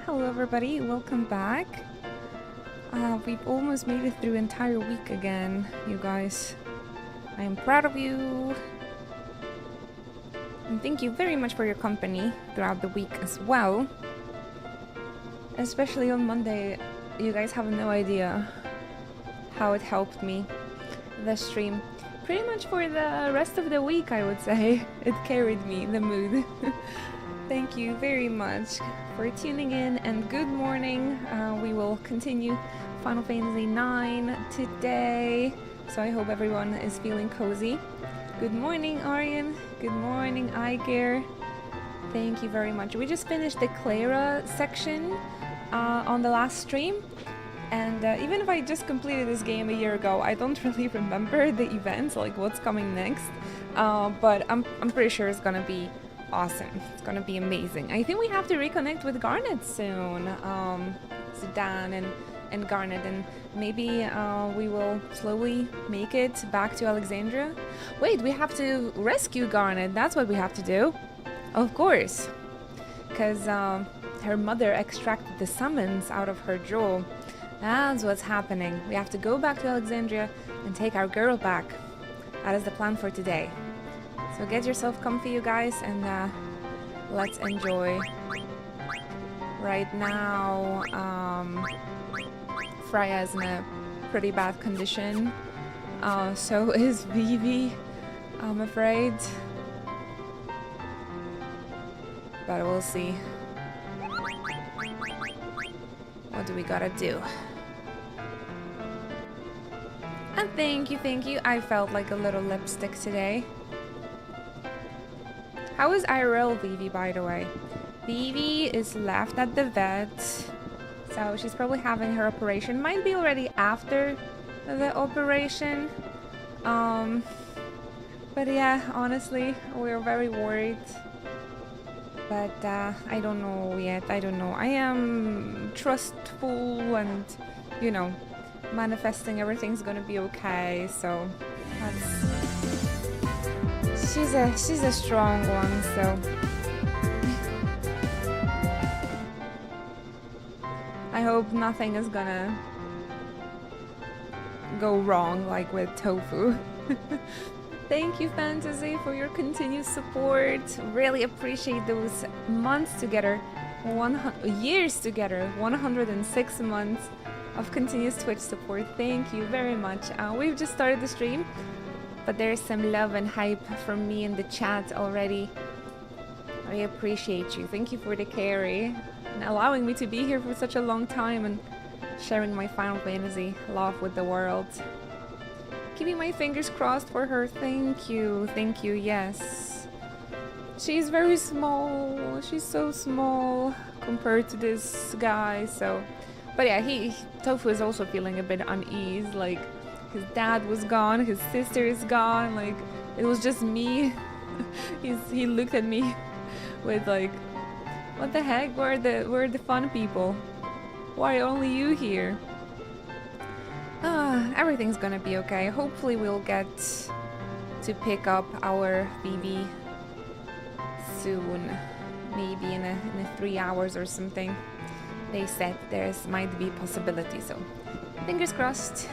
Hello everybody, welcome back. We've almost made it through entire week again, you guys. I am proud of you. And thank you very much for your company throughout the week as well. Especially on Monday, you guys have no idea how it helped me, the stream. Pretty much for the rest of the week, I would say. It carried me, the mood. Thank you very much for tuning in and good morning. We will continue Final Fantasy IX today, so I hope everyone is feeling cozy. Good morning, Aryan. Good morning, Iger. Thank you very much. We just finished the Clara section on the last stream, and even if I just completed this game a year ago, I don't really remember the events, like what's coming next, but I'm pretty sure it's gonna be awesome. It's gonna be amazing. I think we have to reconnect with Garnet soon. Zidane and Garnet, and maybe we will slowly make it back to Alexandria. Wait, we have to rescue Garnet. That's what we have to do. Of course. Because her mother extracted the summons out of her jewel. That's what's happening. We have to go back to Alexandria and take our girl back. That is the plan for today. So get yourself comfy, you guys, and let's enjoy. Right now, Freya is in a pretty bad condition. So is Vivi, I'm afraid. But we'll see. What do we gotta do? And thank you. I felt like a little lipstick today. How is IRL Vivi, by the way? Vivi is left at the vet, so she's probably having her operation. Might be already after the operation. But yeah, honestly, we're very worried. But I don't know yet. I don't know. I am trustful and, you know, manifesting everything's gonna be okay. So that's. She's a strong one, so I hope nothing is gonna go wrong like with Tofu. Thank you, Fantasy, for your continued support. Really appreciate those months together, years together, 106 months of continuous Twitch support. Thank you very much. We've just started the stream, but there's some love and hype from me in the chat already. I appreciate you. Thank you for the carry and allowing me to be here for such a long time and sharing my Final Fantasy love with the world. Keeping my fingers crossed for her. Thank you, yes. She's very small. She's so small compared to this guy, so. But yeah, Tofu is also feeling a bit unease, like his dad was gone, his sister is gone, like it was just me. He looked at me with like, what the heck? Where are the fun people? Why are only you here? Everything's gonna be okay. Hopefully we'll get to pick up our Vivi soon. Maybe in a 3 hours or something. They said might be a possibility, so fingers crossed.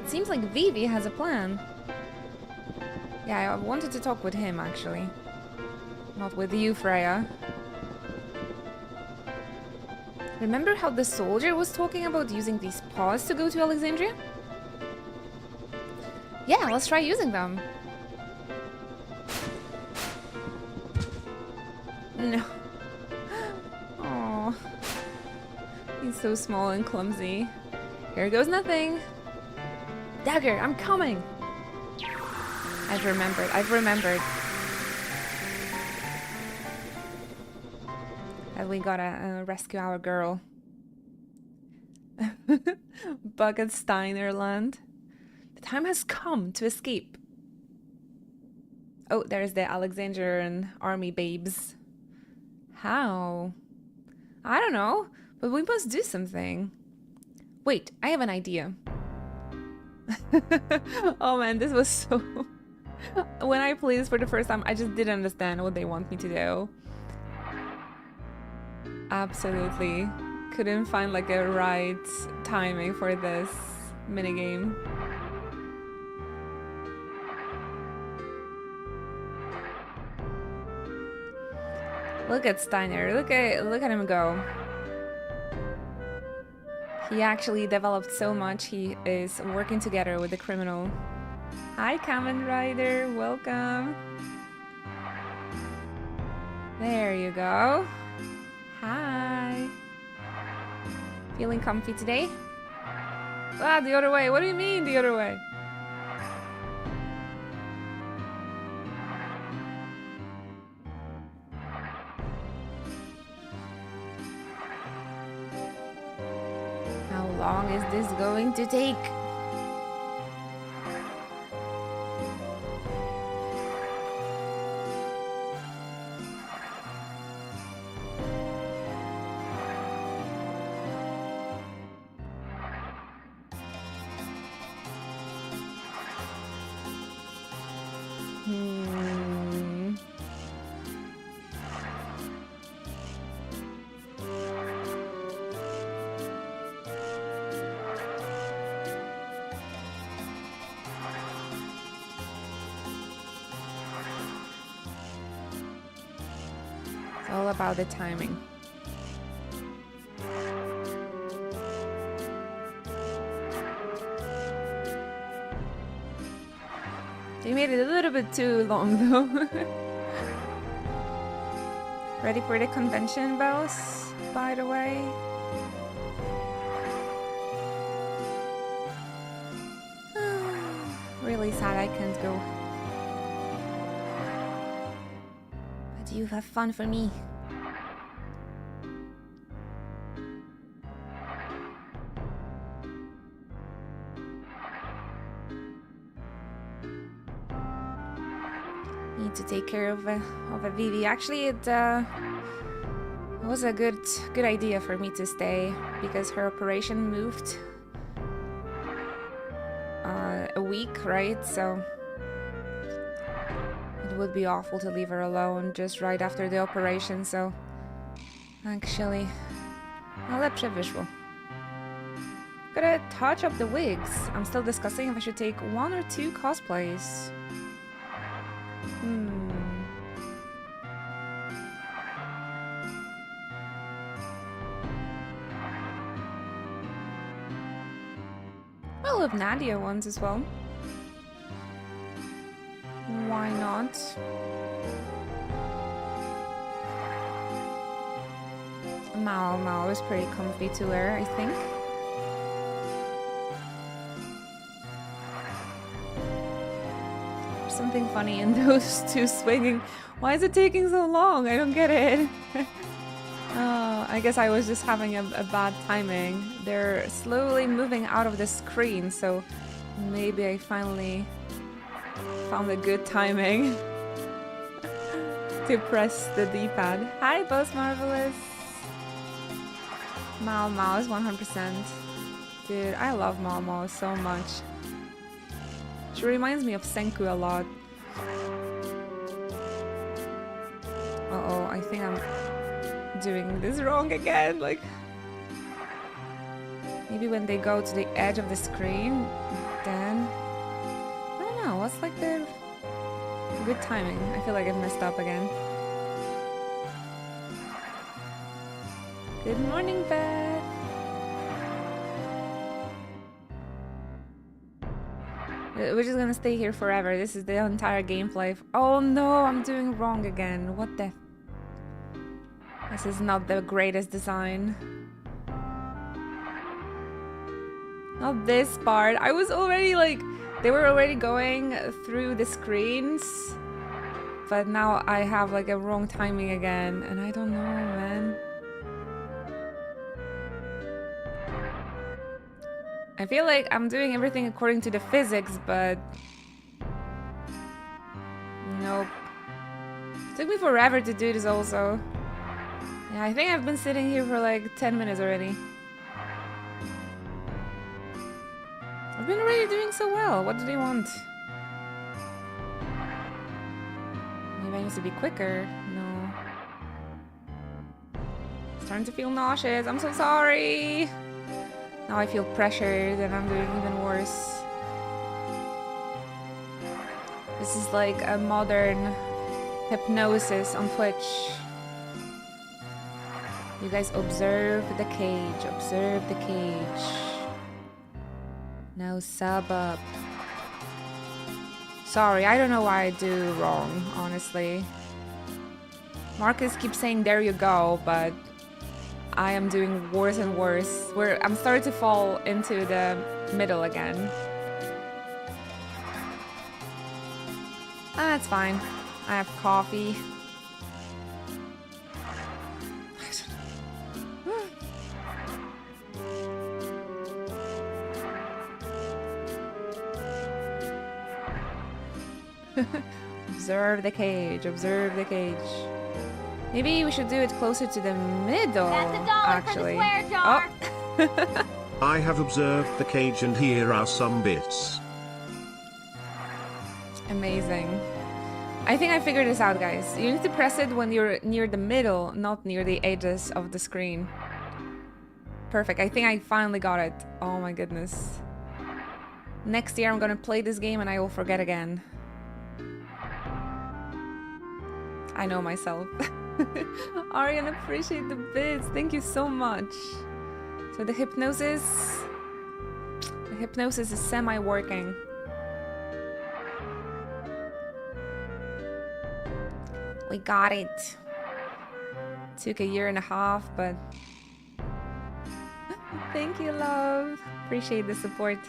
It seems like Vivi has a plan. Yeah, I wanted to talk with him actually. Not with you, Freya. Remember how the soldier was talking about using these paws to go to Alexandria? Yeah, let's try using them. No. Aww. He's so small and clumsy. Here goes nothing. Dagger, I'm coming! I've remembered. And we gotta rescue our girl. Bucket Steinerland. The time has come to escape. Oh, there's the Alexandrian army babes. How? I don't know, but we must do something. Wait, I have an idea. Oh man, this was so... When I played this for the first time, I just didn't understand what they want me to do. Absolutely. Couldn't find like a right timing for this minigame. Look at Steiner. Look at him go. He actually developed so much. He is working together with the criminal. Hi, Kamen Rider. Welcome. There you go. Hi. Feeling comfy today? Ah, the other way. What do you mean the other way? How long is this going to take? It's all about the timing. They made it a little bit too long though. Ready for the convention bells, by the way? Really sad I can't go. But you have fun for me. Need to take care of a Vivi. Actually, it was a good idea for me to stay because her operation moved a week, right? So it would be awful to leave her alone just right after the operation. So actually, lepsze wyszło. Gotta touch up the wigs. I'm still discussing if I should take 1 or 2 cosplays. Well, if Nadia wants as well. Why not? Mao is pretty comfy to wear, I think. There's something funny in those two swinging. Why is it taking so long? I don't get it. Oh, I guess I was just having a bad timing. They're slowly moving out of the screen, so maybe I finally found a good timing to press the D-pad. Hi, Boss Marvelous. Mao is 100%. Dude, I love Mao so much. She reminds me of Senku a lot. Uh-oh, I think I'm doing this wrong again. Like, maybe when they go to the edge of the screen, then I don't know. What's like the good timing? I feel like I've messed up again. Good morning, Beth. We're just gonna stay here forever. This is the entire gameplay. Oh no, I'm doing wrong again. What the? This is not the greatest design. Not this part. I was already like, they were already going through the screens. But now I have like a wrong timing again. And I don't know, man. I feel like I'm doing everything according to the physics, but nope. It took me forever to do this also. Yeah, I think I've been sitting here for like 10 minutes already. I've been already doing so well. What do they want? Maybe I need to be quicker. No. Starting to feel nauseous. I'm so sorry. Now I feel pressured and I'm doing even worse. This is like a modern hypnosis on Twitch. You guys observe the cage. Observe the cage. Now sub up. Sorry, I don't know why I do wrong, honestly. Marcus keeps saying there you go, but I am doing worse and worse. I'm starting to fall into the middle again. That's fine. I have coffee. Observe the cage. Observe the cage. Maybe we should do it closer to the middle, That's $1 actually. for the swear jar. Oh. I have observed the cage and here are some bits. Amazing. I think I figured this out, guys. You need to press it when you're near the middle, not near the edges of the screen. Perfect. I think I finally got it. Oh my goodness. Next year I'm gonna play this game and I will forget again. I know myself. Arian, appreciate the bits. Thank you so much. So the hypnosis is semi-working. We got it. Took a year and a half, but thank you, love. Appreciate the support.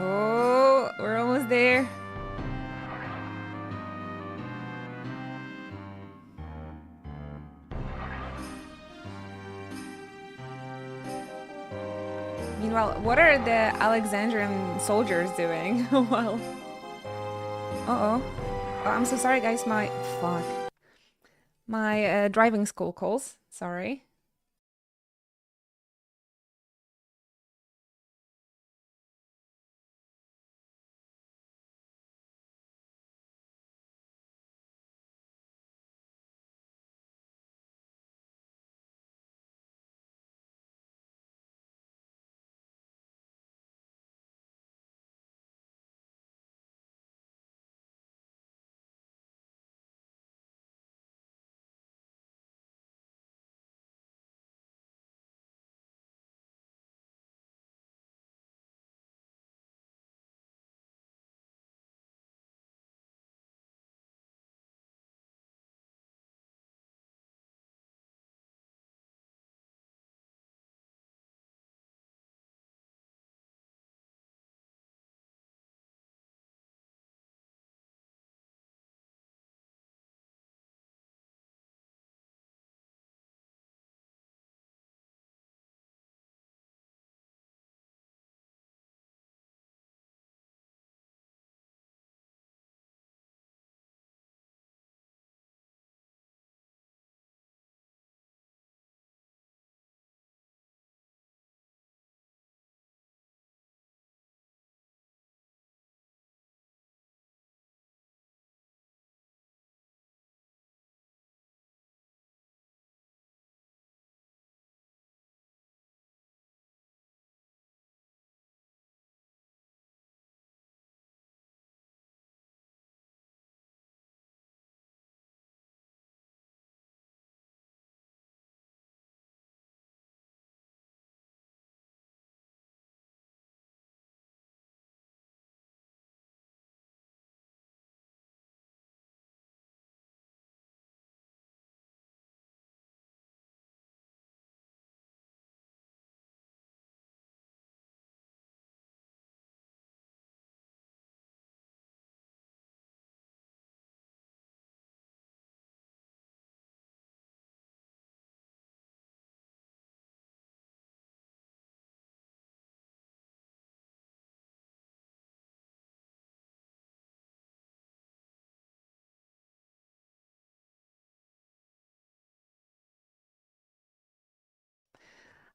Oh, we're almost there. Meanwhile, what are the Alexandrian soldiers doing? Well, uh-oh. Oh, I'm so sorry, guys. My driving school calls. Sorry.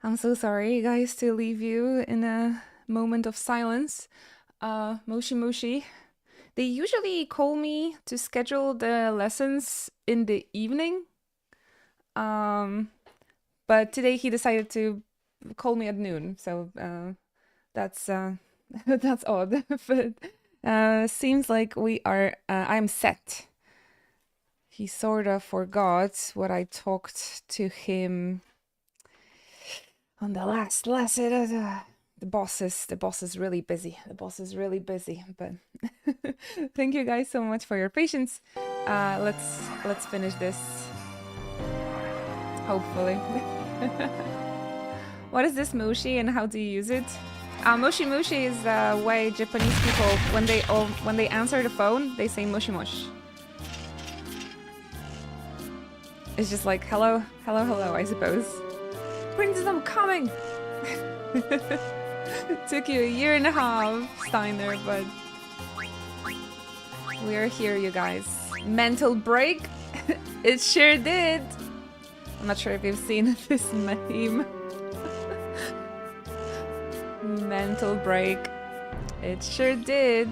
I'm so sorry, guys, to leave you in a moment of silence. Moshi Moshi. They usually call me to schedule the lessons in the evening. But today he decided to call me at noon, so that's that's odd. But seems like we are. I'm set. He sort of forgot what I talked to him on the last lesson. The boss is really busy. The boss is really busy. But thank you guys so much for your patience. Let's finish this. Hopefully. What is this Moshi and how do you use it? Moshi Moshi is the way Japanese people, when they answer the phone, they say Moshi Moshi. It's just like hello, hello, hello, I suppose. Princess, I'm coming! Took you 1.5 years, Steiner, but we are here, you guys. Mental break? It sure did! I'm not sure if you've seen this meme. Mental break. It sure did.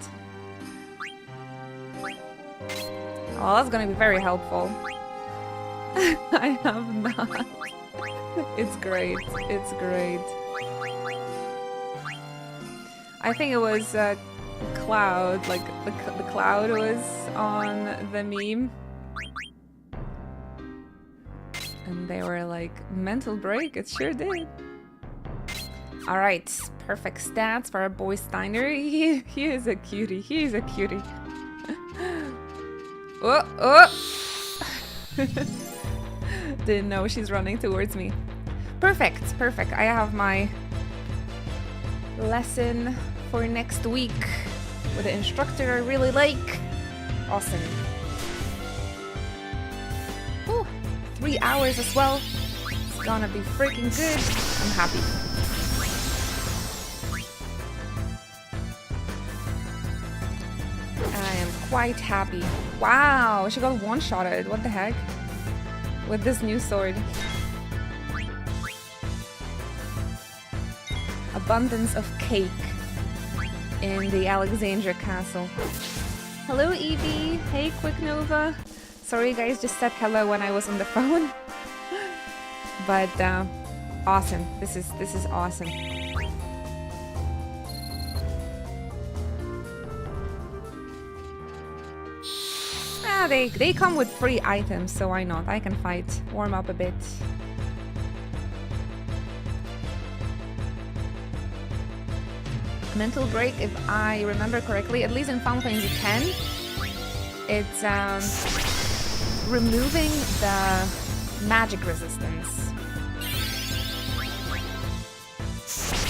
Oh, that's gonna be very helpful. I have not. It's great. It's great. I think it was Cloud, like the Cloud was on the meme. And they were like, mental break, it sure did. Alright, perfect stats for our boy Steiner. He is a cutie, he is a cutie. Oh! Didn't know she's running towards me. Perfect, perfect. I have my lesson for next week with an instructor I really like. Awesome. Ooh, 3 hours as well. It's gonna be freaking good. I'm happy. I am quite happy. Wow, she got one-shotted. What the heck? With this new sword. Abundance of cake in the Alexandria Castle. Hello, Evie. Hey, Quick Nova. Sorry, guys, just said hello when I was on the phone. But awesome. This is awesome. They come with free items, so why not? I can fight. Warm up a bit. Mental break, if I remember correctly, at least in Final Fantasy X, it's removing the magic resistance.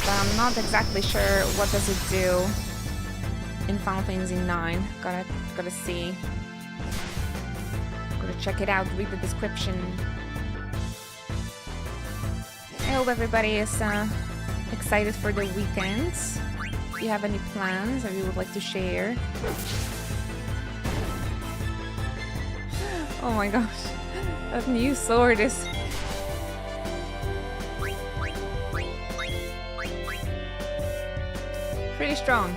But I'm not exactly sure what does it do in Final Fantasy IX. Gotta see. Gotta check it out, read the description. I hope everybody is excited for the weekend. If you have any plans or you would like to share. Oh my gosh, that new sword is... pretty strong.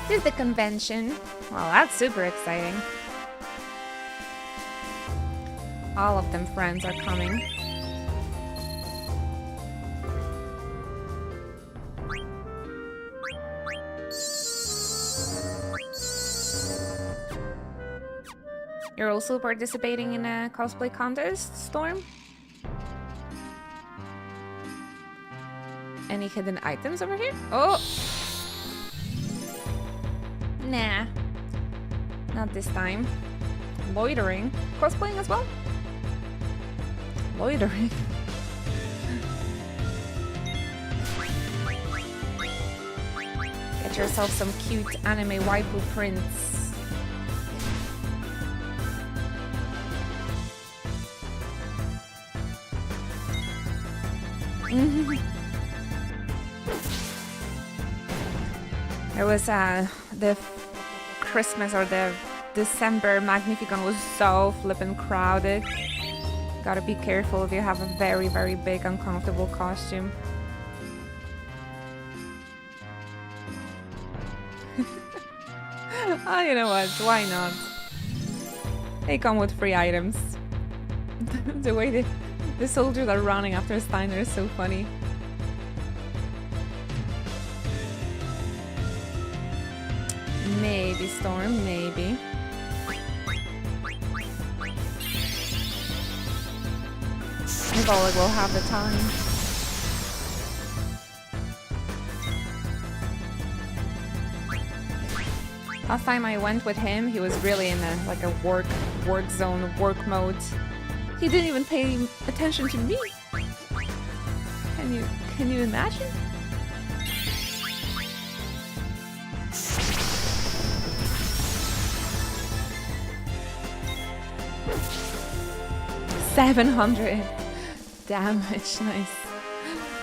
This is the convention. Well, that's super exciting. All of them friends are coming. You're also participating in a cosplay contest, Storm? Any hidden items over here? Oh! Nah. Not this time. Loitering. Cosplaying as well? Loitering. Get yourself some cute anime waifu prints. There was the Christmas or the December Magnificon was so flippin' crowded. Gotta be careful if you have a very, very big uncomfortable costume. Oh, you know what? Why not? They come with free items. The way the soldiers are running after Steiner is so funny. Maybe Storm, maybe. If Oleg will have the time. Last time I went with him, he was really in a work zone, work mode. He didn't even pay attention to me. Can you imagine? $700 damage, nice.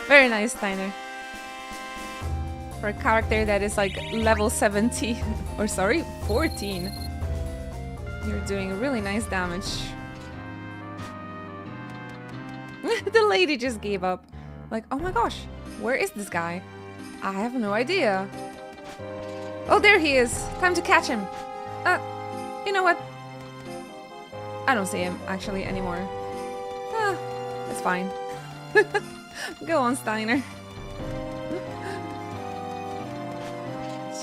Very nice, Steiner. For a character that is like level 17, or sorry, 14. You're doing really nice damage. The lady just gave up. Like, oh my gosh, where is this guy? I have no idea. Oh, there he is. Time to catch him. You know what? I don't see him actually anymore. It's fine. Go on, Steiner.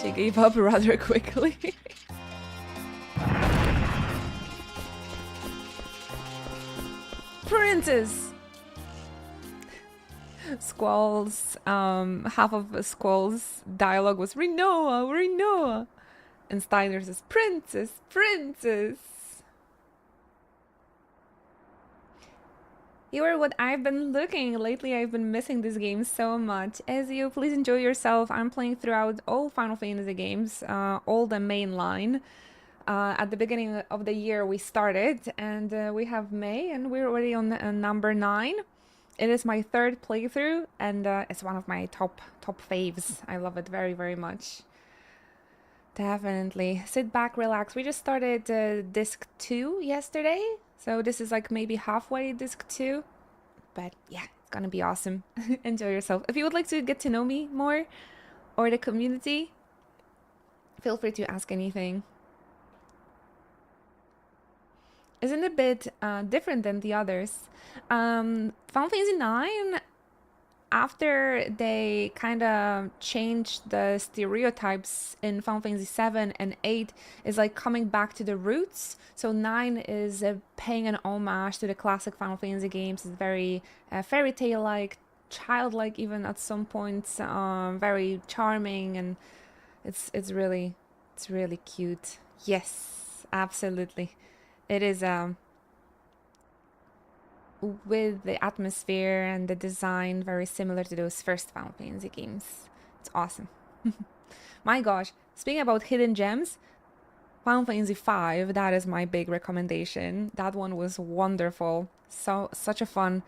She gave up rather quickly. Princess! Squall's, half of Squall's dialogue was Rinoa, Rinoa! And Steiner says, Princess, Princess! You are what I've been looking. Lately I've been missing this game so much. Ezio, please enjoy yourself. I'm playing throughout all Final Fantasy games, all the main line. At the beginning of the year we started, and we have May, and we're already on number 9. It is my 3rd playthrough, and it's one of my top faves. I love it very, very much. Definitely. Sit back, relax. We just started disc 2 yesterday. So this is like maybe halfway disc 2, but yeah, it's gonna be awesome. Enjoy yourself. If you would like to get to know me more or the community, feel free to ask anything. Isn't it a bit different than the others? Final Fantasy 9, after they kind of changed the stereotypes in Final Fantasy 7 and 8, is like coming back to the roots. So 9 is paying an homage to the classic Final Fantasy games. It's very fairy tale-like, childlike even at some points, very charming, and it's really cute. Yes, absolutely. It is with the atmosphere and the design very similar to those first Final Fantasy games. It's awesome. My gosh, speaking about hidden gems, Final Fantasy V, that is my big recommendation. That one was wonderful. Such a fun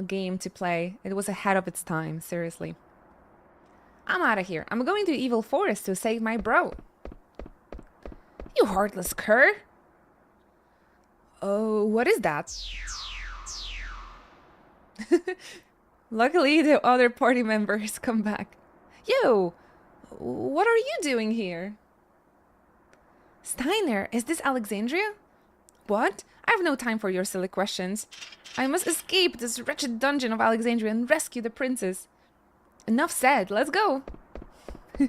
game to play. It was ahead of its time, seriously. I'm out of here. I'm going to Evil Forest to save my bro. You heartless cur! Oh, what is that? Luckily, the other party members come back. Yo, what are you doing here? Steiner, is this Alexandria? What? I have no time for your silly questions. I must escape this wretched dungeon of Alexandria and rescue the princess. Enough said, let's go. Why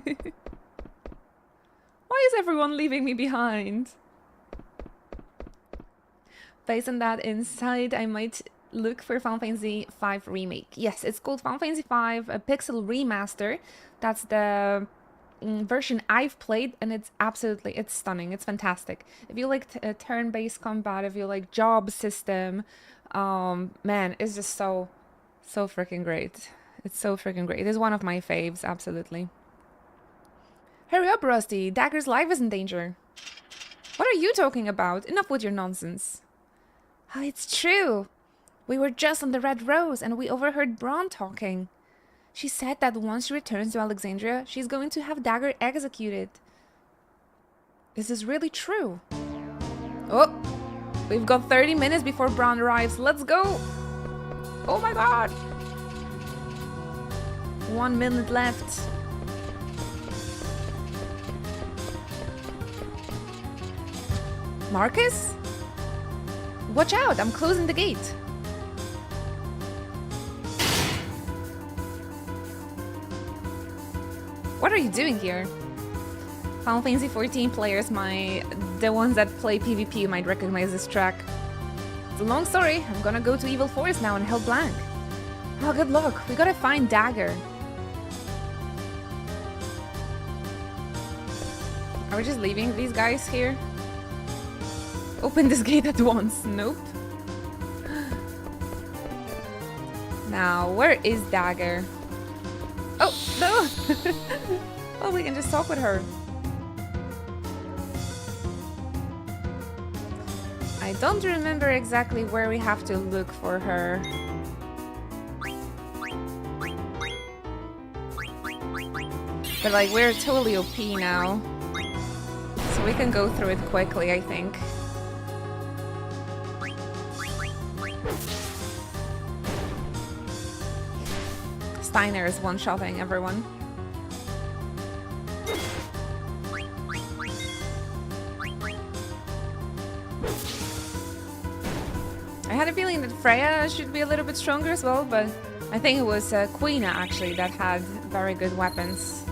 is everyone leaving me behind? Based on that insight, I might look for Final Fantasy V Remake. Yes, it's called Final Fantasy V, a Pixel Remaster. That's the version I've played, and it's stunning. It's fantastic. If you like turn-based combat, if you like job system, man, it's just so freaking great. It's so freaking great. It is one of my faves, absolutely. Hurry up, Rusty. Dagger's life is in danger. What are you talking about? Enough with your nonsense. Oh, it's true. We were just on the Red Rose and we overheard Braun talking. She said that once she returns to Alexandria, she's going to have Dagger executed. Is this really true? Oh, we've got 30 minutes before Braun arrives. Let's go. Oh my god. 1 minute left. Marcus? Watch out, I'm closing the gate. What are you doing here? Final Fantasy 14 players the ones that play PvP might recognize this track. It's a long story. I'm gonna go to Evil Forest now and help Blank. Oh, good luck. We gotta find Dagger. Are we just leaving these guys here? Open this gate at once. Nope. Now, where is Dagger? Oh, no! Oh, we can just talk with her. I don't remember exactly where we have to look for her. But like, we're totally OP now. So we can go through it quickly, I think. Steiner is one-shotting everyone. I had a feeling that Freya should be a little bit stronger as well, but I think it was Quina actually that had very good weapons.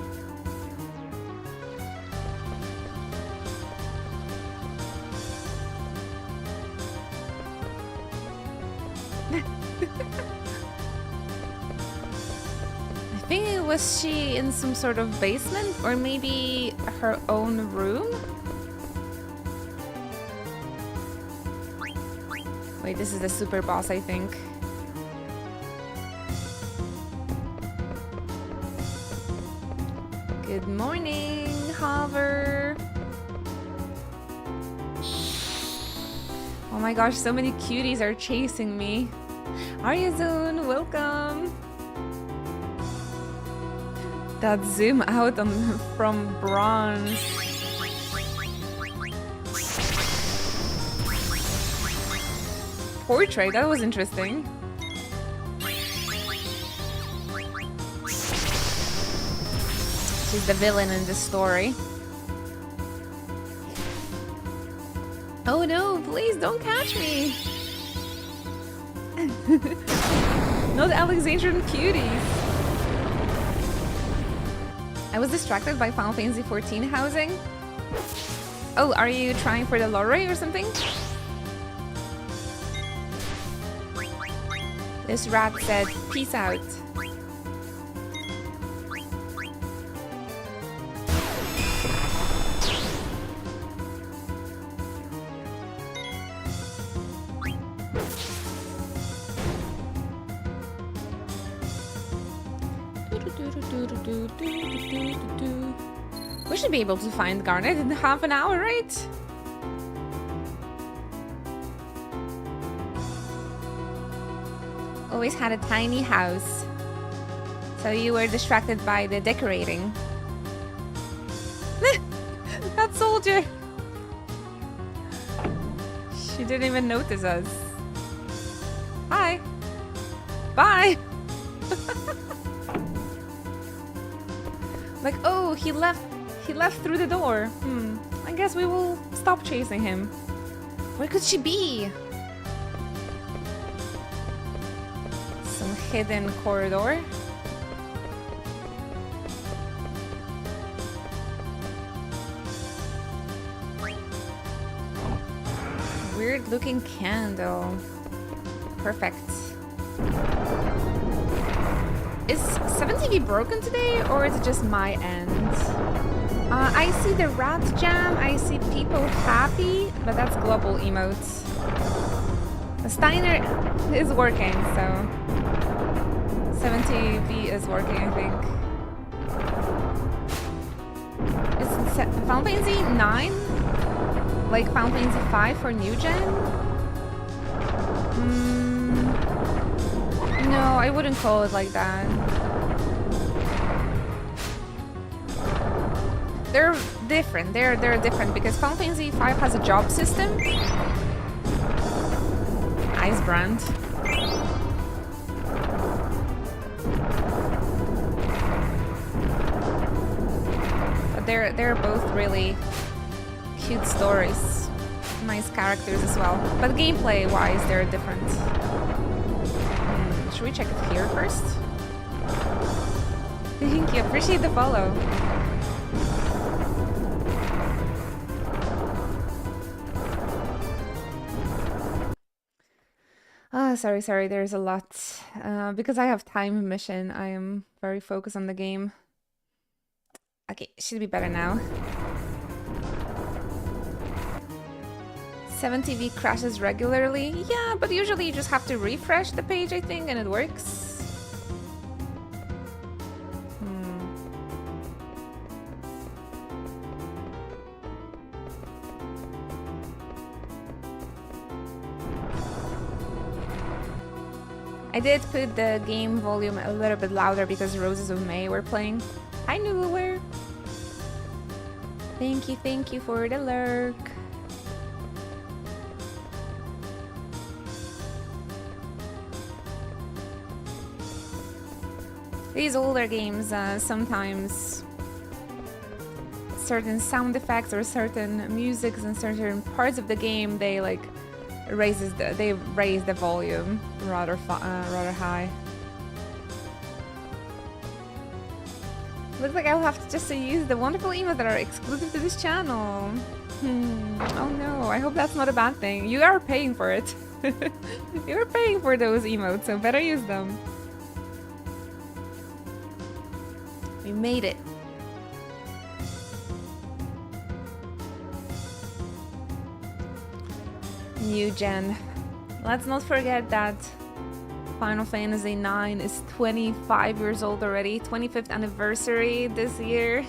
I think was she in some sort of basement or maybe her own room? Wait, this is the super boss, I think. Good morning, Hover. Oh my gosh, so many cuties are chasing me. Aryazun, welcome. That zoom out from bronze. Portrait, that was interesting. She's the villain in this story. Oh no, please don't catch me! Not Alexandrian cuties! I was distracted by Final Fantasy 14 housing. Oh, are you trying for the lottery or something? This rat said, peace out. We should be able to find Garnet in half an hour, right? Always had a tiny house. So you were distracted by the decorating. That soldier! She didn't even notice us. Hi! Bye! Like, oh, he left through the door. I guess we will stop chasing him. Where could she be? Some hidden corridor. Weird looking candle. Perfect. Is 7TV broken today, or is it just my end? I see the rat jam, I see people happy, but that's global emotes. The Steiner is working, so 7TV is working, I think. Is Final Fantasy 9? Like Final Fantasy 5 for new gen? No, I wouldn't call it like that. They're different. They're different because Final Fantasy 5 has a job system. Icebrand. But they're both really cute stories. nice characters as well. But gameplay-wise, they're different. Should we check it here first? Thank you, appreciate the follow. Sorry, there's a lot. Because I have time mission, I am very focused on the game. Okay, should be better now. 7TV crashes regularly. Yeah, but usually you just have to refresh the page, I think, and it works. I did put the game volume a little bit louder because Roses of May were playing. Hi, Newaware. Thank you for the lurk. These older games, sometimes certain sound effects or certain musics and certain parts of the game, they like raise the volume rather high. Looks like I'll have to just use the wonderful emotes that are exclusive to this channel. Oh no, I hope that's not a bad thing. You are paying for it. You're paying for those emotes, so better use them. We made it. New gen. Let's not forget that Final Fantasy IX is 25 years old already. 25th anniversary this year.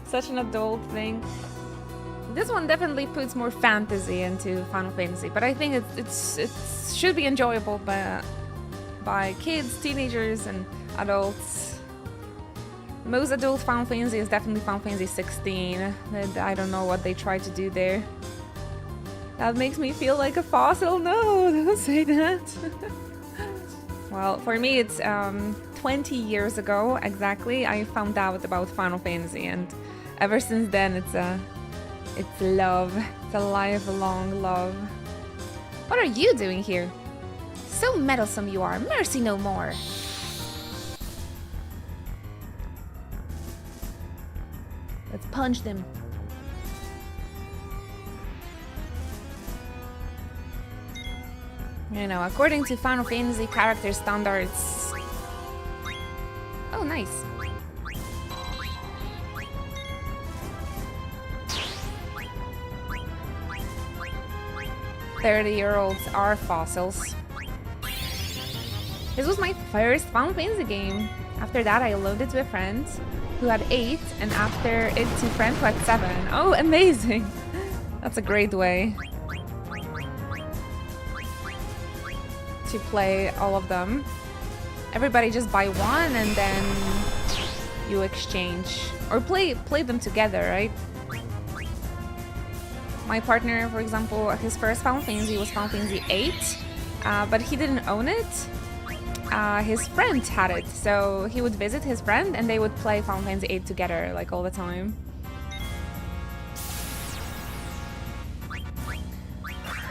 Such an adult thing. This one definitely puts more fantasy into Final Fantasy, but I think it should be enjoyable by kids, teenagers, and adults. Most adult Final Fantasy is definitely Final Fantasy 16. I don't know what they tried to do there. That makes me feel like a fossil. No, don't say that. Well, for me, it's 20 years ago exactly. I found out about Final Fantasy, and ever since then, it's love. It's a lifelong love. What are you doing here? So meddlesome you are. Mercy no more. Let's punch them. You know, according to Final Fantasy character standards. Oh, nice. "30-year-olds are fossils." This was my first Final Fantasy game. After that, I loaned it to a friend who had 8, and after it to a friend who had 7. Oh, amazing! That's a great way to play all of them. Everybody just buy one and then you exchange or play them together, right? My partner, for example, his first Final Fantasy was Final Fantasy 8, but he didn't own it. His friend had it, so he would visit his friend and they would play Final Fantasy 8 together, like all the time.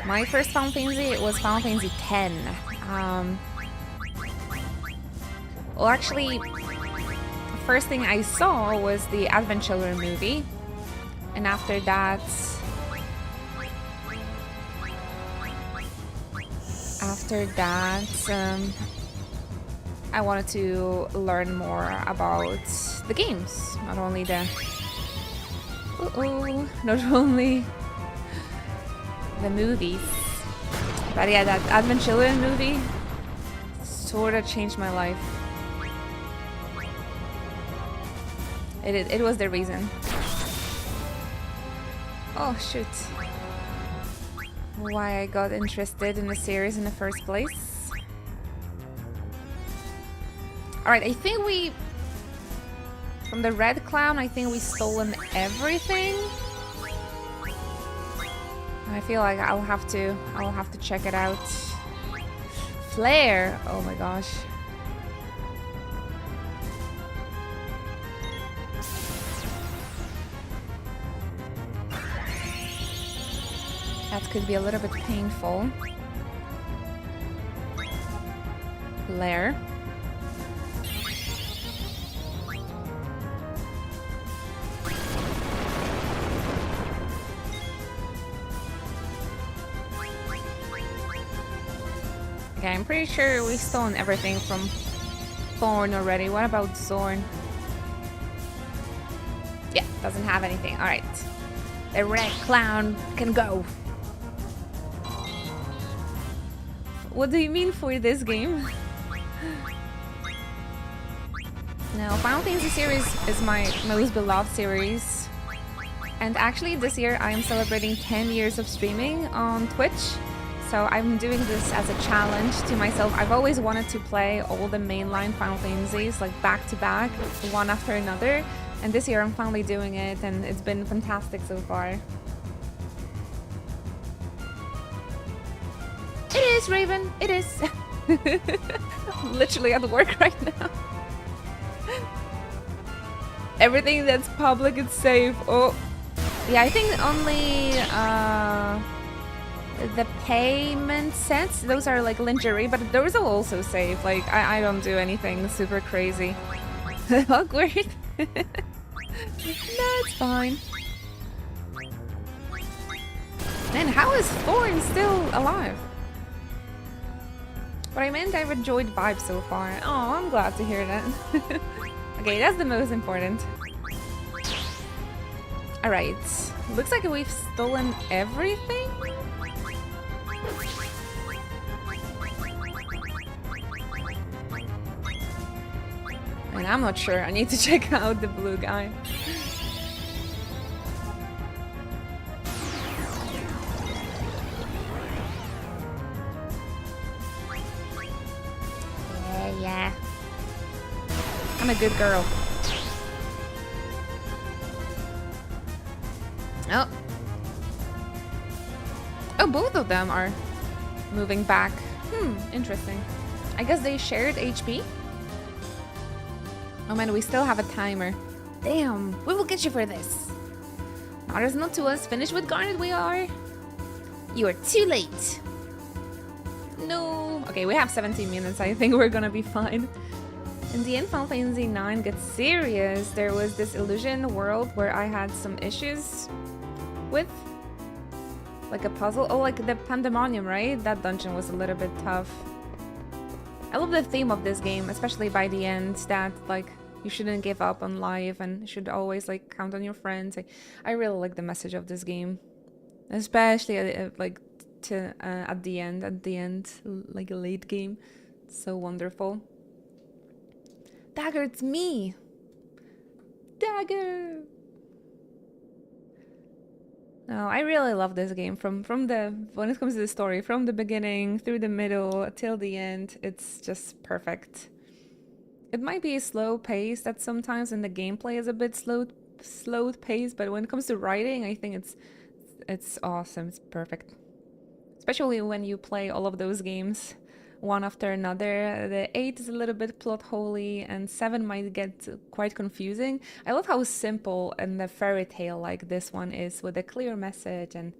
My first Final Fantasy was Final Fantasy 10. Well, actually, the first thing I saw was the Advent Children movie, and after that, I wanted to learn more about the games, not only the movies. But yeah, that Advent Children movie sort of changed my life. It was the reason. Oh shoot. Why I got interested in the series in the first place. Alright, I think from the Red Clown, I think we stolen everything. I feel like I'll have to check it out. Flare! Oh my gosh. That could be a little bit painful. Lair. Okay, I'm pretty sure we've stolen everything from Thorn already. What about Zorn? Yeah, doesn't have anything. Alright. The red clown can go. What do you mean for this game? No, Final Fantasy series is my most beloved series. And actually this year I am celebrating 10 years of streaming on Twitch. So I'm doing this as a challenge to myself. I've always wanted to play all the mainline Final Fantasies like back to back, one after another. And this year I'm finally doing it and it's been fantastic so far. It is, Raven, it is. I'm literally at work right now. Everything that's public is safe. Oh, yeah, I think only the payment sets, those are like lingerie, but those are also safe. Like, I don't do anything super crazy. Awkward. No, it's fine. Man, how is Thorn still alive? But I meant I've enjoyed vibes so far. Oh, I'm glad to hear that. Okay, that's the most important. Alright. Looks like we've stolen everything? And I'm not sure. I need to check out the blue guy. Yeah. I'm a good girl. Oh. Oh, both of them are moving back. Interesting. I guess they shared HP? Oh man, we still have a timer. Damn, we will get you for this. Matters not to us. Finish with Garnet we are. You are too late. No. Okay, we have 17 minutes. I think we're gonna be fine. In the end, Final Fantasy IX gets serious. There was this illusion world where I had some issues with. Like a puzzle. Oh, like the Pandemonium, right? That dungeon was a little bit tough. I love the theme of this game, especially by the end, that like you shouldn't give up on life and should always like count on your friends. I really like the message of this game, especially like at the end, like a late game. It's so wonderful. Dagger, it's me. Dagger. No, I really love this game from the when it comes to the story, from the beginning through the middle till the end. It's just perfect. It might be slow paced at sometimes, and the gameplay is a bit slow paced, but when it comes to writing, I think it's awesome. It's perfect, especially when you play all of those games one after another. The 8 is a little bit plot holy, and 7 might get quite confusing. I love how simple and the fairy tale like this one is, with a clear message, and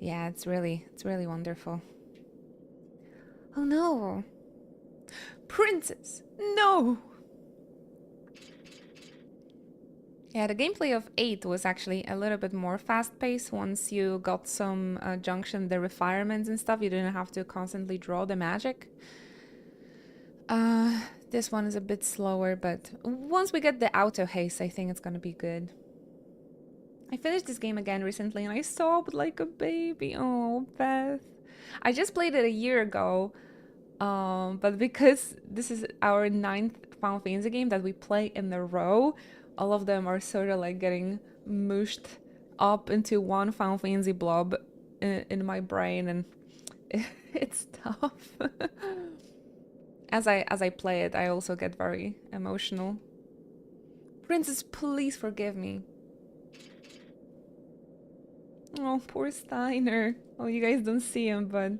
yeah, it's really wonderful. Oh no, Princess, no. Yeah, the gameplay of 8 was actually a little bit more fast-paced. Once you got some junction, the refinements and stuff, you didn't have to constantly draw the magic. This one is a bit slower, but once we get the auto haste, I think it's gonna be good. I finished this game again recently and I sobbed like a baby. Oh, Beth. I just played it a year ago, but because this is our 9th Final Fantasy game that we play in a row, all of them are sort of like getting mushed up into one Final Fantasy blob in my brain, and it's tough. As I play it, I also get very emotional. Princess, please forgive me. Oh, poor Steiner. Oh, you guys don't see him, but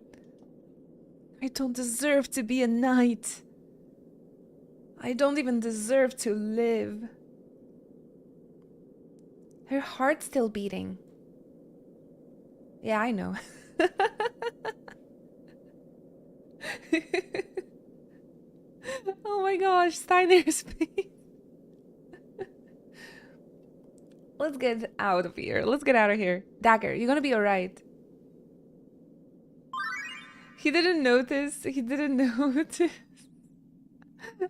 I don't deserve to be a knight. I don't even deserve to live. Her heart's still beating. Yeah, I know. Oh my gosh, Steiner's face. Let's get out of here. Let's get out of here. Dagger, you're gonna be alright. He didn't notice. He didn't notice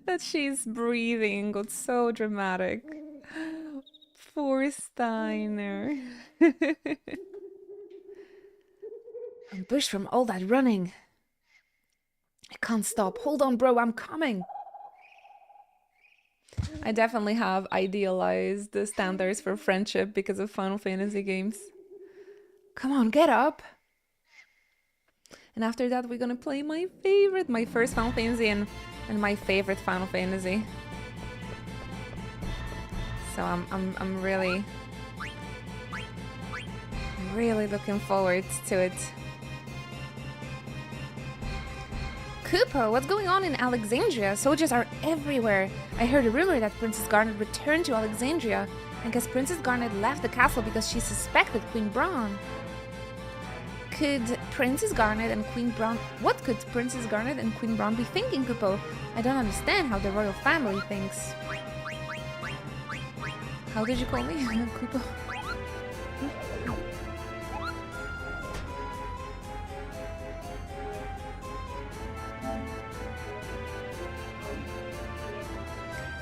that she's breathing. Got so dramatic. Poor Steiner. I'm pushed from all that running. I can't stop. Hold on, bro. I'm coming. I definitely have idealized the standards for friendship because of Final Fantasy games. Come on, get up. And after that, we're gonna play my first Final Fantasy and my favorite Final Fantasy. So I'm really looking forward to it. Kupo, what's going on in Alexandria? Soldiers are everywhere. I heard a rumor that Princess Garnet returned to Alexandria. I guess Princess Garnet left the castle because she suspected Queen Braun. Could Princess Garnet and Queen Braun... What could Princess Garnet and Queen Braun be thinking, Kupo? I don't understand how the royal family thinks. How did you call me? Kupo?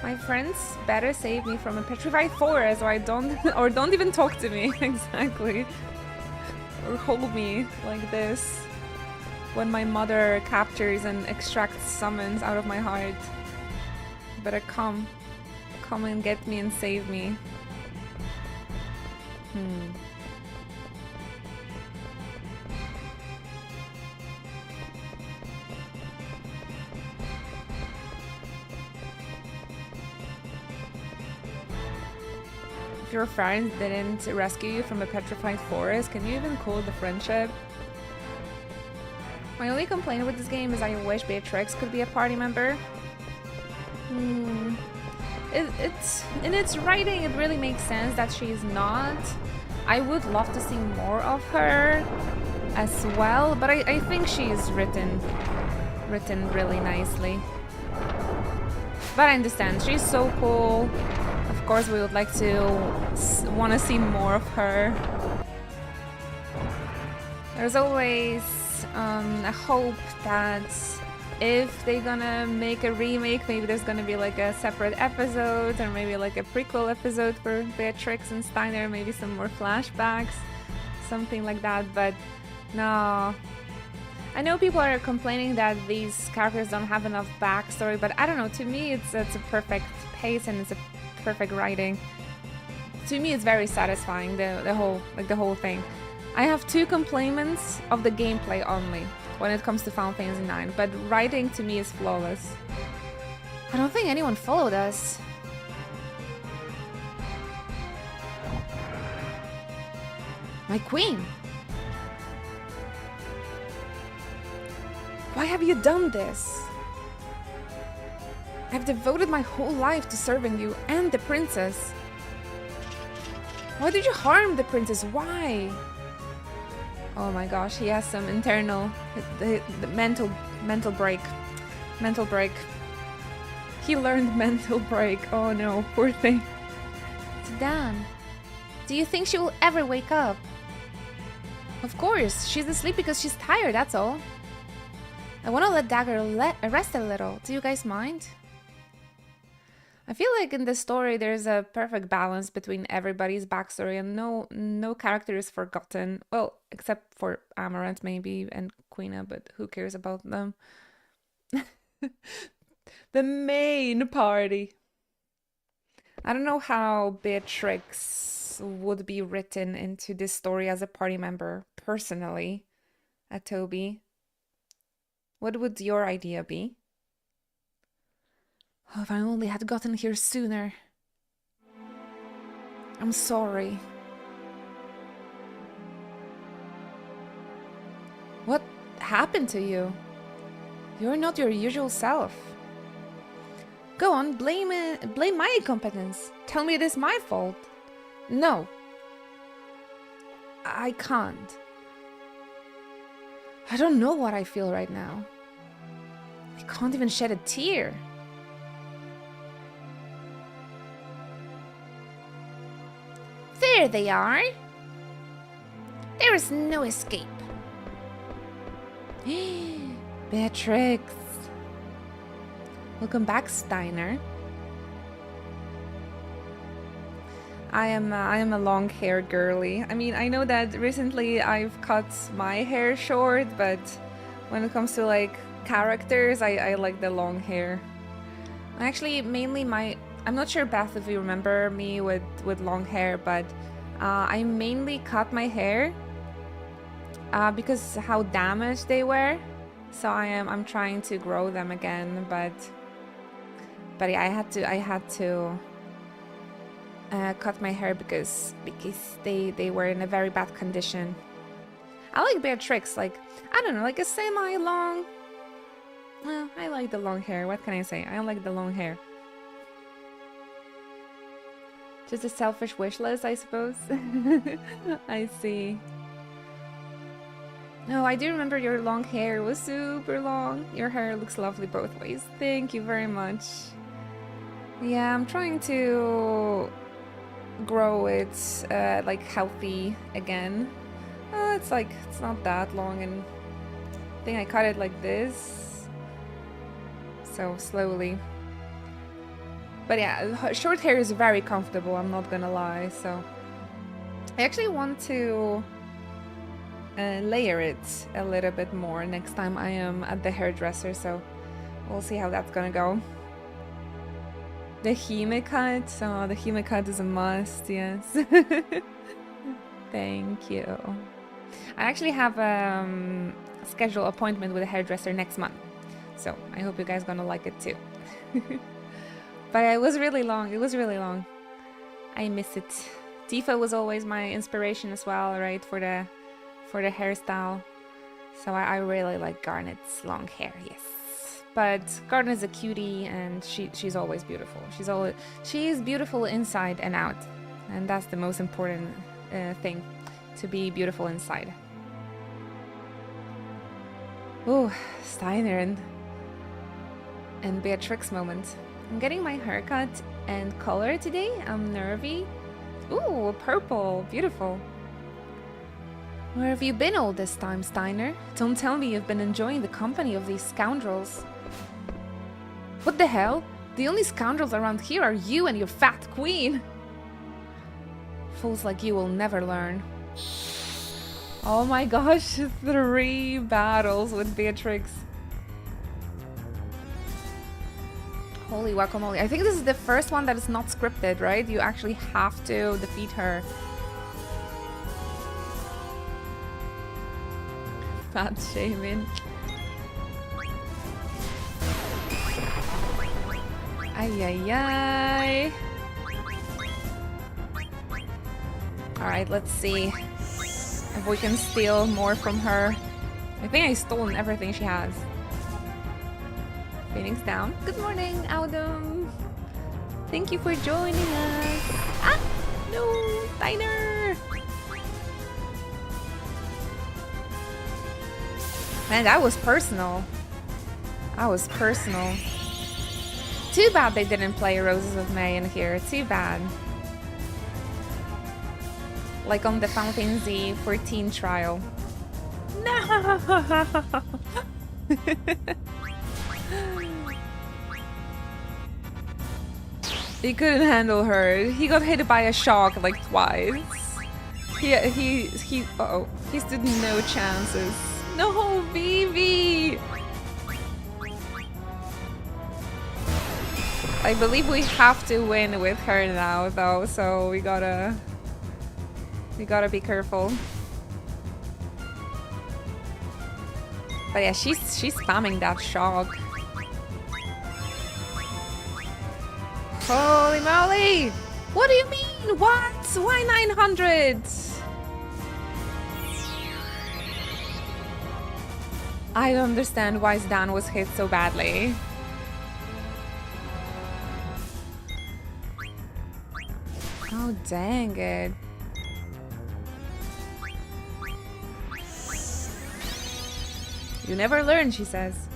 My friends better save me from a petrified forest or don't even talk to me. Exactly. Or hold me like this when my mother captures and extracts summons out of my heart. Better come and get me and save me. If your friends didn't rescue you from a petrified forest, can you even call it a friendship? My only complaint with this game is I wish Beatrix could be a party member. It's in its writing, it really makes sense that she's not. I would love to see more of her as well, but I think she's written really nicely. But I understand, she's so cool. Of course, we would like to want to see more of her. There's always a hope that if they're gonna make a remake, maybe there's gonna be like a separate episode or maybe like a prequel episode for Beatrix and Steiner, maybe some more flashbacks, something like that, but no. I know people are complaining that these characters don't have enough backstory, but I don't know, to me it's a perfect pace and it's a perfect writing. To me it's very satisfying, the whole thing. I have two complaints of the gameplay only when it comes to Final Fantasy IX, but writing to me is flawless. I don't think anyone followed us. My queen! Why have you done this? I've devoted my whole life to serving you and the princess. Why did you harm the princess? Why? Oh my gosh, he has some internal the mental break. Mental break. He learned mental break. Oh no, poor thing. Zidane, do you think she will ever wake up? Of course, she's asleep because she's tired, that's all. I want to let Dagger rest a little. Do you guys mind? I feel like in this story there's a perfect balance between everybody's backstory and no character is forgotten. Well, except for Amaranth maybe and Quina, but who cares about them? The main party. I don't know how Beatrix would be written into this story as a party member, personally, at Toby. What would your idea be? Oh, if I only had gotten here sooner. I'm sorry. What happened to you? You're not your usual self. Go on, blame my incompetence. Tell me it is my fault. No. I can't. I don't know what I feel right now. I can't even shed a tear. There they are. There is no escape. Beatrix. Welcome back, Steiner. I am a long hair girly. I mean, I know that recently I've cut my hair short, but when it comes to like characters, I like the long hair. Actually, mainly I'm not sure, Beth, if you remember me with long hair, but I mainly cut my hair because how damaged they were. So I'm trying to grow them again, but yeah, I had to cut my hair because they were in a very bad condition. I like Beatrix, like, I don't know, like a semi-long. Well, I like the long hair. What can I say? I like the long hair. Just a selfish wish list, I suppose. I see. No, I do remember your long hair was super long. Your hair looks lovely both ways. Thank you very much. Yeah, I'm trying to grow it like healthy again. It's not that long, and I think I cut it like this, so slowly. But yeah, short hair is very comfortable, I'm not gonna lie. So I actually want to layer it a little bit more next time I am at the hairdresser, so we'll see how that's gonna go. The Hime cut, so the Hime cut is a must, yes. Thank you. I actually have a scheduled appointment with a hairdresser next month, so I hope you guys gonna like it too. But it was really long. It was really long. I miss it. Tifa was always my inspiration as well, right, for the hairstyle. So I really like Garnet's long hair, yes. But Garnet is a cutie, and she's always beautiful. She is beautiful inside and out, and that's the most important thing, to be beautiful inside. Ooh, Steiner and Beatrix moment. I'm getting my haircut and color today. I'm nervy. Ooh, purple, beautiful. Where have you been all this time, Steiner? Don't tell me you've been enjoying the company of these scoundrels. What the hell? The only scoundrels around here are you and your fat queen. Fools like you will never learn. Oh my gosh, 3 battles with Beatrix. Holy guacamole. I think this is the first one that is not scripted, right? You actually have to defeat her. Fat shaming. Ay, ay, ay. Alright, let's see if we can steal more from her. I think I've stolen everything she has. Phoenix down. Good morning, Audum. Thank you for joining us. Ah! No! Steiner! Man, that was personal. That was personal. Too bad they didn't play Roses of May in here. Too bad. Like on the Final Fantasy 14 trial. No! He couldn't handle her. He got hit by a shock like twice. Uh-oh. He stood no chances. No, Vivi! I believe we have to win with her now, though, so we gotta be careful. But yeah, she's spamming that shock. Holy moly! What do you mean? What? Why 900? I don't understand why Zidane was hit so badly. Oh, dang it. You never learn, she says.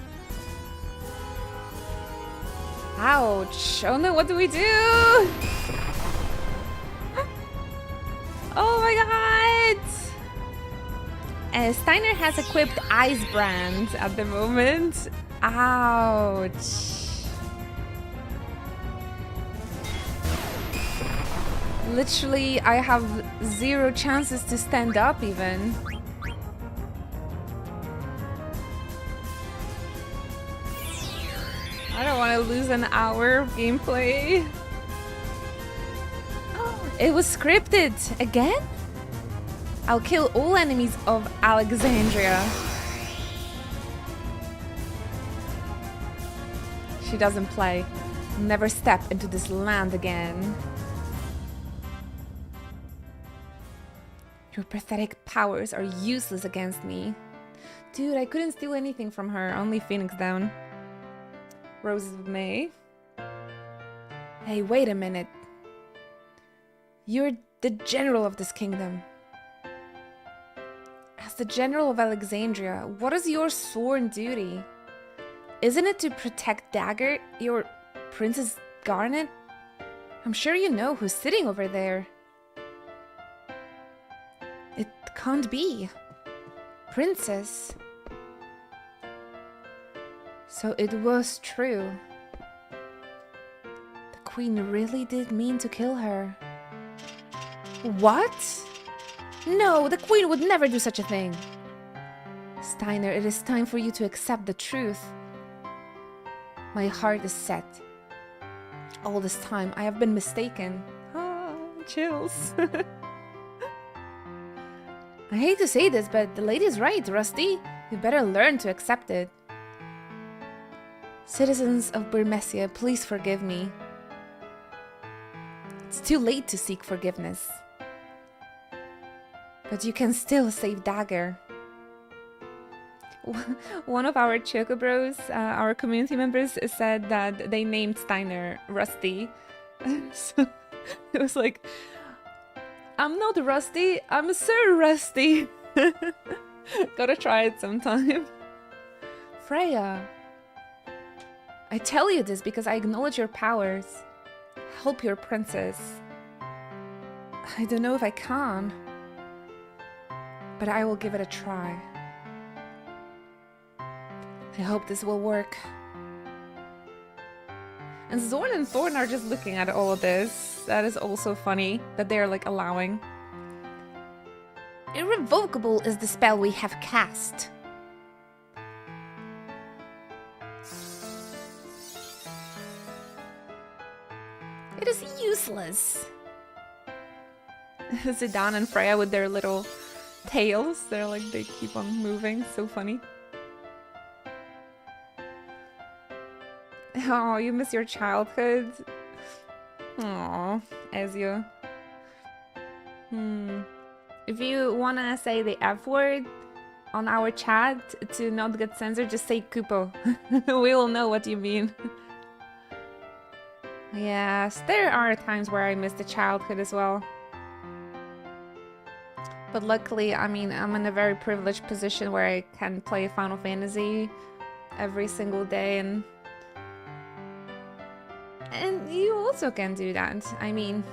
Ouch. Oh no, what do we do? Oh my god! Steiner has equipped Ice Brand at the moment. Ouch. Literally, I have 0 chances to stand up even. I don't want to lose an hour of gameplay. It was scripted again? I'll kill all enemies of Alexandria. She doesn't play. Never step into this land again. Your pathetic powers are useless against me. Dude, I couldn't steal anything from her, only Phoenix down. Roses of May. Hey, wait a minute. You're the general of this kingdom. As the general of Alexandria, what is your sworn duty? Isn't it to protect Dagger, your Princess Garnet? I'm sure you know who's sitting over there. It can't be. Princess. So it was true. The queen really did mean to kill her. What? No, the queen would never do such a thing. Steiner, it is time for you to accept the truth. My heart is set. All this time, I have been mistaken. Ah, chills. I hate to say this, but the lady's right, Rusty. You better learn to accept it. Citizens of Burmecia, please forgive me. It's too late to seek forgiveness. But you can still save Dagger. One of our Chocobros, our community members, said that they named Steiner Rusty. So it was like, I'm not Rusty, I'm Sir Rusty. Gotta try it sometime. Freya. I tell you this because I acknowledge your powers. Help your princess. I don't know if I can, but I will give it a try. I hope this will work. And Zorn and Thorn are just looking at all of this. That is also funny that they're like allowing. Irrevocable is the spell we have cast. It is useless. Zidane and Freya with their little tails. They're like, they keep on moving. So funny. Oh, you miss your childhood? Aw, Ezio. If you wanna say the F word on our chat to not get censored, just say Kupo. We will know what you mean. Yes, there are times where I miss the childhood as well. But luckily, I mean, I'm in a very privileged position where I can play Final Fantasy every single day, and you also can do that. I mean,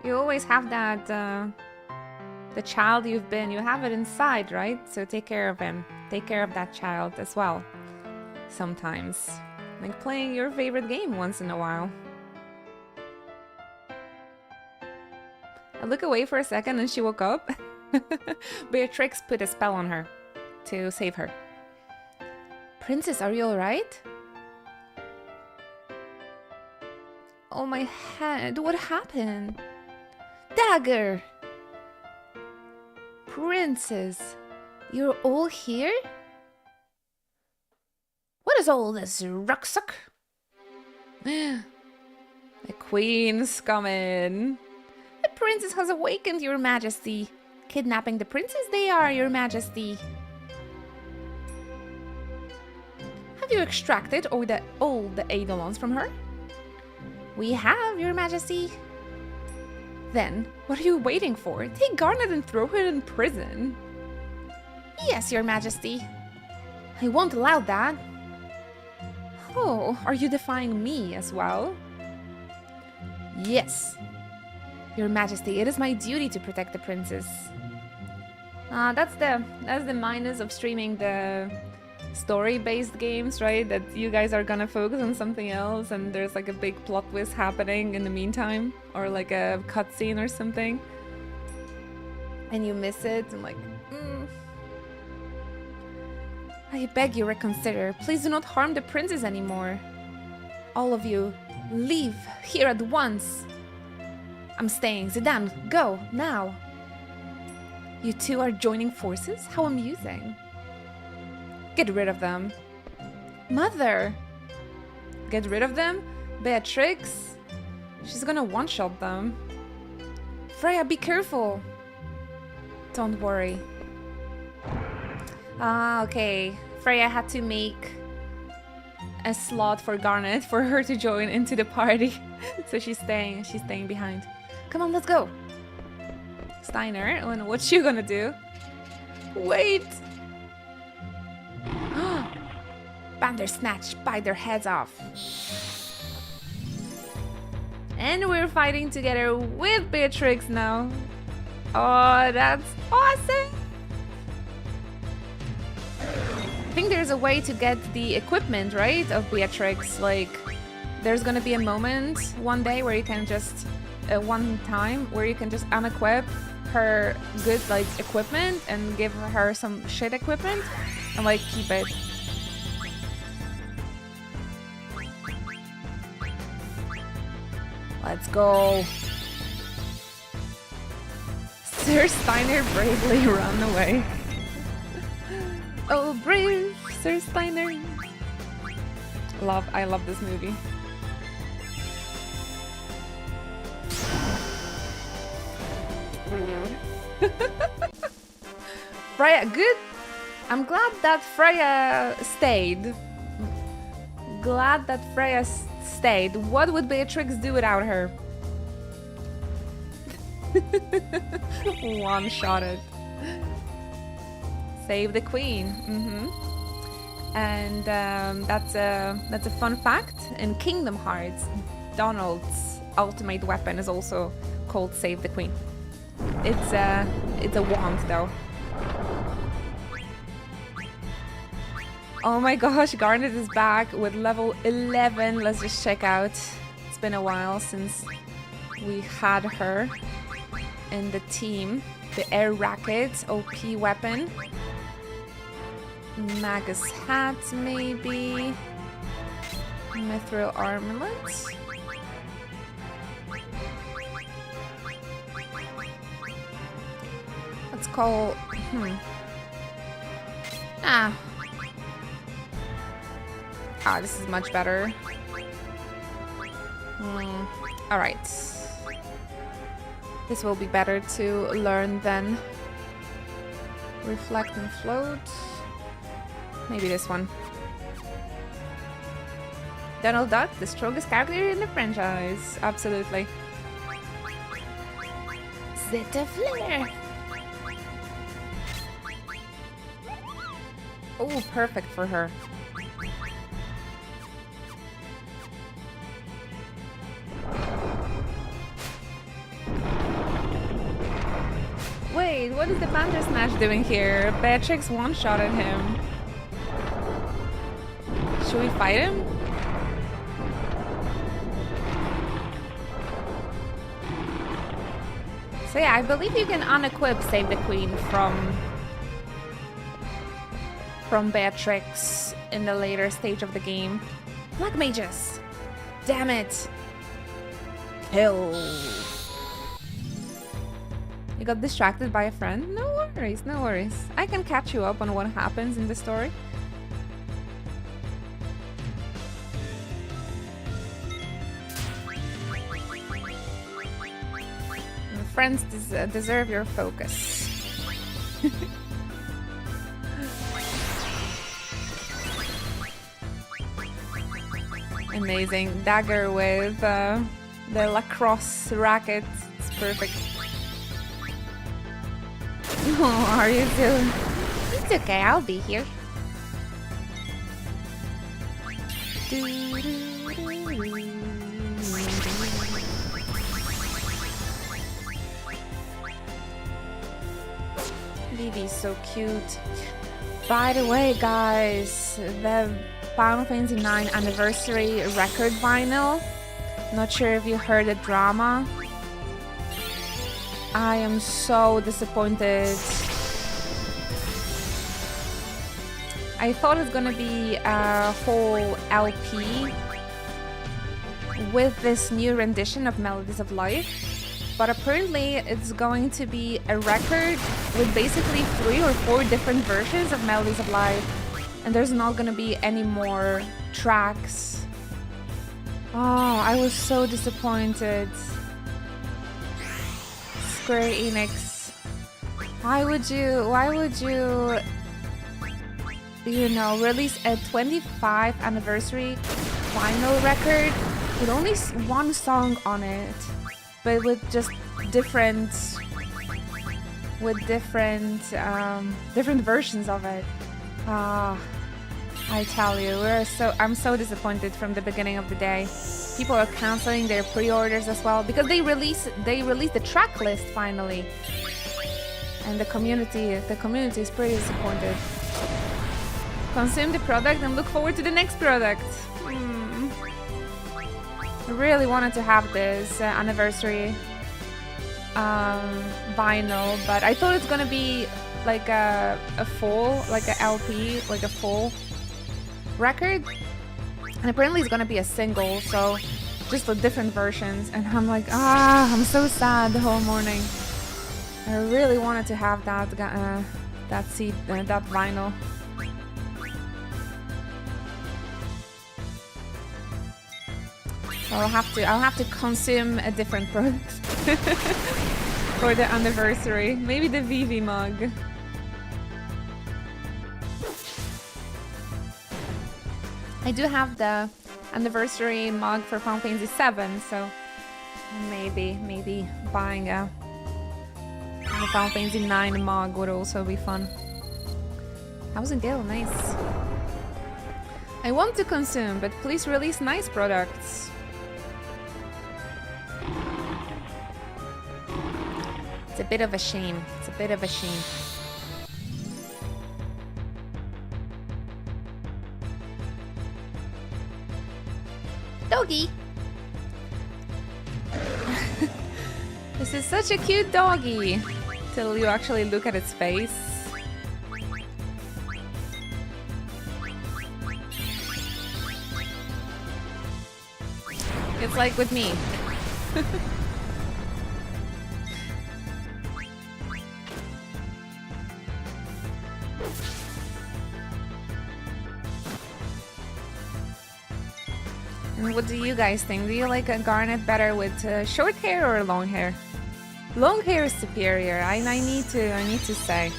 you always have that, the child you've been, you have it inside, right? So take care of him. Take care of that child as well. Sometimes. Like playing your favorite game once in a while. I look away for a second and she woke up. Beatrix put a spell on her to save her. Princess, are you alright? Oh, my head. What happened? Dagger! Princess, you're all here? What is all this rucksack? The queen's coming. The princess has awakened, your majesty. Kidnapping the princess they are, your majesty. Have you extracted all the Eidolons from her? We have, your majesty. Then, what are you waiting for? Take Garnet and throw her in prison. Yes, your majesty. I won't allow that. Oh, are you defying me as well? Yes. Your Majesty, it is my duty to protect the princess. That's the minus of streaming the story-based games, right? That you guys are gonna focus on something else and there's like a big plot twist happening in the meantime, or like a cutscene or something, and you miss it and like, I beg you reconsider. Please do not harm the princess anymore. All of you, leave here at once. I'm staying. Zidane, go, now. You two are joining forces? How amusing. Get rid of them. Mother! Get rid of them? Beatrix? She's gonna one-shot them. Freya, be careful. Don't worry. Okay. Freya had to make a slot for Garnet for her to join into the party. So she's staying behind. Come on, let's go. Steiner, and what you gonna do? Wait! Bandersnatch, bite their heads off. And we're fighting together with Beatrix now. Oh, that's awesome! I think there's a way to get the equipment, right, of Beatrix. Like, there's gonna be a moment one day where you can just, one time, where you can just unequip her good, like, equipment and give her some shit equipment and, like, keep it. Let's go. Sir Steiner bravely ran away. Oh, brave Sir Steiner. I love this movie. Freya, good. I'm glad that Freya stayed. Glad that Freya stayed. What would Beatrix do without her? One-shotted. Save the queen. And that's a fun fact. In Kingdom Hearts, Donald's ultimate weapon is also called Save the Queen. It's a wand though. Oh my gosh, Garnet is back with level 11. Let's just check out. It's been a while since we had her in the team. The air racket, OP weapon. Magus hat, maybe. Mithril armlet. Let's call. This is much better. Alright. This will be better to learn then. Reflect and float. Maybe this one. Donald Duck, the strongest character in the franchise. Absolutely. Zeta Flare. Oh, perfect for her. Wait, what is the Bandersnatch doing here? Beatrix one-shotted him. Should we fight him? So yeah, I believe you can unequip Save the Queen from Beatrix in the later stage of the game. Black mages! Damn it! Kill! You got distracted by a friend? No worries, no worries. I can catch you up on what happens in the story. Your friends deserve your focus. Amazing. Dagger with the lacrosse racket. It's perfect. Oh, are you doing? It's okay, I'll be here. Vivi's so cute. By the way, guys, the Final Fantasy IX anniversary record vinyl. Not sure if you heard the drama. I am so disappointed. I thought it's gonna be a whole LP with this new rendition of Melodies of Life, but apparently it's going to be a record with basically 3 or 4 different versions of Melodies of Life, and there's not gonna be any more tracks. Oh, I was so disappointed. Square Enix, why would you know, release a 25th anniversary vinyl record with only one song on it, but with just different versions of it. I tell you, I'm so disappointed from the beginning of the day. People are canceling their pre-orders as well because they released the track list finally, and the community is pretty disappointed. Consume the product and look forward to the next product. I really wanted to have this anniversary vinyl, but I thought it's gonna be like a full, like a LP, like a full record, and apparently it's gonna be a single, so just the different versions. And I'm like, I'm so sad the whole morning. I really wanted to have that vinyl. So I'll have to consume a different product for the anniversary. Maybe the Vivi mug. I do have the anniversary mug for Final Fantasy VII, so maybe buying a Final Fantasy IX mug would also be fun. How's it go? Nice. I want to consume, but please release nice products. It's a bit of a shame. It's a bit of a shame. Doggy! This is such a cute doggy. Till you actually look at its face. It's like with me. What do you guys think? Do you like a Garnet better with short hair or long hair? Long hair is superior. I need to say,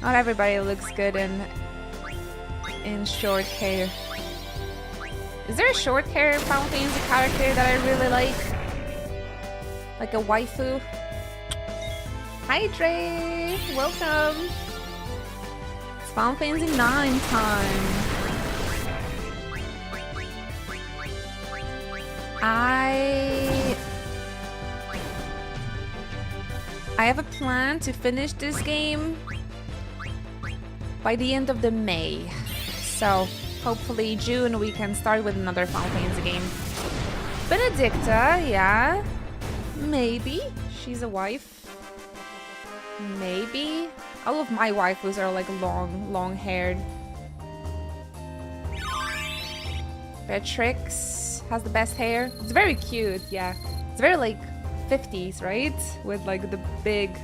not everybody looks good in short hair. Is there a short hair Final Fantasy character that I really like a waifu? Hi Dre, welcome. It's Final Fantasy IX time. I have a plan to finish this game by the end of the May. So hopefully June we can start with another Final Fantasy game. Benedicta, yeah. Maybe. She's a wife. Maybe. All of my waifus are like long haired. Beatrix has the best hair. It's very cute, yeah. It's very like 50s, right? With like the big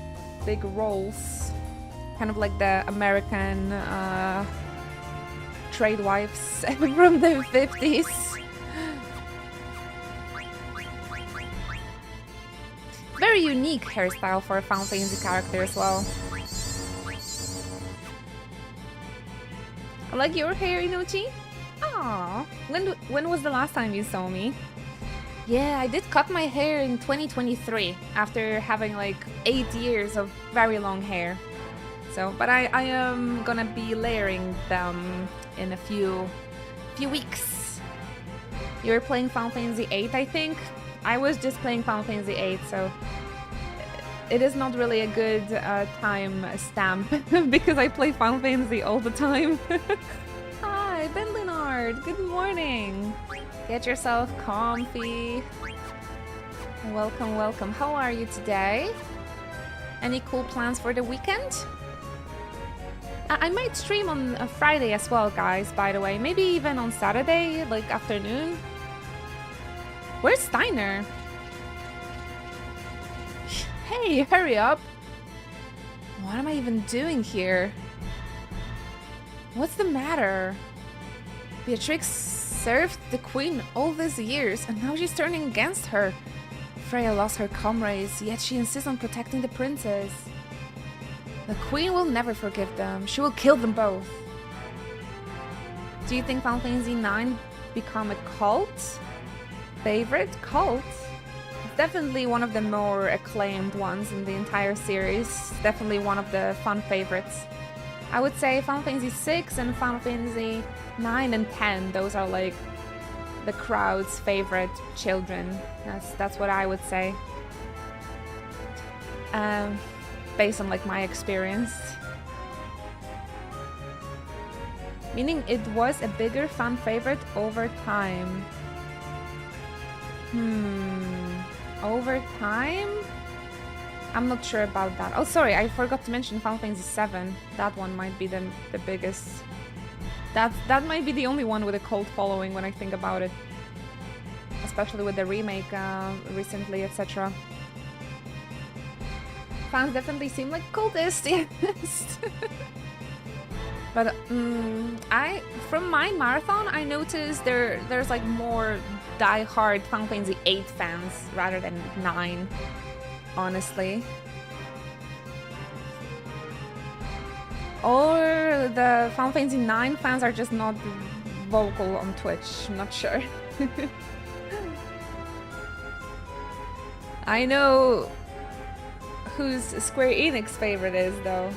rolls. Kind of like the American trade wives from the 50s. Very unique hairstyle for a Final Fantasy character as well. I like your hair, Inuchi. Aww. When was the last time you saw me? Yeah, I did cut my hair in 2023 after having like 8 years of very long hair. So, but I am gonna be layering them in a few weeks. You're playing Final Fantasy VIII, I think. I was just playing Final Fantasy VIII, so it is not really a good time stamp because I play Final Fantasy all the time. Hi, Ben Leonard. Good morning. Get yourself comfy. Welcome, welcome. How are you today? Any cool plans for the weekend? I might stream on a Friday as well, guys, by the way. Maybe even on Saturday, like afternoon. Where's Steiner? Hey, hurry up. What am I even doing here? What's the matter? Beatrix served the queen all these years, and now she's turning against her. Freya lost her comrades, yet she insists on protecting the princess. The queen will never forgive them. She will kill them both. Do you think Final Fantasy IX become a cult? Favorite cult? It's definitely one of the more acclaimed ones in the entire series. Definitely one of the fun favorites. I would say Final Fantasy VI and Final Fantasy 9 and 10. Those are like the crowd's favorite children. That's what I would say. Based on like my experience. Meaning it was a bigger fan favorite over time. Over time? I'm not sure about that. Oh, sorry, I forgot to mention Final Fantasy VII. That one might be the biggest. That might be the only one with a cult following when I think about it. Especially with the remake recently, etc. Fans definitely seem like cultists, yes. But from my marathon, I noticed there's like more die-hard Final Fantasy VIII fans rather than 9, honestly. Or the Final Fantasy 9 fans are just not vocal on Twitch, I'm not sure. I know whose Square Enix favorite is, though.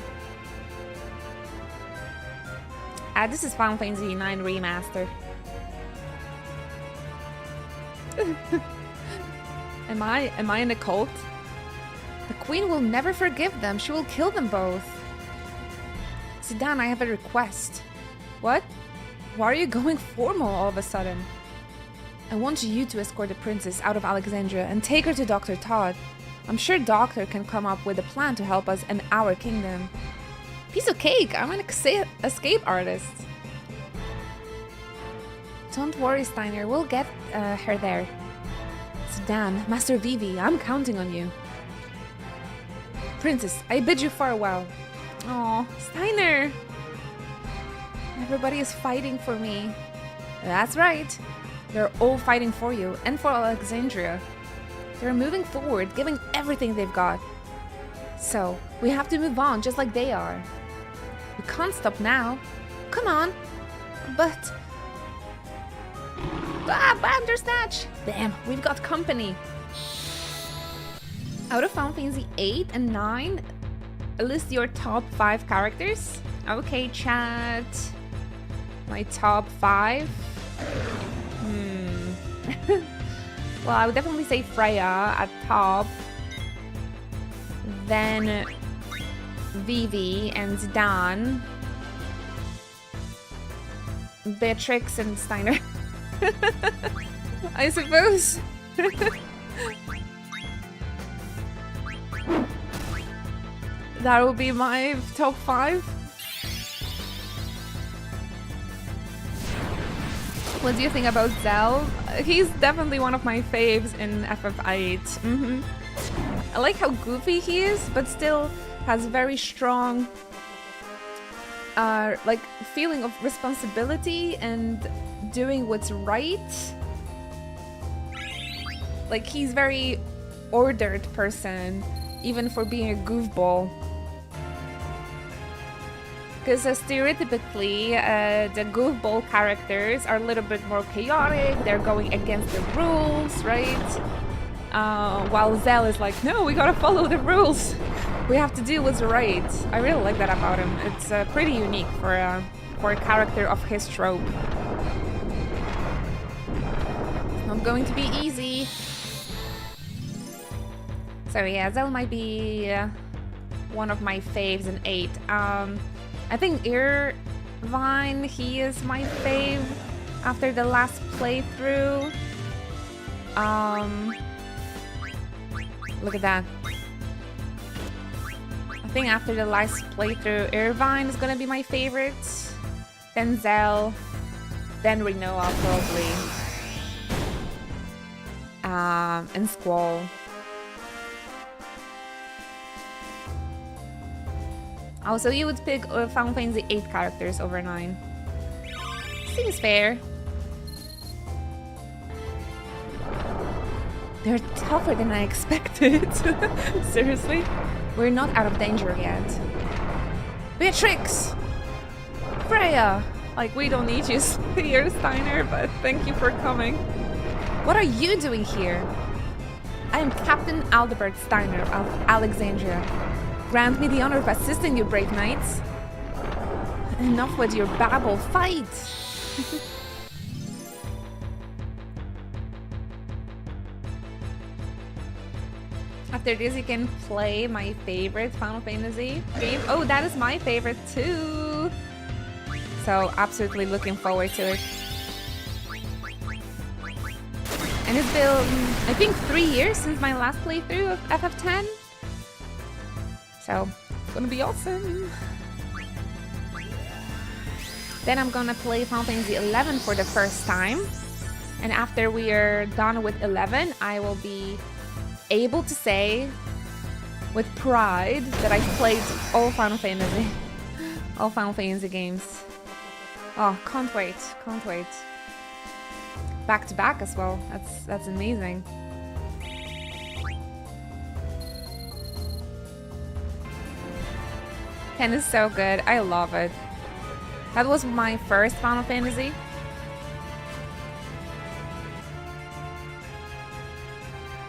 This is Final Fantasy IX Remaster. Am I in a cult? The queen will never forgive them. She will kill them both. Zidane, I have a request. What? Why are you going formal all of a sudden? I want you to escort the princess out of Alexandria and take her to Dr. Todd. I'm sure Doctor can come up with a plan to help us in our kingdom. Piece of cake! I'm an escape artist. Don't worry, Steiner. We'll get her there. Zidane, Master Vivi, I'm counting on you. Princess, I bid you farewell. Aw, Steiner! Everybody is fighting for me. That's right. They're all fighting for you and for Alexandria. They're moving forward, giving everything they've got. So, we have to move on just like they are. We can't stop now. Come on. But... Bandersnatch! Damn, we've got company. Out of Final Fantasy 8 and 9, list your top 5 characters. Okay, chat. My top 5? Well, I would definitely say Freya at top. Then Vivi and Zidane. Beatrix and Steiner. I suppose. That will be my top 5. What do you think about Zell? He's definitely one of my faves in FF8. I like how goofy he is, but still has very strong like feeling of responsibility and doing what's right. Like he's very ordered person, even for being a goofball. Because stereotypically, the goofball characters are a little bit more chaotic, they're going against the rules, right? While Zell is like, no, we gotta follow the rules. We have to do what's right. I really like that about him. It's pretty unique for a character of his trope. Not going to be easy. So yeah, Zell might be one of my faves in 8. I think Irvine, he is my fave after the last playthrough. Look at that. I think after the last playthrough, Irvine is gonna be my favorite. Then Zell, then Rinoa probably. And Squall. Also, you would pick Final Fantasy 8 characters over 9. Seems fair. They're tougher than I expected. Seriously? We're not out of danger yet. Beatrix! Freya! Like, we don't need you here, Steiner, but thank you for coming. What are you doing here? I am Captain Aldebert Steiner of Alexandria. Grant me the honor of assisting you, brave knights. Enough with your babble, fight! After this, you can play my favorite Final Fantasy game. Oh, that is my favorite too! So, absolutely looking forward to it. And it's been, I think, 3 years since my last playthrough of FF10. So, it's gonna be awesome. Then I'm gonna play Final Fantasy 11 for the first time. And after we are done with 11, I will be able to say with pride that I've played all Final Fantasy. All Final Fantasy games. Oh, can't wait, can't wait. Back to back as well, that's amazing. Ken is so good, I love it. That was my first Final Fantasy.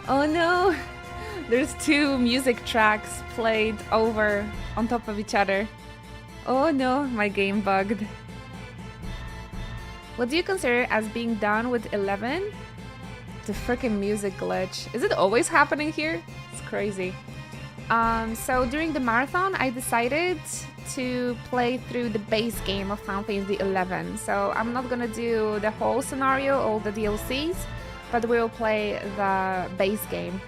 Oh no! There's 2 music tracks played over on top of each other. Oh no, my game bugged. What do you consider as being done with 11? The freaking music glitch. Is it always happening here? It's crazy. So during the marathon, I decided to play through the base game of Final Fantasy 11. So I'm not gonna do the whole scenario, all the DLCs, but we'll play the base game.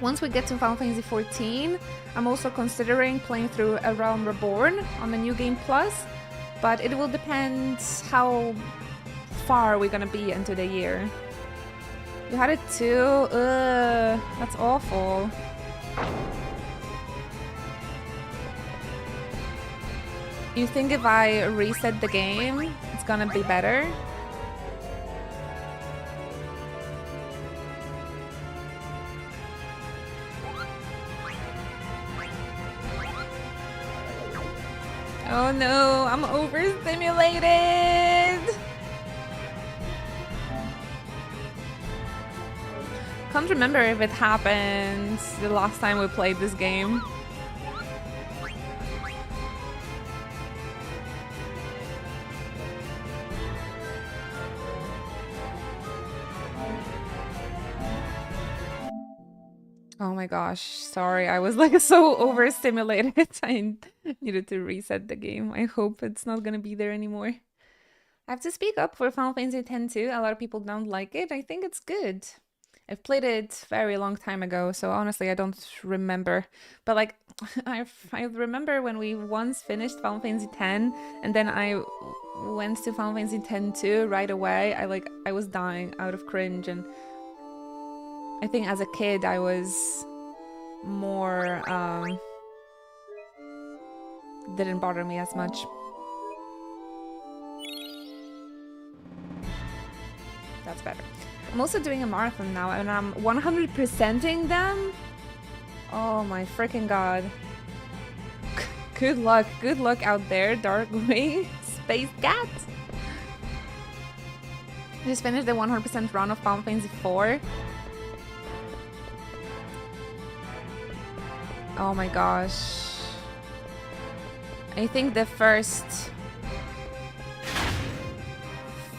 Once we get to Final Fantasy 14, I'm also considering playing through A Realm Reborn on the New Game Plus, but it will depend how far we're gonna be into the year. You had it too? Ugh, that's awful. You think if I reset the game, it's gonna be better? Oh no, I'm overstimulated! Can't remember if it happened the last time we played this game. Oh my gosh, sorry, I was like so overstimulated. I needed to reset the game. I hope it's not gonna be there anymore. I have to speak up for Final Fantasy X too. A lot of people don't like it. I think it's good. I've played it very long time ago, so honestly I don't remember. But like, I remember when we once finished Final Fantasy X and then I went to Final Fantasy X-2 right away. I was dying out of cringe, and I think as a kid I was more, didn't bother me as much. That's better. I'm also doing a marathon now and I'm 100%ing them. Oh my freaking god. Good luck out there, Darkwing Space Cat. I just finished the 100% run of Final Fantasy IV. Oh my gosh. I think the first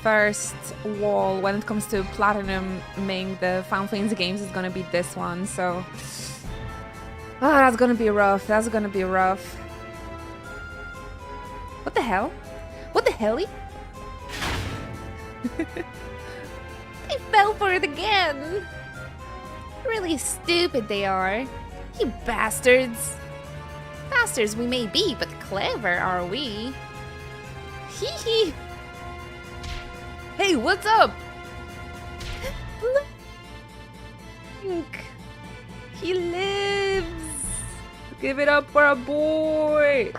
first wall when it comes to platinuming the Final Fantasy games is gonna be this one. So, that's gonna be rough. That's gonna be rough. What the hell? What the hell? They fell for it again. Really stupid they are. You bastards. Bastards we may be, but clever are we? Hee hee. Hey, what's up? Link. He lives. Give it up for a boy.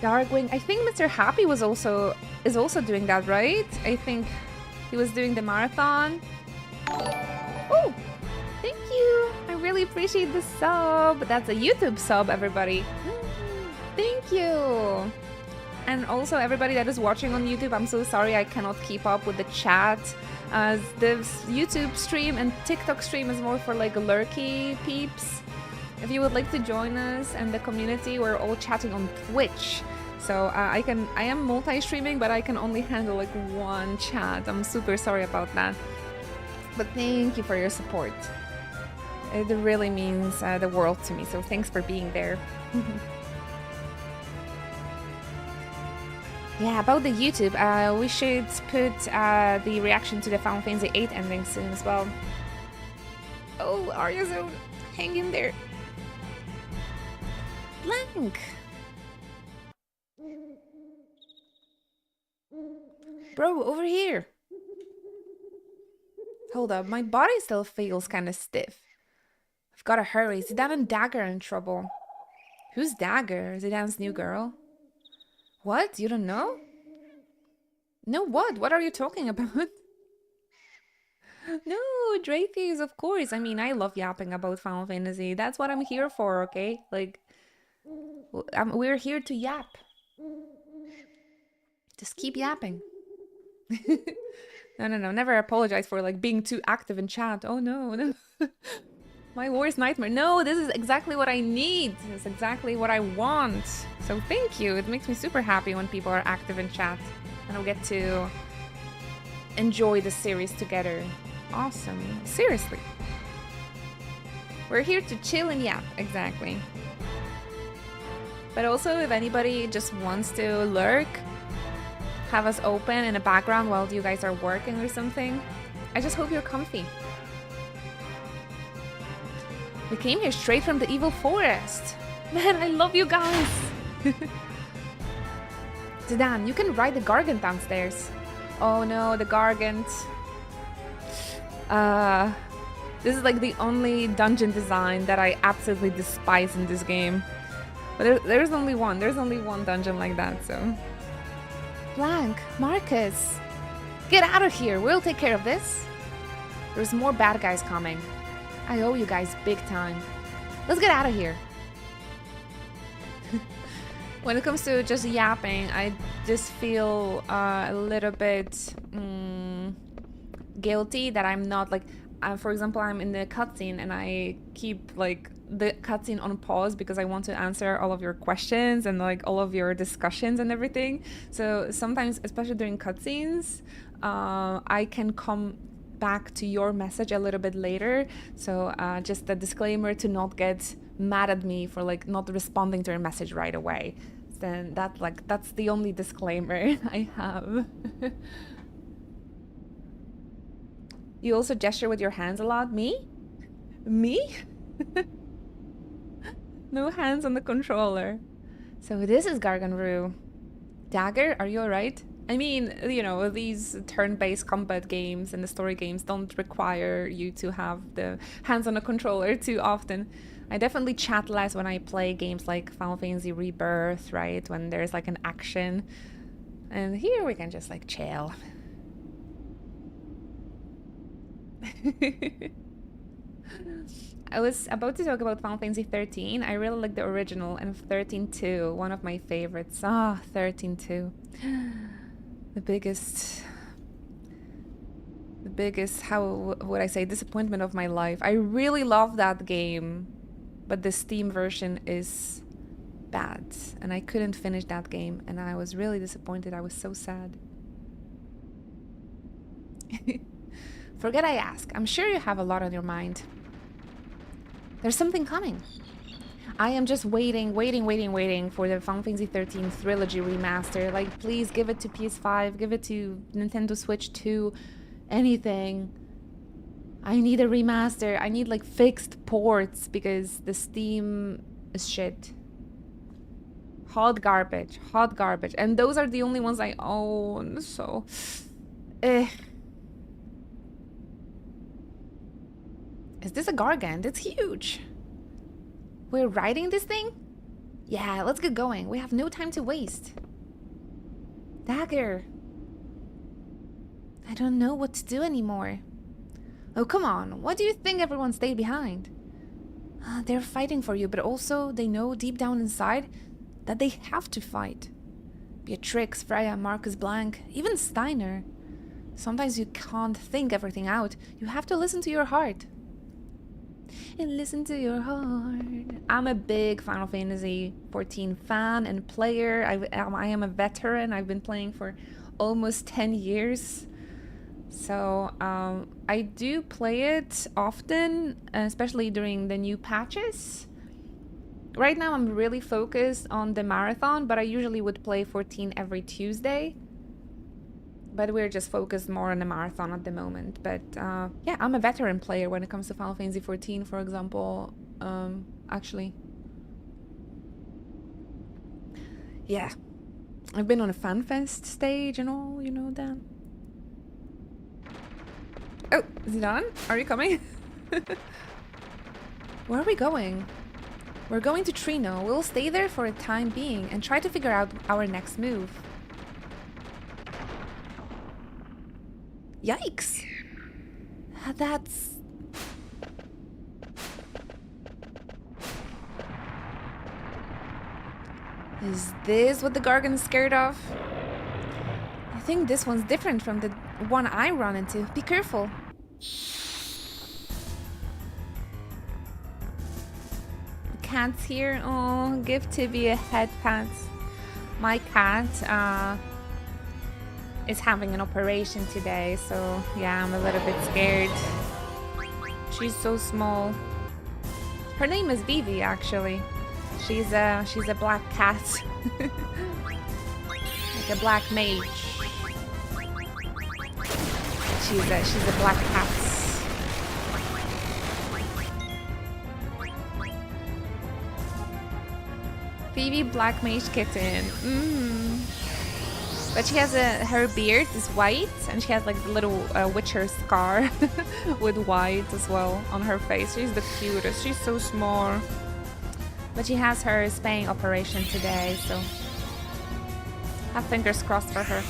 Darkwing. I think Mr. Happy is also doing that, right? I think he was doing the marathon. Oh, thank you. I really appreciate the sub. That's a YouTube sub, everybody. Thank you. And also everybody that is watching on YouTube, I'm so sorry I cannot keep up with the chat. As this YouTube stream and TikTok stream is more for like lurky peeps. If you would like to join us and the community, we're all chatting on Twitch. So I am multi-streaming, but I can only handle like one chat. I'm super sorry about that. But thank you for your support. It really means the world to me. So thanks for being there. Yeah, about the YouTube, we should put the reaction to the Final Fantasy VIII ending soon as well. Oh, Arya Zone, hang in there. Blank. Bro, over here. Hold up, my body still feels kind of stiff. I've gotta hurry. Zidane and Dagger are in trouble. Who's Dagger? Zidane's new girl? What? You don't know? No, what? What are you talking about? No, Dreyfus, of course. I mean, I love yapping about Final Fantasy. That's what I'm here for, okay? Like, we're here to yap. Just keep yapping. No, never apologize for, like, being too active in chat. Oh, no. My worst nightmare. No, this is exactly what I need. This is exactly what I want. So thank you. It makes me super happy when people are active in chat. And we get to enjoy the series together. Awesome. Seriously. We're here to chill and yap. Exactly. But also, if anybody just wants to lurk, have us open in the background while you guys are working or something, I just hope you're comfy. We came here straight from the evil forest. Man, I love you guys. Zidane, you can ride the Gargant downstairs. Oh no, the Gargant. This is like the only dungeon design that I absolutely despise in this game. But there's only one. There's only one dungeon like that, so. Blank, Marcus. Get out of here. We'll take care of this. There's more bad guys coming. I owe you guys big time. Let's get out of here. When it comes to just yapping, I just feel a little bit guilty that I'm not like, for example, I'm in the cutscene and I keep like the cutscene on pause because I want to answer all of your questions and like all of your discussions and everything. So sometimes, especially during cutscenes, I can come back to your message a little bit later. So just a disclaimer to not get mad at me for like not responding to your message right away. Then that's the only disclaimer I have. You also gesture with your hands a lot. Me? No hands on the controller. So this is Garganru. Dagger, are you alright? I mean, you know, these turn-based combat games and the story games don't require you to have the hands on the controller too often. I definitely chat less when I play games like Final Fantasy Rebirth, right? When there's like an action. And here we can just like chill. I was about to talk about Final Fantasy 13. I really like the original and 13-2, one of my favorites. 13-2. The biggest, how would I say, disappointment of my life. I really love that game, but the Steam version is bad. And I couldn't finish that game, and I was really disappointed. I was so sad. Forget I ask. I'm sure you have a lot on your mind. There's something coming. I am just waiting for the Final Fantasy 13 Trilogy remaster. Like, please give it to PS5, give it to Nintendo Switch 2, anything. I need a remaster. I need like fixed ports because the Steam is shit. Hot garbage, hot garbage. And those are the only ones I own, so... Is this a Gargant? It's huge. We're riding this thing? Yeah, let's get going. We have no time to waste. Dagger. I don't know what to do anymore. Oh, come on. Why do you think everyone stayed behind? They're fighting for you, but also they know deep down inside that they have to fight. Beatrix, Freya, Marcus Blank, even Steiner. Sometimes you can't think everything out. You have to listen to your heart. And listen to your heart. I'm a big Final Fantasy 14 fan and player. I am a veteran. I've been playing for almost 10 years. So I do play it often, especially during the new patches. Right now I'm really focused on the marathon, but I usually would play 14 every Tuesday. But we're just focused more on the marathon at the moment. But yeah, I'm a veteran player when it comes to Final Fantasy 14, for example. Actually. Yeah. I've been on a FanFest stage and all, you know that. Oh, is it on? Are you coming? Where are we going? We're going to Trino. We'll stay there for a time being and try to figure out our next move. Yikes! That's... Is this what the Gargant is scared of? I think this one's different from the one I run into. Be careful. The cat's here. Oh, give Tibby a head pat. My cat is having an operation today, so yeah, I'm a little bit scared. She's so small. Her name is Vivi, actually. She's a black cat. Like a black mage. She's a black cat. Phoebe Black Mage Kitten. But she has her beard is white, and she has like the little Witcher scar with white as well on her face. She's the cutest. She's so small. But she has her spaying operation today, so have fingers crossed for her.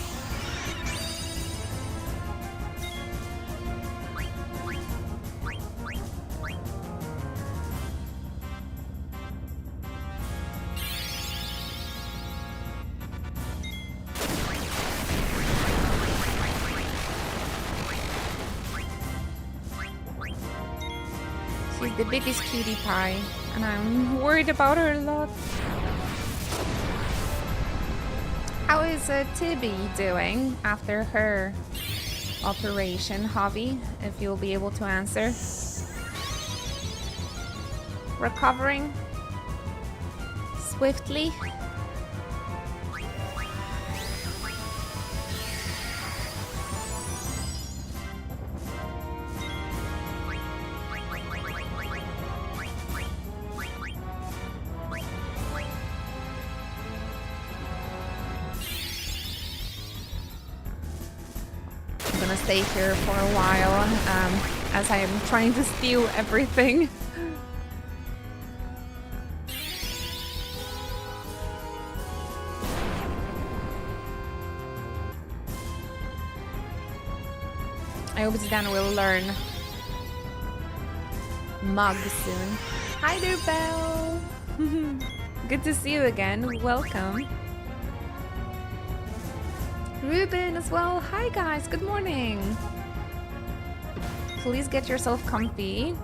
She's the biggest cutie pie, and I'm worried about her a lot. How is Tibby doing after her operation, Javi? If you'll be able to answer. Recovering swiftly. Stay here for a while as I am trying to steal everything. I hope Zidane will learn Mug soon. Hi there, Belle. Good to see you again. Welcome. Ruben as well. Hi guys, good morning. Please get yourself comfy.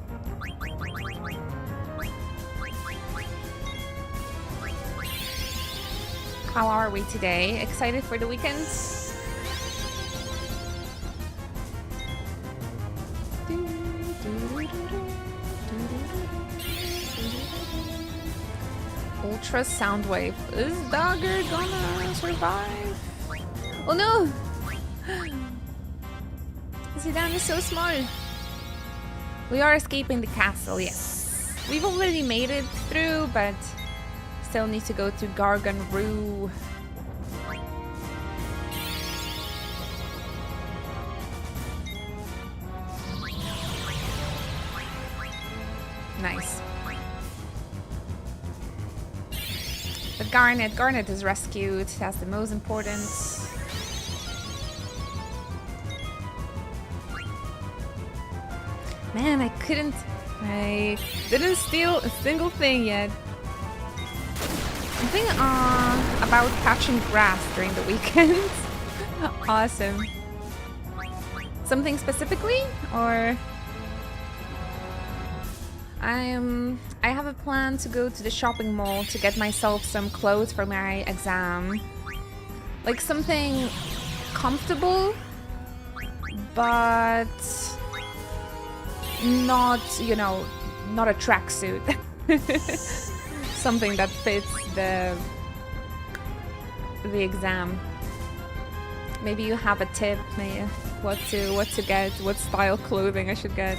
How are we today? Excited for the weekend? Ultra Soundwave. Is Dagger gonna survive? Oh no! Zidane is so small. We are escaping the castle, yes. We've already made it through, but still need to go to Gargan Rue. Nice. But Garnet is rescued. That's the most important. Man, I didn't steal a single thing yet. Something about catching grass during the weekend. Awesome. Something specifically, or? I have a plan to go to the shopping mall to get myself some clothes for my exam. Like something comfortable, but not, you know, not a tracksuit. Something that fits the exam. Maybe you have a tip, maybe what to get, what style clothing I should get.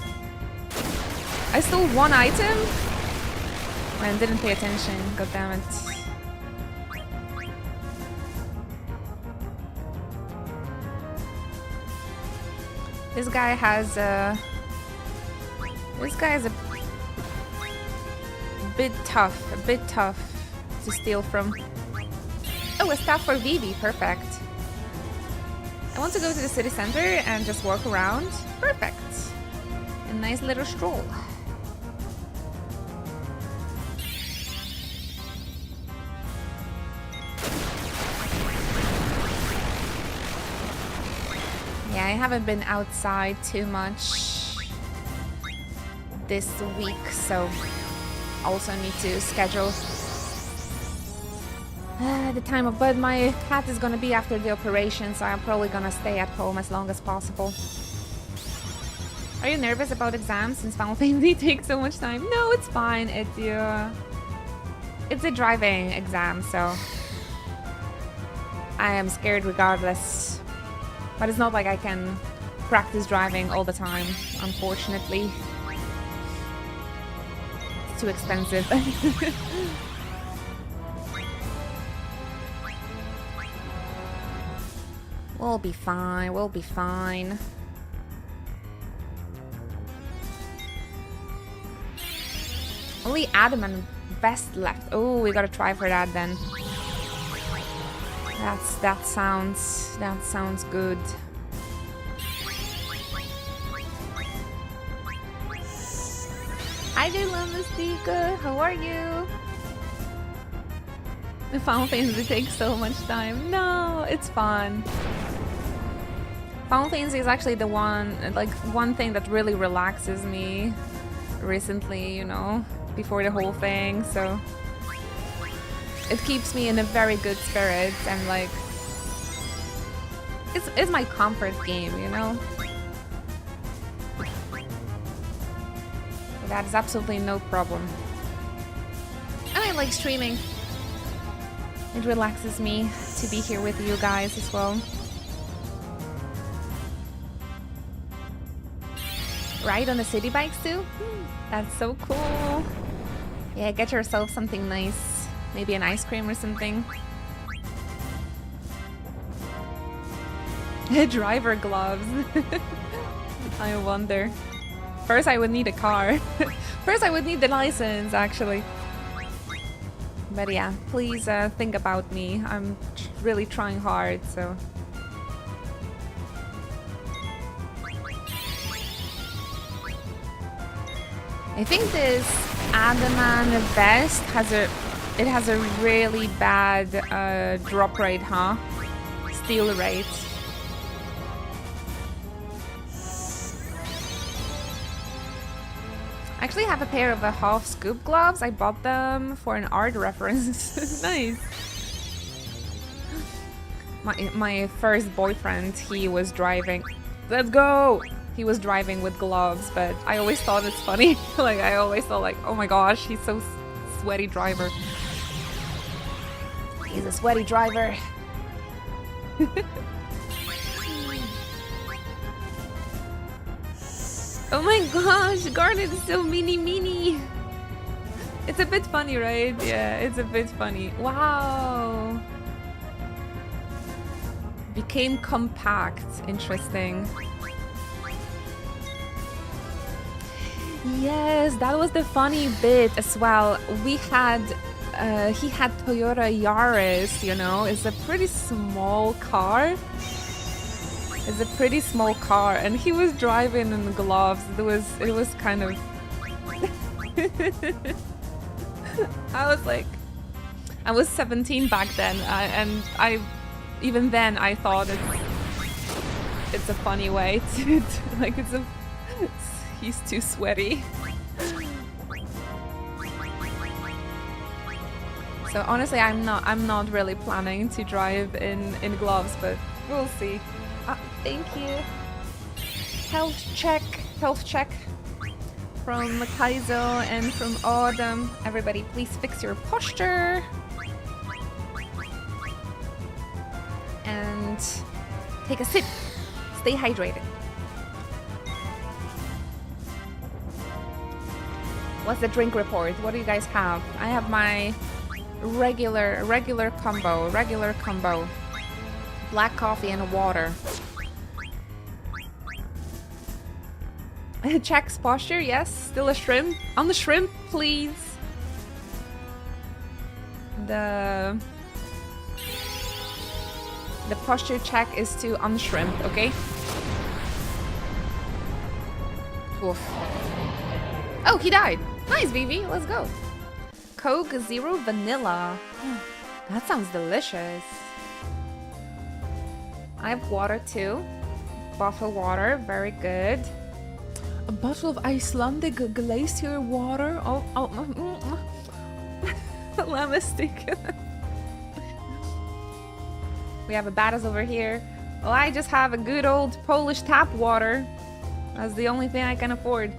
I stole one item and didn't pay attention. God damn it. This guy is a bit tough to steal from. Oh, a staff for Vivi, perfect. I want to go to the city center and just walk around. Perfect. A nice little stroll. Yeah, I haven't been outside too much this week, so also need to schedule the time of, but my cat is gonna be after the operation, so I'm probably gonna stay at home as long as possible. Are you nervous about exams since Final Fantasy takes so much time? No, it's fine. It's a driving exam, so I am scared regardless. But it's not like I can practice driving all the time, unfortunately. It's too expensive. We'll be fine, we'll be fine. Only Adam and Vest left. Oh, we gotta try for that then. That sounds good. Hi there, Mystica. How are you? The Final Fantasy takes so much time. No, it's fun. Final Fantasy is actually the one thing that really relaxes me recently, you know, before the whole thing, so it keeps me in a very good spirit, and like it's my comfort game, you know. That is absolutely no problem. And I like streaming. It relaxes me to be here with you guys as well. Ride on the city bikes too? That's so cool. Yeah, get yourself something nice. Maybe an ice cream or something. Driver gloves. I wonder. First I would need a car. First I would need the license, actually. But yeah, please think about me. I'm really trying hard, so... I think this Adaman vest has a really bad drop rate, huh? Steal rate. I actually have a pair of half scoop gloves. I bought them for an art reference. Nice. My first boyfriend, he was driving. Let's go! He was driving with gloves, but I always thought it's funny. Like, I always thought like, oh my gosh, he's so sweaty driver. He's a sweaty driver. Oh my gosh, Garnet is so mini. It's a bit funny, right? Yeah, it's a bit funny. Wow. Became compact. Interesting. Yes, that was the funny bit as well. We had, he had Toyota Yaris, you know, it's a pretty small car. It's a pretty small car, and he was driving in gloves. It was kind of. I was 17 back then, even then I thought it's a funny way to like he's too sweaty. So honestly, I'm not really planning to drive in gloves, but we'll see. Thank you. Health check from Kaizo and from Autumn. Everybody, please fix your posture. And take a sip. Stay hydrated. What's the drink report? What do you guys have? I have my regular combo. Black coffee and water. Checks posture, yes. Still a shrimp. On the shrimp, please. The posture check is to unshrimp, okay? Oof. Oh, he died. Nice, Vivi. Let's go. Coke Zero Vanilla. That sounds delicious. I have water too. Bottle water, very good. A bottle of Icelandic glacier water. Lemon-stick. We have a badass over here. Well, I just have a good old Polish tap water. That's the only thing I can afford.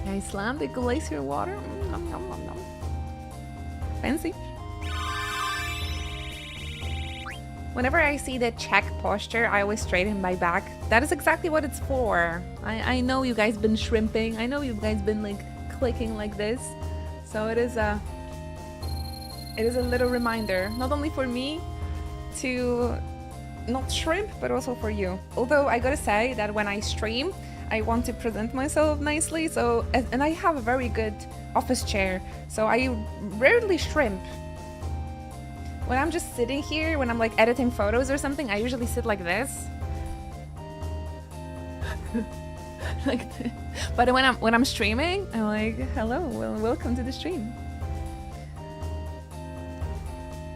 Icelandic glacier water. Fancy. Whenever I see the check posture, I always straighten my back. That is exactly what it's for. I know you guys been shrimping. I know you guys been like clicking like this. So it is a little reminder, not only for me to not shrimp, but also for you. Although I gotta say that when I stream, I want to present myself nicely. So, and I have a very good office chair, so I rarely shrimp. When I'm just sitting here, when I'm like editing photos or something, I usually sit like this. But when I'm streaming, I'm like, hello, well, welcome to the stream.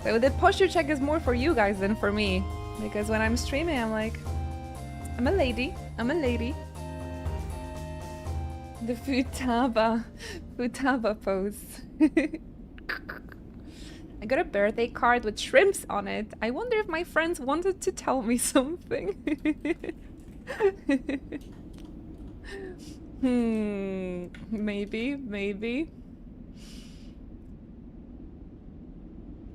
So the posture check is more for you guys than for me, because when I'm streaming, I'm like, I'm a lady. The futaba pose. I got a birthday card with shrimps on it. I wonder if my friends wanted to tell me something. Maybe.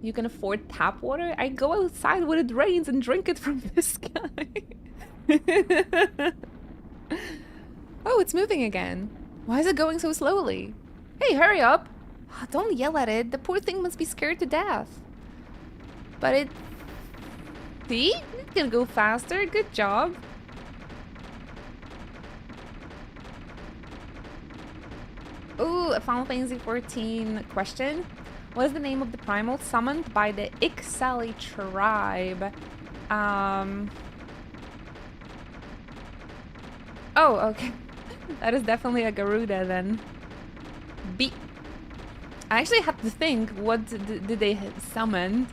You can afford tap water? I go outside when it rains and drink it from the sky. Oh, it's moving again. Why is it going so slowly? Hey, hurry up! Don't yell at it. The poor thing must be scared to death. But it... See? It can go faster. Good job. Ooh, a Final Fantasy XIV question. What is the name of the primal summoned by the Ixali tribe? Oh, okay. That is definitely a Garuda then. B. I actually had to think what did they summon,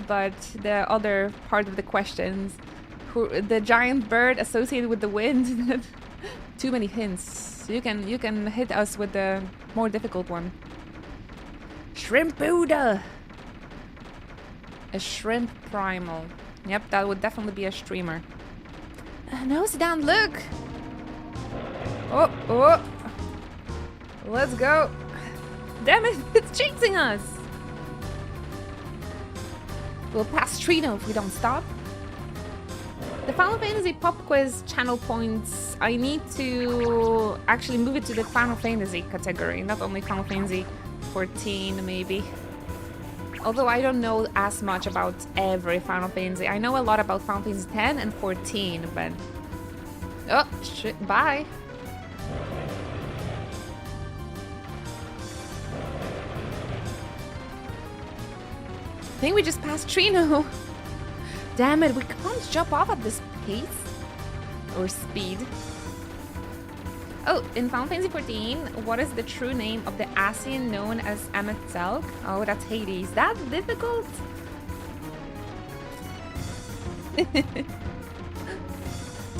but the other part of the questions, the giant bird associated with the wind. Too many hints. You can hit us with the more difficult one. Shrimp Buddha. A shrimp primal. Yep, that would definitely be a streamer. Nose down, look. Oh. Let's go. Damn it, it's chasing us! We'll pass Trino if we don't stop. The Final Fantasy Pop Quiz channel points, I need to actually move it to the Final Fantasy category, not only Final Fantasy 14 maybe. Although I don't know as much about every Final Fantasy. I know a lot about Final Fantasy 10 and 14, but... Oh, shit, bye! I think we just passed Trino. Damn it, we can't jump off at this pace. Or speed. Oh, in Final Fantasy 14, what is the true name of the Ascian known as Emet-Selch? Oh, that's Hades. That's difficult?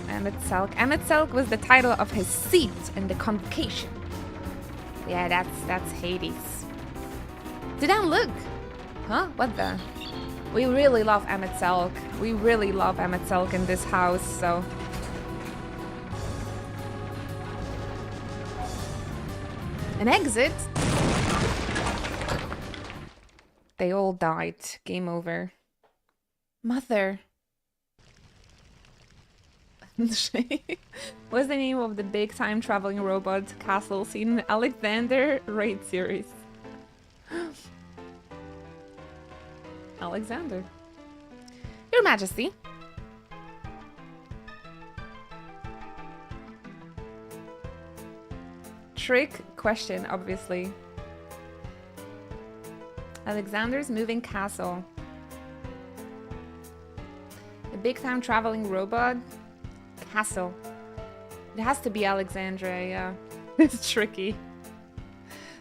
Emet-Selch. Emet-Selch was the title of his seat in the convocation. Yeah, that's Hades. Didn't look. Huh? What the? We really love Emet-Selch. We really love Emet-Selch in this house, so... An exit? They all died. Game over. Mother. What's the name of the big time traveling robot castle seen in Alexander Raid series? Alexander. Your Majesty. Trick question, obviously. Alexander's moving castle. A big time traveling robot castle. It has to be Alexandria, yeah. It's tricky.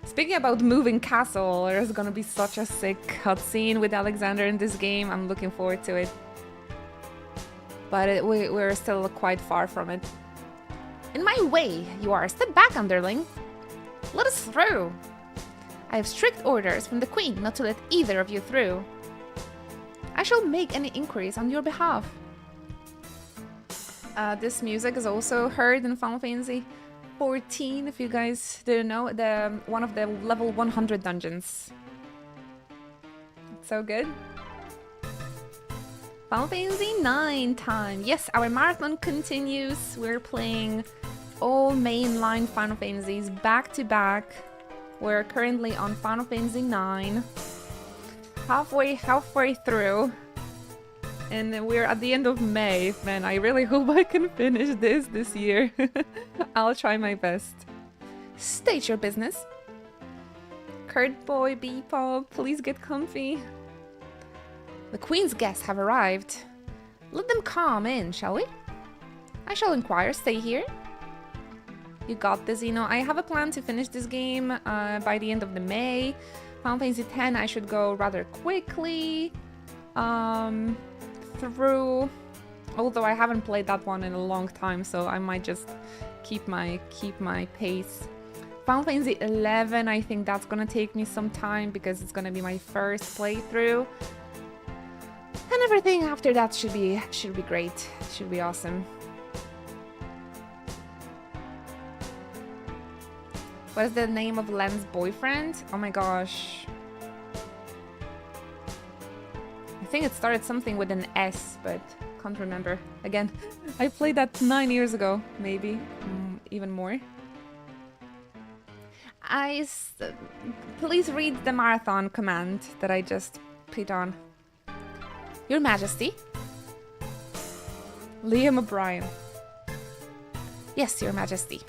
Speaking about moving castle, there's gonna be such a sick cutscene with Alexander in this game. I'm looking forward to it. But we're still quite far from it. In my way, you are. Step back, underling. Let us through. I have strict orders from the Queen not to let either of you through. I shall make any inquiries on your behalf. This music is also heard in Final Fantasy 14, if you guys didn't know, one of the level 100 dungeons. So good. Final Fantasy 9 time. Yes, our marathon continues. We're playing all mainline Final Fantasies back to back. We're currently on Final Fantasy 9. Halfway through. And we're at the end of May. Man, I really hope I can finish this year. I'll try my best. State your business. Kurt boy, Bebop, please get comfy. The Queen's guests have arrived. Let them come in, shall we? I shall inquire. Stay here. You got this, I have a plan to finish this game by the end of the May. Final Fantasy X, I should go rather quickly through. Although I haven't played that one in a long time, so I might just keep my pace. Final Fantasy 11, I think that's gonna take me some time because it's gonna be my first playthrough. And everything after that should be great. Should be awesome. What is the name of Len's boyfriend? Oh my gosh. I think it started something with an S, but can't remember. Again, I played that 9 years ago, maybe. Even more. Please read the marathon command that I just put on. Your Majesty. Liam O'Brien. Yes, Your Majesty.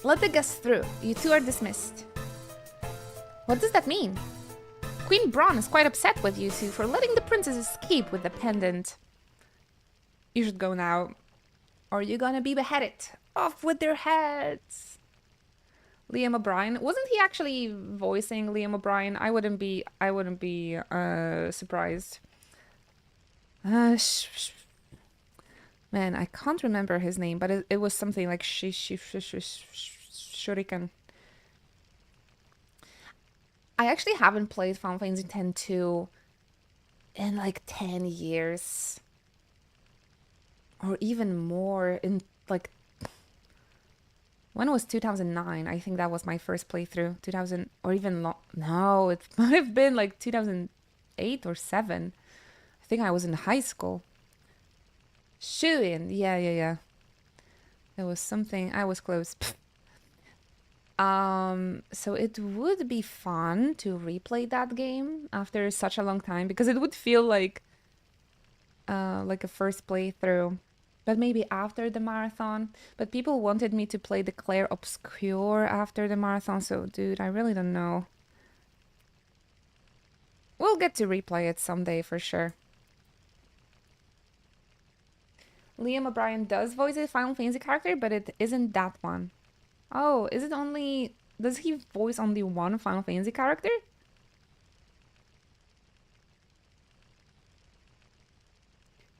Let the guests through. You two are dismissed. What does that mean? Queen Braun is quite upset with you two for letting the princess escape with the pendant. You should go now, or you're gonna be beheaded. Off with their heads. Liam O'Brien. Wasn't he actually voicing Liam O'Brien? I wouldn't be surprised. Man, I can't remember his name, but it was something like Shuriken. I actually haven't played Final Fantasy X-2 in like 10 years. Or even more, in like When was 2009? I think that was my first playthrough. 2000 or even long. No, it might have been like 2008 or 7. I think I was in high school. Shuin. Yeah. There was something. I was close. So it would be fun to replay that game after such a long time because it would feel like a first playthrough. But maybe after the marathon. But people wanted me to play the Clair Obscure after the marathon, so dude, I really don't know. We'll get to replay it someday for sure. Liam O'Brien does voice a Final Fantasy character, but it isn't that one. Oh, is it only... Does he voice only one Final Fantasy character?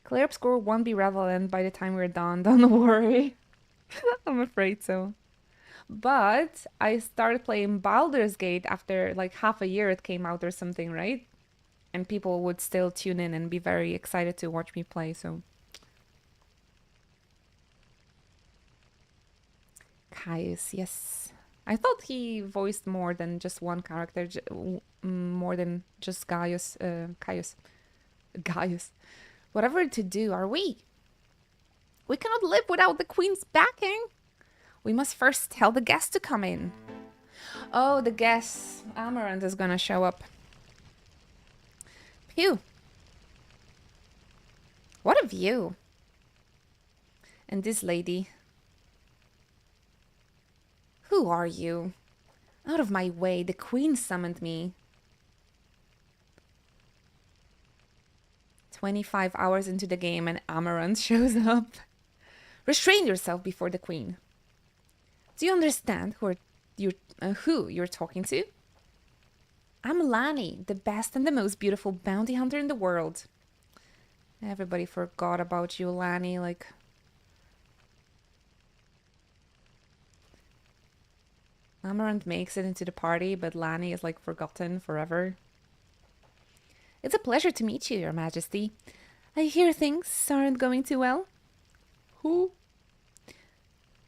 Clair Obscure won't be relevant by the time we're done, don't worry. I'm afraid so. But I started playing Baldur's Gate after like half a year it came out or something, right? And people would still tune in and be very excited to watch me play, so... Caius, yes. I thought he voiced more than just one character, more than just Caius. Gaius. Whatever to do, are we? We cannot live without the queen's backing. We must first tell the guests to come in. Oh, the guests. Amaranth is gonna show up. Phew. What a view. And this lady. Who are you? Out of my way, the queen summoned me. 25 hours into the game and Amaranth shows up. Restrain yourself before the queen. Do you understand who you're talking to? I'm Lani, the best and the most beautiful bounty hunter in the world. Everybody forgot about you, Lani, like... Amaranth makes it into the party, but Lani is like forgotten forever. It's a pleasure to meet you, Your Majesty. I hear things aren't going too well. Who?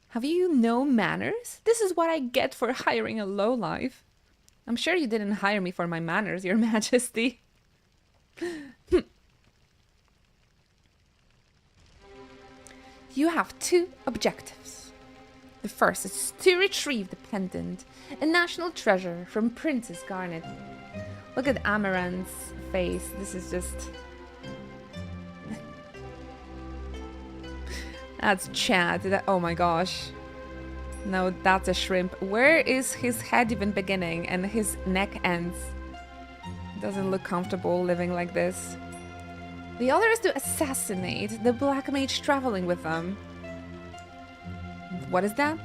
Have you no manners? This is what I get for hiring a lowlife. I'm sure you didn't hire me for my manners, Your Majesty. You have two objectives. The first is to retrieve the pendant, a national treasure from Princess Garnet. Look at Amaranth's face. This is just... That's Chad. Oh my gosh. No, that's a shrimp. Where is his head even beginning and his neck ends? Doesn't look comfortable living like this. The other is to assassinate the black mage traveling with them. What is that?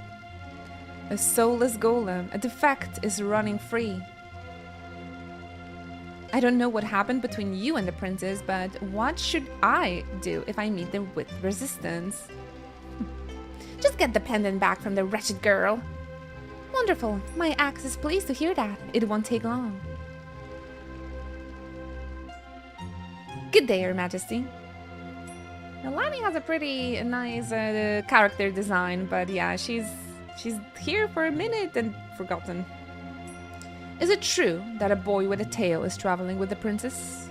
A soulless golem. A defect is running free. I don't know what happened between you and the princess, but what should I do if I meet them with resistance? Just get the pendant back from the wretched girl. Wonderful. My axe is pleased to hear that. It won't take long. Good day, Your Majesty. Now, Lani has a pretty nice character design, but yeah, she's here for a minute and forgotten. Is it true that a boy with a tail is traveling with the princess?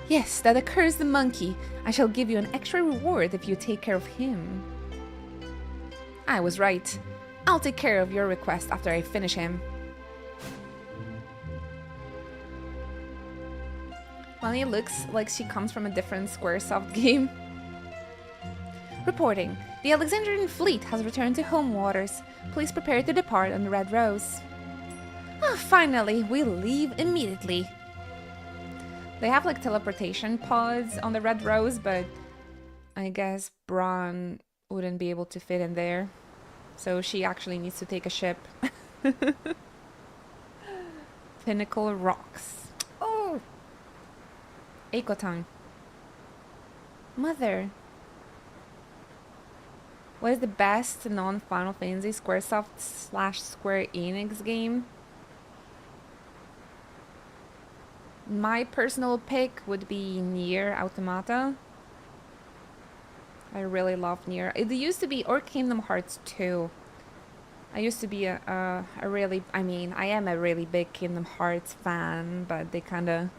Yes, that accursed monkey. I shall give you an extra reward if you take care of him. I was right. I'll take care of your request after I finish him. Lani looks like she comes from a different Squaresoft game. Reporting. The Alexandrian fleet has returned to home waters. Please prepare to depart on the Red Rose. Oh, finally, we'll leave immediately. They have like teleportation pods on the Red Rose, but I guess Braun wouldn't be able to fit in there. So she actually needs to take a ship. Pinnacle Rocks. Oh! Akotang. Mother. What is the best non-Final Fantasy Squaresoft / Square Enix game? My personal pick would be Nier Automata. I really love Nier. It used to be, or Kingdom Hearts 2. I used to be a really, I mean, I am a really big Kingdom Hearts fan, but they kind of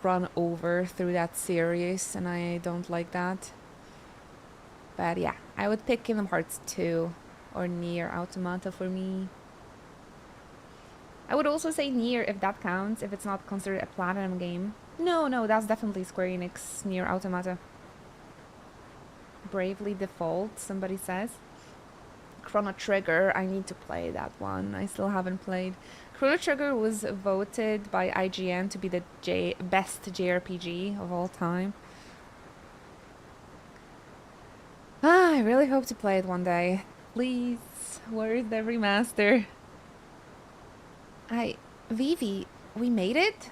run over through that series, and I don't like that. But yeah, I would pick Kingdom Hearts 2 or Nier Automata for me. I would also say Nier if that counts, if it's not considered a Platinum game. No, that's definitely Square Enix Nier Automata. Bravely Default, somebody says. Chrono Trigger, I need to play that one. I still haven't played. Chrono Trigger was voted by IGN to be the best JRPG of all time. I really hope to play it one day. Please, where's the remaster? Vivi, we made it?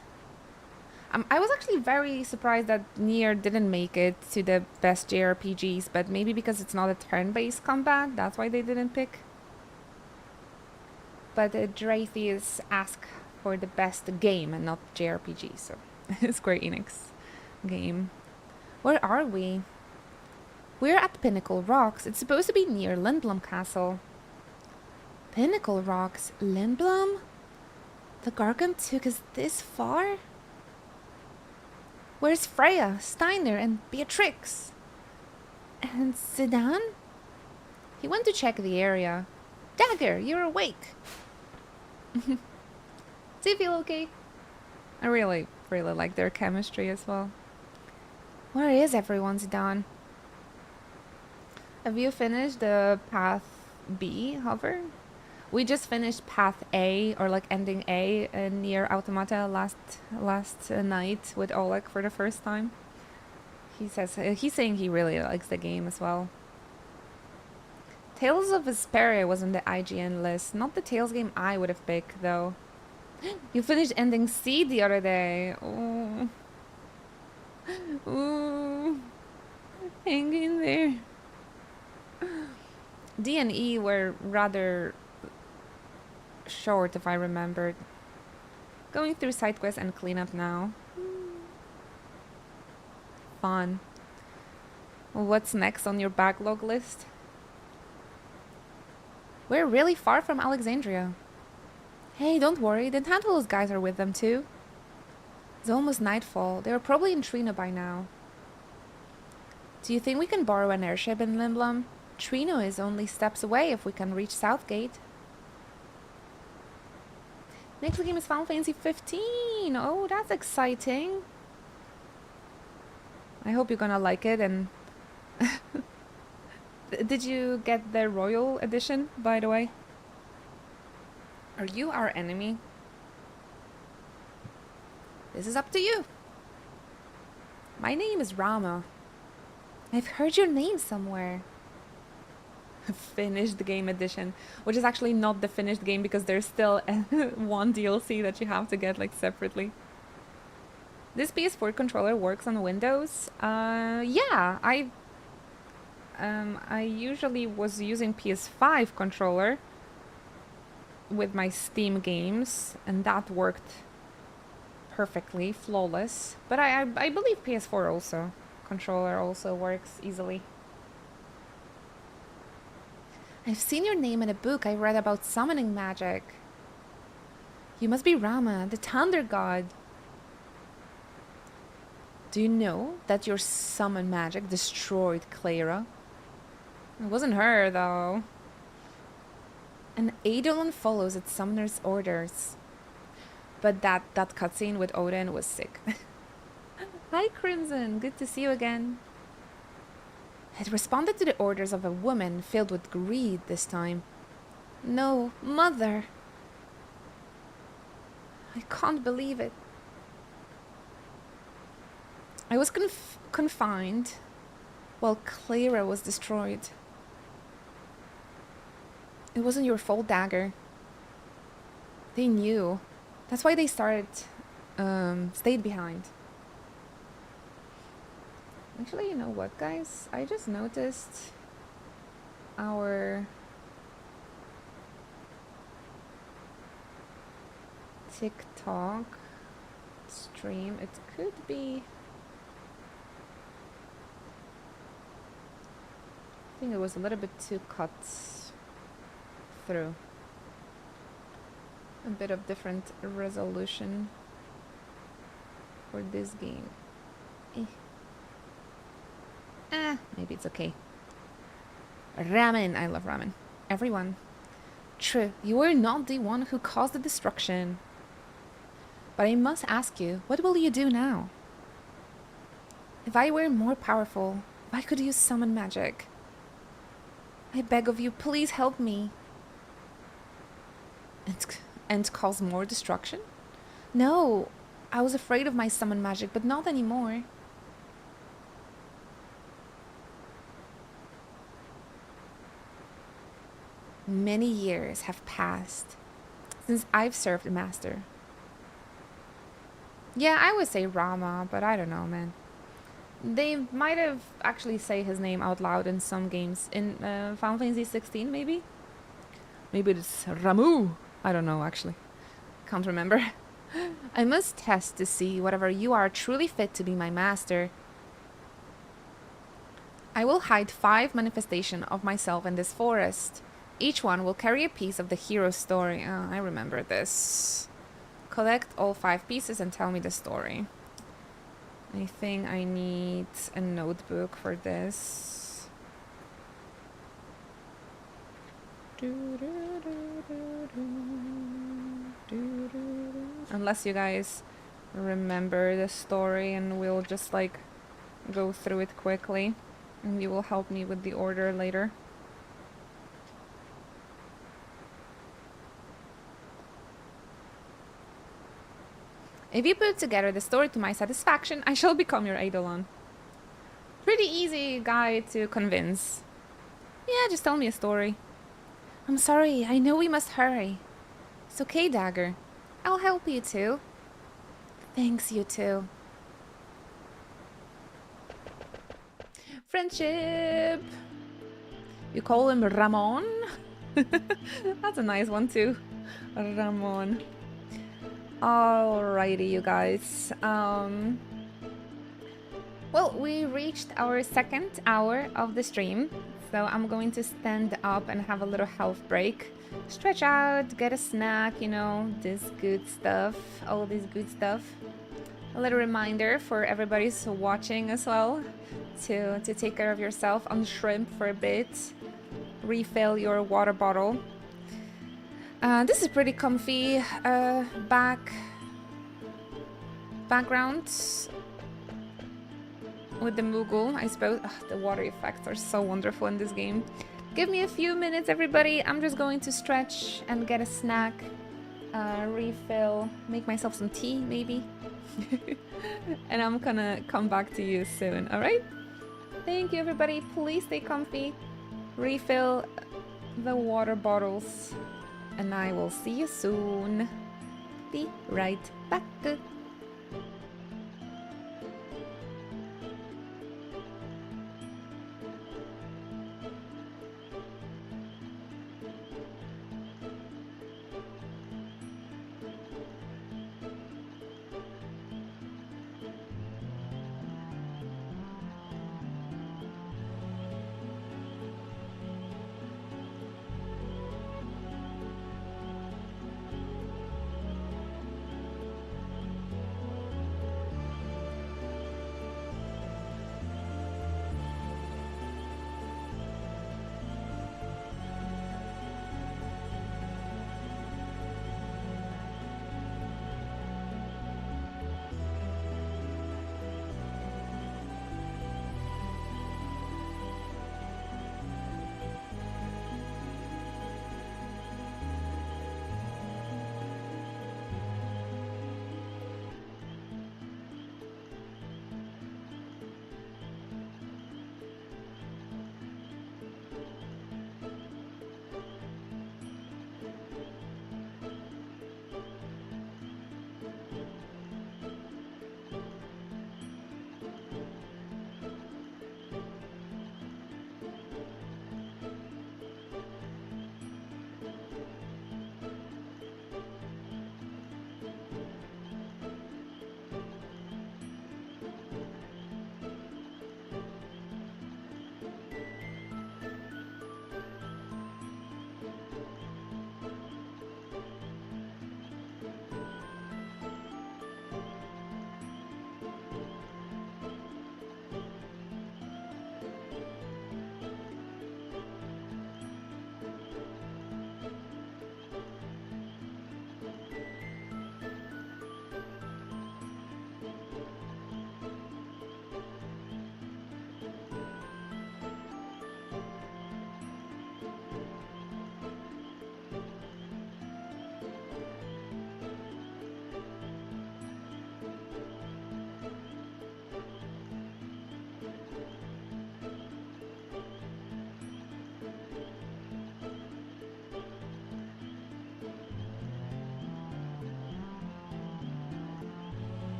I was actually very surprised that Nier didn't make it to the best JRPGs, but maybe because it's not a turn-based combat, that's why they didn't pick. But Dratheus asked for the best game and not JRPG, so Square Enix game. Where are we? We're at Pinnacle Rocks. It's supposed to be near Lindblom Castle. Pinnacle Rocks? Lindblom? The Gargant took us this far? Where's Freya, Steiner, and Beatrix? And Zidane? He went to check the area. Dagger, you're awake. Do you feel okay? I really like their chemistry as well. Where is everyone, Zidane? Have you finished the Path B hover? We just finished Path A, or like ending A, Nier Automata last night with Oleg for the first time. He's saying he really likes the game as well. Tales of Vesperia was on the IGN list. Not the Tales game I would have picked, though. You finished ending C the other day. Oh. Ooh. Hang in there. D and E were rather short, if I remembered. Going through side quests and cleanup now. Fun. What's next on your backlog list? We're really far from Alexandria. Hey, don't worry, the Tantalus guys are with them too. It's almost nightfall. They were probably in Trino by now. Do you think we can borrow an airship in Lindblom? Trino is only steps away if we can reach Southgate. Next game is Final Fantasy 15. Oh, that's exciting. I hope you're gonna like it. And did you get the Royal Edition, by the way? Are you our enemy? This is up to you. My name is Rama. I've heard your name somewhere. Finished game edition, which is actually not the finished game because there's still one DLC that you have to get like separately. This PS4 controller works on Windows. Yeah, I usually was using PS5 controller with my Steam games, and that worked perfectly, flawless. But I believe PS4 also controller also works easily. I've seen your name in a book I read about summoning magic. You must be Rama, the Thunder God. Do you know that your summon magic destroyed Clara? It wasn't her, though. An Eidolon follows its summoner's orders. But that cutscene with Odin was sick. Hi, Crimson. Good to see you again. It responded to the orders of a woman filled with greed this time. No, Mother. I can't believe it. I was confined while Clara was destroyed. It wasn't your fault, Dagger. They knew. That's why they stayed behind. Actually, you know what, guys? I just noticed our TikTok stream. It could be think it was a little bit too cut through. A bit of different resolution for this game. Maybe it's okay. Ramen. I love ramen. Everyone. True, you were not the one who caused the destruction. But I must ask you, what will you do now? If I were more powerful, if I could use summon magic, I beg of you, please help me. And cause more destruction? No, I was afraid of my summon magic, but not anymore. Many years have passed since I've served the master. Yeah, I would say Rama, but I don't know, man. They might have actually say his name out loud in some games. In Final Fantasy 16, maybe? Maybe it's Ramu. I don't know, actually. Can't remember. I must test to see whether you are truly fit to be my master. I will hide 5 manifestations of myself in this forest. Each one will carry a piece of the hero's story. Oh, I remember this. Collect all 5 pieces and tell me the story. I think I need a notebook for this. Unless you guys remember the story and we'll just like go through it quickly and you will help me with the order later. If you put together the story to my satisfaction, I shall become your Eidolon. Pretty easy guy to convince. Yeah, just tell me a story. I'm sorry, I know we must hurry. It's okay, Dagger. I'll help you too. Thanks, you too. Friendship! You call him Ramon? That's a nice one too. Ramon. Alrighty, you guys. Well, we reached our 2nd hour of the stream, so I'm going to stand up and have a little health break. Stretch out, get a snack, you know, this good stuff, all this good stuff. A little reminder for everybody who's watching as well to take care of yourself on shrimp for a bit. Refill your water bottle. This is pretty comfy background with the Moogle, I suppose. Ugh, the water effects are so wonderful in this game. Give me a few minutes, everybody. I'm just going to stretch and get a snack, refill, make myself some tea, maybe. And I'm gonna come back to you soon, alright? Thank you, everybody. Please stay comfy. Refill the water bottles. And I will see you soon. Be right back.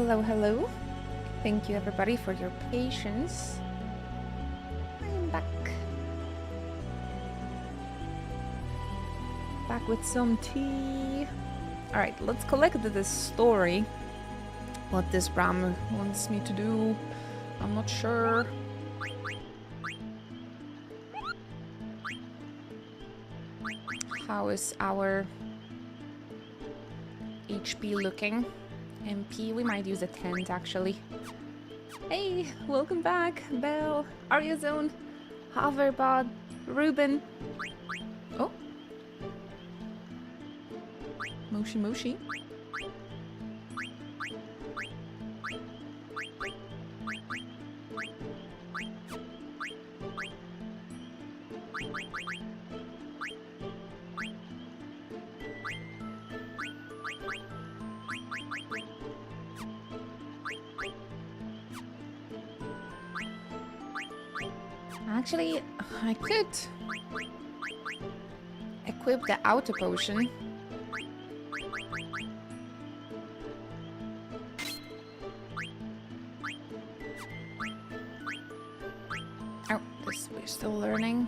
Hello, hello. Thank you everybody for your patience. I am back. Back with some tea. Alright, let's collect this story. What this Ram wants me to do, I'm not sure. How is our HP looking? MP, we might use a tent actually. Hey, welcome back, Belle, Aryazone, Hoverbot, Ruben. Oh, Moshi Moshi. Actually, I could equip the auto potion. Oh, this we're still learning.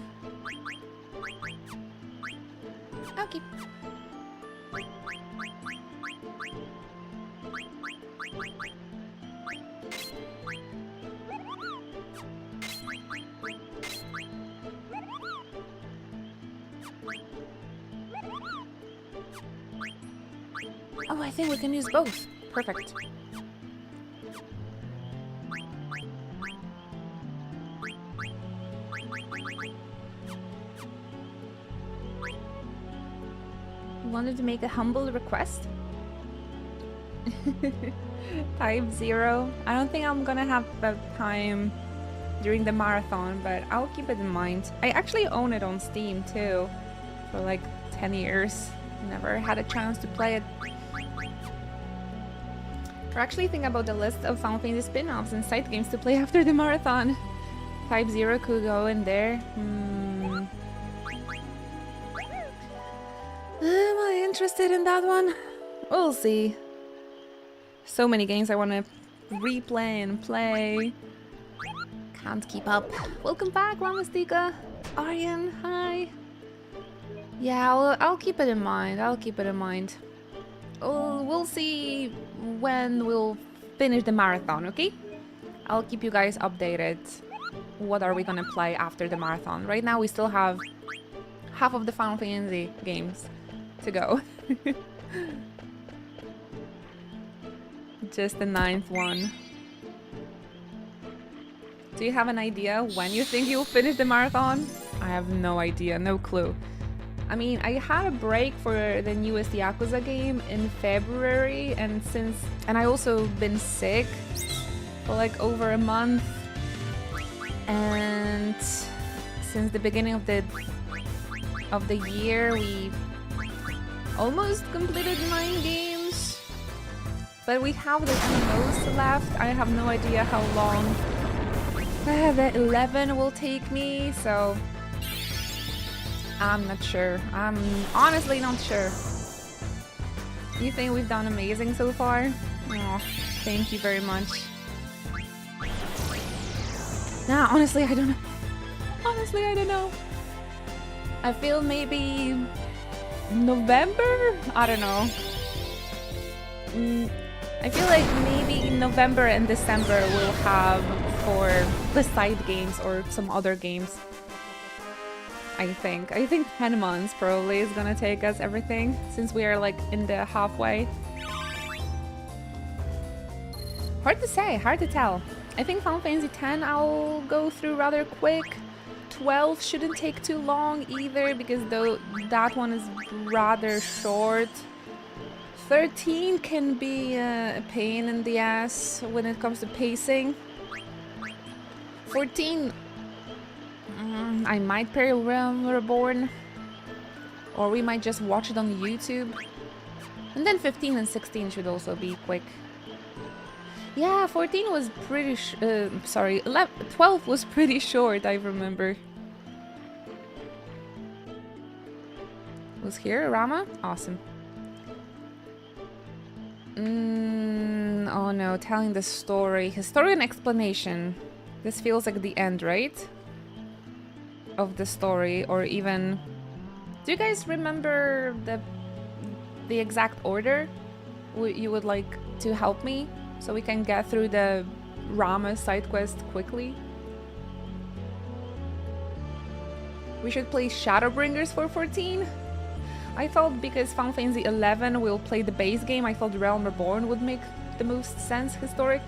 Okay. Oh, I think we can use both. Perfect. Wanted to make a humble request. Type 0. I don't think I'm gonna have the time during the marathon, but I'll keep it in mind. I actually own it on Steam too for like 10 years. Never had a chance to play it. Or actually think about the list of Final Fantasy spin-offs and side games to play after the marathon. Type 0 could go in there. Am I interested in that one? We'll see. So many games I want to replay and play. Can't keep up. Welcome back, Ramastika. Aryan, hi. Yeah, I'll keep it in mind. I'll keep it in mind. We'll see when we'll finish the marathon, okay? I'll keep you guys updated. What are we gonna play after the marathon? Right now we still have half of the Final Fantasy games to go. Just the 9th one. Do you have an idea when you think you'll finish the marathon? I have no idea, no clue. I mean, I had a break for the newest Yakuza game in February, and I also been sick for like over a month. And since the beginning of the year, we almost completed 9 games. But we have the MMOs left. I have no idea how long the 11 will take me, so I'm not sure. I'm honestly not sure. You think we've done amazing so far? Oh, thank you very much. Nah, honestly, I don't know. Honestly, I don't know. I feel maybe November? I don't know. I feel like maybe in November and December we'll have for the side games or some other games. I think 10 months probably is gonna take us everything, since we are like in the halfway. Hard to say, hard to tell. I think Final Fantasy X I'll go through rather quick. 12 shouldn't take too long either, because that one is rather short. 13 can be a pain in the ass when it comes to pacing. 14, I might play Realm Reborn, or we might just watch it on YouTube. And then 15 and 16 should also be quick. Yeah, 14 was pretty 12 was pretty short, I remember. Was here Rama? Awesome. Oh no, telling the story. History and explanation. This feels like the end, right? Of the story, or even... Do you guys remember the exact order? You would like to help me so we can get through the Rama side quest quickly? We should play Shadowbringers for 14? I thought because Final Fantasy 11 will play the base game, I thought Realm Reborn would make the most sense historic.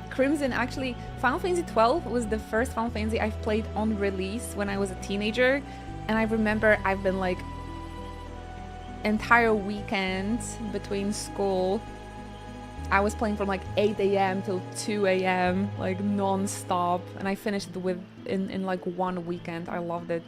Crimson, actually, Final Fantasy 12 was the first Final Fantasy I've played on release when I was a teenager, and I remember I've been like entire weekend between school. I was playing from like 8 a.m. till 2 a.m. like non-stop, and I finished it in like one weekend. I loved it.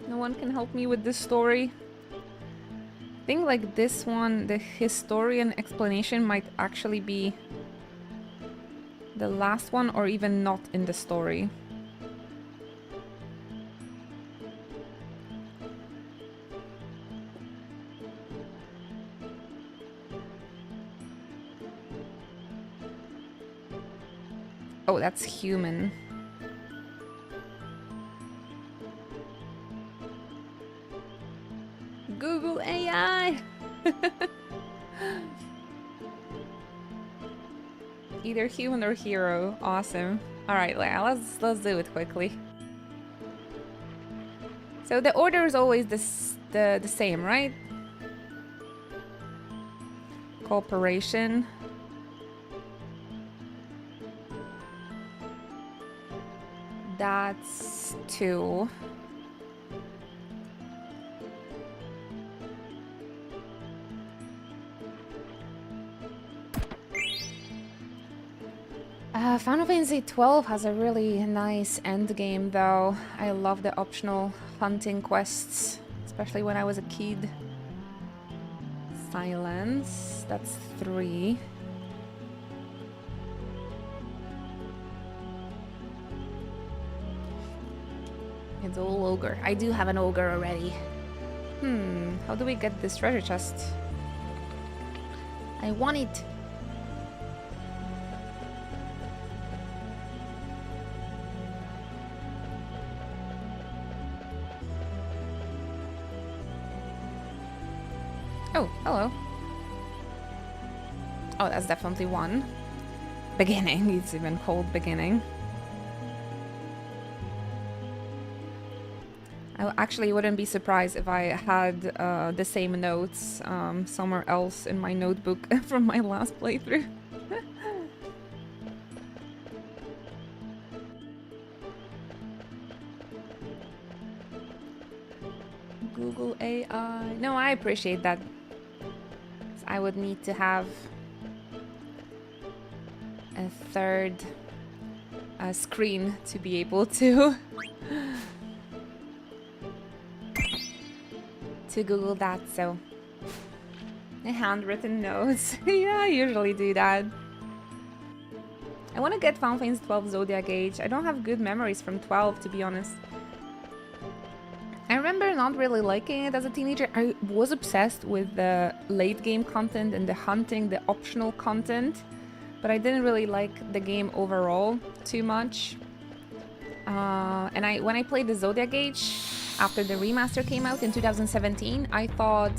No one can help me with this story. I think like this one, the historian explanation might actually be the last one, or even not in the story. Oh, that's human. Google AI! Either human or hero. Awesome. Alright, let's do it quickly. So the order is always the same, right? Cooperation. That's 2. Final Fantasy 12 has a really nice end game, though. I love the optional hunting quests, especially when I was a kid. Silence, that's 3. It's all ogre. I do have an ogre already. How do we get this treasure chest? I want it. Oh, hello. Oh, that's definitely 1. Beginning, it's even called beginning. I actually wouldn't be surprised if I had the same notes somewhere else in my notebook from my last playthrough. Google AI. No, I appreciate that. I would need to have a third screen to be able to Google that, so a handwritten notes. Yeah, I usually do that. I want to get Final Fantasy 12 Zodiac Age. I don't have good memories from 12, to be honest. I remember not really liking it as a teenager. I was obsessed with the late game content and the hunting, the optional content, but I didn't really like the game overall too much. And when I played the Zodiac Age after the remaster came out in 2017, I thought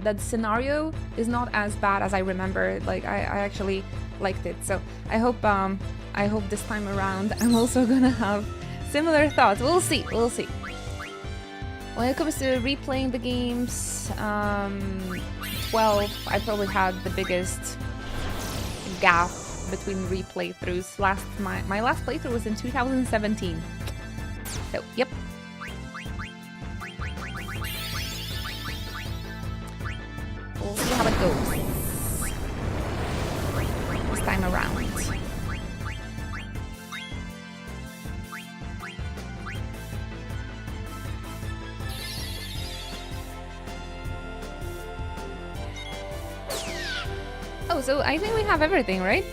that the scenario is not as bad as I remember. Like I actually liked it. So I hope this time around I'm also gonna have similar thoughts. We'll see. When it comes to replaying the games, 12, I probably had the biggest gap between replay throughs. My last playthrough was in 2017. So, yep. We'll see how it goes this time around. Oh, so I think we have everything, right?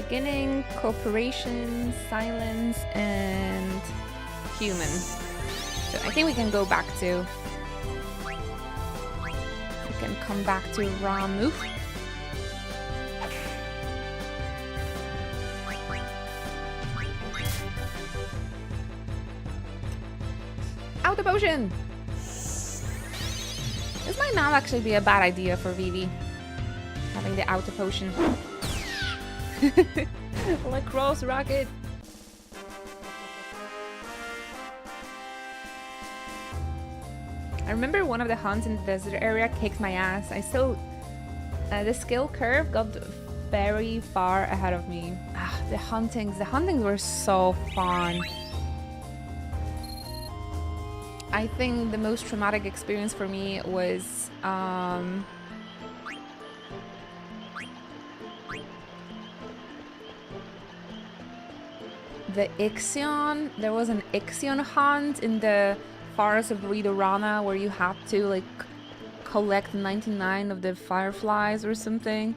Beginning, cooperation, silence, and human. So I think we can go back to... We can come back to Ramuh. Auto potion! This might not actually be a bad idea for Vivi. Having the auto potion. Lacrosse rocket! I remember one of the hunts in the desert area kicked my ass. I still... the skill curve got very far ahead of me. The huntings were so fun. I think the most traumatic experience for me was the Ixion. There was an Ixion hunt in the forest of Ridorana where you had to like collect 99 of the fireflies or something.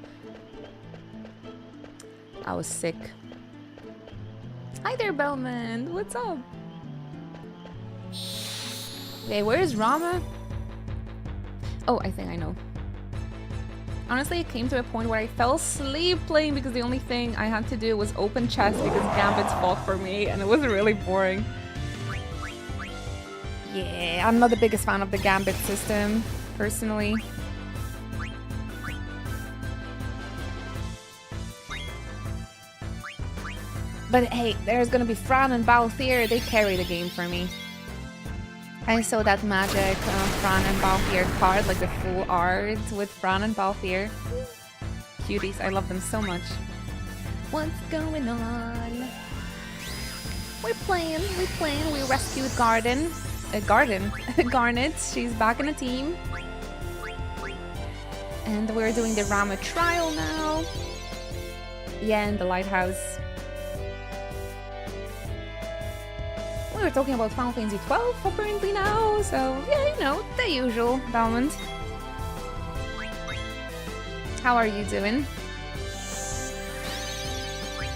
I was sick. Hi there, Bellman. What's up? Okay, where is Rama? Oh, I think I know. Honestly, it came to a point where I fell asleep playing because the only thing I had to do was open chest because Gambits fought for me and it was really boring. Yeah, I'm not the biggest fan of the Gambit system, personally. But hey, there's gonna be Fran and Balthier. They carry the game for me. I saw that magic Fran and Balthier card, like the full art with Fran and Balthier. Cuties, I love them so much. What's going on? We're playing. We rescued Garden. Garnet. She's back in the team. And we're doing the Rama trial now. Yeah, in the lighthouse. We were talking about Final Fantasy 12 apparently now, so yeah, you know, the usual, Belmont. How are you doing?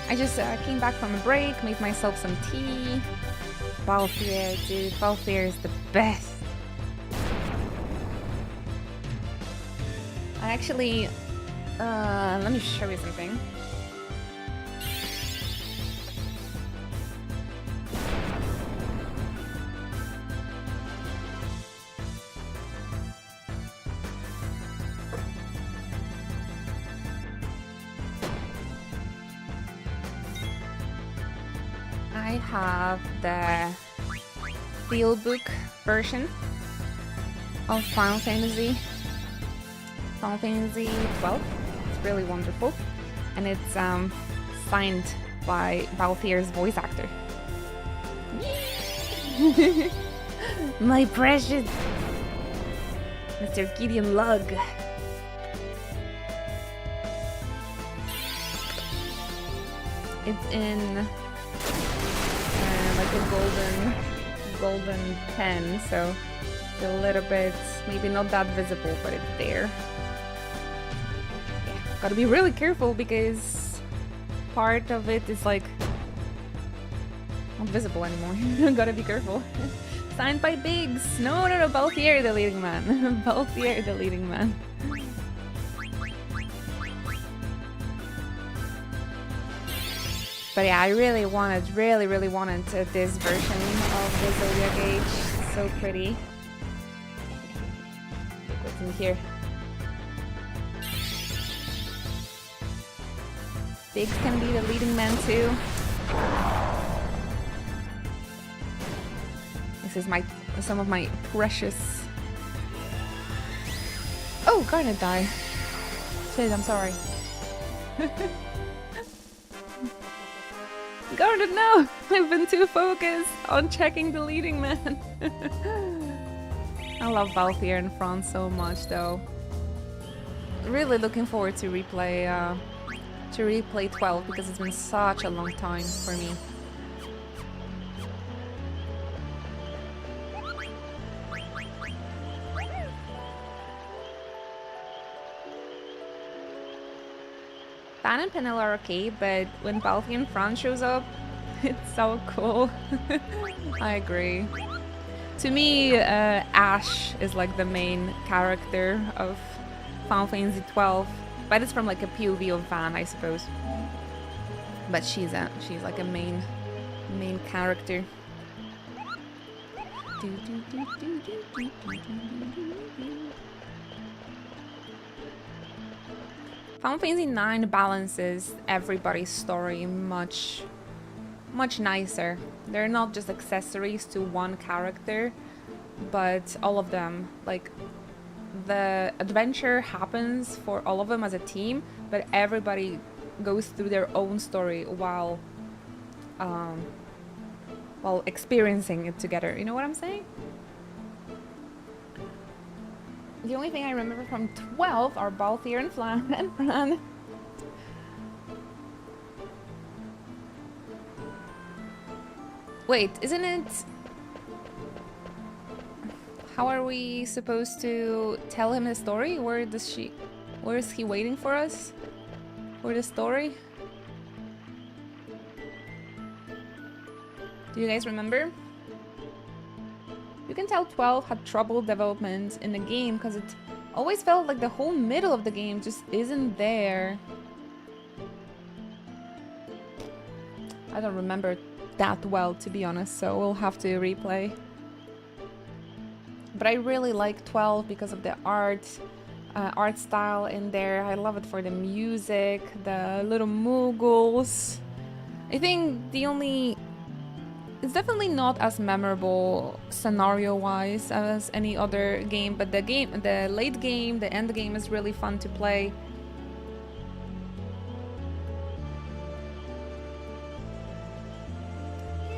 I just came back from a break, made myself some tea. Balthier, dude, Balthier is the best. I actually, let me show you something. I have the Steelbook version of Final Fantasy 12. It's really wonderful, and it's signed by Balthier's voice actor. My precious Mr. Gideon Lug. It's in like a golden pen, so it's a little bit, maybe not that visible, but it's there. Yeah, gotta be really careful because part of it is like not visible anymore. Gotta be careful. Signed by Biggs. No, Balthier the leading man. Balthier the leading man. But yeah, I really wanted this version of the Zodiac Age. It's so pretty. Look what's in here. Biggs can be the leading man too. This is some of my precious... Oh, Garnet died. Shit, I'm sorry. Garnet, no! I've been too focused on checking the leading man. I love Balthier and Franz so much, though. Really looking forward to replay 12 because it's been such a long time for me. Pan and Penel are okay, but when Balfi and Franz shows up, it's so cool. I agree. To me, Ash is like the main character of Final Fantasy 12, but it's from like a POV of Van, I suppose. But she's like a main character. Final Fantasy 9 balances everybody's story much nicer. They're not just accessories to one character, but all of them. Like, the adventure happens for all of them as a team, but everybody goes through their own story while experiencing it together. You know what I'm saying? The only thing I remember from 12 are Balthier and Fran. Wait, isn't it... How are we supposed to tell him the story? Where is he waiting for us? For the story? Do you guys remember? You can tell 12 had trouble development in the game because it always felt like the whole middle of the game just isn't there. I don't remember that well, to be honest, so we'll have to replay. But I really like 12 because of the art style in there. I love it for the music, the little Moogles. I think it's definitely not as memorable scenario-wise as any other game, but the late game, the end game is really fun to play.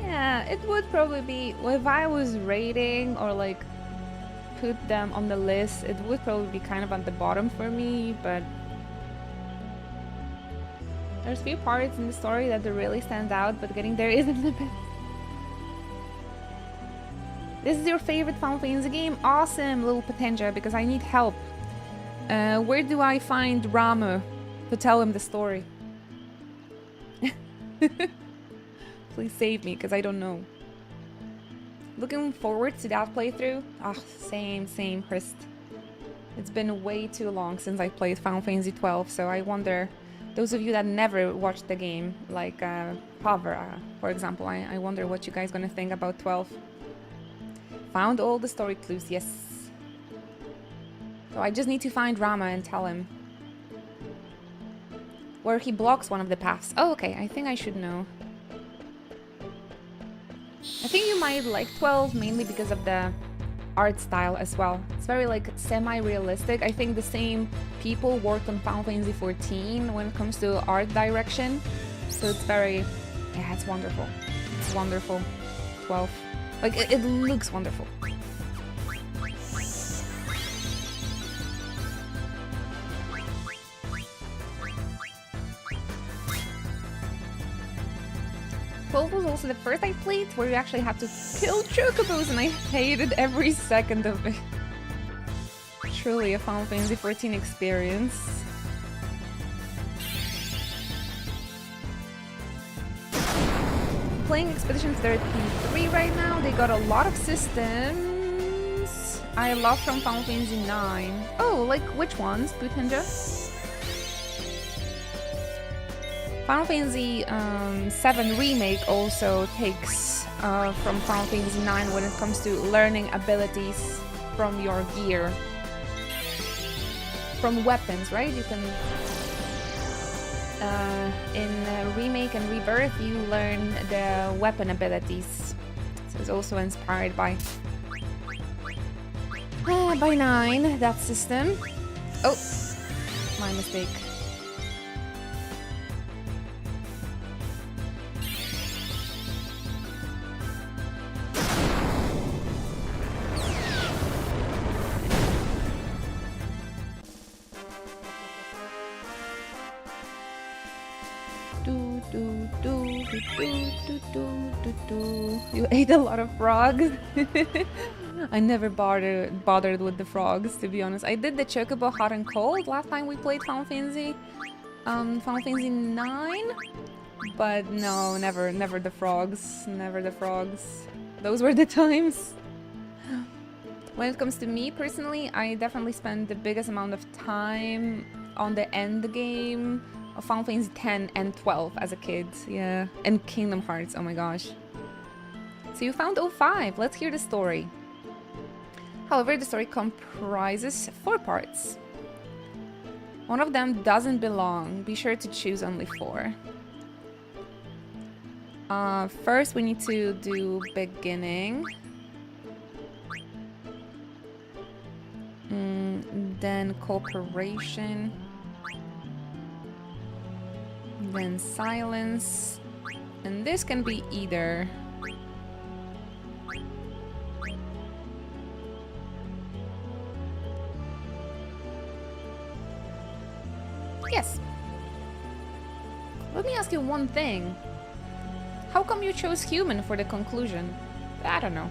Yeah, it would probably be, if I was rating or like put them on the list, it would probably be kind of at the bottom for me, but there's a few parts in the story that really stand out, but getting there isn't the best. This is your favorite Final Fantasy game? Awesome, little Potentia, because I need help. Where do I find Ramuh to tell him the story? Please save me, because I don't know. Looking forward to that playthrough. Ah, same, Hrist. It's been way too long since I played Final Fantasy 12, so I wonder, those of you that never watched the game, like Pavra, for example, I wonder what you guys gonna think about 12. Found all the story clues, yes. So I just need to find Ramuh and tell him where he blocks one of the paths. Oh, okay, I think I should know. I think you might like 12 mainly because of the art style as well. It's very like semi-realistic. I think the same people worked on Final Fantasy 14 when it comes to art direction. So it's very, yeah, it's wonderful. It's wonderful. 12. Like, it looks wonderful. Twelve was also the first I played where you actually had to kill chocobos, and I hated every second of it. Truly a Final Fantasy 14 experience. Playing Expedition 33 right now. They got a lot of systems I love from Final Fantasy 9. Oh, like which ones, Butenja? Final Fantasy 7 Remake also takes from Final Fantasy 9 when it comes to learning abilities from your gear. From weapons, right? You can... in Remake and Rebirth, you learn the weapon abilities. So it's also inspired by 9, that system. Oh, my mistake. You ate a lot of frogs? I never bothered with the frogs, to be honest. I did the Chocobo Hot and Cold last time we played Final Fantasy, Final Fantasy 9? But no, never the frogs. Never the frogs. Those were the times. When it comes to me personally, I definitely spend the biggest amount of time on the end game of Final Fantasy 10 and 12 as a kid. Yeah. And Kingdom Hearts, oh my gosh. So you found 05. Let's hear the story. However, the story comprises 4 parts. One of them doesn't belong. Be sure to choose only 4. First, we need to do beginning. Then cooperation. Then silence. And this can be either. Yes. Let me ask you one thing. How come you chose human for the conclusion? I don't know.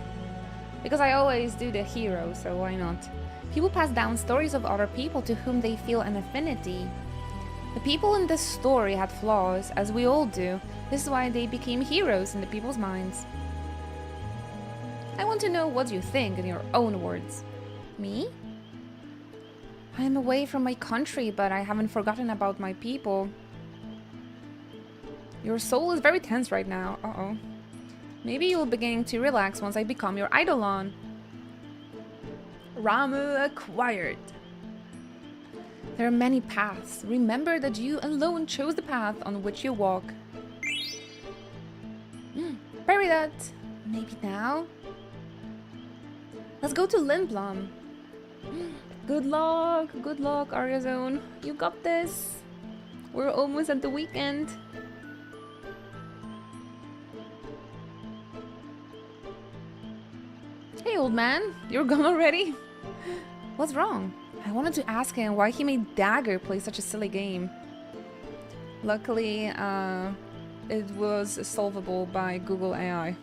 Because I always do the hero, so why not? People pass down stories of other people to whom they feel an affinity. The people in this story had flaws, as we all do. This is why they became heroes in the people's minds. I want to know what you think in your own words. Me? I am away from my country, but I haven't forgotten about my people. Your soul is very tense right now. Uh-oh. Maybe you'll begin to relax once I become your Eidolon. Ramuh acquired. There are many paths. Remember that you alone chose the path on which you walk. Bury that. Maybe now? Let's go to Lindblom. Good luck, Aryazone. You got this. We're almost at the weekend. Hey, old man, you're gone already? What's wrong? I wanted to ask him why he made Dagger play such a silly game. Luckily, it was solvable by Google AI.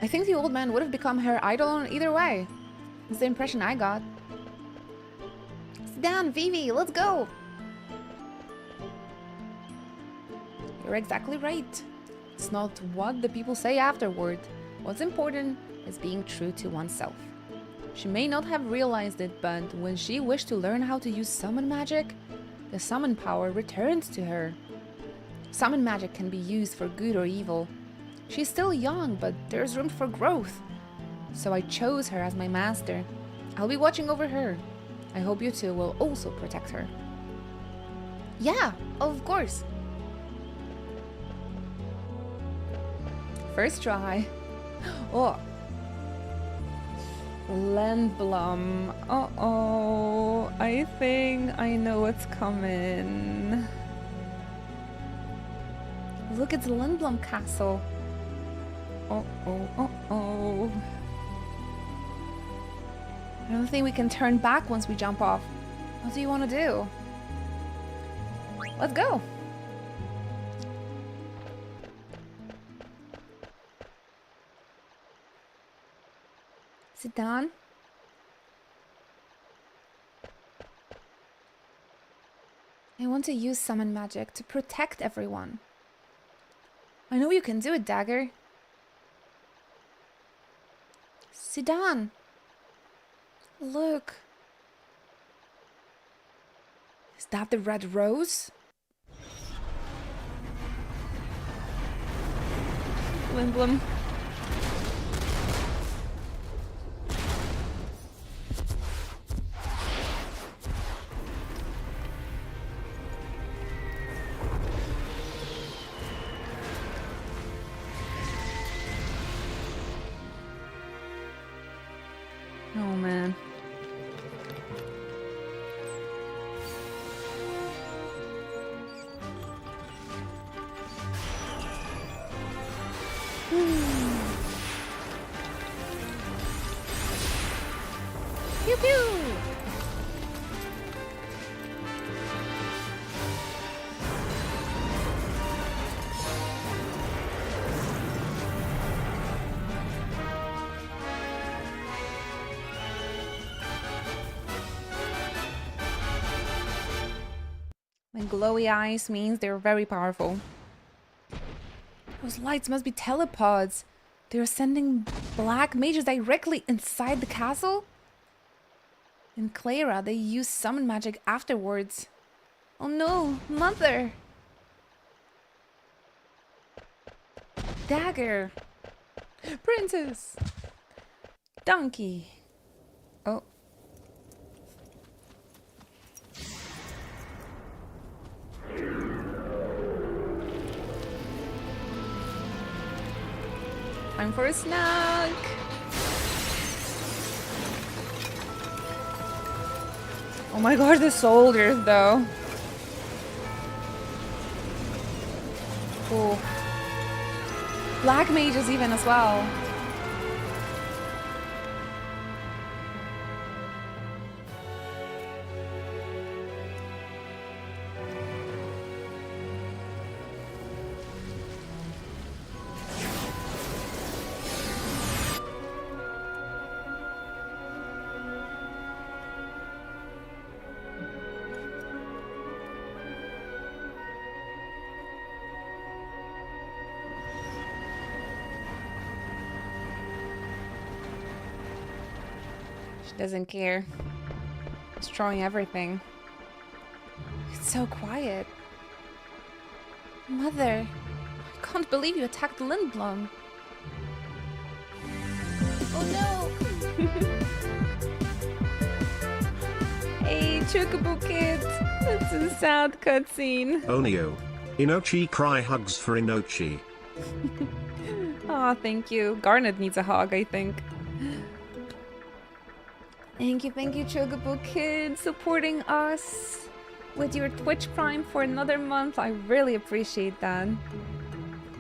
I think the old man would have become her Eidolon either way. That's the impression I got. Sit down, Vivi, let's go! You're exactly right. It's not what the people say afterward. What's important is being true to oneself. She may not have realized it, but when she wished to learn how to use summon magic, the summon power returned to her. Summon magic can be used for good or evil. She's still young, but there's room for growth. So I chose her as my master. I'll be watching over her. I hope you two will also protect her. Yeah, of course. First try. Oh. Lindblom. Uh-oh. I think I know what's coming. Look, it's Lindblom Castle. Uh-oh, uh-oh. I don't think we can turn back once we jump off. What do you want to do? Let's go. Sit down. I want to use summon magic to protect everyone. I know you can do it, Dagger. Sit down. Look. Is that the red rose? Lindblom. Oh man. Pew pew! Glowy eyes means they're very powerful. Those lights must be telepods. They're sending black mages directly inside the castle? In Clara, they use summon magic afterwards. Oh no, Mother! Dagger! Princess! Donkey! Oh. Time for a snack! Oh my god, the soldiers though. Cool. Black mages even as well. Doesn't care. Destroying everything. It's so quiet. Mother, I can't believe you attacked Lindblom. Oh no! Hey, Chocobo Kid! That's a sad cutscene. Onio. Inochi cry hugs for Inochi. Aw, thank you. Garnet needs a hug, I think. Thank you, Chocobo Kid, supporting us with your Twitch Prime for another month. I really appreciate that.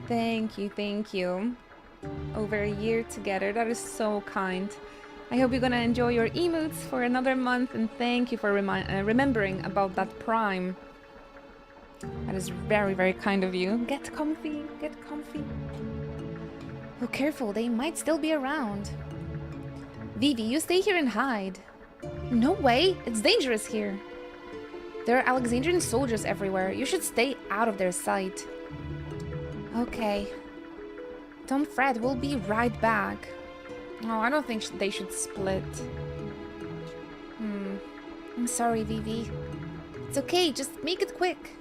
Thank you. Over a year together, that is so kind. I hope you're gonna enjoy your emotes for another month, and thank you for remembering about that Prime. That is very, very kind of you. Get comfy, get comfy. Oh, careful, they might still be around. Vivi, you stay here and hide. No way, it's dangerous here. There are Alexandrian soldiers everywhere. You should stay out of their sight. Okay. Don't fret, we'll be right back. Oh, I don't think they should split. I'm sorry, Vivi. It's okay, just make it quick.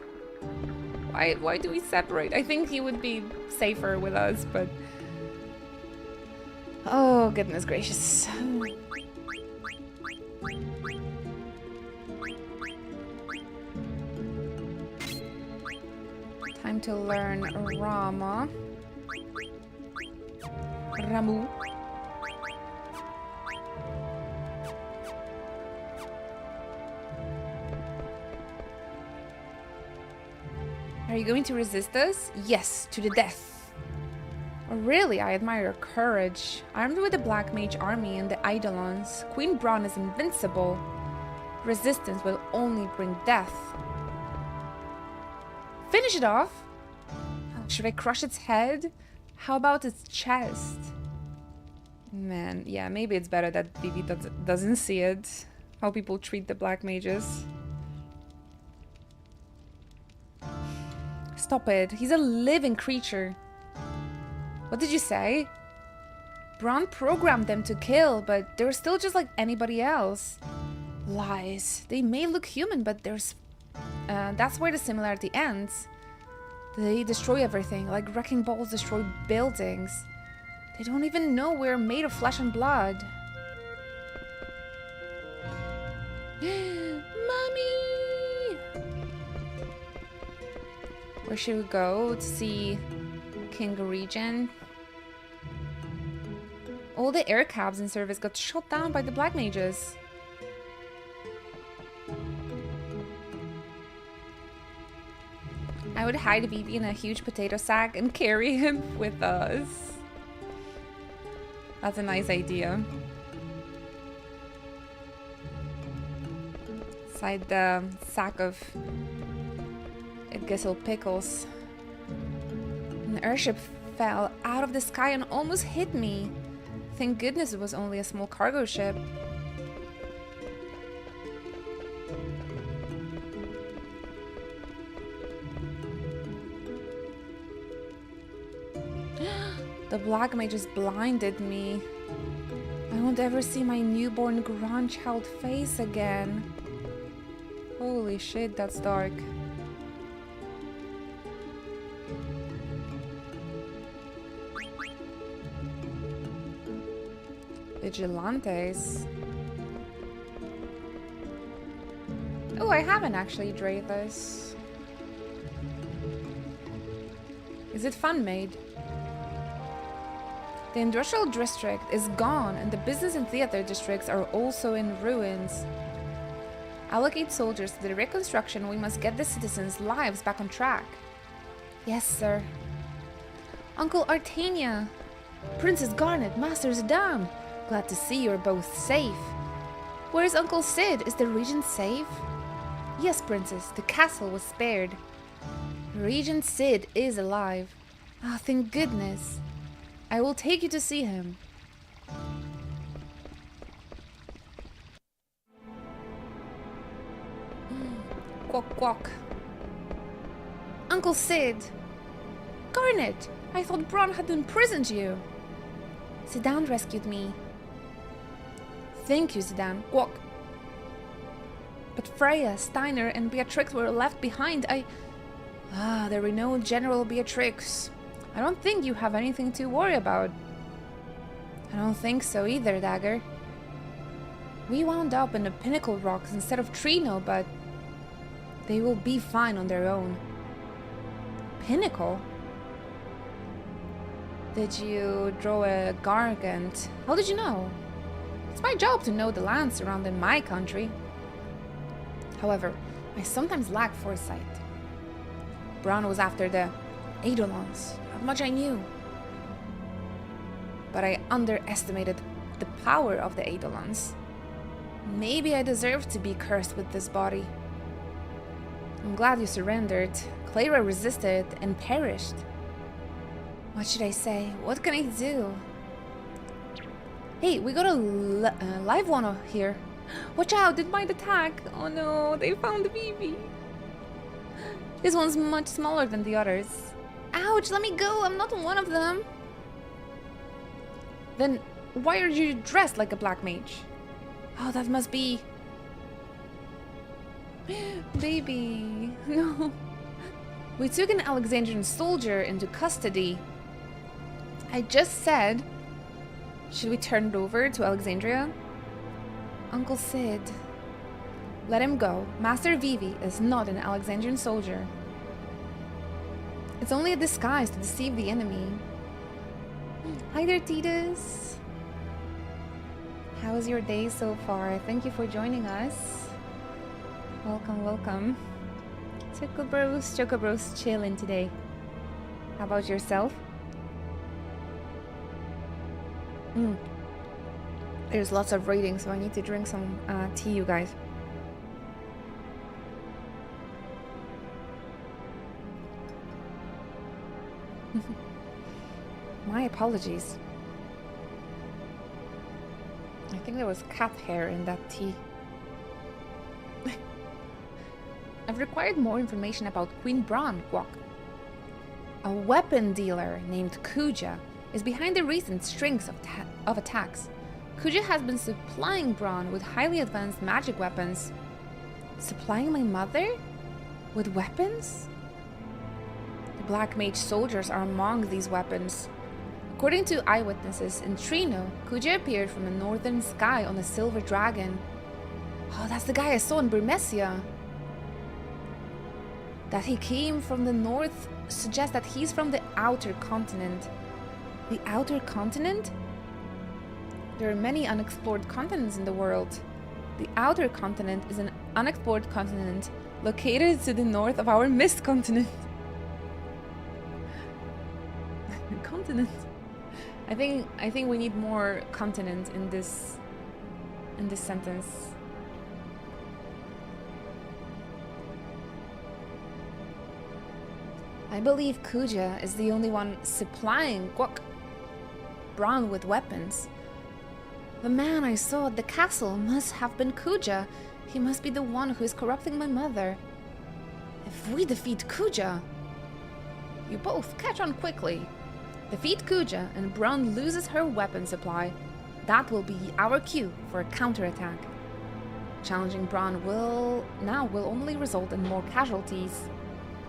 Why do we separate? I think he would be safer with us, but... Oh, goodness gracious. Time to learn Rama. Ramu. Are you going to resist us? Yes, to the death. Oh, really, I admire your courage. Armed with the Black Mage army and the Eidolons, Queen Braun is invincible. Resistance will only bring death. Finish it off! Should I crush its head? How about its chest? Man, yeah, maybe it's better that Vivi doesn't see it. How people treat the Black Mages. Stop it, he's a living creature. What did you say? Braun programmed them to kill, but they're still just like anybody else. Lies. They may look human, but there's... that's where the similarity ends. They destroy everything, like wrecking balls destroy buildings. They don't even know we're made of flesh and blood. Mommy! Where should we go to see King Regent? All the air cabs in service got shot down by the Black Mages. I would hide Vivi in a huge potato sack and carry him with us. That's a nice idea. Inside the sack of Gissel pickles. An airship fell out of the sky and almost hit me. Thank goodness it was only a small cargo ship. The black mage just blinded me. I won't ever see my newborn grandchild face again. Holy shit, that's dark. Vigilantes. Oh, I haven't actually tried this. Is it fun made? The industrial district is gone and the business and theater districts are also in ruins. Allocate soldiers to the reconstruction. We must get the citizens' lives back on track. Yes, sir. Uncle Artania, Princess Garnet, Master Zidane. Glad to see you're both safe. Where's Uncle Sid? Is the Regent safe? Yes, Princess. The castle was spared. Regent Sid is alive. Ah, thank goodness. I will take you to see him. Quack, quack. Uncle Sid! Garnet! I thought Bronn had imprisoned you. Zidane rescued me. Thank you, Zidane. Quack. But Freya, Steiner, and Beatrix were left behind. The renowned General Beatrix. I don't think you have anything to worry about. I don't think so either, Dagger. We wound up in the Pinnacle Rocks instead of Trino, but they will be fine on their own. Pinnacle? Did you draw a Gargant? How did you know? It's my job to know the land surrounding my country. However, I sometimes lack foresight. Bronn was after the Eidolons. How much I knew. But I underestimated the power of the Eidolons. Maybe I deserved to be cursed with this body. I'm glad you surrendered. Clara resisted and perished. What should I say? What can I do? Hey, we got a live one here. Watch out, it might attack. Oh no, they found Vivi. This one's much smaller than the others. Ouch, let me go, I'm not one of them. Then why are you dressed like a black mage? Oh, that must be... Baby, no. We took an Alexandrian soldier into custody. I just said, should we turn it over to Alexandria? Uncle Sid. Let him go. Master Vivi is not an Alexandrian soldier. It's only a disguise to deceive the enemy. Hi there, Titus. How is your day so far? Thank you for joining us. Welcome, welcome. Chocobros chilling today. How about yourself? There's lots of reading, so I need to drink some tea, you guys. My apologies. I think there was cat hair in that tea. I've required more information about Queen Bronn, Guok. A weapon dealer named Kuja is behind the recent strings of attacks. Kuja has been supplying Bronn with highly advanced magic weapons. Supplying my mother? With weapons? The Black Mage soldiers are among these weapons. According to eyewitnesses in Trino, Kuja appeared from the northern sky on a silver dragon. Oh, that's the guy I saw in Burmecia. That he came from the north suggests that he's from the outer continent. The outer continent? There are many unexplored continents in the world. The outer continent is an unexplored continent located to the north of our mist continent. Continent. I think we need more continent in this sentence. I believe Kuja is the only one supplying Bronn with weapons. The man I saw at the castle must have been Kuja. He must be the one who is corrupting my mother. If we defeat Kuja, you both catch on quickly. Defeat Kuja and Braun loses her weapon supply. That will be our cue for a counterattack. Challenging Braun will only result in more casualties.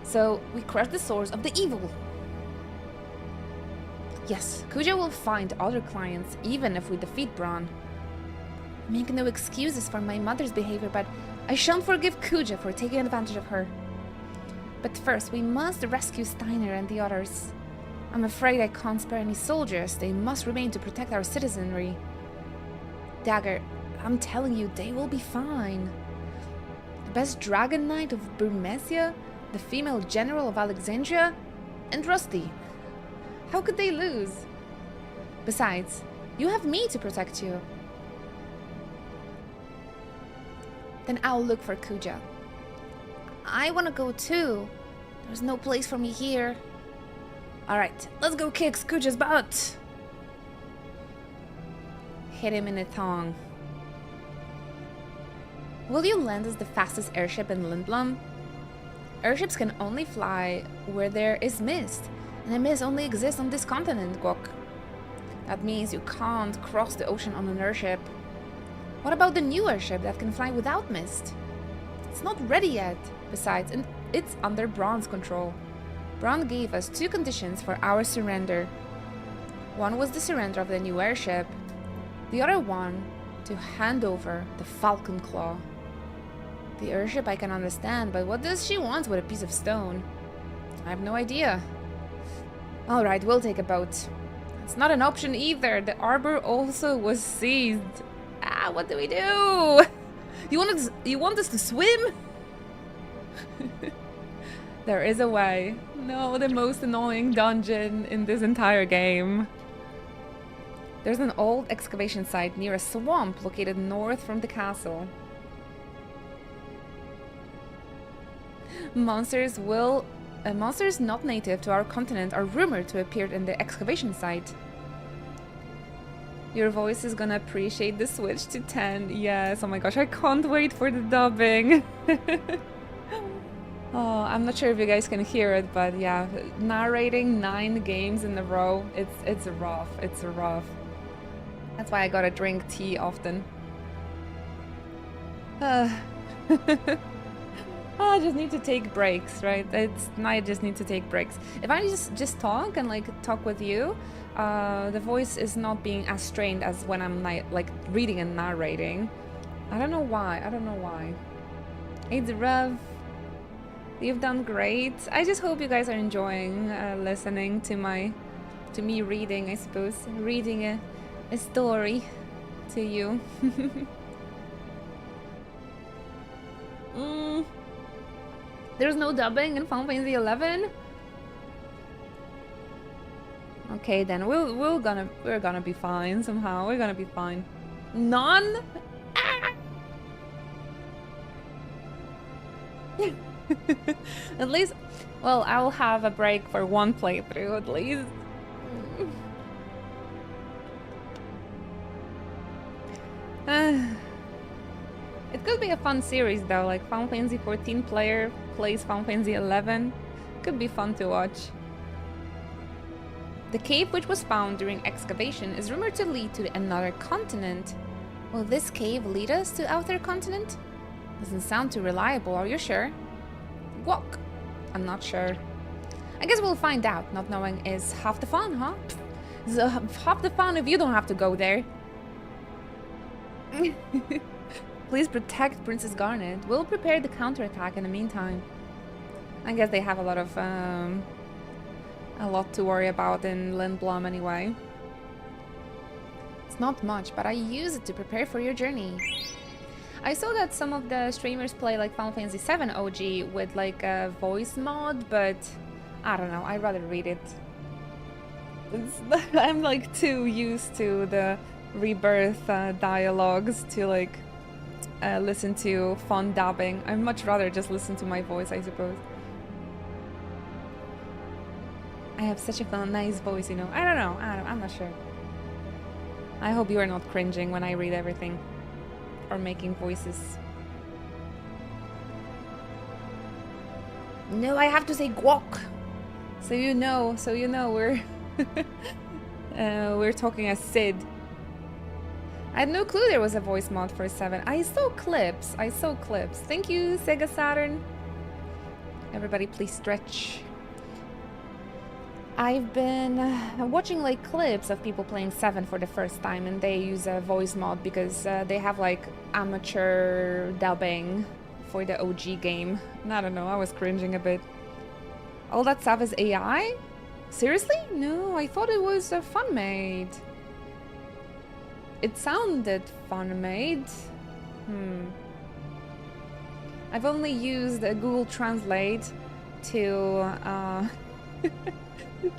So we crush the source of the evil. Yes, Kuja will find other clients even if we defeat Braun. Make no excuses for my mother's behavior, but I shan't forgive Kuja for taking advantage of her. But first, we must rescue Steiner and the others. I'm afraid I can't spare any soldiers. They must remain to protect our citizenry. Dagger, I'm telling you, they will be fine. The best Dragon Knight of Burmesia, the female general of Alexandria, and Rusty. How could they lose? Besides, you have me to protect you. Then I'll look for Kuja. I want to go too. There's no place for me here. Alright, let's go kick Kuja's butt. Hit him in the tongue. Will you land as the fastest airship in Lindblom? Airships can only fly where there is mist, and the mist only exists on this continent, Gok. That means you can't cross the ocean on an airship. What about the new airship that can fly without mist? It's not ready yet. Besides, it's under Braun's control. Braun gave us 2 conditions for our surrender. One was the surrender of the new airship. The other one, to hand over the Falcon Claw. The airship I can understand, but what does she want with a piece of stone? I have no idea. Alright, we'll take a boat. It's not an option either. The arbor also was seized. Ah, what do we do? You want us to swim? There is a way. No, the most annoying dungeon in this entire game. There's an old excavation site near a swamp located north from the castle. Monsters not native to our continent are rumored to appear in the excavation site. Your voice is gonna appreciate the switch to 10. Yes, oh my gosh, I can't wait for the dubbing. Oh, I'm not sure if you guys can hear it, but yeah, narrating 9 games in a row, it's rough, it's rough. That's why I gotta drink tea often. I just need to take breaks, right? I just need to take breaks. If I just talk and like talk with you, the voice is not being as strained as when I'm like reading and narrating. I don't know why. It's rough. You've done great. I just hope you guys are enjoying listening to me reading, I suppose. Reading a story to you. There's no dubbing in Final Fantasy 11? Okay, then we're gonna be fine somehow. We're gonna be fine. None? Ah! At least, well, I'll have a break for one playthrough at least. It could be a fun series though, like Final Fantasy 14 player plays Final Fantasy 11. Could be fun to watch. The cave which was found during excavation is rumored to lead to another continent. Will this cave lead us to Outer Continent? Doesn't sound too reliable, are you sure? Walk. I'm not sure. I guess we'll find out. Not knowing is half the fun, huh? It's half the fun if you don't have to go there. Please protect Princess Garnet. We'll prepare the counterattack in the meantime. I guess they have a lot to worry about in Lindblom anyway. It's not much, but I use it to prepare for your journey. I saw that some of the streamers play like Final Fantasy VII OG with like a voice mod, but I don't know, I'd rather read it. I'm like too used to the Rebirth dialogues to like listen to fun dubbing. I'd much rather just listen to my voice, I suppose. I have such a fun, nice voice, you know. I don't know, I'm not sure. I hope you are not cringing when I read everything. Or making voices. No, I have to say guac. So you know We're talking as Sid. I had no clue there was a voice mod for 7. I saw clips. Thank you, Sega Saturn. Everybody please stretch. I've been watching like clips of people playing 7 for the first time, and they use a voice mod because they have like amateur dubbing for the OG game. I don't know, I was cringing a bit. All that stuff is AI? Seriously? No, I thought it was fan-made. It sounded fan-made. I've only used Google Translate to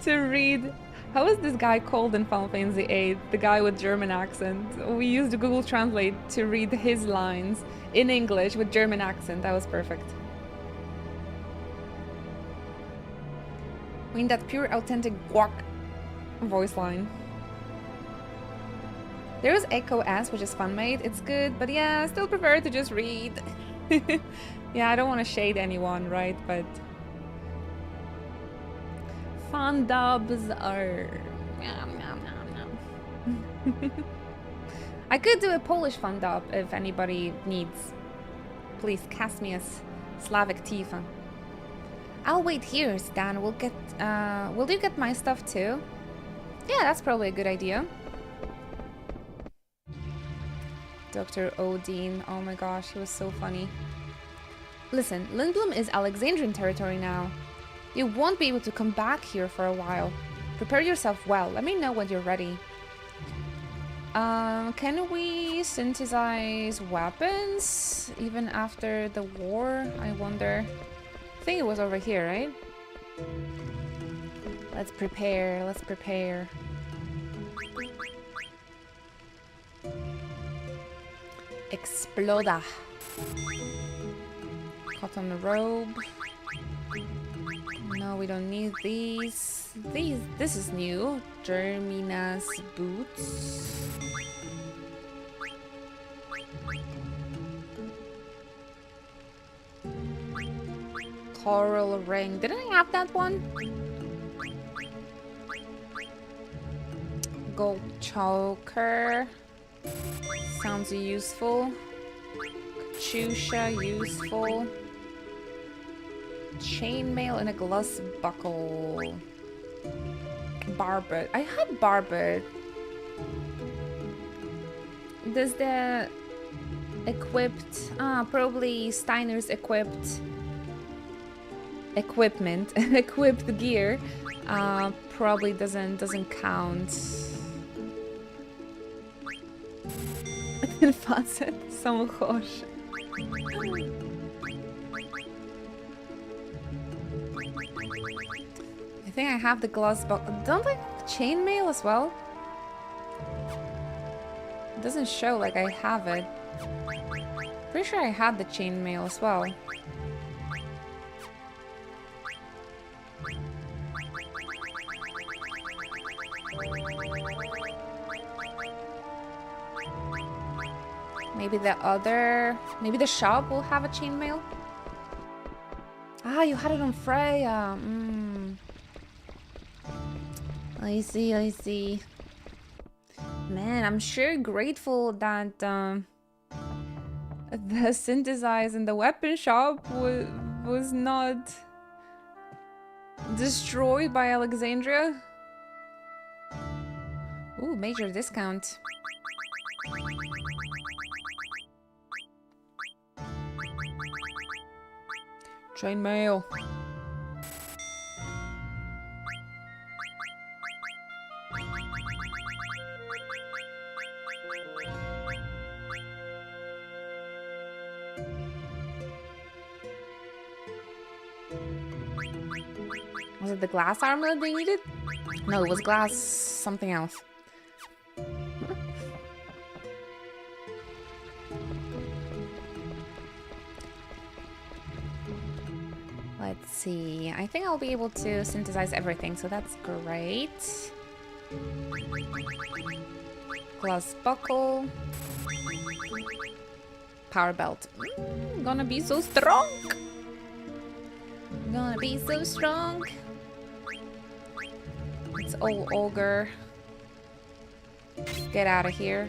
to read. How was this guy called in Final Fantasy VIII? The guy with German accent. We used Google Translate to read his lines in English with German accent. That was perfect. We need that pure, authentic guac voice line. There is Echo S, which is fan-made. It's good, but yeah, I still prefer to just read. Yeah, I don't want to shade anyone, right? But fan dubs are... I could do a Polish fan dub if anybody needs. Please cast me as Slavic Tifa. I'll wait here, Stan. We'll get... will you get my stuff too? Yeah, that's probably a good idea. Dr. Odin. Oh my gosh, he was so funny. Listen, Lindblum is Alexandrian territory now. You won't be able to come back here for a while. Prepare yourself well. Let me know when you're ready. Can we synthesize weapons even after the war? I wonder. I think it was over here, right? Let's prepare. Let's prepare. Exploda. Cotton robe. No, we don't need these. This is new. Germina's boots. Coral ring. Didn't I have that one? Gold choker. Sounds useful. Katusha, useful. Chainmail and a glass buckle. Barbet. I had Barbet. Does the equipped... probably Steiner's equipped gear probably doesn't count. Facet są chorzy. I think I have the glass buckle. Don't I have chainmail as well? It doesn't show like I have it. Pretty sure I had the chainmail as well. Maybe the shop will have a chainmail. Ah, you had it on Freya. I see. Man, I'm sure grateful that the synthesize in the weapon shop was not destroyed by Alexandria. Ooh, major discount. Chainmail. Was it the glass armor they needed? No, it was glass something else. Let's see. I think I'll be able to synthesize everything, so that's great. Glass buckle. Power belt. Gonna be so strong. Gonna be so strong. It's all ogre. Get out of here.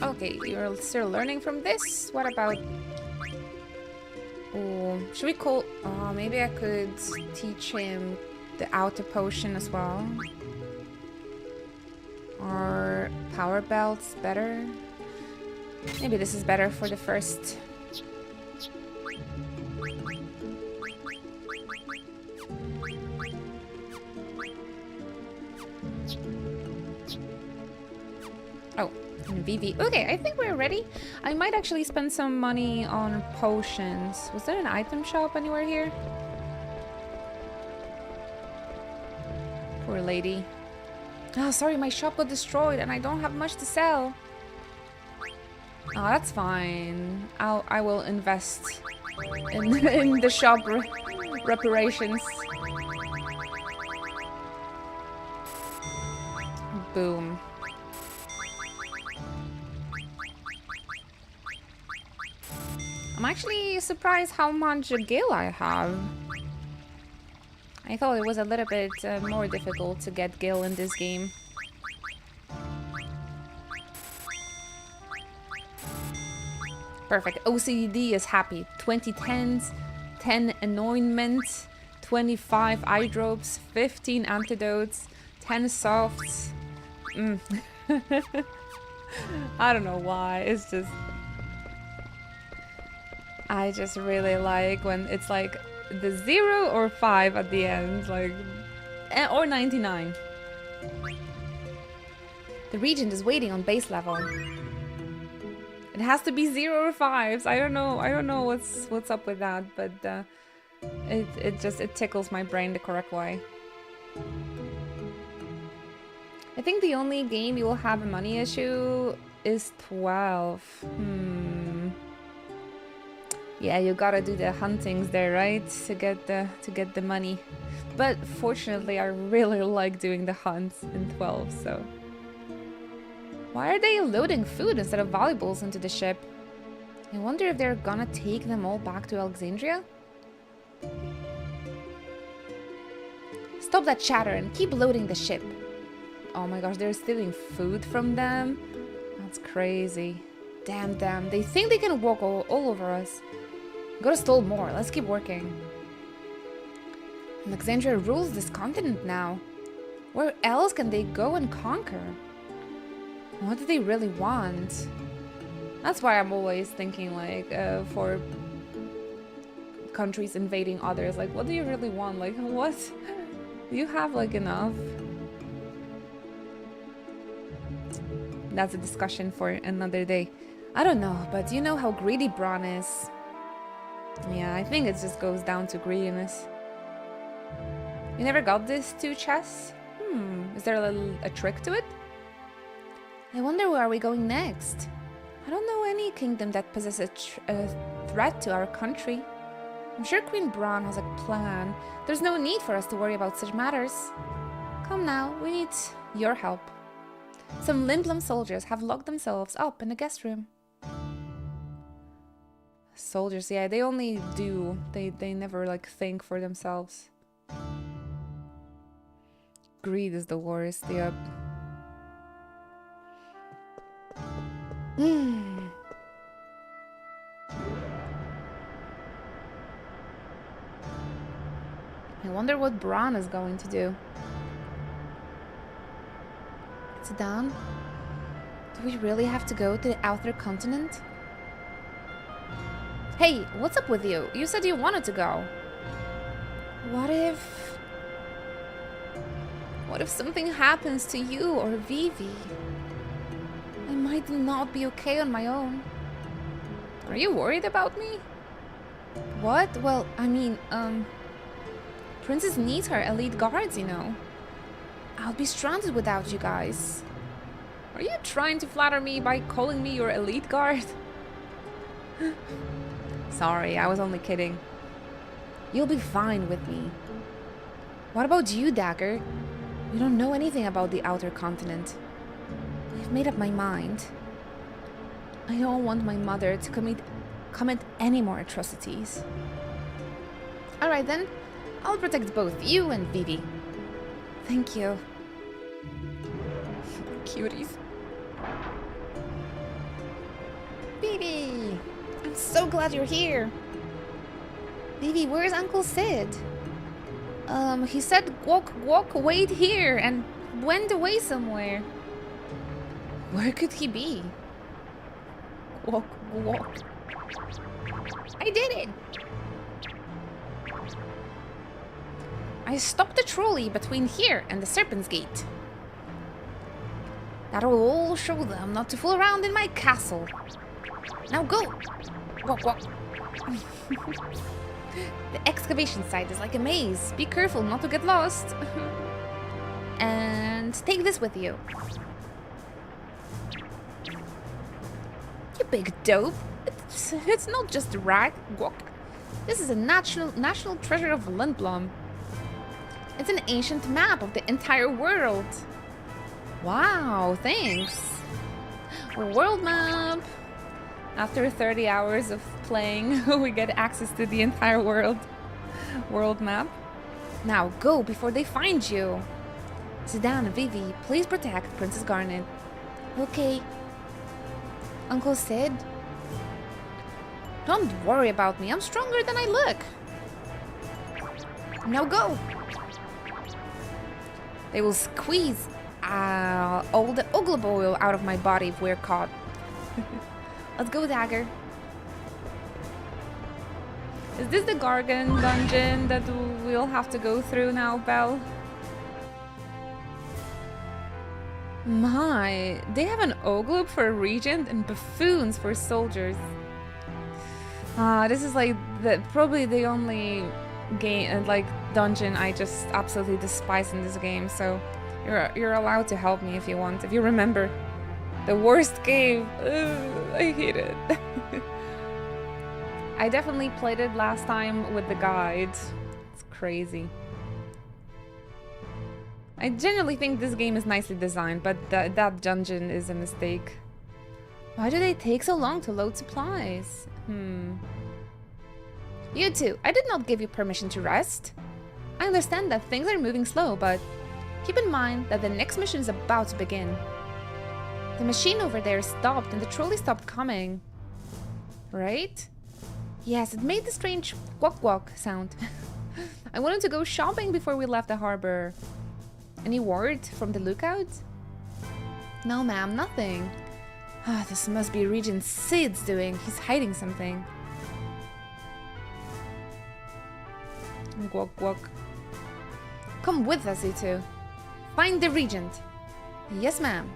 Okay, you're still learning from this? What about... Oh, should we call... Oh, maybe I could teach him the outer potion as well. Or power belts better? Maybe this is better for the first... Oh, Vivi. Okay, I think we're ready. I might actually spend some money on potions. Was there an item shop anywhere here? Poor lady. Oh, sorry, my shop got destroyed and I don't have much to sell. Oh, that's fine. I will invest in the shop reparations. Boom. I'm actually surprised how much gil I have. I thought it was a little bit more difficult to get gil in this game. Perfect. OCD is happy. 20 tens, 10 anointments, 25 eye drops, 15 antidotes, 10 softs. I don't know why. It's just... I just really like when it's like the 0 or 5 at the end, like, or 99. The regent is waiting on base level. It has to be 0 or 5s. I don't know what's up with that, but it tickles my brain the correct way. I think the only game you will have a money issue is 12. Yeah, you gotta do the huntings there, right? To get the money. But fortunately, I really like doing the hunts in 12, so... Why are they loading food instead of valuables into the ship? I wonder if they're gonna take them all back to Alexandria? Stop that chatter and keep loading the ship. Oh my gosh, they're stealing food from them? That's crazy. Damn them. They think they can walk all over us. Gotta stall more. Let's keep working. Alexandria rules this continent now. Where else can they go and conquer? What do they really want? That's why I'm always thinking, like, for countries invading others, like, what do you really want? Like, what? Do you have, like, enough? That's a discussion for another day. I don't know, but you know how greedy Bron is. Yeah, I think it just goes down to greediness. You never got this 2 chests? Is there a trick to it? I wonder where are we going next? I don't know any kingdom that possesses a threat to our country. I'm sure Queen Bron has a plan. There's no need for us to worry about such matters. Come now, we need your help. Some Limblum soldiers have locked themselves up in the guest room. Soldiers, yeah, they only do. They never, like, think for themselves. Greed is the worst, yep. I wonder what Bron is going to do. Sit down. Do we really have to go to the outer continent? Hey, what's up with you? You said you wanted to go. What if something happens to you or Vivi? I might not be okay on my own. Are you worried about me? What? Well, I mean, Princess needs her elite guards, you know. I'll be stranded without you guys. Are you trying to flatter me by calling me your elite guard? Sorry, I was only kidding. You'll be fine with me. What about you, Dagger? You don't know anything about the outer continent. I've made up my mind. I don't want my mother to commit any more atrocities. Alright then, I'll protect both you and Vivi. Thank you. Cuties. Vivi! I'm so glad you're here. Vivi, where's Uncle Sid? He said walk, wait here, and went away somewhere. Where could he be? Walk. I did it! I stopped the trolley between here and the Serpent's Gate. That'll all show them not to fool around in my castle. Now go! Walk. The excavation site is like a maze. Be careful not to get lost. And take this with you. You big dope. It's not just a rag. Walk. This is a national treasure of Lindblom. It's an ancient map of the entire world. Wow, thanks. World map. After 30 hours of playing, we get access to the entire world map. Now go before they find you. Zidane and Vivi, please protect Princess Garnet. Okay. Uncle Sid? Don't worry about me. I'm stronger than I look. Now go. They will squeeze all the Oglob oil out of my body if we're caught. Let's go, Dagger. Is this the Gargan dungeon that we'll have to go through now, Belle? My, they have an Oglob for a regent and buffoons for soldiers. This is like probably the only game dungeon I just absolutely despise in this game. So you're allowed to help me if you want. If you remember the worst cave, I hate it. I definitely played it last time with the guide. It's crazy. I genuinely think this game is nicely designed, but that dungeon is a mistake. Why do they take so long to load supplies? You two, I did not give you permission to rest. I understand that things are moving slow, but keep in mind that the next mission is about to begin. The machine over there stopped and the trolley stopped coming. Right? Yes, it made the strange walk sound. I wanted to go shopping before we left the harbor. Any word from the lookout? No, ma'am, nothing. This must be Regent Sid's doing. He's hiding something. Walk. Come with us, you two. Find the Regent. Yes, ma'am.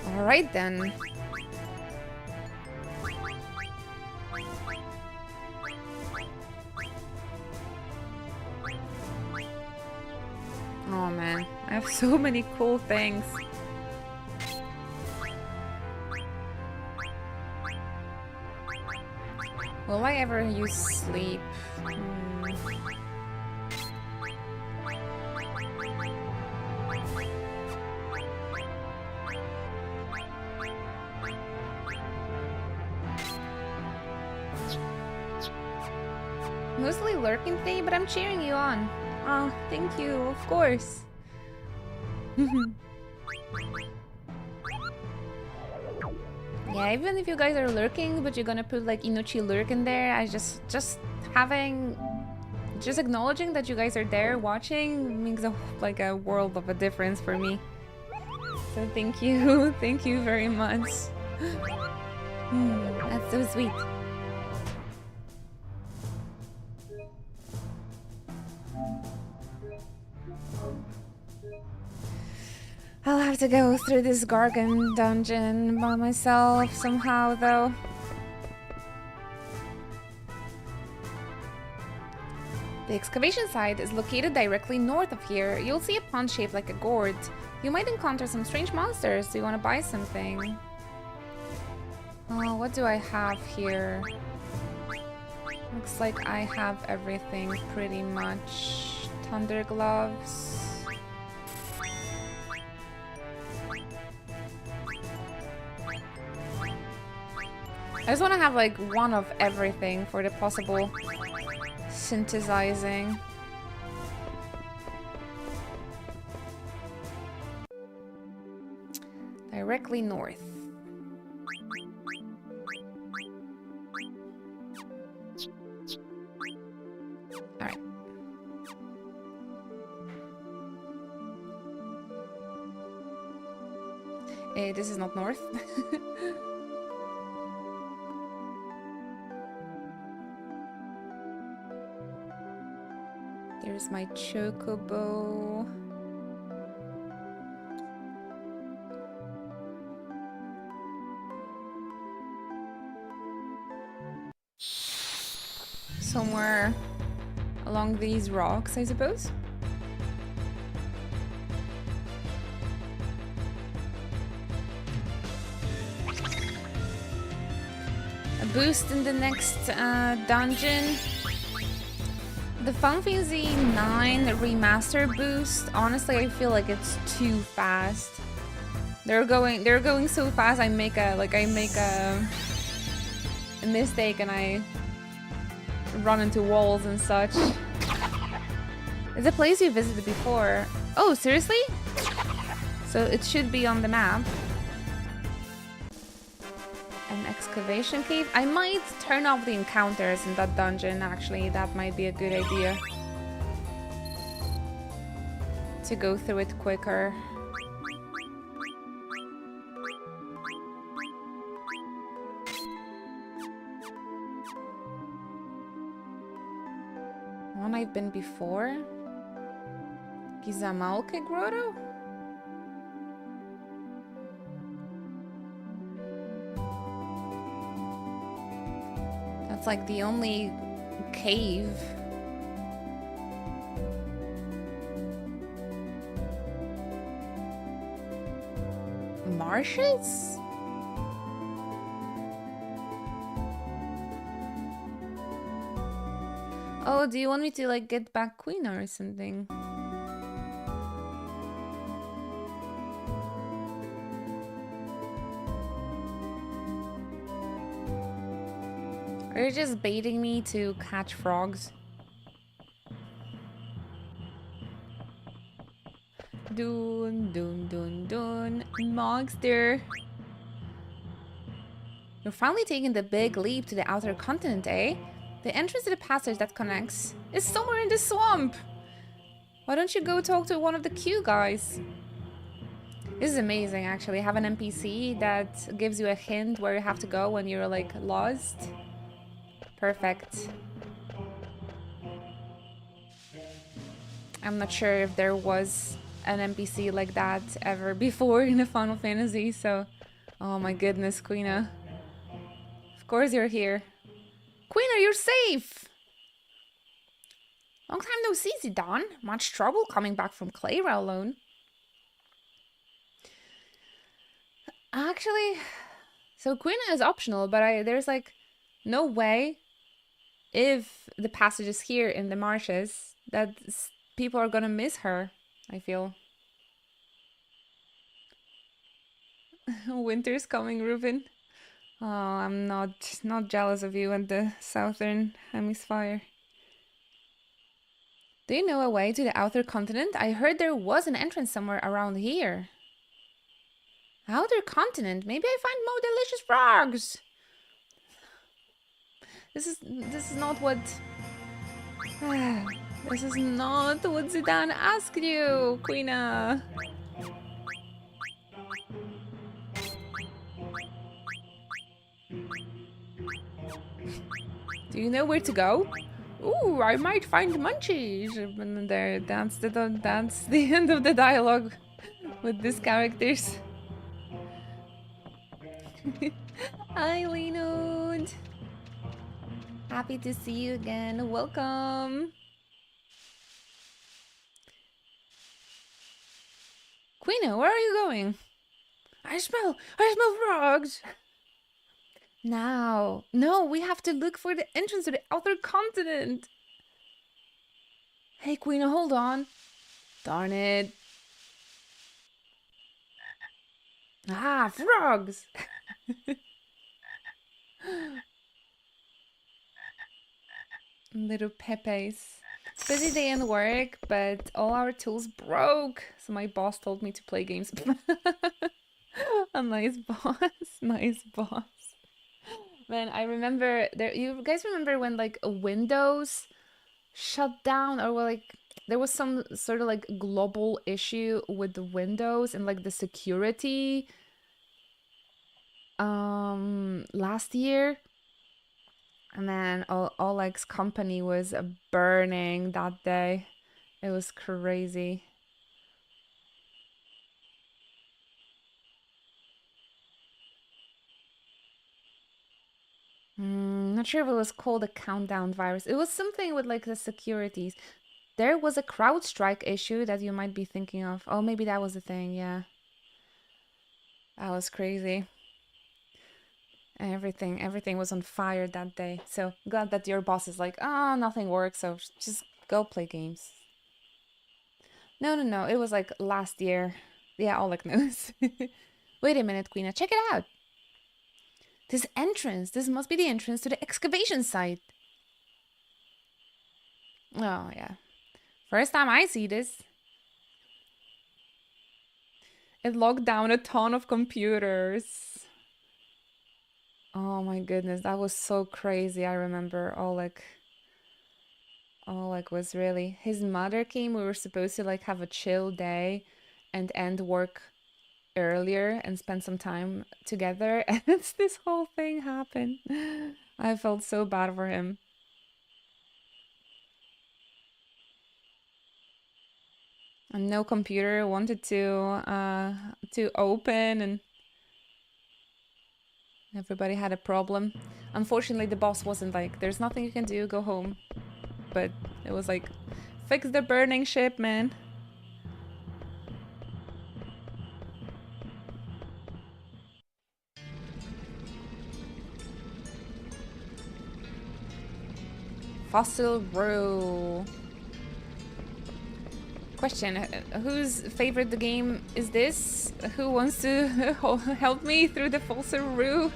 All right then. Oh man, I have so many cool things. Will I ever use sleep? Mostly lurking thing, but I'm cheering you on. Oh, thank you, of course. Yeah, even if you guys are lurking, but you're gonna put like Inochi lurk in there, I just acknowledging that you guys are there watching makes a world of a difference for me. So thank you, thank you very much. That's so sweet. I'll have to go through this Gargan dungeon by myself somehow, though. The excavation site is located directly north of here. You'll see a pond shaped like a gourd. You might encounter some strange monsters. Do you want to buy something? Oh, what do I have here? Looks like I have everything pretty much. Thunder gloves. I just want to have like one of everything for the possible synthesizing. Directly north. Alright. This is not north. There's my chocobo. Somewhere along these rocks, I suppose. A boost in the next dungeon. The Final Fantasy 9 remaster boost, honestly, I feel like it's too fast. They're going so fast. I make a mistake and I run into walls and such. It's a place you visited before. Oh, seriously? So it should be on the map. An excavation cave? I might turn off the encounters in that dungeon, actually. That might be a good idea. To go through it quicker. One I've been before? Gizamalke Grotto? That's like the only cave. Marshes? Oh, do you want me to like get back Quina or something? Are you just baiting me to catch frogs? Dun dun dun dun. Monster. You're finally taking the big leap to the outer continent, eh? The entrance to the passage that connects is somewhere in the swamp. Why don't you go talk to one of the Q guys? This is amazing, actually. Have an NPC that gives you a hint where you have to go when you're like lost. Perfect. I'm not sure if there was an NPC like that ever before in a Final Fantasy, so... Oh my goodness, Quina. Of course you're here. Quina, you're safe! Long time no see, Zidane. Much trouble coming back from Clayra alone. Actually, so Quina is optional, but there's like no way if the passage is here in the marshes that people are gonna miss her, I feel. Winter's coming, Ruben. Oh, I'm not jealous of you and the southern hemisphere. Do you know a way to the outer continent? I heard there was an entrance somewhere around here. Outer continent? Maybe I find more delicious frogs. This is not what... This is not what Zidane asked you, Quina. Do you know where to go? Ooh, I might find munchies. And there, that's the end of the dialogue with these characters. Hi, Linode. Happy to see you again. Welcome. Quina, where are you going? I smell frogs. Now. No, we have to look for the entrance to the outer continent. Hey, Queen, hold on. Darn it. Ah, frogs! Little Pepes. Busy day in work, but all our tools broke. So my boss told me to play games. A nice boss. Nice boss. Man, I remember there. You guys remember when like Windows shut down, or like there was some sort of like global issue with the Windows and like the security last year, and then Oleg's company was burning that day. It was crazy. Not sure if it was called a countdown virus. It was something with like the securities. There was a CrowdStrike issue that you might be thinking of. Oh, maybe that was the thing, yeah. That was crazy. Everything was on fire that day. So glad that your boss is like, oh, nothing works, so just go play games. No, it was like last year. Yeah, Oleg knows. Wait a minute, Queena, check it out. This entrance, this must be the entrance to the excavation site. Oh, yeah. First time I see this. It locked down a ton of computers. Oh my goodness, that was so crazy. I remember Oleg was really... His mother came, we were supposed to like have a chill day and end work earlier and spend some time together, and this whole thing happened. I felt so bad for him. And no computer wanted to open, and everybody had a problem. Unfortunately, the boss wasn't like, there's nothing you can do, go home. But it was like, fix the burning ship, man. Fossil Row. Question, whose favorite the game is this? Who wants to help me through the Fossil Row?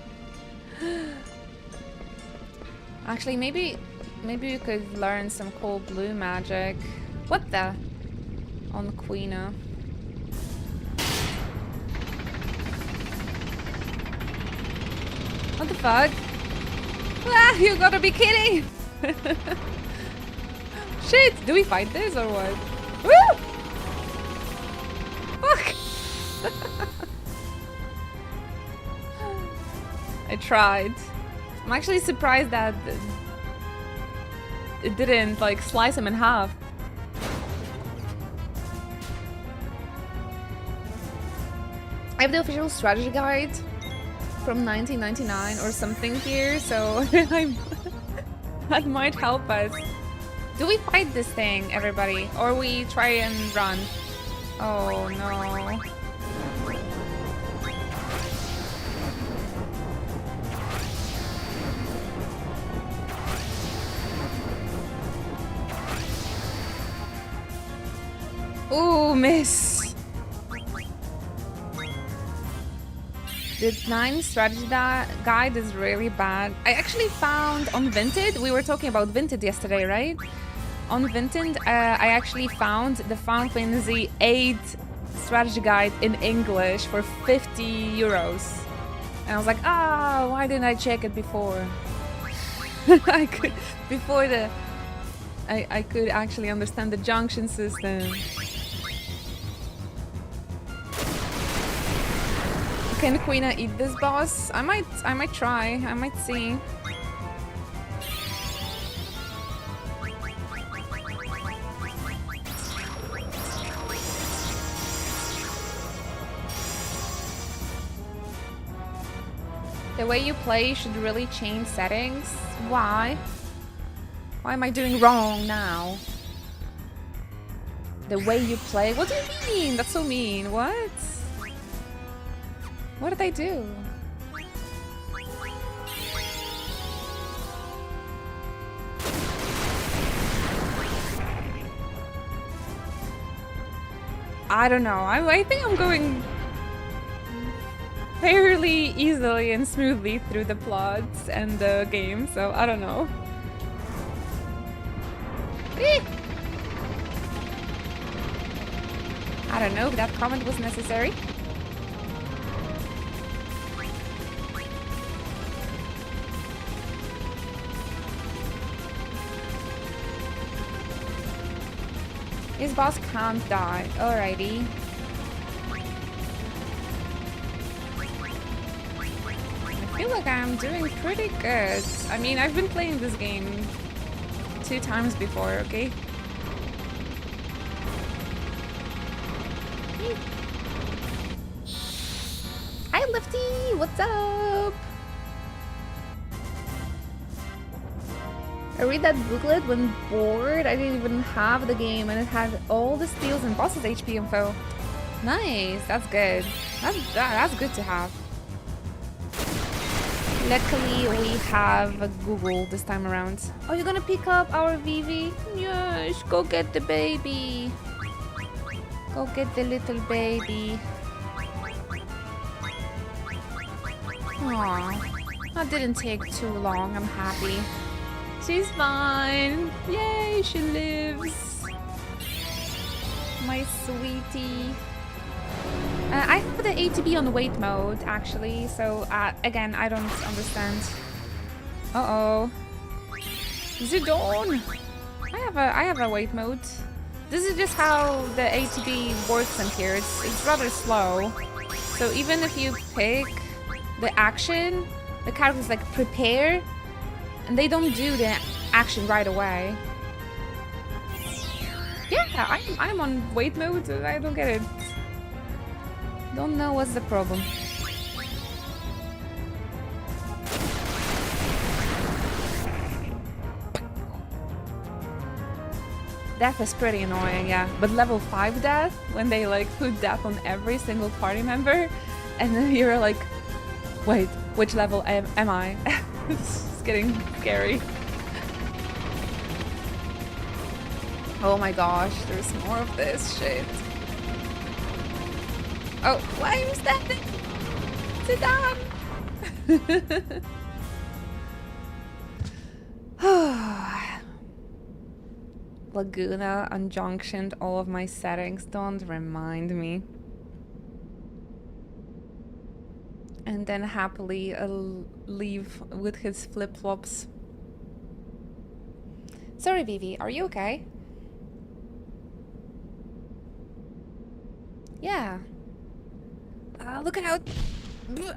Actually, maybe you could learn some cool blue magic. What the? On Queena. What the fuck? Ah, you gotta be kidding! Shit! Do we fight this or what? Woo! Fuck! I tried. I'm actually surprised that it didn't like slice him in half. I have the official strategy guide from 1999 or something here, so that might help us. Do we fight this thing, everybody? Or we try and run? Oh no. Ooh, miss. The 9 strategy guide is really bad. I actually found on Vinted, we were talking about Vinted yesterday, right? On Vinted, I actually found the Final Fantasy 8 strategy guide in English for 50 euros. And I was like, ah, why didn't I check it before? I could actually understand the junction system. Can Queena eat this boss? I might try. I might see. The way you play should really change settings. Why? Why am I doing wrong now? The way you play? What do you mean? That's so mean. What? What did I do? I don't know. I think I'm going fairly easily and smoothly through the plots and the game, so I don't know. I don't know if that comment was necessary. His boss can't die. Alrighty. I feel like I'm doing pretty good. I mean, I've been playing this game 2 times before, okay? Hi, Lifty! What's up? I read that booklet when bored. I didn't even have the game, and it had all the steals and bosses HP info. Nice, that's good. That's good to have. Luckily, we have a Google this time around. Oh, you're gonna pick up our Vivi? Yes, go get the baby. Go get the little baby. Aww, that didn't take too long. I'm happy. She's fine. Yay, she lives. My sweetie. I have the ATB on wait mode, actually, so again, I don't understand. Uh-oh. Zidane! I have a wait mode. This is just how the ATB works in here. It's rather slow. So even if you pick the action, the characters like prepare, and they don't do the action right away. Yeah, I'm on wait mode. I don't get it. Don't know what's the problem. Death is pretty annoying, yeah. But level 5 death, when they like put death on every single party member, and then you're like, wait, which level am I? It's getting scary. Oh my gosh, there's more of this shit. Oh, why are you standing? Sit down! Laguna unjunctioned all of my settings. Don't remind me. And then happily leave with his flip-flops. Sorry, Vivi, are you okay? Yeah. Look out!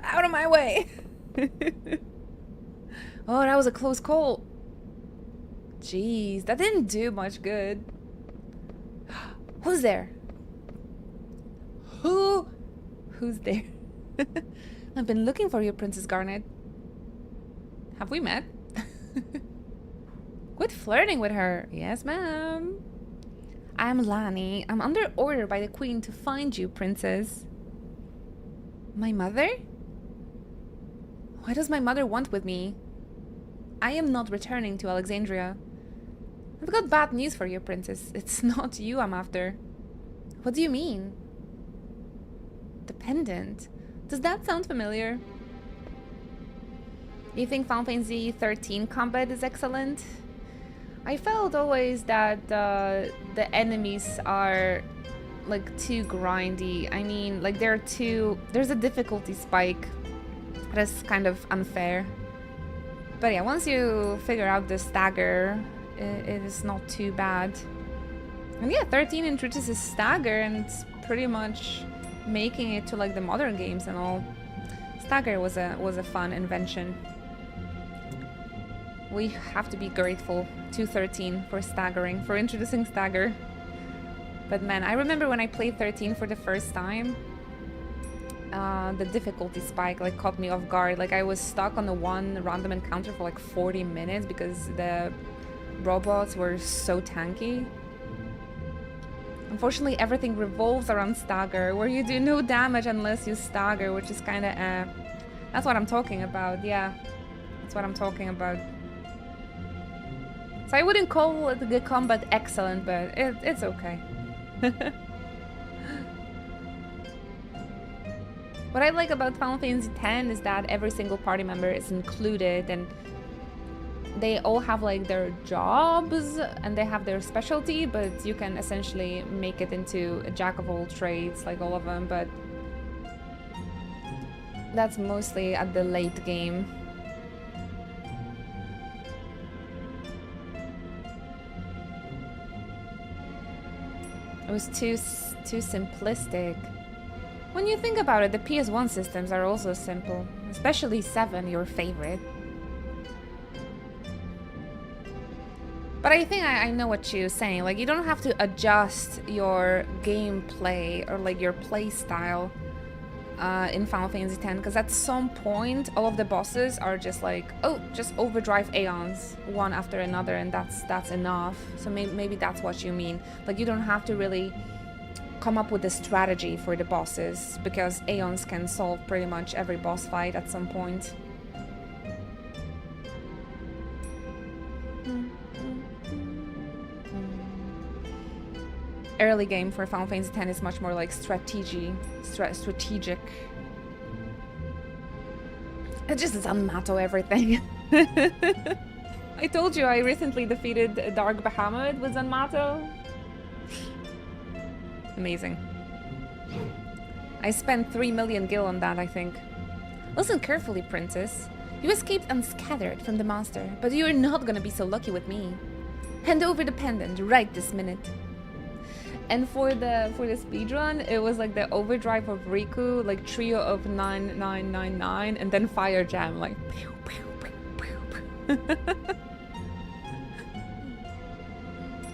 Out of my way! Oh, that was a close call. Jeez, that didn't do much good. Who's there? Who's there? I've been looking for you, Princess Garnet. Have we met? Quit flirting with her. Yes, ma'am. I'm Lani. I'm under order by the Queen to find you, Princess. My mother? What does my mother want with me? I am not returning to Alexandria. I've got bad news for you, Princess. It's not you I'm after. What do you mean? Dependent? Does that sound familiar? You think Final Fantasy 13 combat is excellent? I felt always that the enemies are like too grindy. I mean, like there's a difficulty spike that is kind of unfair. But yeah, once you figure out the stagger, it is not too bad. And yeah, 13 introduces stagger, and it's pretty much making it to like the modern games and all. Stagger was a fun invention. We have to be grateful to 13 for staggering, for introducing stagger. But man, I remember when I played 13 for the first time, the difficulty spike like caught me off guard. Like I was stuck on the one random encounter for like 40 minutes because the robots were so tanky. Unfortunately, everything revolves around stagger, where you do no damage unless you stagger, which is kind of That's what I'm talking about, yeah. That's what I'm talking about. So I wouldn't call the combat excellent, but it's okay. What I like about Final Fantasy X is that every single party member is included, and they all have like their jobs and they have their specialty, but you can essentially make it into a jack of all trades, like all of them, but that's mostly at the late game. It was too simplistic. When you think about it, the PS1 systems are also simple, especially 7, your favorite. But I think I know what you're saying. Like, you don't have to adjust your gameplay or like your play style in Final Fantasy X, because at some point all of the bosses are just like, oh, just overdrive Aeons one after another, and that's enough. So maybe that's what you mean. Like, you don't have to really come up with a strategy for the bosses, because Aeons can solve pretty much every boss fight at some point. Early game for Final Fantasy X is much more like strategic. It just Zanmato everything. I told you I recently defeated Dark Bahamut with Zanmato. Amazing. I spent 3 million gil on that, I think. Listen carefully, princess. You escaped unscattered from the monster, but you are not gonna be so lucky with me. Hand over the pendant right this minute. And for the speedrun, it was like the overdrive of Riku, like trio of 9999, and then fire jam, like pew, pew, pew, pew, pew.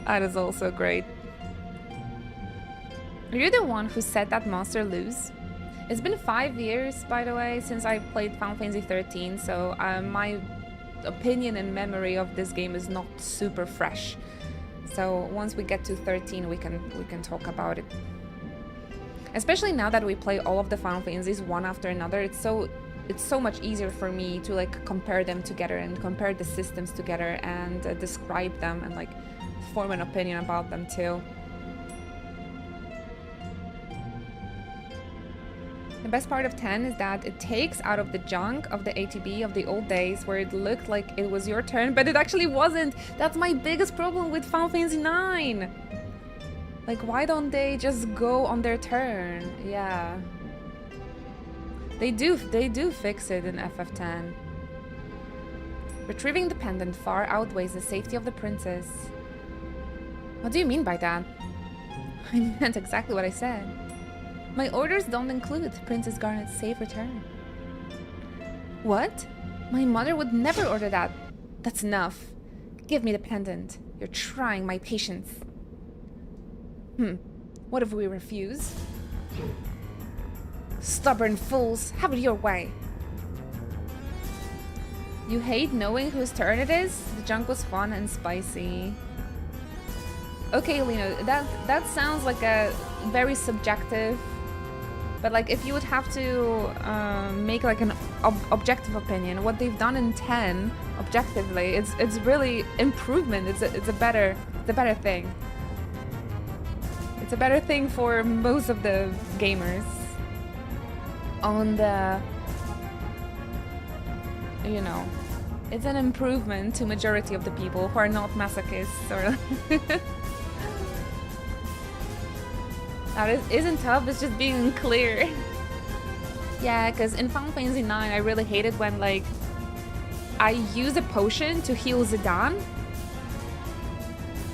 That is also great. Are you the one who set that monster loose? It's been 5 years, by the way, since I played Final Fantasy 13, so my opinion and memory of this game is not super fresh. So once we get to 13, we can talk about it. Especially now that we play all of the Final Fantasies one after another, it's so much easier for me to like compare them together and compare the systems together and describe them and like form an opinion about them too. The best part of 10 is that it takes out of the junk of the ATB of the old days where it looked like it was your turn, but it actually wasn't. That's my biggest problem with Final Fantasy 9. Like, why don't they just go on their turn? Yeah. They do fix it in FF10. Retrieving the pendant far outweighs the safety of the princess. What do you mean by that? I meant exactly what I said. My orders don't include Princess Garnet's safe return. What? My mother would never order that. That's enough. Give me the pendant. You're trying my patience. What if we refuse? Stubborn fools, have it your way. You hate knowing whose turn it is? The junk was fun and spicy. Okay, Lino, that sounds like a very subjective. But like, if you would have to make like an objective opinion, what they've done in 10 objectively, it's really improvement. It's a better thing. It's a better thing for most of the gamers. On the, you know, it's an improvement to majority of the people who are not masochists or. That isn't tough, it's just being clear. Yeah, because in Final Fantasy 9, I really hated when, like, I use a potion to heal Zidane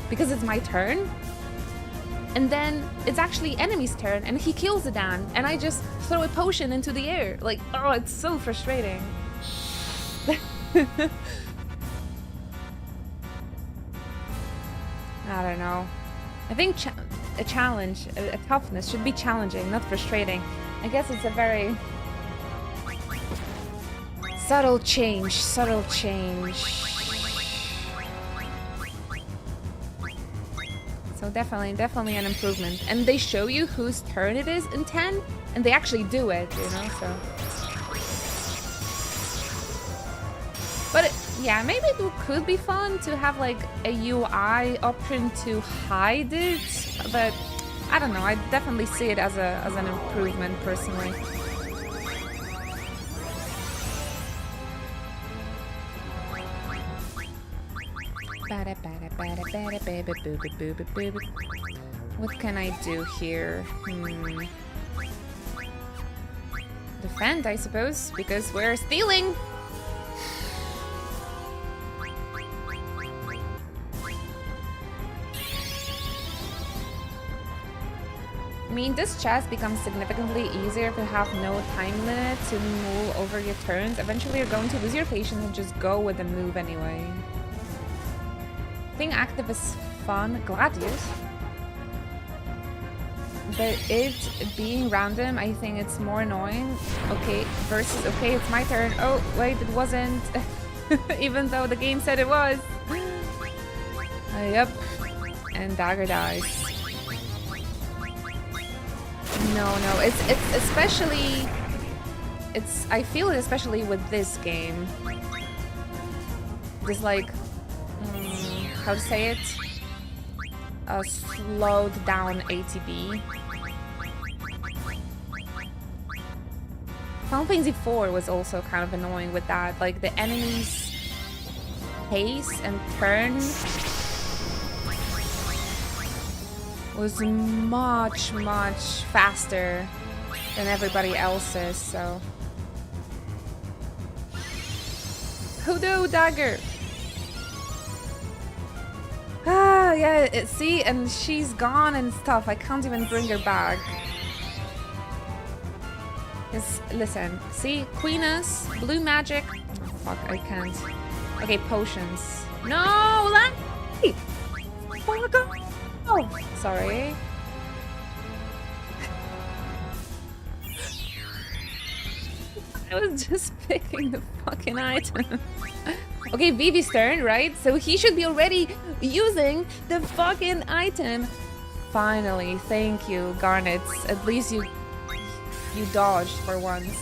because it's my turn, and then it's actually enemy's turn, and he kills Zidane, and I just throw a potion into the air. Like, oh, it's so frustrating. I don't know. I think a challenge, a toughness should be challenging, not frustrating. I guess it's a very subtle change, So definitely an improvement. And they show you whose turn it is in 10, and they actually do it, you know, so. But yeah, maybe it could be fun to have like a UI option to hide it, but I don't know. I definitely see it as an improvement personally. What can I do here? Defend, I suppose, because we're stealing. I mean, this chess becomes significantly easier if you have no time limit to move over your turns. Eventually, you're going to lose your patience and just go with the move anyway. I think active is fun. Gladius. But it being random, I think it's more annoying. Okay, versus, okay, it's my turn. Oh, wait, it wasn't. Even though the game said it was. Yep. And dagger dies. No, it's especially... I feel it especially with this game. This, like... how to say it? A slowed down ATB. Final Fantasy IV was also kind of annoying with that. Like, the enemy's pace and turn was much, much faster than everybody else's, so... Hoodoo dagger! Ah, yeah, see, and she's gone and stuff. I can't even bring her back. Listen, see, Queeness, blue magic. Oh, fuck, I can't. Okay, potions. No, let fuck off. Oh, sorry. I was just picking the fucking item. Okay, Vivi's turn, right? So he should be already using the fucking item. Finally, thank you, Garnets. At least you dodged for once.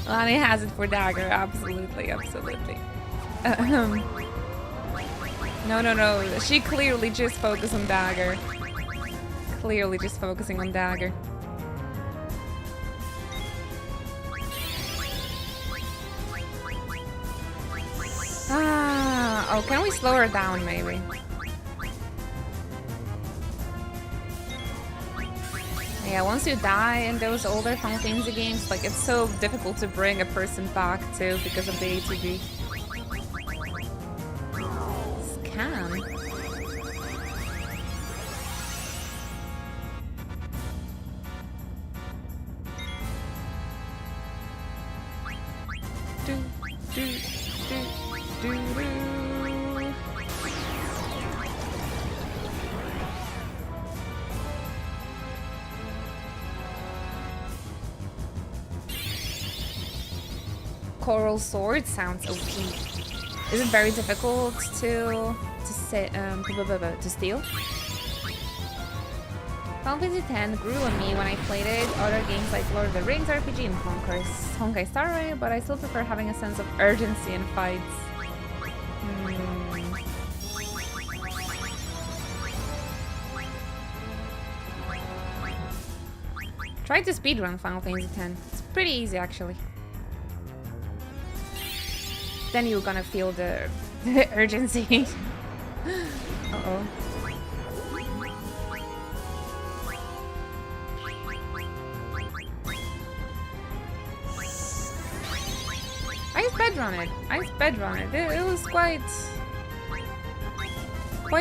Lani has it for dagger, absolutely, absolutely. No. She clearly just focused on dagger. Clearly just focusing on dagger. Ah, oh, can we slow her down maybe? Yeah, once you die in those older Final Fantasy games, like, it's so difficult to bring a person back too because of the ATB. Scan. Coral sword sounds OP. Is it very difficult to steal? Final Fantasy X grew on me when I played it. Other games like Lord of the Rings RPG and Honkai Star Rail, but I still prefer having a sense of urgency in fights. Try to speedrun Final Fantasy X. It's pretty easy actually. Then you're gonna feel the urgency. Uh-oh. I speedrun it. It was quite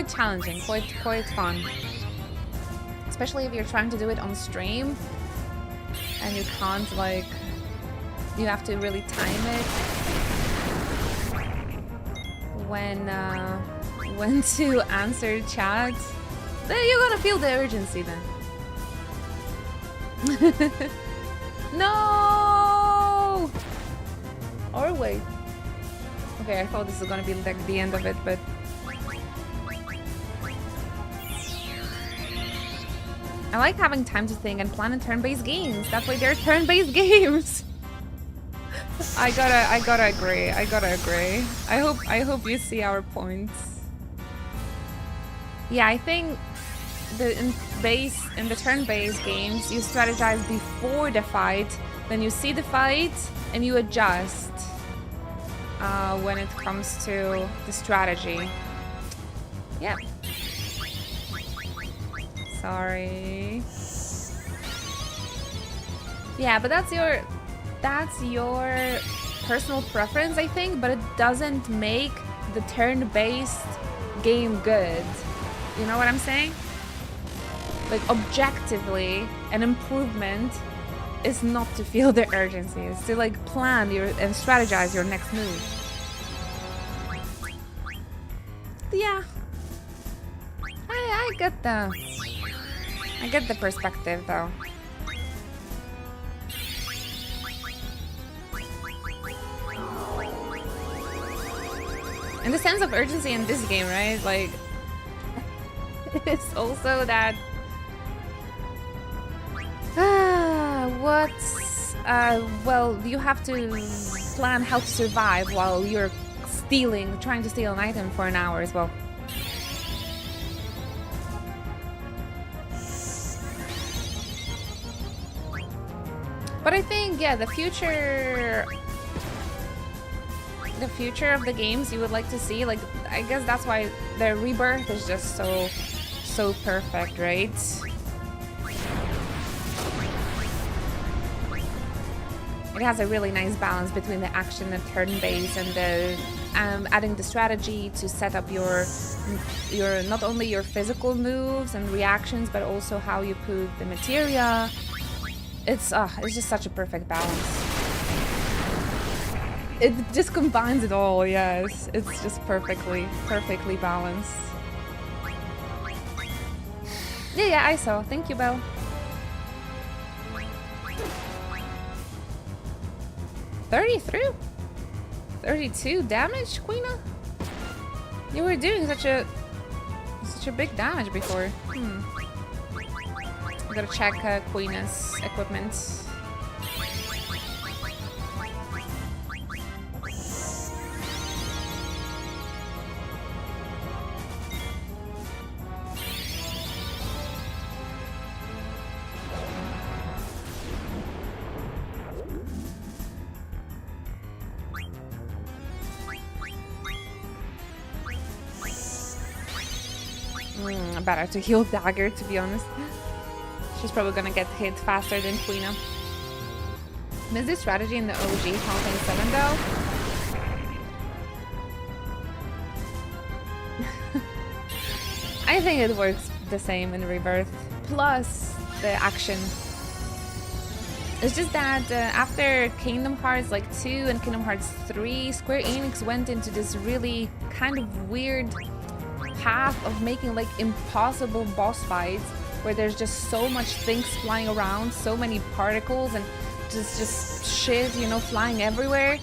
challenging, quite fun. Especially if you're trying to do it on stream and you can't, like, you have to really time it when to answer chat. Then you're gonna feel the urgency then. No! Or wait. Okay, I thought this was gonna be like the end of it, but I like having time to think and plan in turn-based games. That's why they're turn-based games. I gotta agree. I hope you see our points. Yeah, I think in the turn-based games, you strategize before the fight, then you see the fight and you adjust when it comes to the strategy. Yeah. Sorry. Yeah, but that's your personal preference, I think, but it doesn't make the turn-based game good. You know what I'm saying? Like, objectively, an improvement is not to feel the urgency. It's to like plan and strategize your next move. Yeah, I get the perspective though. And the sense of urgency in this game, right? Like, it's also that well, you have to plan how to survive while you're trying to steal an item for an hour as well. But I think, yeah, the future of the games you would like to see, like, I guess that's why the Rebirth is just so perfect, right? It has a really nice balance between the action and turn-based, and the adding the strategy to set up your not only your physical moves and reactions, but also how you put the materia. It's just such a perfect balance. It just combines it all. Yes, it's just perfectly balanced. Yeah, I saw. Thank you, Belle. 32 damage, Queena? You were doing such a big damage before. I gotta check Queena's equipment. Better to heal Dagger, to be honest. She's probably gonna get hit faster than Queena. Is this strategy in the OG Halfling 7 though? I think it works the same in Rebirth. Plus the action. It's just that after Kingdom Hearts like 2 and Kingdom Hearts 3, Square Enix went into this really kind of weird path of making like impossible boss fights where there's just so much things flying around, so many particles and just shit, you know, flying everywhere.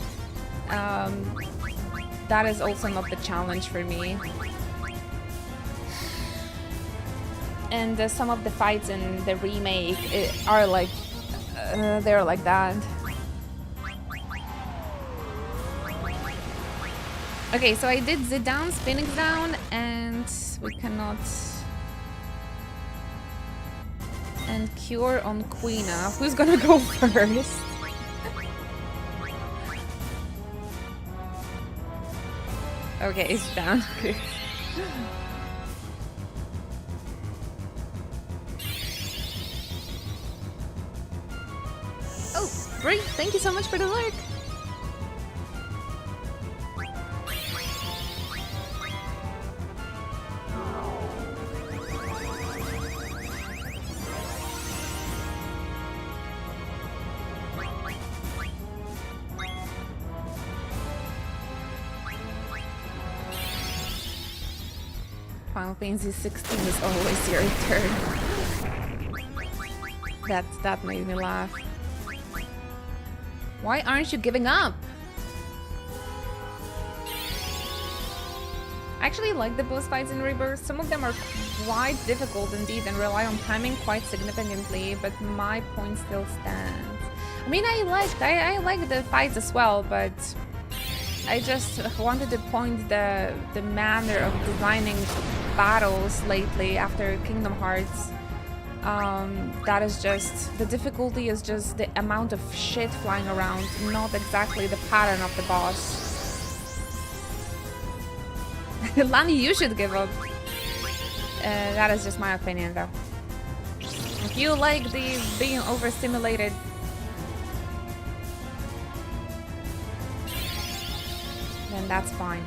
That is also not the challenge for me. And some of the fights in the remake are like they're like that. Okay, so I did the down, spinning down, and we cannot. And cure on Queena. Who's gonna go first? Okay, it's down. Oh, great! Thank you so much for the lurk. Final Fantasy 16 is always your turn. That made me laugh. Why aren't you giving up? I actually like the boss fights in Rebirth. Some of them are quite difficult indeed and rely on timing quite significantly, but my point still stands. I mean, I like the fights as well, but I just wanted to point the manner of designing battles lately after Kingdom Hearts That is just, the difficulty is just the amount of shit flying around, not exactly the pattern of the boss. Lani, you should give up. That is just my opinion, though. If you like the being overstimulated, then that's fine.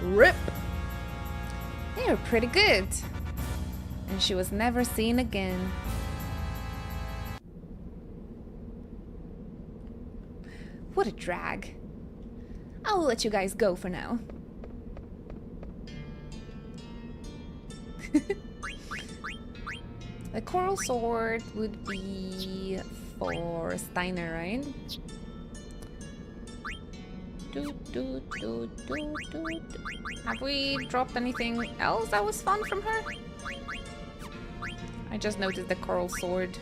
RIP! They were pretty good. And she was never seen again. What a drag. I'll let you guys go for now. The coral sword would be for Steiner, right? Have we dropped anything else that was fun from her? I just noticed the coral sword.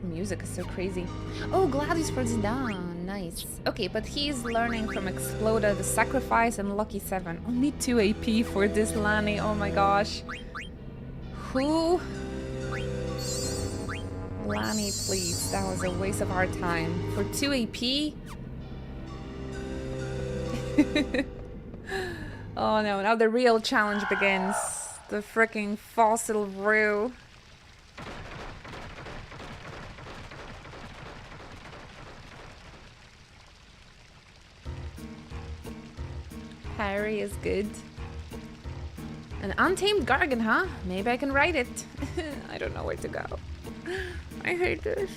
Music is so crazy. Oh, Gladius for Zidane. Nice. Okay, but he's learning from Exploda, the Sacrifice, and Lucky 7. Only 2 AP for this Lani. Oh my gosh. Who? Lani, please. That was a waste of our time. For 2 AP? Oh no, now the real challenge begins. The freaking fossil Rue. Harry is good. An untamed Gargan, huh? Maybe I can ride it. I don't know where to go. I hate this.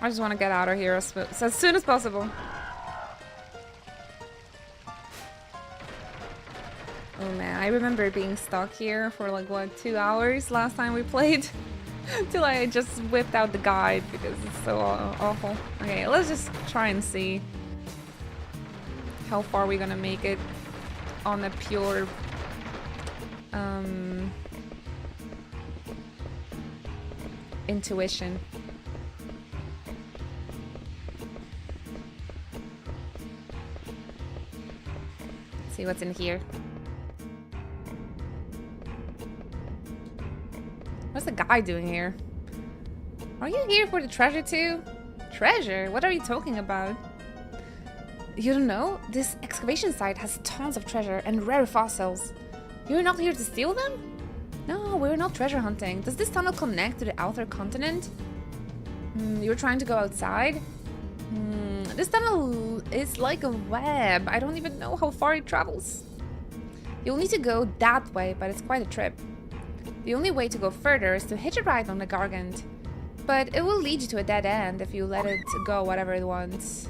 I just want to get out of here as soon as possible. Oh man, I remember being stuck here for like, what, 2 hours last time we played? Till I just whipped out the guide because it's so awful. Okay, let's just try and see how far we're gonna make it on a pure... intuition. Let's see what's in here. What's the guy doing here? Are you here for the treasure too? Treasure? What are you talking about? You don't know? This excavation site has tons of treasure and rare fossils. You're not here to steal them? No, we're not treasure hunting. Does this tunnel connect to the outer continent? You're trying to go outside? This tunnel is like a web. I don't even know how far it travels. You'll need to go that way, but it's quite a trip. The only way to go further is to hitch a ride on the Gargant. But it will lead you to a dead end if you let it go whatever it wants.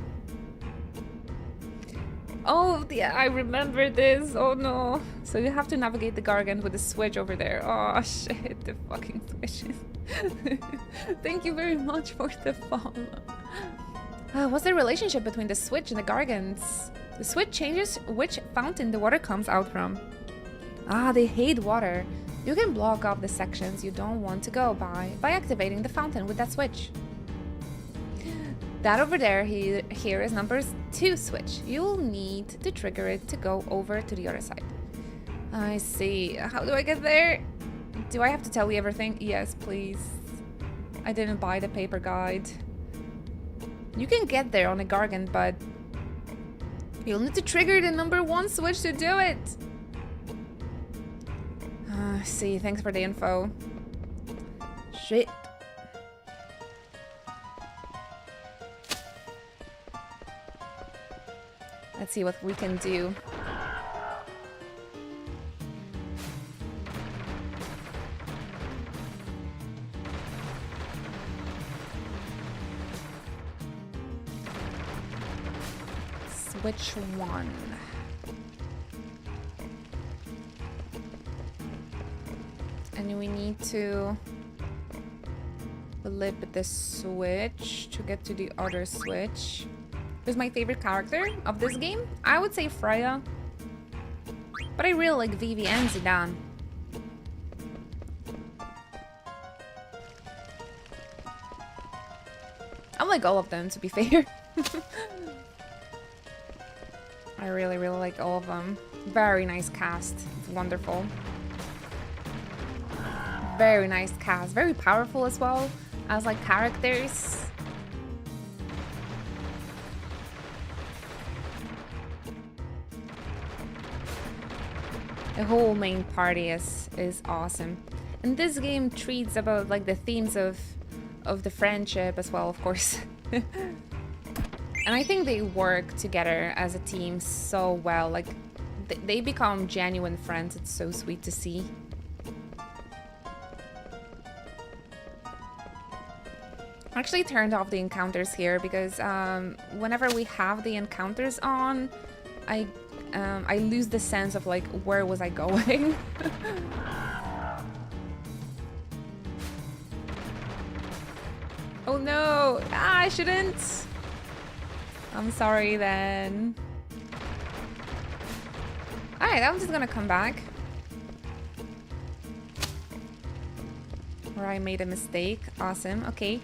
Oh, yeah, I remember this. Oh no. So you have to navigate the Gargant with the switch over there. Oh shit, the fucking switches. Thank you very much for the follow. What's the relationship between the switch and the Gargants? The switch changes which fountain the water comes out from. Ah, they hate water. You can block off the sections you don't want to go by activating the fountain with that switch. That over there here is number 2 switch. You'll need to trigger it to go over to the other side. I see. How do I get there? Do I have to tell you everything? Yes, please. I didn't buy the paper guide. You can get there on a Gargant, but you'll need to trigger the number 1 switch to do it. See, thanks for the info. Shit. Let's see what we can do. Switch 1. And we need to flip the switch to get to the other switch. Who's my favorite character of this game? I would say Freya. But I really like Vivi and Zidane. I like all of them, to be fair. I really, really like all of them. Very nice cast. It's wonderful. Very nice cast. Very powerful as well as like characters. The whole main party is awesome. And this game treats about like the themes of the friendship as well, of course. And I think they work together as a team so well. Like they become genuine friends. It's so sweet to see. I actually turned off the encounters here because whenever we have the encounters on, I lose the sense of like where was I going. Oh no! Ah, I shouldn't! I'm sorry then. Alright, I'm just gonna come back. Where I made a mistake. Awesome, okay.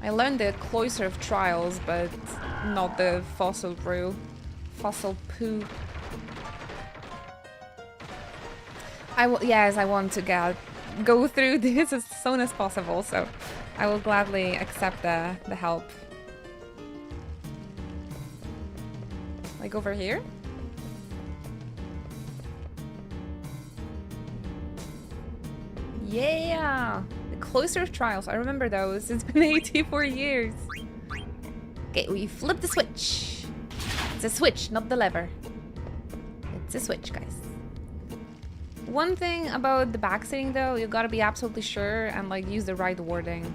I learned the Cloister of Trials, but not the Fossil Brew. Fossil Poo. Yes, I want to go through this as soon as possible, so I will gladly accept the help. Like over here? Yeah! The Cloister of Trials, I remember those. It's been 84 years. Okay, we flip the switch. It's a switch, not the lever. It's a switch, guys. One thing about the backseating though, you gotta be absolutely sure and like use the right wording.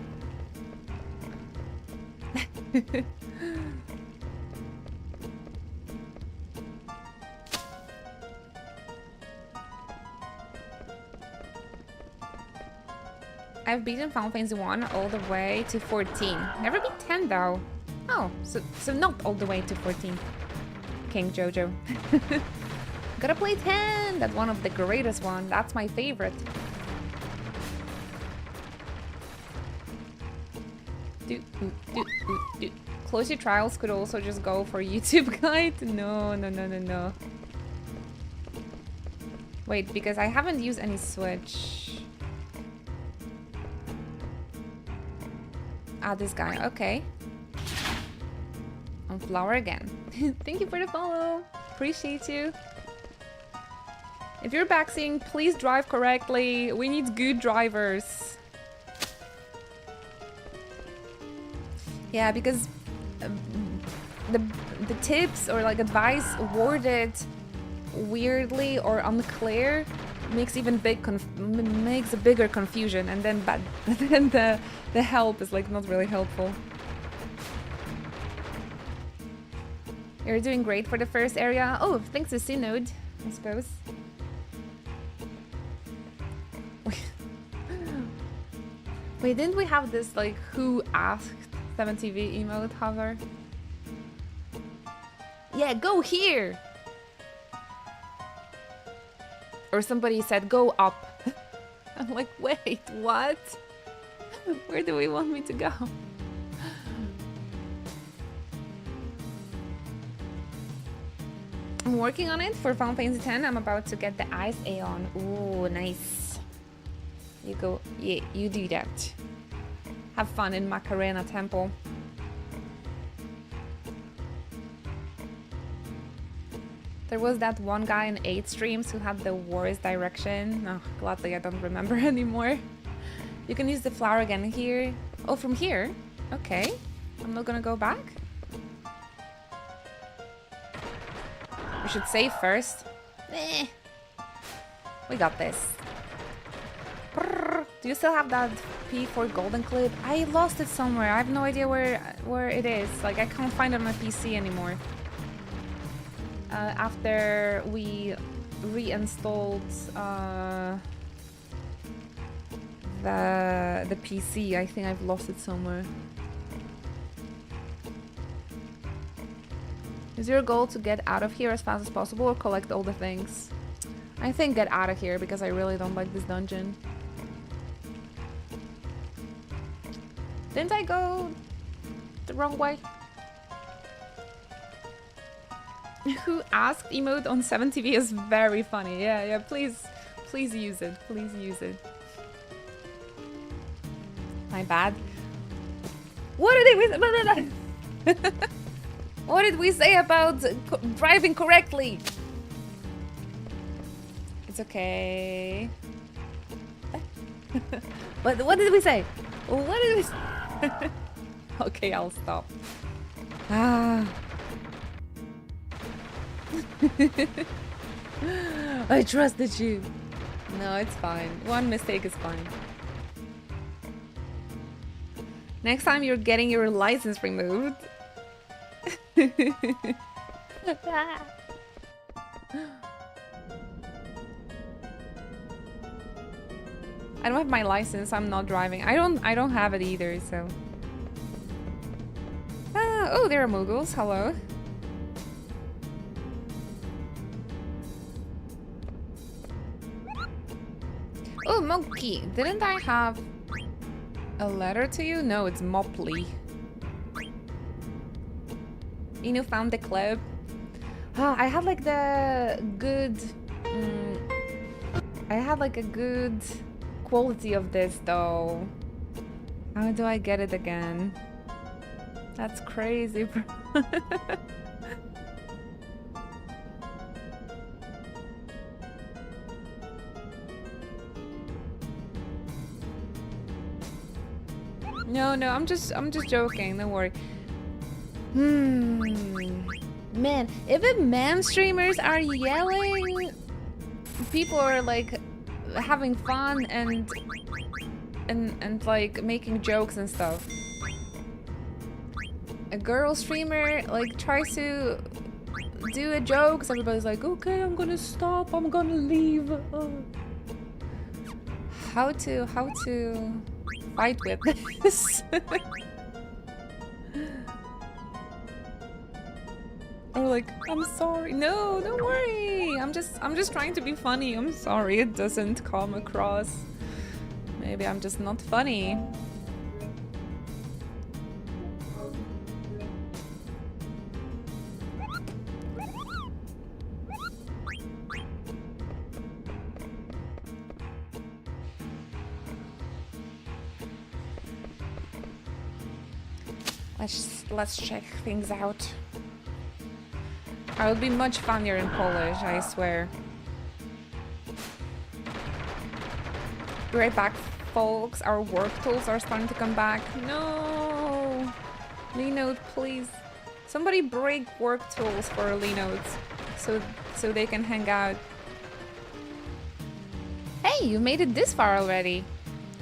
I've beaten Final Fantasy 1 all the way to 14. Never beat 10 though. Oh, so not all the way to 14. King Jojo. Gotta play 10! That's one of the greatest one. That's my favorite. Cloister Trials could also just go for YouTube guide. No. Wait, because I haven't used any switch. Ah, this guy. Okay. On flower again. Thank you for the follow. Appreciate you. If you're backseating, please drive correctly. We need good drivers. Yeah, because the tips or like advice worded weirdly or unclear makes even makes a bigger confusion, and then then the help is like not really helpful. You're doing great for the first area. Oh, thanks to Synode, I suppose. Wait, didn't we have this like who asked 7TV emote hover? Yeah, go here! Or somebody said go up. I'm like, wait, what? Where do we want me to go? I'm working on it for Final Fantasy X. I'm about to get the Ice Aeon. Ooh, nice. You go, yeah, you do that. Have fun in Macarena Temple. There was that one guy in 8 streams who had the worst direction. Oh, gladly I don't remember anymore. You can use the flower again here. Oh, from here? Okay. I'm not gonna go back. We should save first. We got this. Do you still have that P4 golden clip? I lost it somewhere. I have no idea where it is. Like, I can't find it on my PC anymore. After we reinstalled the PC. I think I've lost it somewhere. Is your goal to get out of here as fast as possible or collect all the things? I think get out of here because I really don't like this dungeon. Didn't I go the wrong way? Who asked emote on 7TV is very funny. Yeah, please use it. Please use it. My bad. What did we What did we say about driving correctly? It's okay. But what did we say? What did we say? Okay, I'll stop. Ah. I trusted you. No, it's fine. One mistake is fine. Next time you're getting your license removed. I don't have my license. I'm not driving. I don't have it either. So. Oh, there are moogles. Hello. Oh, Monkey. Didn't I have a letter to you? No, it's Mopley. Inu found the clip. I had like the good... I had like a good quality of this though. How do I get it again? That's crazy, bro. No, I'm just joking. Don't worry. Man, if the man streamers are yelling, people are like having fun and like making jokes and stuff. A girl streamer like tries to do a joke, so everybody's like, okay, I'm gonna stop, I'm gonna leave. How to fight with this? Or like, I'm sorry. No, don't worry. I'm just trying to be funny. I'm sorry it doesn't come across. Maybe I'm just not funny. Let's check things out. I would be much funnier in Polish, I swear. Be right back, folks. Our work tools are starting to come back. No! Linode, please. Somebody break work tools for Linodes so they can hang out. Hey, you made it this far already.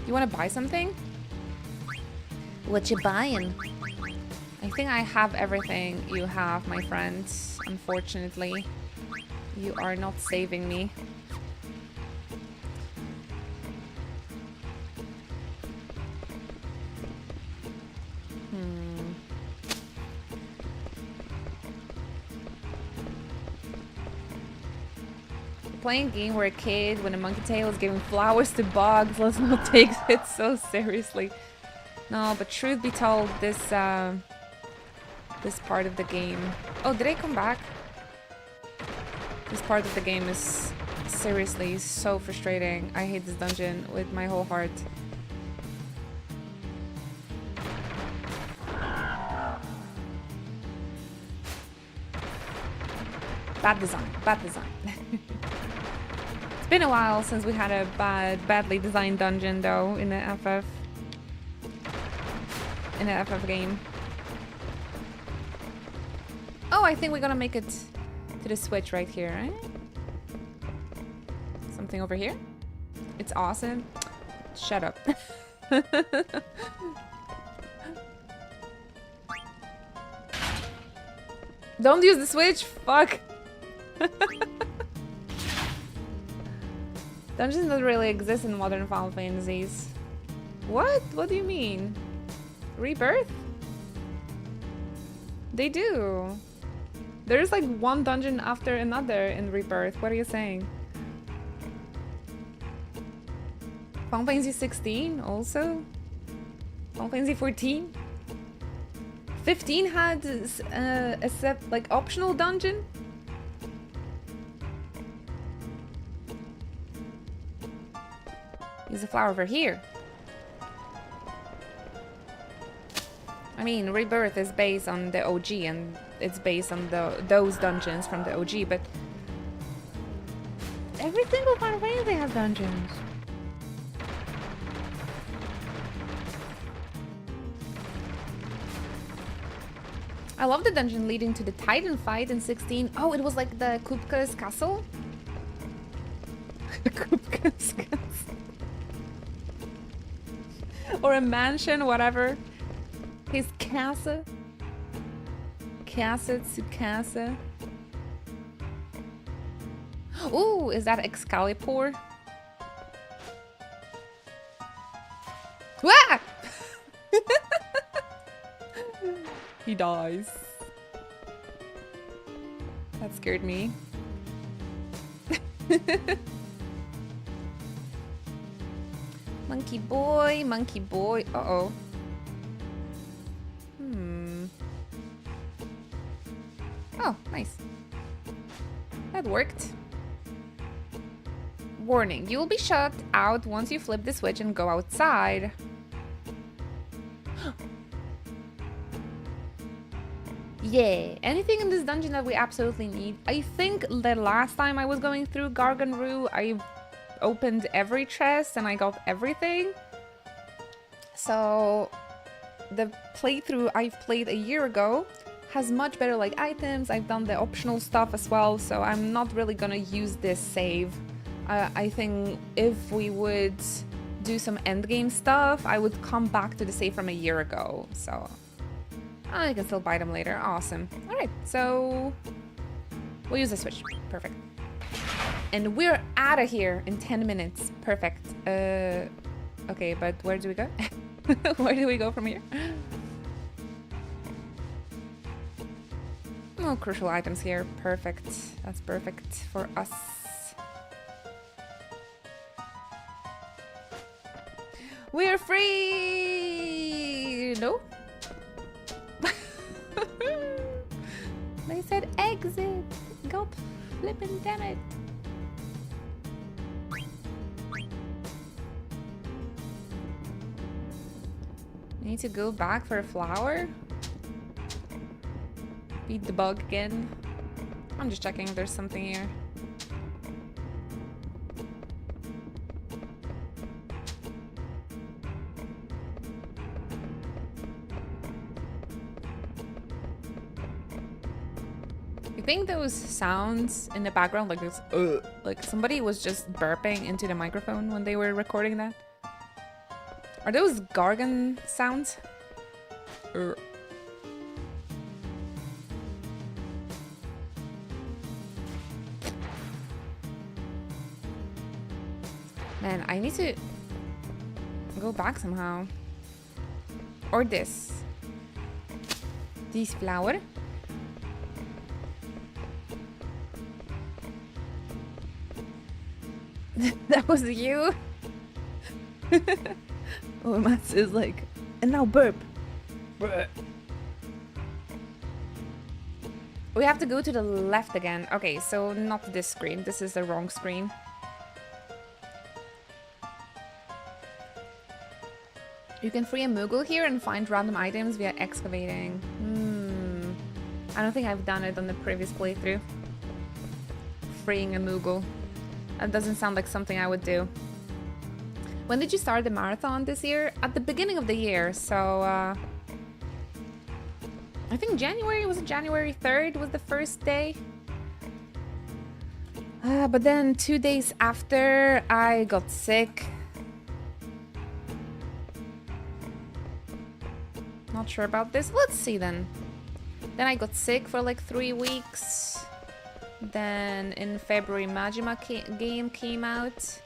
You wanna buy something? What you buying? I think I have everything you have, my friends. Unfortunately, you are not saving me. Playing a game where a kid with a monkey tail is giving flowers to bugs. Let's not take it so seriously. No, but truth be told, this part of the game... Oh, did I come back? This part of the game is seriously so frustrating. I hate this dungeon with my whole heart. Bad design, bad design. It's been a while since we had a badly designed dungeon though in the FF. In the FF game. Oh, I think we're gonna make it to the switch right here, right? Something over here? It's awesome. Shut up. Don't use the switch! Fuck! Dungeons don't really exist in modern Final Fantasies. What? What do you mean? Rebirth? They do. There's like one dungeon after another in Rebirth. What are you saying? Final Fantasy 16 also? Final Fantasy 14? 15 had a set, like, optional dungeon? Use a flower over here. I mean, Rebirth is based on the OG and it's based on those dungeons from the OG, but every single Final Fantasy has dungeons. I love the dungeon leading to the Titan fight in 16. Oh, it was like the Kupka's castle? Kupka's castle. Or a mansion, whatever. His casa. Casa Tsukasa. Ooh, is that Excalibur? Wah! He dies. That scared me. Monkey boy, monkey boy. Uh-oh. Oh, nice. That worked. Warning, you will be shut out once you flip the switch and go outside. Yeah, anything in this dungeon that we absolutely need. I think the last time I was going through Garganroo, I opened every chest and I got everything. So the playthrough I've played a year ago has much better like items. I've done the optional stuff as well, so I'm not really gonna use this save. I think if we would do some endgame stuff, I would come back to the save from a year ago. So I can still buy them later. Awesome. All right, so we'll use the switch. Perfect. And we're out of here in 10 minutes. Perfect. Okay, but where do we go? Where do we go from here? Oh, crucial items here. Perfect. That's perfect for us. We're free! No? They said exit. God flippin' damn it. Need to go back for a flower? Beat the bug again. I'm just checking if there's something here. I think those sounds in the background, like this, like somebody was just burping into the microphone when they were recording that. Are those Gargan sounds? Man, I need to go back somehow. Or this. This flower. That was you? Oh, Mats is like, and now burp. Burp. We have to go to the left again. Okay, so not this screen. This is the wrong screen. You can free a Moogle here and find random items via excavating. I don't think I've done it on the previous playthrough. Freeing a Moogle. That doesn't sound like something I would do. When did you start the marathon this year? At the beginning of the year, so I think January, was it January 3rd was the first day? But then 2 days after, I got sick. Not sure about this. Let's see then. Then I got sick for like 3 weeks. Then in February, Majima game came out.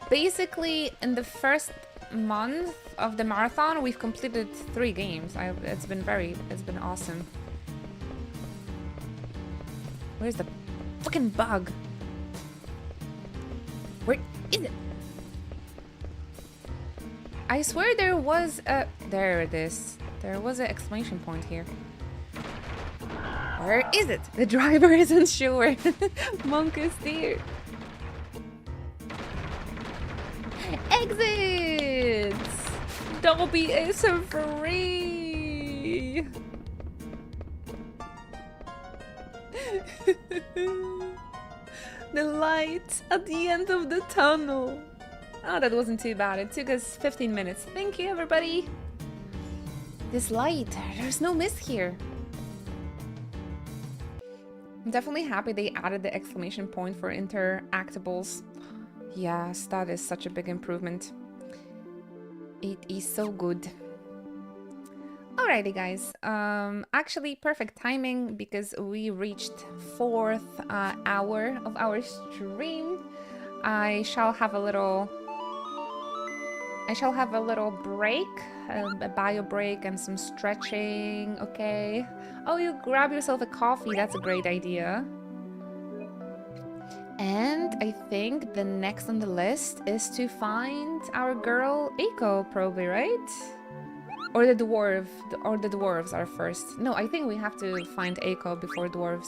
Basically, in the first month of the marathon, we've completed 3 games. It's been awesome. Where's the fucking bug? Where is it? I swear there was a... There it is. There was an exclamation point here. Where is it? The driver isn't sure. Monk is there. Exits! Dobby is free! The light at the end of the tunnel. Oh, that wasn't too bad. It took us 15 minutes. Thank you, everybody. This light, there's no mist here. I'm definitely happy they added the exclamation point for interactables. Yes, that is such a big improvement. It is so good. Alrighty, guys. Actually, perfect timing because we reached 4th hour of our stream. I shall have a little break, a bio break and some stretching, okay? Oh, you grab yourself a coffee, that's a great idea. And I think the next on the list is to find our girl Eiko, probably, right? Or the dwarves are first. No, I think we have to find Eiko before dwarves.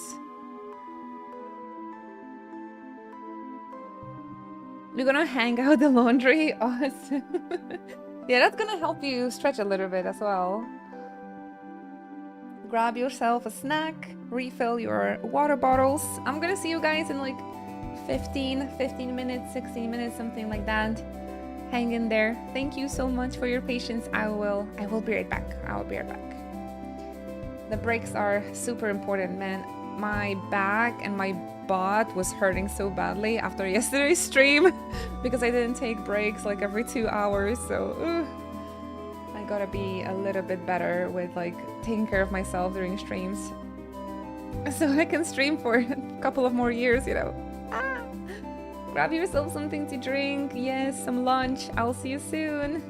We're gonna hang out the laundry. Awesome. Yeah, that's gonna help you stretch a little bit as well. Grab yourself a snack, refill your water bottles. I'm gonna see you guys in like 15 minutes, 16 minutes, something like that. Hang in there. Thank you so much for your patience. I will be right back. I'll be right back. The breaks are super important, man. My back and my butt was hurting so badly after yesterday's stream because I didn't take breaks like every 2 hours. So I gotta be a little bit better with like taking care of myself during streams so I can stream for a couple of more years, you know. Grab yourself something to drink. Yes, some lunch. I'll see you soon.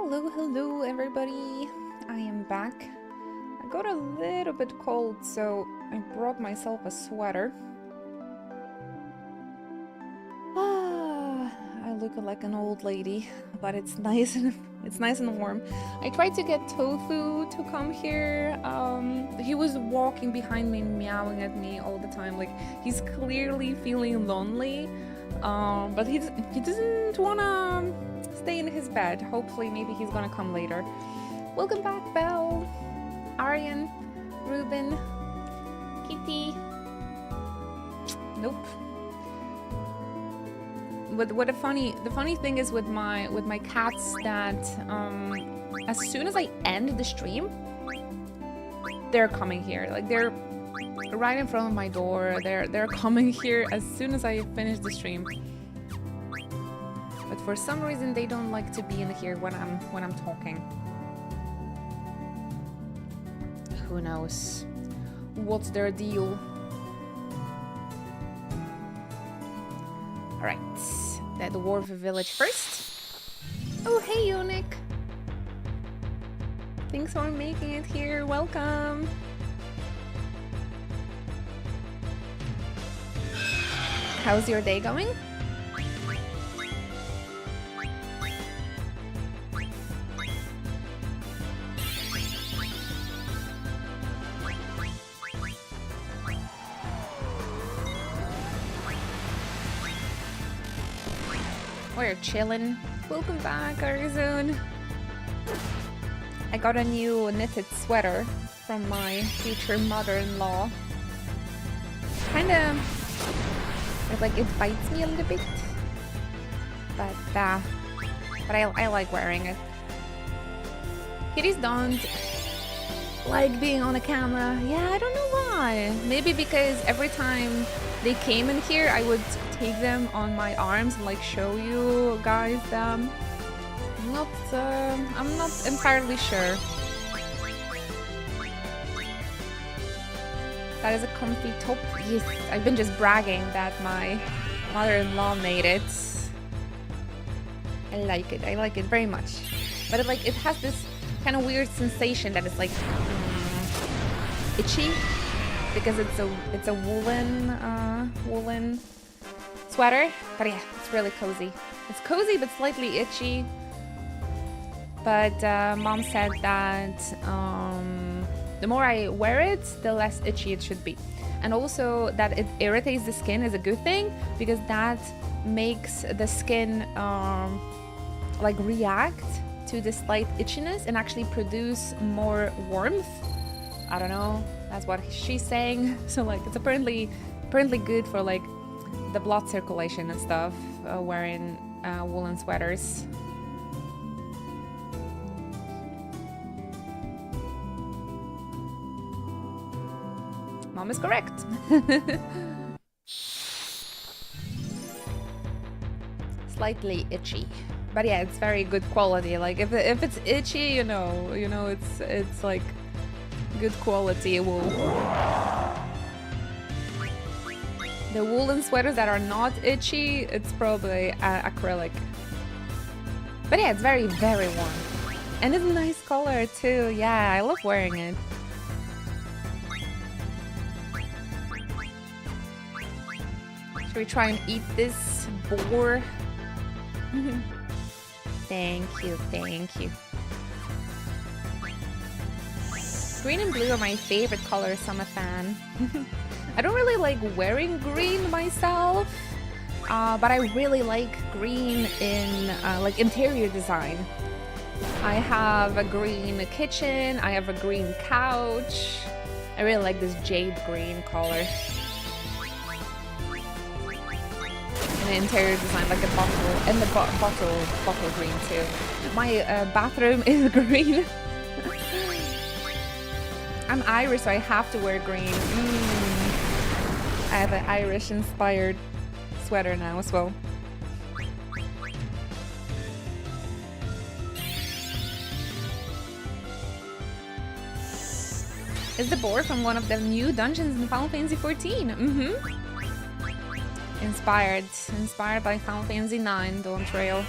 Hello, hello everybody. I am back. I got a little bit cold, so I brought myself a sweater. I look like an old lady, but it's nice and warm. I tried to get Tofu to come here. He was walking behind me, meowing at me all the time. Like, he's clearly feeling lonely. But he doesn't wanna stay in his bed. Hopefully, maybe he's gonna come later. Welcome back, Belle, Aryan, Ruben, Kitty. Nope. But what the funny thing is with my cats that as soon as I end the stream, they're coming here. Like, they're right in front of my door. They're coming here as soon as I finish the stream. But for some reason they don't like to be in here when I'm talking. Who knows what's their deal? All right, the dwarf village first. Oh, hey, Yonik. Thanks for making it here. Welcome. How's your day going? We're chillin'. Welcome back, Arizona. I got a new knitted sweater from my future mother-in-law. Kinda, like, it bites me a little bit, but I like wearing it. Kitties don't like being on the camera. Yeah, I don't know why. Maybe because every time they came in here, I would take them on my arms and like show you guys them. I'm not entirely sure. That is a comfy top. Yes, I've been just bragging that my mother-in-law made it. I like it. I like it very much. But it has this kind of weird sensation that it's like itchy because it's a woolen sweater. But yeah, it's really cozy. It's cozy but slightly itchy. But mom said that the more I wear it, the less itchy it should be. And also that it irritates the skin is a good thing because that makes the skin like react to the slight itchiness and actually produce more warmth. I don't know, that's what she's saying. So like it's apparently good for like the blood circulation and stuff, wearing woolen sweaters. Mom is correct. Slightly itchy, but yeah, it's very good quality. Like if it's itchy, you know, it's like good quality wool. The woolen sweaters that are not itchy, it's probably acrylic. But yeah, it's very, very warm, and it's a nice color too. Yeah, I love wearing it. Should we try and eat this boar? Thank you, thank you. Green and blue are my favorite colors, so I'm a fan. I don't really like wearing green myself, but I really like green in like interior design. I have a green kitchen, I have a green couch. I really like this jade green color. And the interior design, like a bottle, and the bottle green too. My bathroom is green. I'm Irish, so I have to wear green. I have an Irish-inspired sweater now as well. Is the boar from one of the new dungeons in Final Fantasy XIV? Inspired by Final Fantasy IX, Dawn Trail.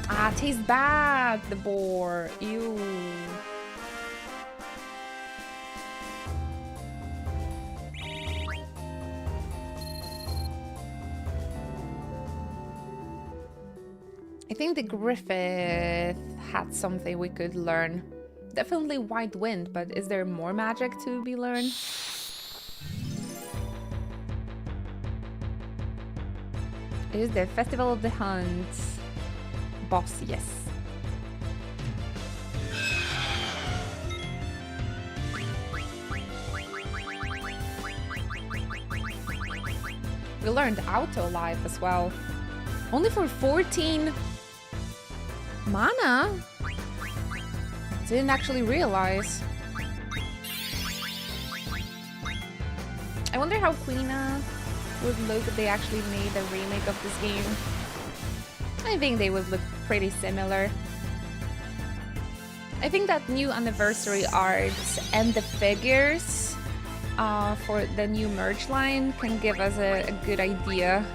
Ah, tastes bad, the boar. Ew. I think the Griffith had something we could learn. Definitely White Wind, but is there more magic to be learned? It is the Festival of the Hunt. Boss, yes. We learned Auto Life as well. Only for 14 mana? Didn't actually realize. I wonder how Quina would look if they actually made a remake of this game. I think they would look pretty similar. I think that new anniversary art and the figures for the new merch line can give us a good idea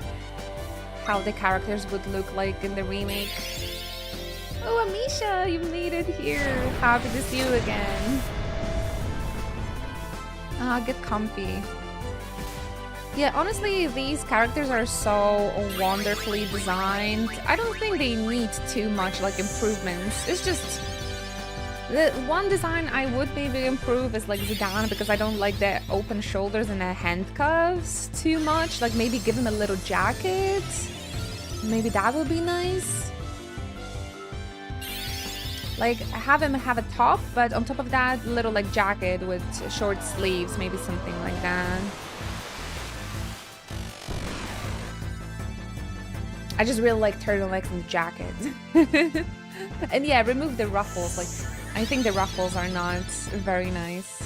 how the characters would look like in the remake. Oh, Amisha, you made it here. Happy to see you again. Get comfy. Yeah, honestly, these characters are so wonderfully designed. I don't think they need too much like improvements. It's just the one design I would maybe improve is like Zidane, because I don't like the open shoulders and the handcuffs too much. Like maybe give him a little jacket. Maybe that would be nice. Like have him have a top, but on top of that, little like jacket with short sleeves, maybe something like that. I just really like turtlenecks and jacket. And yeah, remove the ruffles. Like I think the ruffles are not very nice.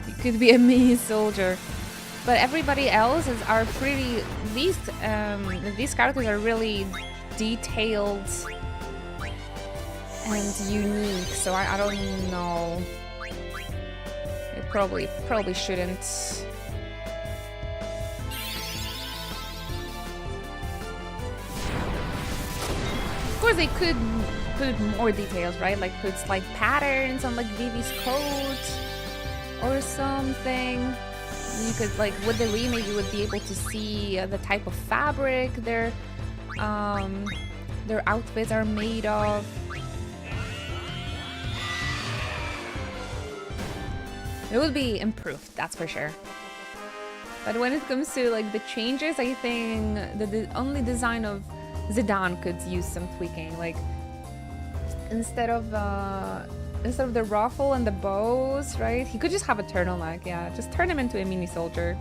You could be a mini soldier. But everybody else are pretty. These characters are really detailed and unique. So I don't know. It probably shouldn't. Of course, they could put more details, right? Like put like patterns on like Vivi's coat or something. You could, like, with the remake, you would be able to see the type of fabric their outfits are made of. It would be improved, that's for sure. But when it comes to like the changes, I think the only design of Zidane could use some tweaking. Like instead of the ruffle and the bows, right? He could just have a turtleneck, yeah. Just turn him into a mini soldier.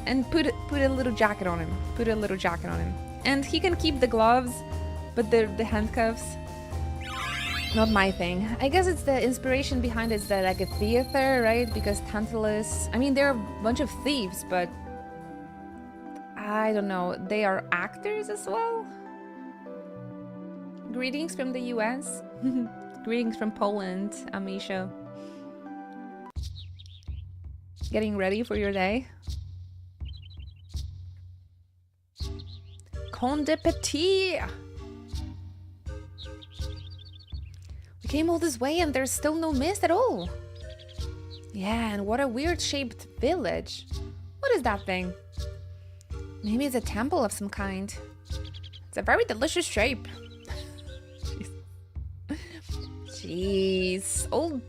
And put a little jacket on him. Put a little jacket on him. And he can keep the gloves, but the handcuffs, not my thing. I guess it's the inspiration behind it's the like a theater, right? Because Tantalus, I mean, they're a bunch of thieves, but I don't know. They are actors as well? Greetings from the US. Greetings from Poland, Amisha. Getting ready for your day? Conde de Petit! We came all this way and there's still no mist at all. Yeah, and what a weird-shaped village. What is that thing? Maybe it's a temple of some kind. It's a very delicious shape. Jeez, all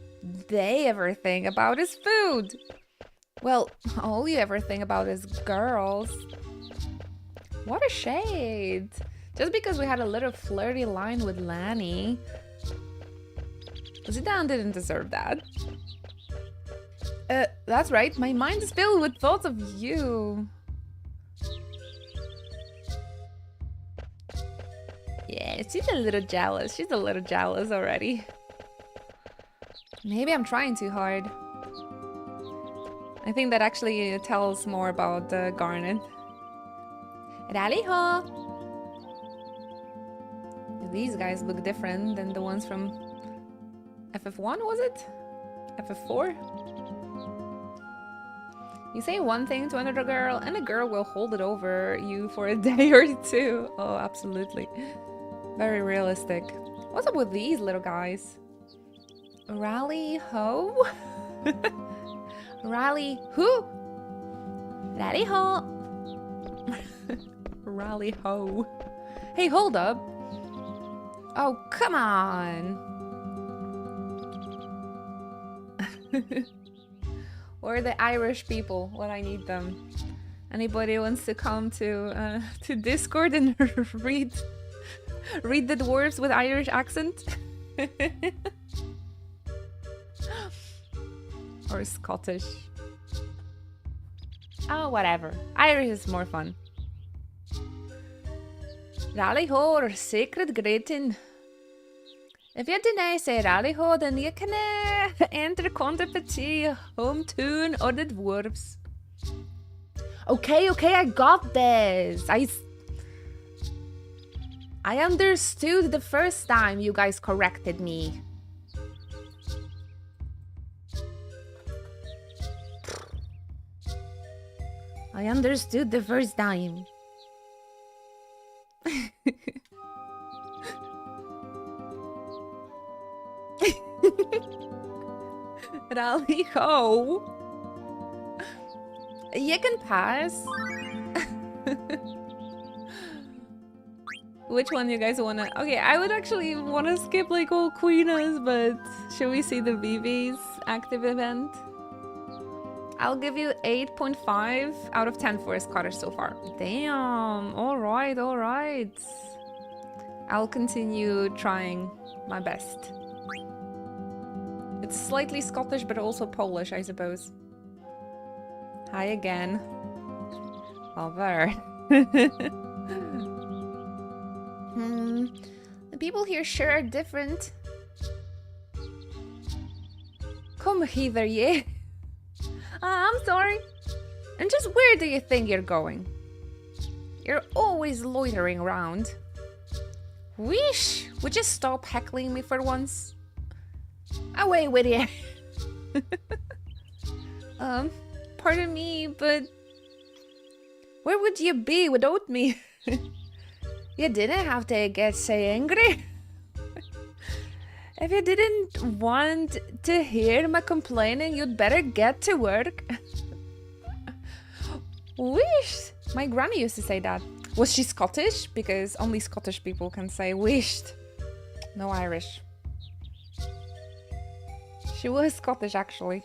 they ever think about is food. Well, all you ever think about is girls. What a shade. Just because we had a little flirty line with Lanny. Zidane didn't deserve that. That's right, my mind is filled with thoughts of you. Yeah, she's a little jealous. She's a little jealous already. Maybe I'm trying too hard. I think that actually tells more about Garnet. Rally-ho! These guys look different than the ones from FF1, was it? FF4? You say one thing to another girl, and a girl will hold it over you for a day or two. Oh, absolutely. Very realistic. What's up with these little guys? Rally ho? Rally who? Rally ho. Rally ho. Hey, hold up. Oh, come on. Where are the Irish people when I need them? Anybody wants to come to Discord and read the dwarves with Irish accent? Or Scottish? Oh, whatever. Irish is more fun. Rally ho or sacred greeting. If you deny say rally ho, then you can enter Conte Petit, home tune or the dwarves. Okay, I got this. I understood the first time you guys corrected me. I understood the first time. Rally ho. You can pass. Which one you guys wanna? Okay, I would actually wanna skip like all Queenas, but should we see the VV's active event? I'll give you 8.5 out of 10 for Scottish so far. Damn. Alright. I'll continue trying my best. It's slightly Scottish, but also Polish, I suppose. Hi again. Over. The people here sure are different. Come hither, ye. I'm sorry. And just where do you think you're going? You're always loitering around. Wish! Would you stop heckling me for once? Away with you. Pardon me, but where would you be without me? You didn't have to get so angry. If you didn't want to hear my complaining, you'd better get to work. Wish! My granny used to say that. Was she Scottish? Because only Scottish people can say wished. No Irish. She was Scottish, actually.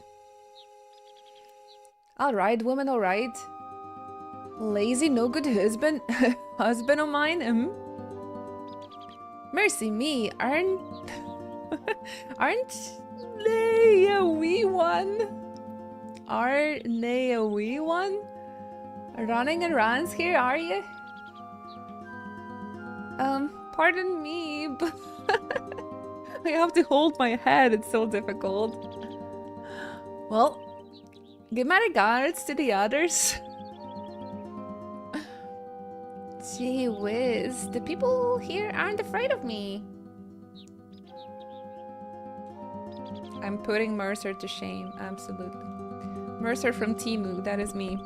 Alright, woman, alright. Lazy, no good husband. Husband of mine, Mercy me, aren't they a wee one? Are they a wee one? Running errands here, are you? Pardon me, but I have to hold my head, it's so difficult. Well, give my regards to the others. Gee whiz, the people here aren't afraid of me. I'm putting Mercer to shame, absolutely. Mercer from Timu, that is me.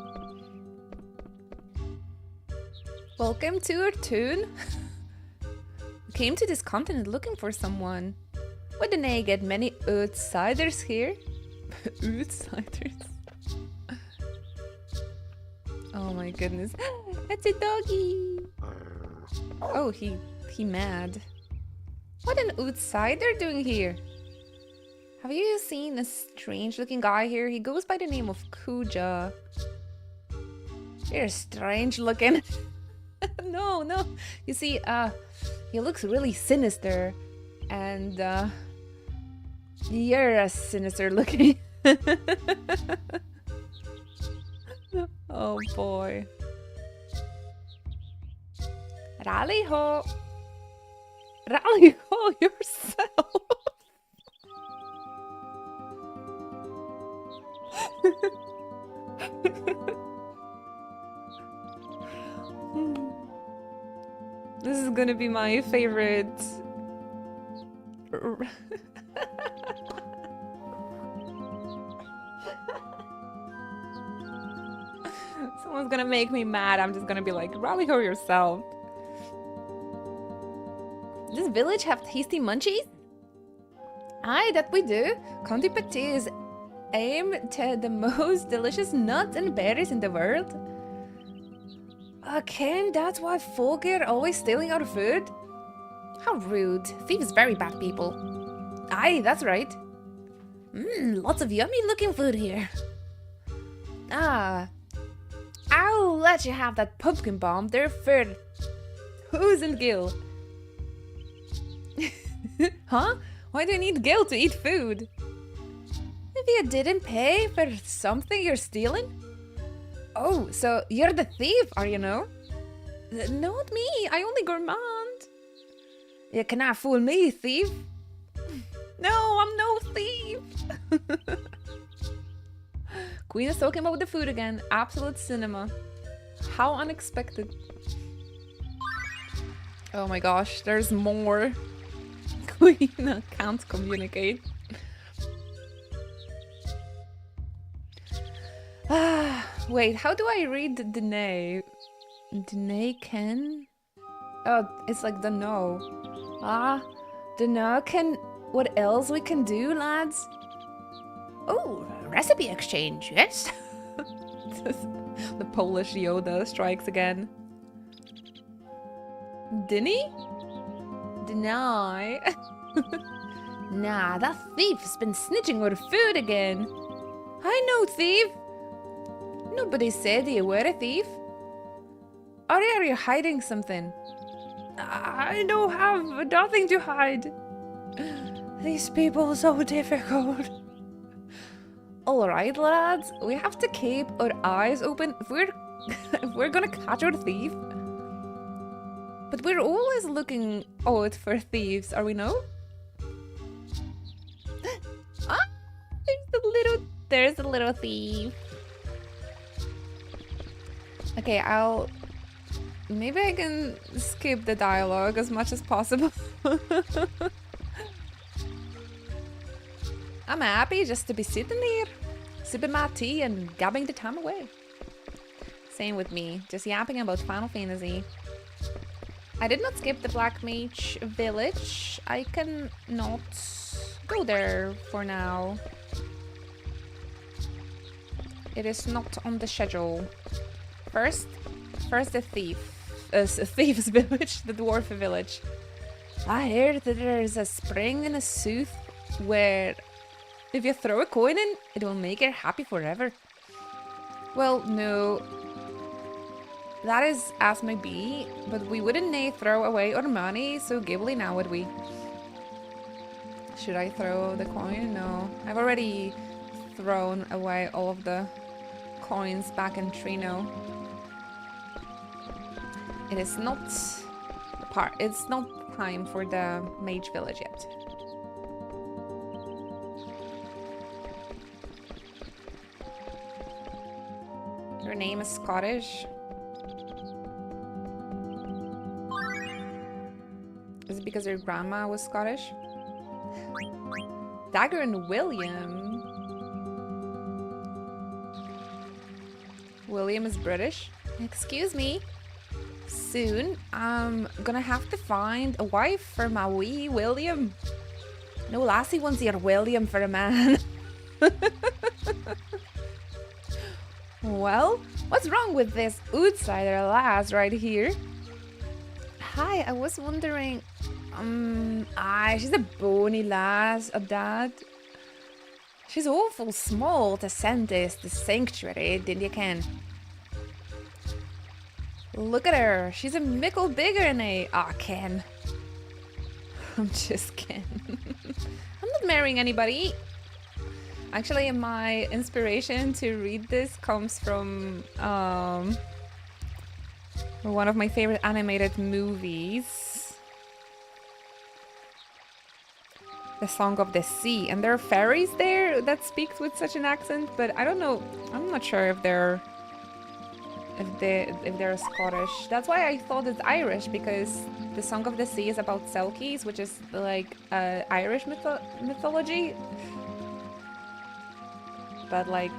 Welcome to our tune. We came to this continent looking for someone. Wouldn't they get many outsiders here? Outsiders? Oh my goodness. It's a doggy. Oh, he mad. What an outsider doing here? Have you seen a strange looking guy here? He goes by the name of Kuja. You're strange looking. No. You see, he looks really sinister. And, you're a sinister looking. Oh boy. Rally ho! Rally ho yourself! This is gonna be my favorite. someone's gonna make me mad, I'm just gonna be like, rally her yourself. Does village have tasty munchies? Aye, that we do. County Petit aim to the most delicious nuts and berries in the world. Ken, that's why folk are always stealing our food? How rude. Thieves very bad people. Aye, that's right. Lots of yummy looking food here. I'll let you have that pumpkin bomb. They're for Who's and Gil. Huh? Why do you need Gil to eat food? If you didn't pay for something you're stealing? Oh, so you're the thief, are you no? Not me, I only gourmand. You cannot fool me, thief. No, I'm no thief. Queen is talking about the food again. Absolute cinema. How unexpected. Oh my gosh, there's more. Queen can't communicate. Wait, how do I read Dene? Dene Ken? Oh, it's like the no. Dunno can what else we can do, lads? Oh, recipe exchange, yes? The Polish Yoda strikes again. Dinny? Deny. Nah, that thief's been snitching our food again. I know, thief. Nobody said you were a thief. Or are you hiding something? I don't have nothing to hide. These people are so difficult. Alright, lads, we have to keep our eyes open if we're gonna catch our thief. But we're always looking out for thieves, are we no? There's a little thief. Okay, maybe I can skip the dialogue as much as possible. I'm happy just to be sitting here, sipping my tea and gabbing the time away. Same with me, just yapping about Final Fantasy. I did not skip the Black Mage village. I can not go there for now. It is not on the schedule. First the thief's village, the dwarf village. I heard that there's a spring in a sooth where if you throw a coin in, it will make her happy forever. Well, no. That is as may be, but we wouldn't throw away our money so gibbly now, would we? Should I throw the coin? No. I've already thrown away all of the coins back in Trino. It's not time for the mage village yet. Your name is Scottish. Is it because your grandma was Scottish? Dagger and William. William is British. Excuse me. Soon, I'm gonna have to find a wife for my wee William. No lassie wants your William for a man. Well, what's wrong with this outsider lass right here? Hi, I was wondering. She's a bony lass, a dad. She's awful small to send this the sanctuary, didn't you ken? Look at her, she's a mickle bigger than Ken. I'm just kidding. I'm not marrying anybody. Actually, my inspiration to read this comes from one of my favorite animated movies, The Song of the Sea, and there are fairies there that speak with such an accent, but I don't know. I'm not sure if they're Scottish. That's why I thought it's Irish, because The Song of the Sea is about Selkies, which is like Irish mythology. But like,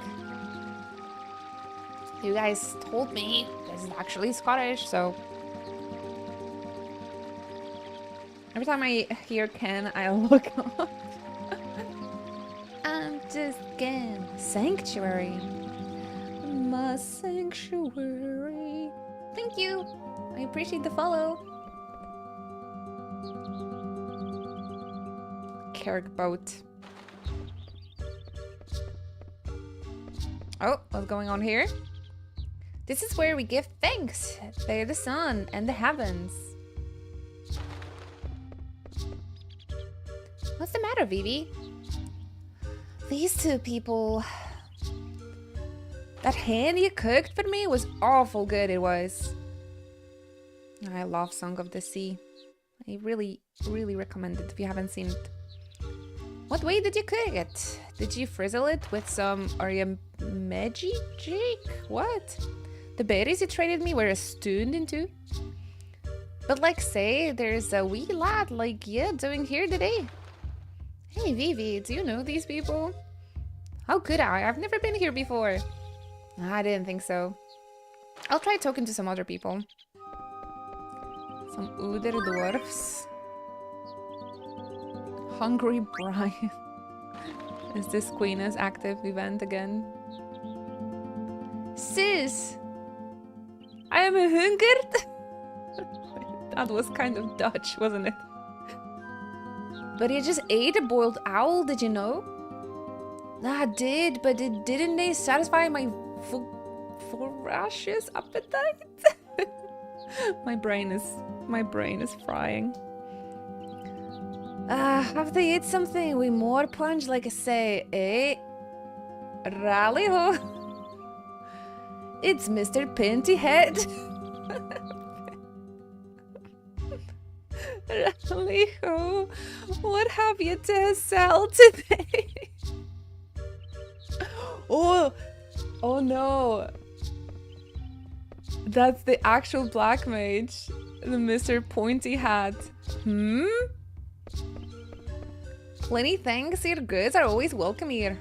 You guys told me this is actually Scottish, so Every time I hear Ken, I look up. I'm just Ken. Sanctuary. My sanctuary. Thank you. I appreciate the follow. Kirkboat. Oh, what's going on here? This is where we give thanks. They're the sun and the heavens. What's the matter, Vivi? These two people. That hen you cooked for me was awful good, it was. I love Song of the Sea. I really recommend it if you haven't seen it. What way did you cook it? Did you frizzle it with some magic? What? The berries you traded me were stewed into? But like say, there's a wee lad like you doing here today. Hey Vivi, do you know these people? How could I? I've never been here before. I didn't think so. I'll try talking to some other people. Some other dwarfs. Hungry Brian. Is this Queen's active event again? Sis! I am hungered! That was kind of Dutch, wasn't it? But you just ate a boiled owl, did you know? I did, but didn't they satisfy my voracious appetite? My brain is frying. Have they eat something with more punch, like I say, eh? Rally ho! It's Mr. Pinty Head. Rally-ho, what have you to sell today? Oh no. That's the actual black mage. The Mr. Pointy Hat. Plenty thanks, your goods are always welcome here.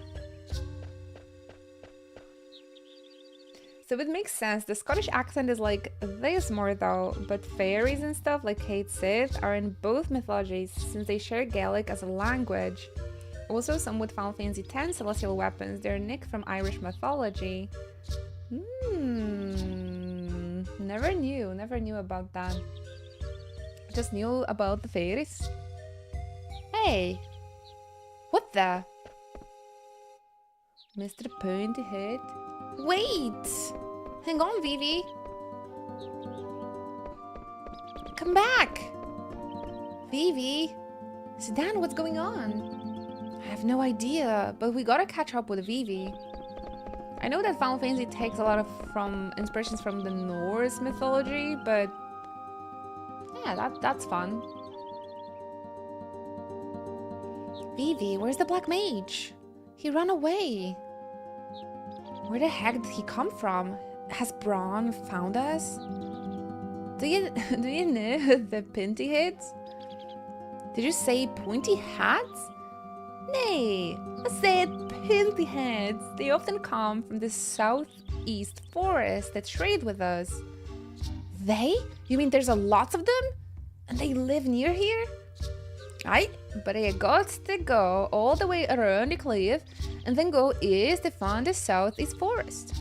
So it makes sense. The Scottish accent is like this more though, but fairies and stuff like Kate Sith are in both mythologies since they share Gaelic as a language. Also, some with Final Fantasy X celestial weapons, they're nicked from Irish mythology. Never knew about that. Just knew about the fairies. Hey! What the? Mr. Pointy Head. Wait! Hang on, Vivi. Come back! Vivi! Sedan, what's going on? I have no idea, but we gotta catch up with Vivi. I know that Final Fantasy takes a lot of inspirations from the Norse mythology, but yeah, that's fun. Vivi, where's the black mage? He ran away. Where the heck did he come from? Has Braun found us? Do you know the Pinty Heads? Did you say pointy hats? Nay, I said Pinty Heads. They often come from the southeast forest that trade with us. They? You mean there's a lot of them? And they live near here? Aye, but I got to go all the way around the cliff and then go east to find the southeast forest.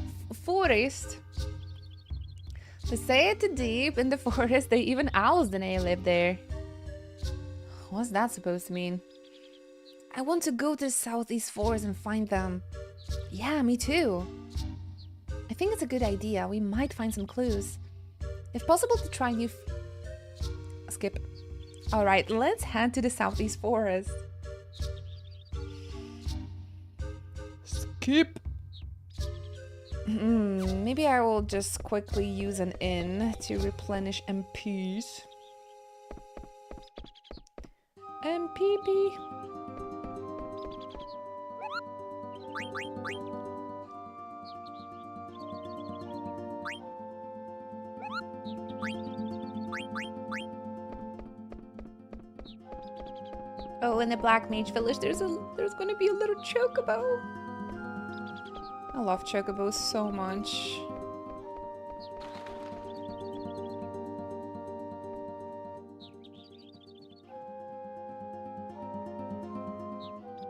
They say it deep in the forest that even owls than I live there. What's that supposed to mean? I want to go to the southeast forest and find them. Yeah, me too. I think it's a good idea. We might find some clues. If possible, to try new... Skip. Alright, let's head to the southeast forest. Skip. Maybe I will just quickly use an inn to replenish MPs. MPP. Oh, in the Black Mage Village, there's gonna be a little chocobo. I love chocobos so much.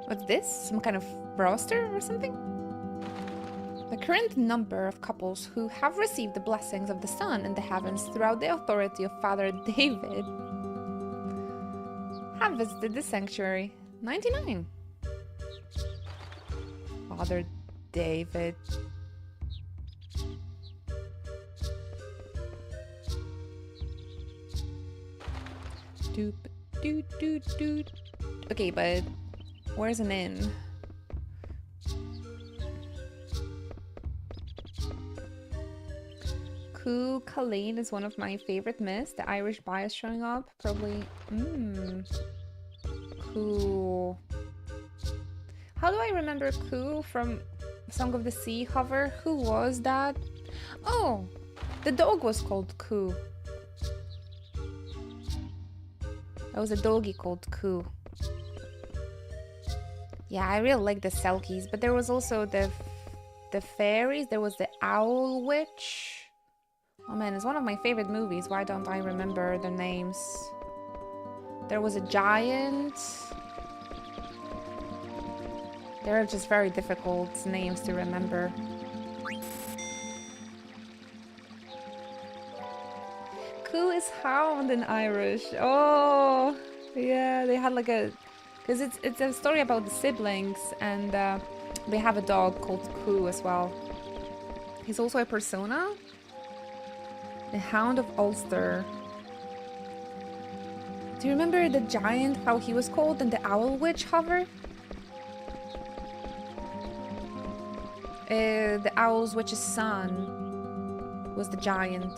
What's this? Some kind of roster or something? The current number of couples who have received the blessings of the sun in the heavens throughout the authority of Father David have visited the sanctuary. 99. Father David. Doop, doot, doot, doot. Okay, but where's an inn? Cú Chulainn is one of my favorite myths. The Irish bias showing up. Probably. Cú. How do I remember Cú from Song of the Sea cover? Who was that? Oh, the dog was called Cú. There was a doggy called Cú. Yeah, I really like the Selkies, but there was also the fairies. There was the Owl Witch. Oh man, it's one of my favorite movies. Why don't I remember their names? There was a giant. They're just very difficult names to remember. Cú is hound in Irish. Oh, yeah, they had like a... Because it's a story about the siblings, and they have a dog called Cú as well. He's also a persona. The Hound of Ulster. Do you remember the giant, how he was called in the Owl Witch hover? The Owl's Witch's son was the giant.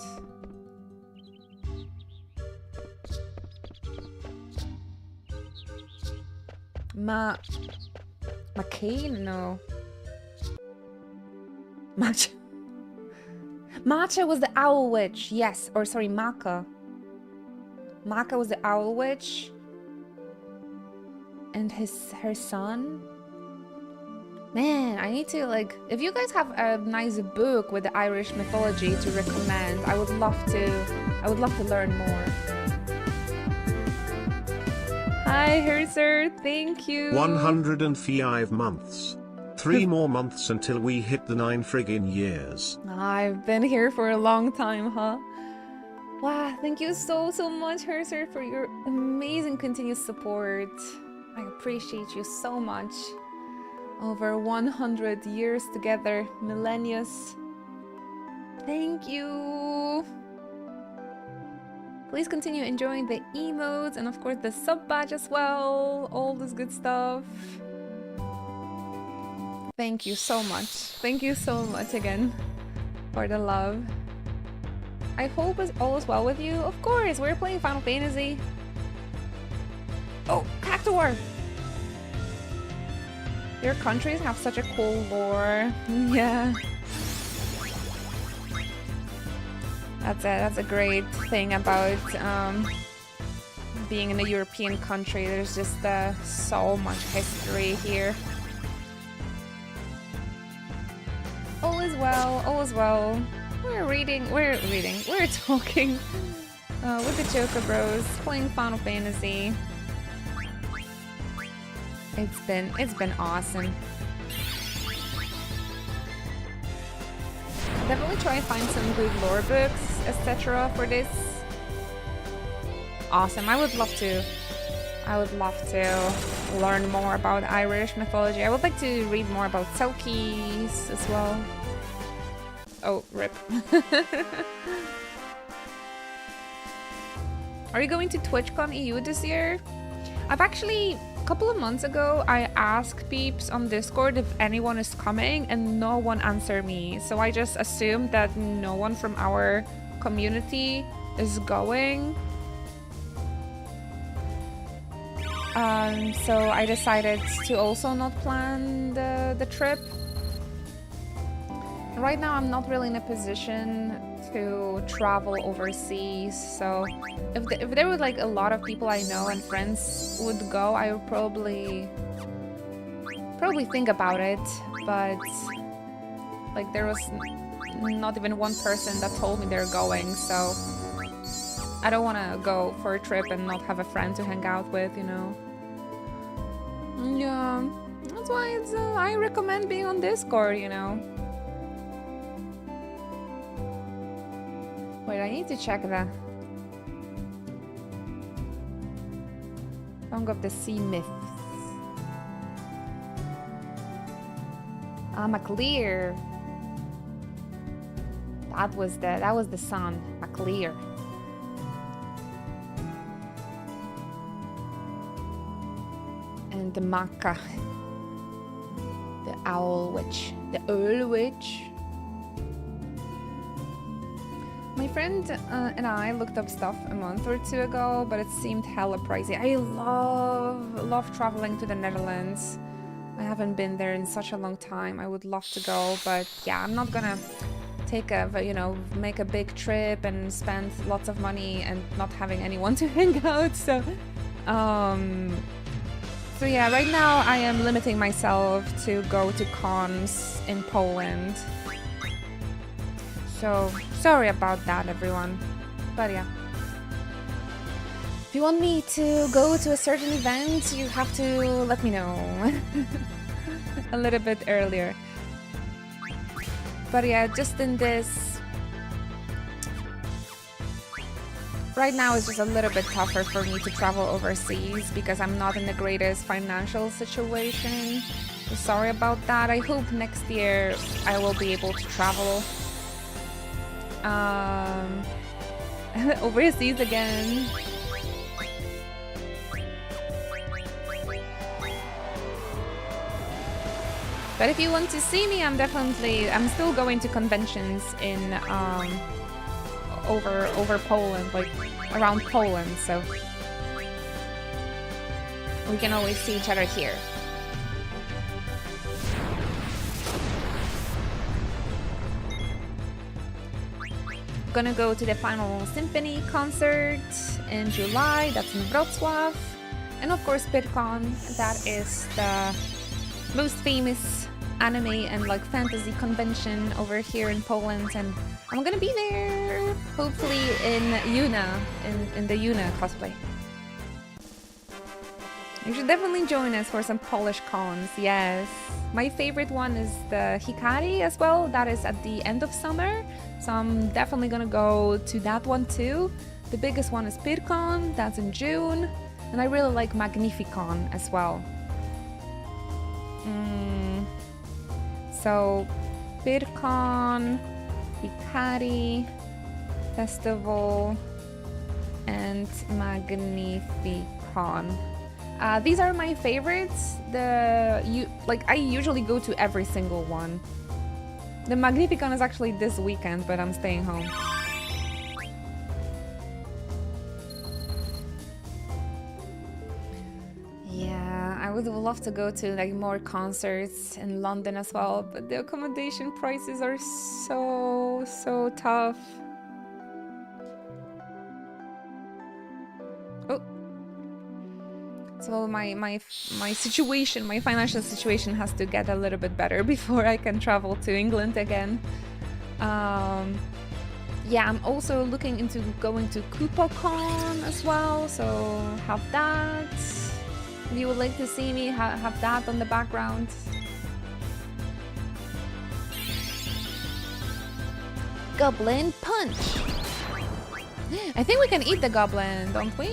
McCain? No. Macha was the Owl Witch, yes. Or sorry, Macha. Macha was the Owl Witch. And her son. Man, I need to like... If you guys have a nice book with the Irish mythology to recommend, I would love to learn more. Hi, Herser. Thank you. 105 months. 3 more months until we hit the 9 friggin' years. I've been here for a long time, huh? Wow, thank you so much, Herser, for your amazing continued support. I appreciate you so much. Over 100 years together, millennia. Thank you. Please continue enjoying the emotes and of course the sub badge as well. All this good stuff. Thank you so much. Thank you so much again for the love. I hope all is well with you. Of course, we're playing Final Fantasy. Oh, Cactuar! Your countries have such a cool lore. Yeah. That's a great thing about being in a European country. There's just so much history here. All is well, all is well. We're talking with the Joker Bros, playing Final Fantasy. It's been awesome. Definitely try and find some good lore books, etc. for this. Awesome, I would love to learn more about Irish mythology. I would like to read more about Selkies as well. Oh, rip. Are you going to TwitchCon EU this year? I've actually, a couple of months ago, I asked peeps on Discord if anyone is coming and no one answered me. So I just assumed that no one from our community is going. So I decided to also not plan the trip. Right now I'm not really in a position to travel overseas, so if there were like a lot of people I know and friends would go, I would probably think about it, but like there was not even one person that told me they're going, so I don't want to go for a trip and not have a friend to hang out with, you know. Yeah. why it's, I recommend being on Discord, you know. Wait, I need to check the Song of the Sea Myths. Ah, Maclear. That was the sun, Maclear. And the Maca, the Owl Witch, the Owl Witch. My friend and I looked up stuff a month or two ago, but it seemed hella pricey. I love traveling to the Netherlands. I haven't been there in such a long time. I would love to go, but yeah, I'm not gonna make a big trip and spend lots of money and not having anyone to hang out. So yeah, right now I am limiting myself to go to cons in Poland. So sorry about that, everyone. But yeah. If you want me to go to a certain event, you have to let me know a little bit earlier. But yeah, just in this... Right now it's just a little bit tougher for me to travel overseas because I'm not in the greatest financial situation. So sorry about that. I hope next year I will be able to travel overseas again. But if you want to see me, I'm still going to conventions in over Poland, like around Poland, so we can always see each other here. Gonna go to the Final Symphony concert in July, that's in Wrocław, and of course PyrCon, that is the most famous anime and like fantasy convention over here in Poland, and I'm gonna be there hopefully in Yuna, in the Yuna cosplay. You should definitely join us for some Polish cons, yes. My favorite one is the Hikari as well, that is at the end of summer, so I'm definitely gonna go to that one too. The biggest one is PyrCon, that's in June, and I really like Magnificon as well. So, PyrCon, Hikari, Festival, and Magnificon. These are my favorites. I usually go to every single one. The Magnificon is actually this weekend, but I'm staying home. Yeah, I would love to go to like more concerts in London as well, but the accommodation prices are so tough. Oh. So my situation, my financial situation has to get a little bit better before I can travel to England again. Yeah, I'm also looking into going to KupoCon as well, so have that. If you would like to see me, have that on the background. Goblin Punch! I think we can eat the goblin, don't we?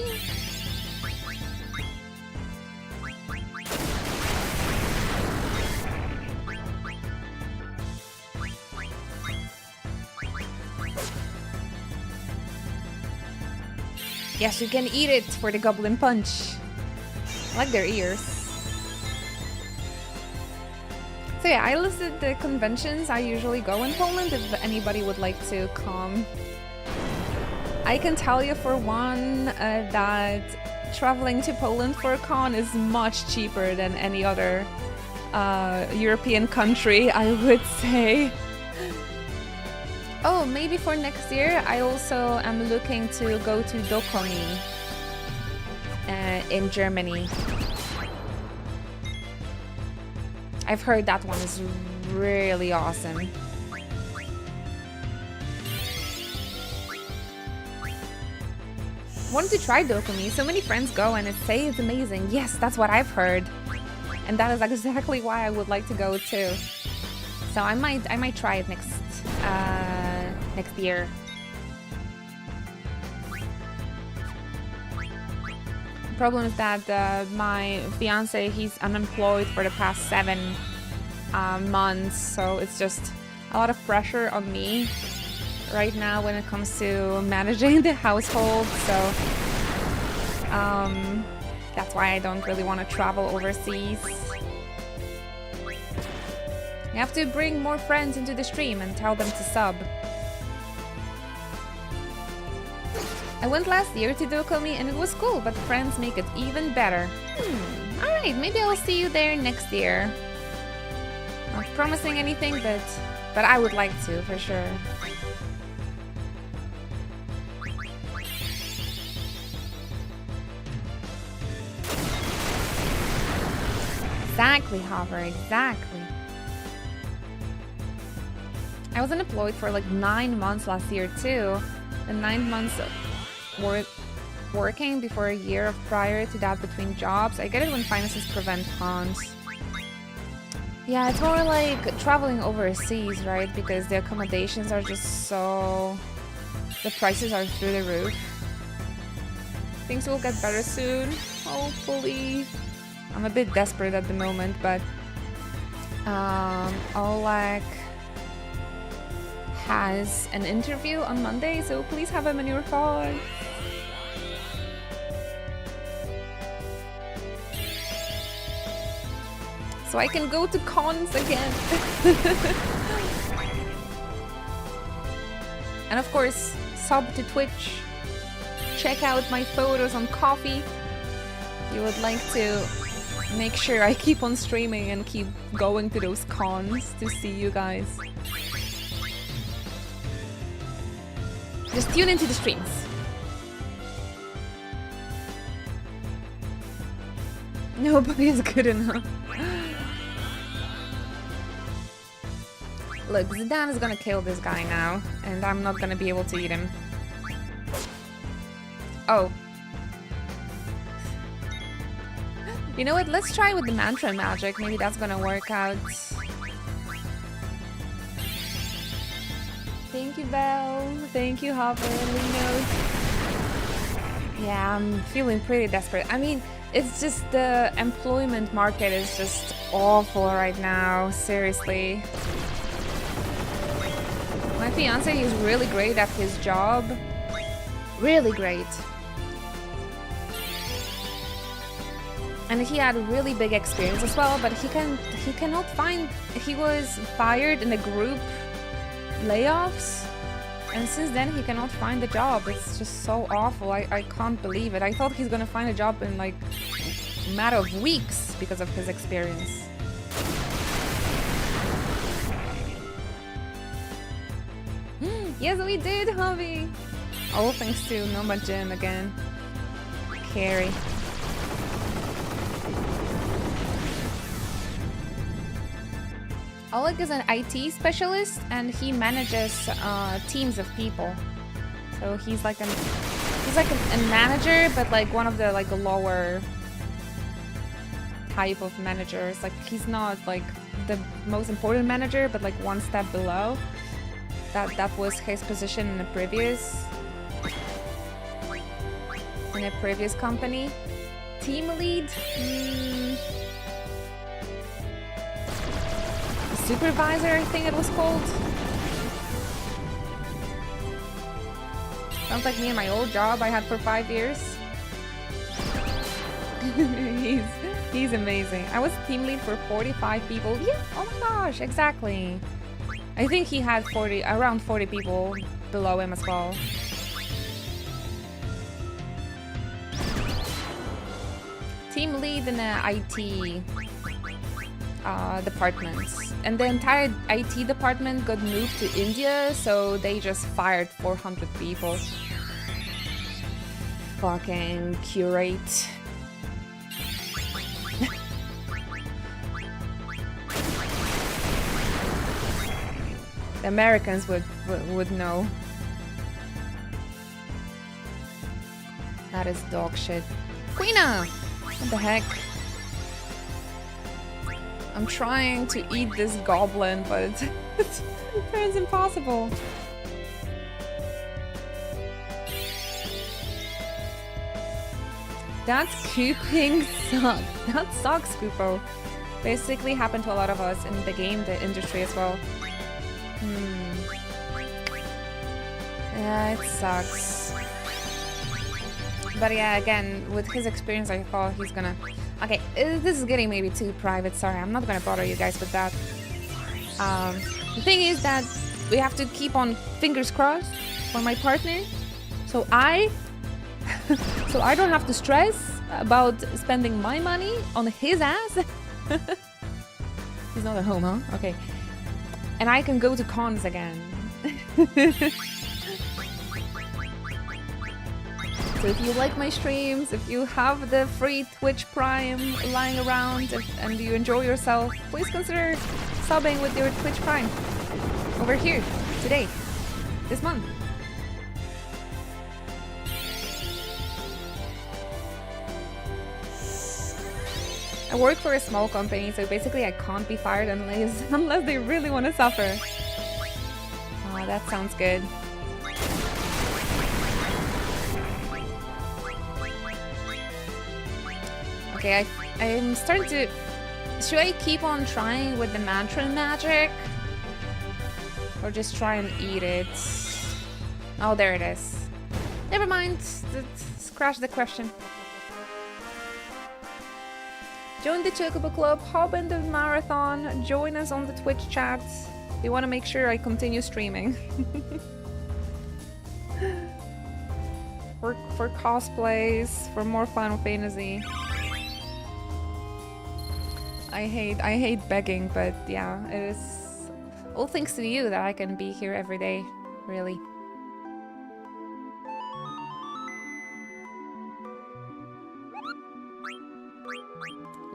Yes, you can eat it for the Goblin Punch. I like their ears. So yeah, I listed the conventions I usually go in Poland if anybody would like to come. I can tell you for one that traveling to Poland for a con is much cheaper than any other European country, I would say. Oh, maybe for next year, I also am looking to go to Dokumi in Germany. I've heard that one is really awesome. Wanted to try Dokumi. So many friends go and say it's amazing. Yes, that's what I've heard. and that is exactly why I would like to go too. So I might try it next year. The problem is that my fiance, he's unemployed for the past 7 months, so it's just a lot of pressure on me right now when it comes to managing the household. So that's why I don't really want to travel overseas. You have to bring more friends into the stream and tell them to sub. I went last year to Dokumi and it was cool, but friends make it even better. Alright, maybe I'll see you there next year. Not promising anything, but I would like to, for sure. Exactly, Hopper, exactly. I was unemployed for like 9 months last year too. And 9 months working before a year prior to that between jobs. I get it when finances prevent cons. Yeah, it's more like traveling overseas, right? Because the accommodations are just so... the prices are through the roof. Things will get better soon, hopefully. I'm a bit desperate at the moment, but Oleg has an interview on Monday, so please have him in your thoughts. So I can go to cons again. And of course, sub to Twitch. Check out my photos on Coffee. You would like to make sure I keep on streaming and keep going to those cons to see you guys. Just tune into the streams. Nobody is good enough. Look, Zidane is gonna kill this guy now, and I'm not gonna be able to eat him. Oh. You know what? Let's try with the mantra magic. Maybe that's gonna work out. Thank you, Belle. Thank you, Hopper. Yeah, I'm feeling pretty desperate. I mean, it's just the employment market is just awful right now. Seriously. My fiance is really great at his job. Really great. And he had really big experience as well, but he cannot find... He was fired in a group layoffs, and since then he cannot find a job. It's just so awful. I can't believe it. I thought he's gonna find a job in like a matter of weeks because of his experience. Yes, we did, Hobby! All thanks to Nomad Jim again. Carrie. Oleg is an IT specialist and he manages teams of people. So he's like a manager, but like one of the like lower type of managers. Like he's not like the most important manager, but like one step below. That was his position in a previous company. Team lead. Supervisor, I think it was called. Sounds like me and my old job I had for 5 years. He's amazing. I was team lead for 45 people. Yeah, oh my gosh, exactly. I think he had around 40 people below him as well. Team lead in the IT departments. And the entire IT department got moved to India, so they just fired 400 people. Fucking curate. The Americans would know. That is dog shit. Queena! What the heck? I'm trying to eat this goblin, but it turns impossible. That scooping sucks. That sucks, Scoopo. Basically happened to a lot of us in the game, the industry as well. Yeah, it sucks. But yeah, again, with his experience, I thought he's gonna... Okay, this is getting maybe too private. Sorry, I'm not gonna bother you guys with that. The thing is that we have to keep on fingers crossed for my partner. So I don't have to stress about spending my money on his ass. He's not at home, huh? Okay. And I can go to cons again. So if you like my streams, if you have the free Twitch Prime lying around and you enjoy yourself, please consider subbing with your Twitch Prime over here today, this month. I work for a small company, so basically I can't be fired unless they really want to suffer. Oh, that sounds good. Okay, I'm starting to... Should I keep on trying with the mantra magic? Or just try and eat it? Oh, there it is. Never mind. Scratch the question. Join the Chocobo Club, hop in the marathon, join us on the Twitch chat. We want to make sure I continue streaming. for cosplays, for more Final Fantasy. I hate begging, but yeah, it is all thanks to you that I can be here every day, really.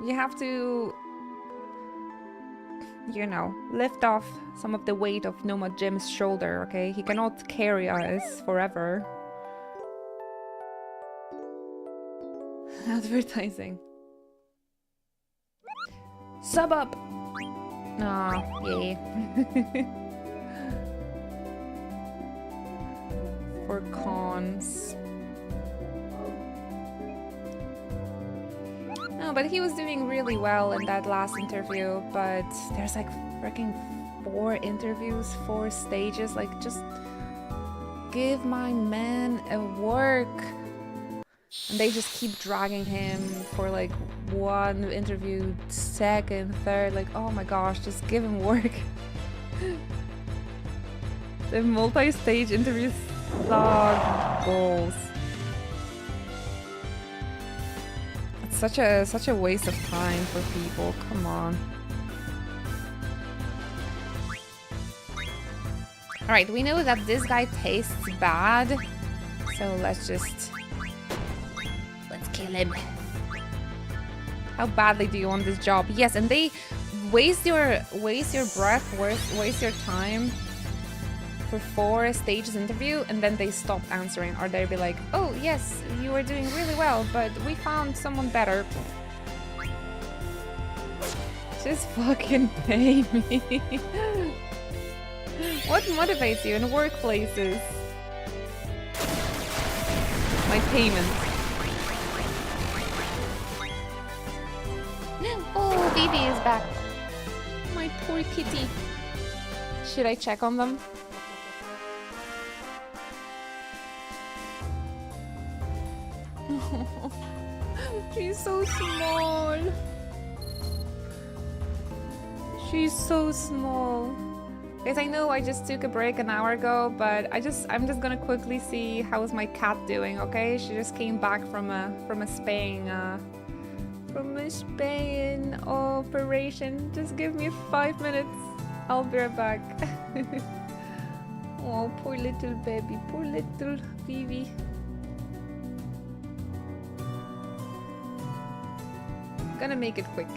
You have to, you know, lift off some of the weight of Nomad Jim's shoulder, okay? He cannot carry us forever. Advertising. Sub up! Aw, yay. For cons. No, but he was doing really well in that last interview, but there's like freaking 4 interviews, 4 stages. Like, just give my man a work. And they just keep dragging him for like 1 interview, 2nd, 3rd, like, oh my gosh, just give him work. The multi-stage interviews suck balls. It's such a waste of time for people, come on. Alright, we know that this guy tastes bad, so let's kill him. How badly do you want this job? Yes, and they waste your breath, waste your time for 4 stages interview, and then they stop answering, or they'll be like, oh yes, you were doing really well, but we found someone better. Just fucking pay me. What motivates you in workplaces? My payment. Oh, Vivi is back. My poor kitty. Should I check on them? She's so small. She's so small. Guys, I know I just took a break an hour ago, but I'm just gonna quickly see how's my cat doing, okay? She just came back from a spaying operation. Just give me 5 minutes. I'll be right back. Oh, poor little baby, poor little Vivi. Gonna make it quick.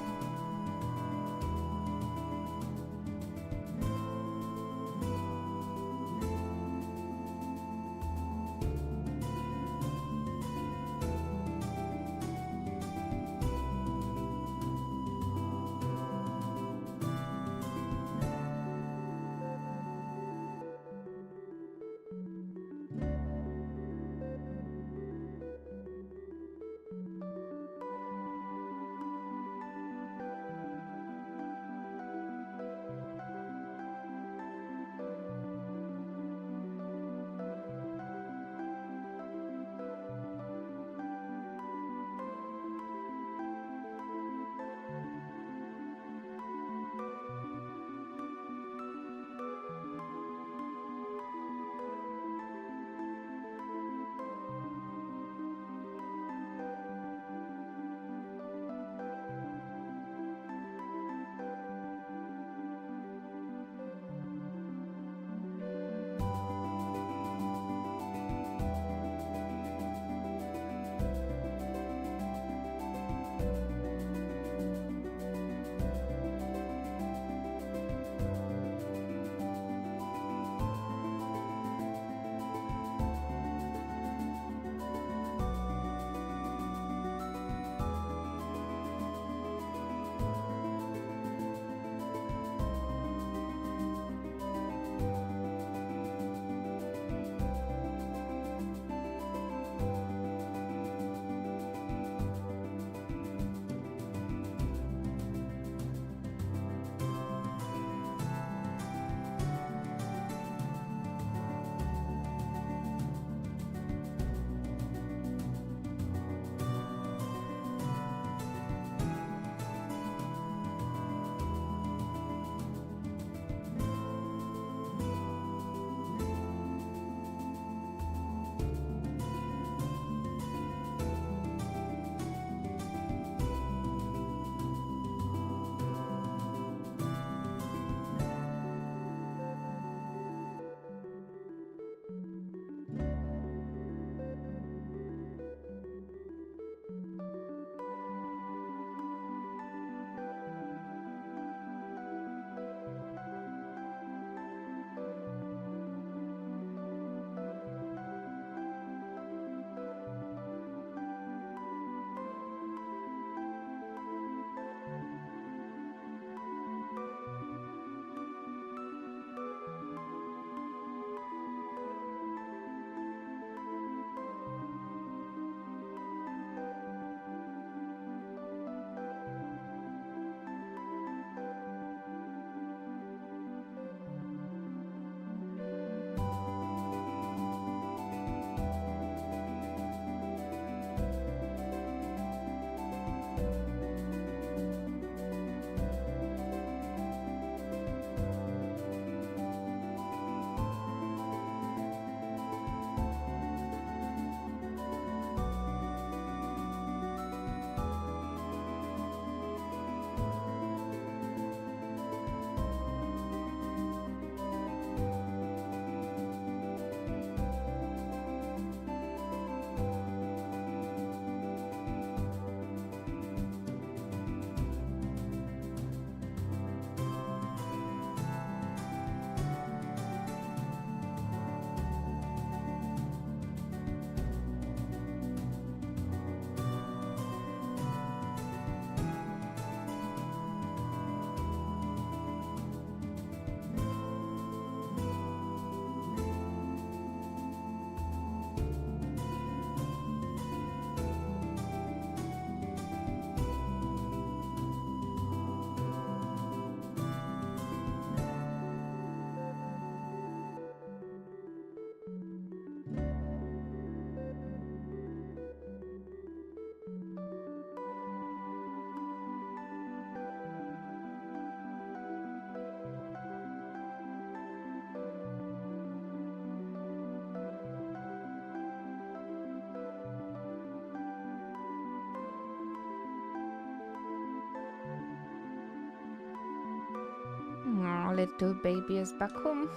Aw, little baby is back home.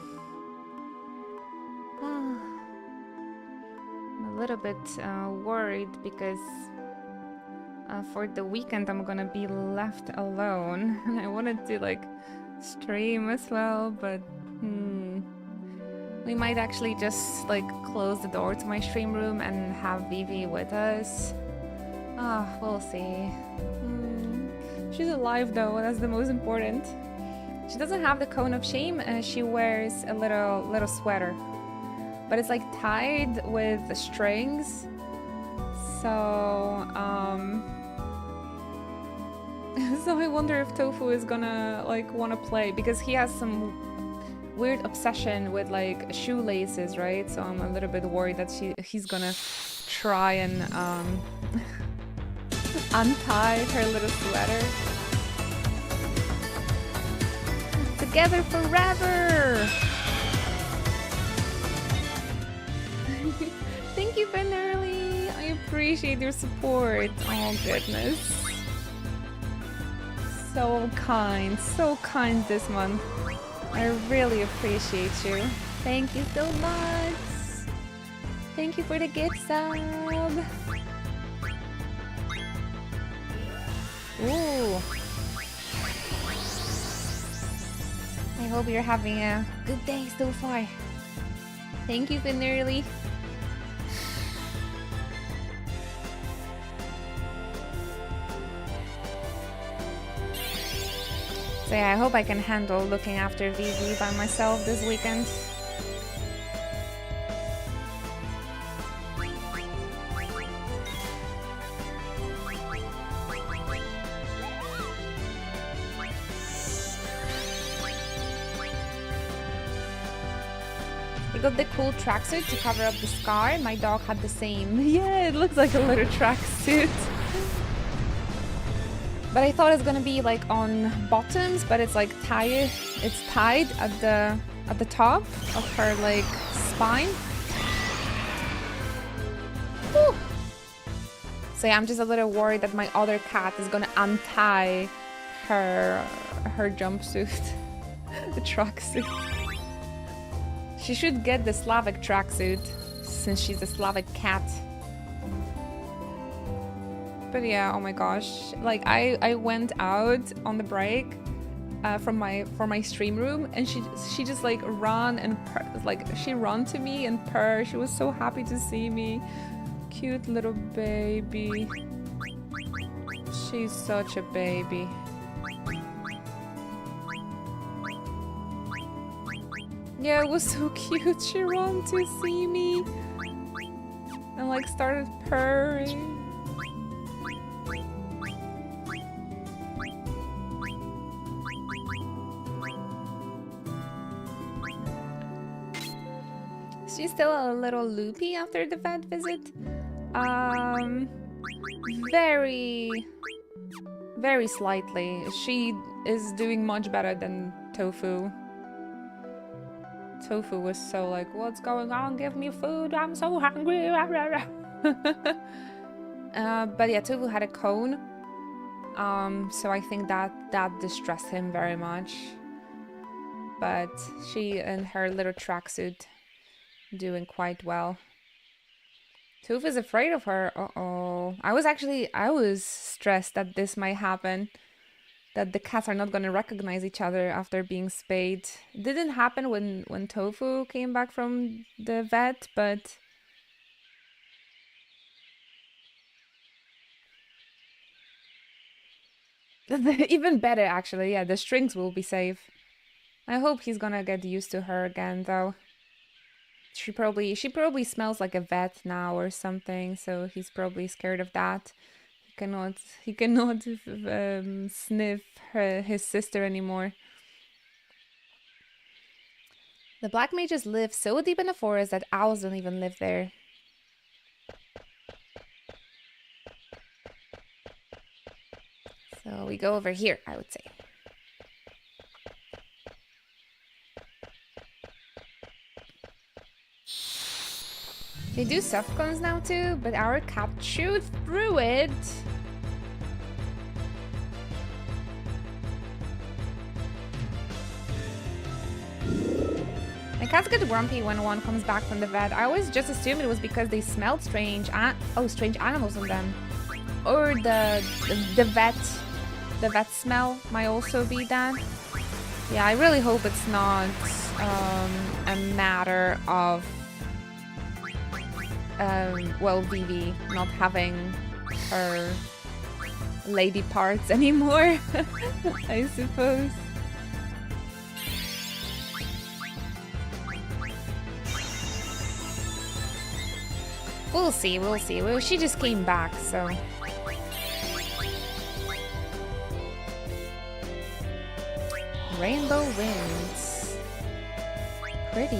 I'm a little bit worried because for the weekend I'm gonna be left alone. And I wanted to like stream as well, but we might actually just like close the door to my stream room and have Vivi with us. We'll see. She's alive though, that's the most important. She doesn't have the cone of shame, and she wears a little sweater, but it's like tied with the strings. So so I wonder if Tofu is gonna like wanna play, because he has some weird obsession with like shoelaces, right? So I'm a little bit worried that he's gonna try and untie her little sweater. Together forever! Thank you, Benerly! I appreciate your support. Oh goodness. So kind this month. I really appreciate you. Thank you so much! Thank you for the gift sub! Ooh! I hope you're having a good day so far. Thank you, Benerly. So yeah, I hope I can handle looking after Vivi by myself this weekend. I got the cool tracksuit to cover up the scar. My dog had the same. Yeah, it looks like a little tracksuit. But I thought it's gonna be like on bottoms, but it's like tied. It's tied at the top of her like spine. Whew. So yeah, I'm just a little worried that my other cat is gonna untie her jumpsuit, the tracksuit. She should get the Slavic tracksuit since she's a Slavic cat. But yeah, oh my gosh, like I went out on the break from my stream room, and she just like ran and she ran to me and purr. She was so happy to see me. Cute little baby. She's such a baby. Yeah, it was so cute. She ran to see me and like started purring. She's still a little loopy after the vet visit. Very slightly. She is doing much better than Tofu. Tofu was so like, what's going on? Give me food, I'm so hungry. But yeah, Tofu had a cone. So I think that distressed him very much. But she and her little tracksuit doing quite well. Toof is afraid of her. Uh-oh. I was stressed that this might happen. That the cats are not going to recognize each other after being spayed. It didn't happen when Tofu came back from the vet, but even better actually. Yeah, the strings will be safe. I hope he's gonna get used to her again though. She probably smells like a vet now or something, so he's probably scared of that. He cannot sniff his sister anymore. The black mages live so deep in the forest that owls don't even live there. So we go over here, I would say. They do soft cones now too, but our cat chewed through it. My cats get grumpy when one comes back from the vet. I always just assumed it was because they smelled strange animals on them. Or the vet smell might also be that. Yeah, I really hope it's not a matter of well, Vivi not having her lady parts anymore, I suppose. We'll see, we'll see. Well, she just came back, so... Rainbow winds. Pretty.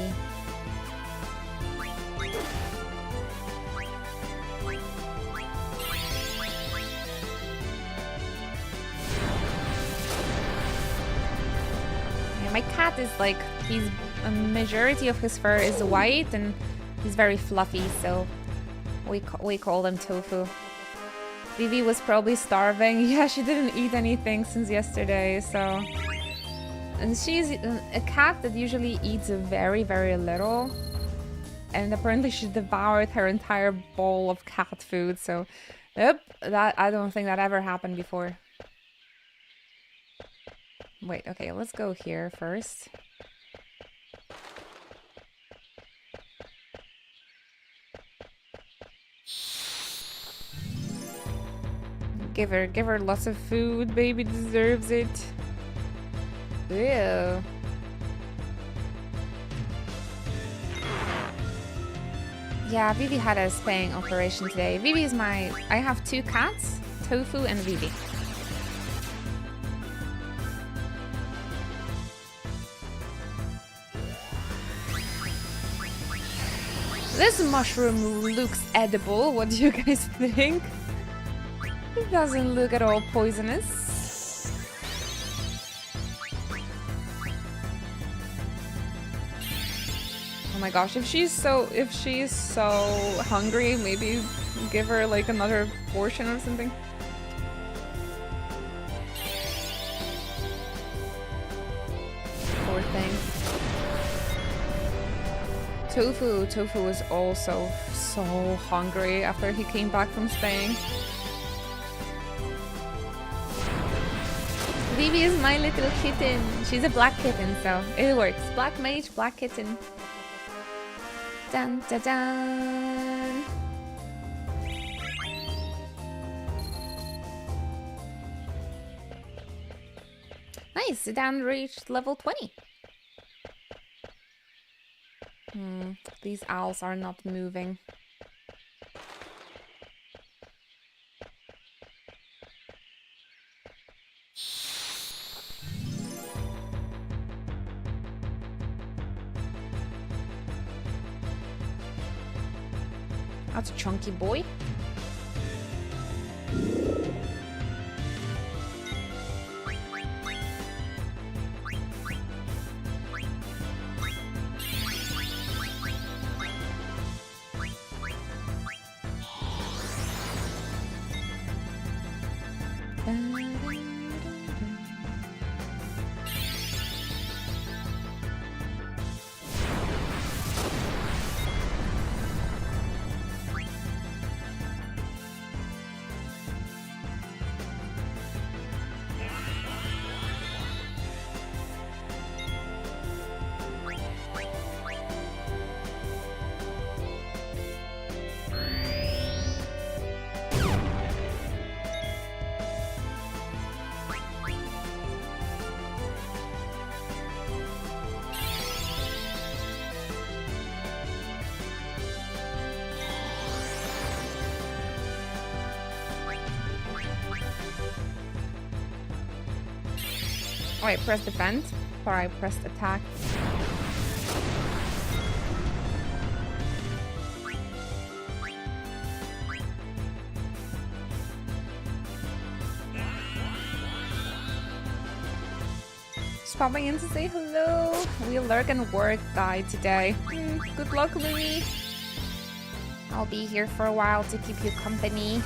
Yeah, my cat is like, a majority of his fur is white and he's very fluffy, so we call him Tofu. Vivi was probably starving. Yeah, she didn't eat anything since yesterday, so... And she's a cat that usually eats very, very little. And apparently she devoured her entire bowl of cat food, so... Yep, I don't think that ever happened before. Wait, okay, let's go here first. Give her lots of food, baby deserves it. Ew. Yeah, Vivi had a spaying operation today. Vivi is I have two cats, Tofu and Vivi. This mushroom looks edible. What do you guys think? It doesn't look at all poisonous. Oh my gosh, if she's so hungry, maybe give her like another portion or something. Poor thing. Tofu was also so hungry after he came back from Spain. Vivi is my little kitten. She's a black kitten, so it works. Black mage, black kitten. Dun dun dun. Nice, Dan reached level 20. These owls are not moving. That's a chunky boy. Oh, I pressed defend, or I pressed attack. Just popping in to say hello. We lurk and work guy today. Good luck, Louie. I'll be here for a while to keep you company.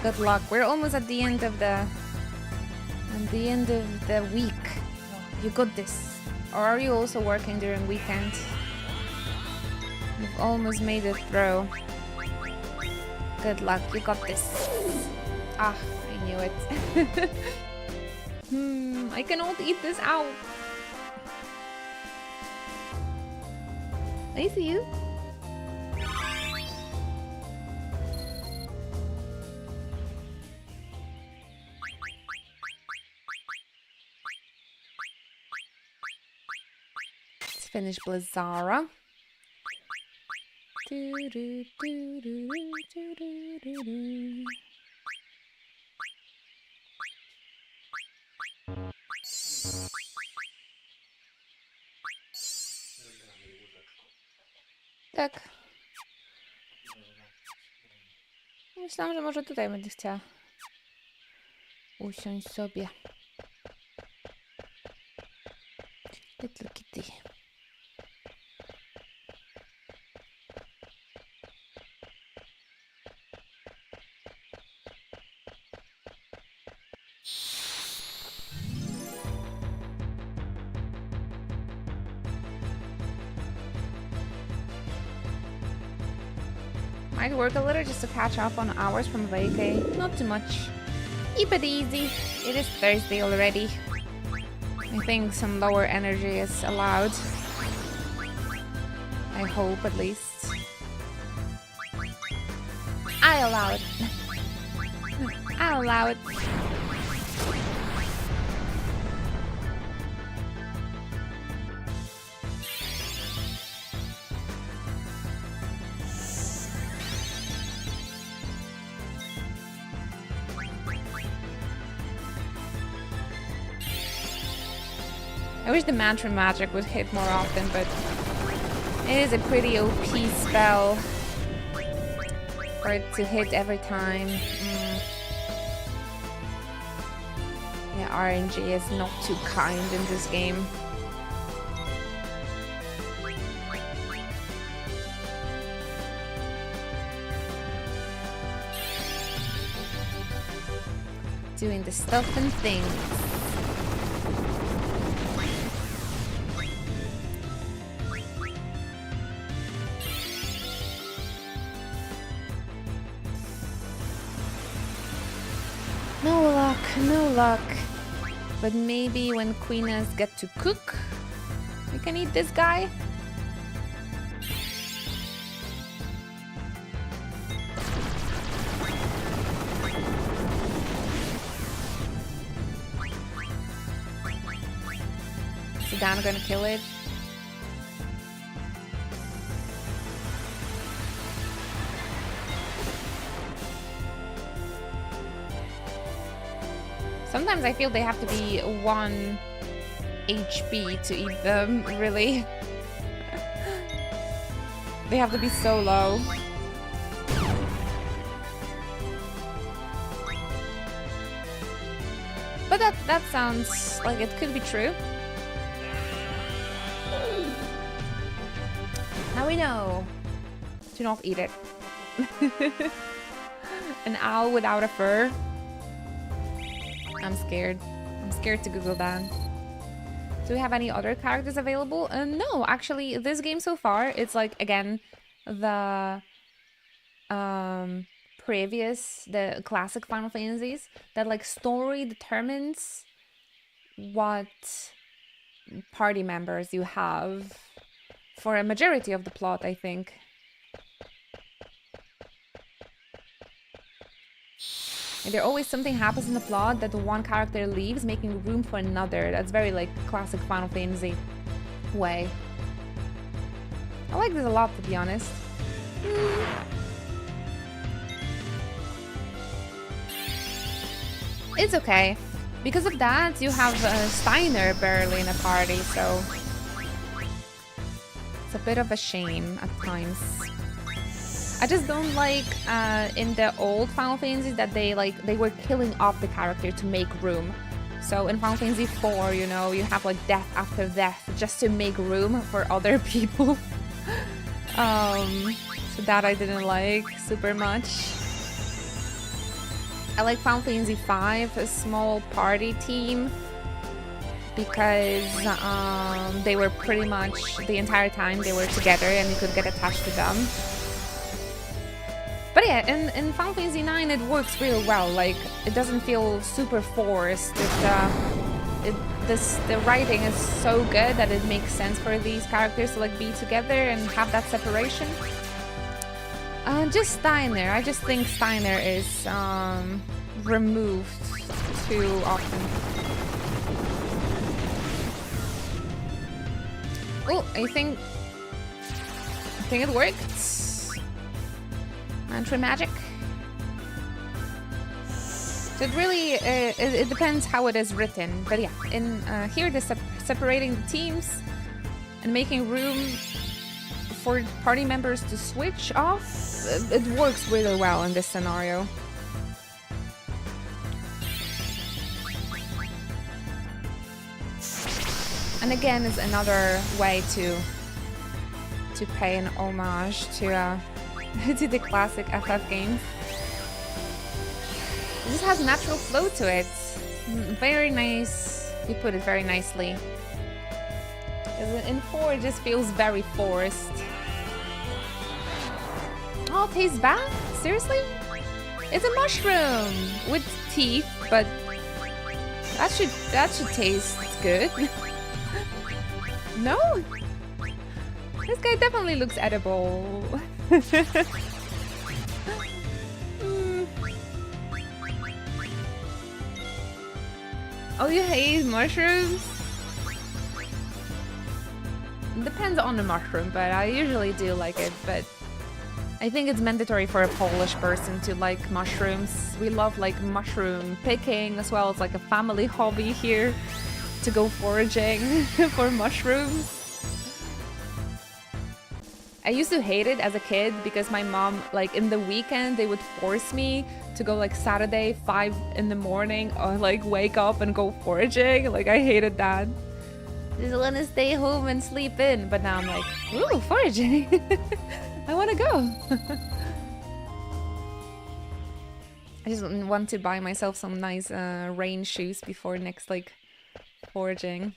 Good luck. We're almost at the end of the week. You got this. Or are you also working during weekends? You've almost made it through. Good luck, you got this. Ah, I knew it. I cannot eat this out. I see you. Let's finish Blizzara. Tak. Myślałam, że może tutaj będę chciała usiąść sobie. Little kitty. Might work a little just to catch up on hours from vacay. Not too much. Keep it easy. It is Thursday already. I think some lower energy is allowed. I hope, at least. I allow it. I'll allow it. I wish the mantra magic would hit more often, but it is a pretty OP spell for it to hit every time. Yeah, RNG is not too kind in this game. Doing the stuff and things. No luck. But maybe when Queenas get to cook, we can eat this guy? Is Dan gonna kill it? Sometimes I feel they have to be 1 HP to eat them, really. They have to be so low. But that sounds like it could be true. Now we know. Do not eat it. An owl without a fur. I'm scared. I'm scared to Google that. Do we have any other characters available? No, actually, this game so far, it's like, again, the the classic Final Fantasies, that like story determines what party members you have for a majority of the plot, I think. And there always something happens in the plot that the one character leaves, making room for another. That's very like classic Final Fantasy way. I like this a lot, to be honest. It's okay. Because of that, you have Steiner barely in a party, so it's a bit of a shame at times. I just don't like in the old Final Fantasy that they were killing off the character to make room. So in Final Fantasy 4, you know, you have like death after death just to make room for other people. So that I didn't like super much. I like Final Fantasy 5, a small party team. because they were pretty much the entire time they were together and you could get attached to them. But yeah, in Final Fantasy IX it works really well. Like, it doesn't feel super forced. The writing is so good that it makes sense for these characters to like be together and have that separation. Just Steiner. I just think Steiner is removed too often. Oh, I think it worked. Mantra magic. So it really it depends how it is written, but yeah, in here the separating the teams and making room for party members to switch off, it works really well in this scenario. And again, is another way to pay an homage to to the classic FF games. It just has natural flow to it. Very nice. You put it very nicely. In 4, it just feels very forced. Oh, it tastes bad? Seriously? It's a mushroom with teeth, but that should taste good. No? This guy definitely looks edible. Oh, you hate mushrooms? Depends on the mushroom, but I usually do like it. But I think it's mandatory for a Polish person to like mushrooms. We love like mushroom picking as well. It's like a family hobby here to go foraging for mushrooms. I used to hate it as a kid because my mom, like in the weekend, they would force me to go like Saturday, 5 in the morning, or like wake up and go foraging. Like, I hated that. Just want to stay home and sleep in. But now I'm like, ooh, foraging. I want to go. I just want to buy myself some nice rain shoes before next like foraging.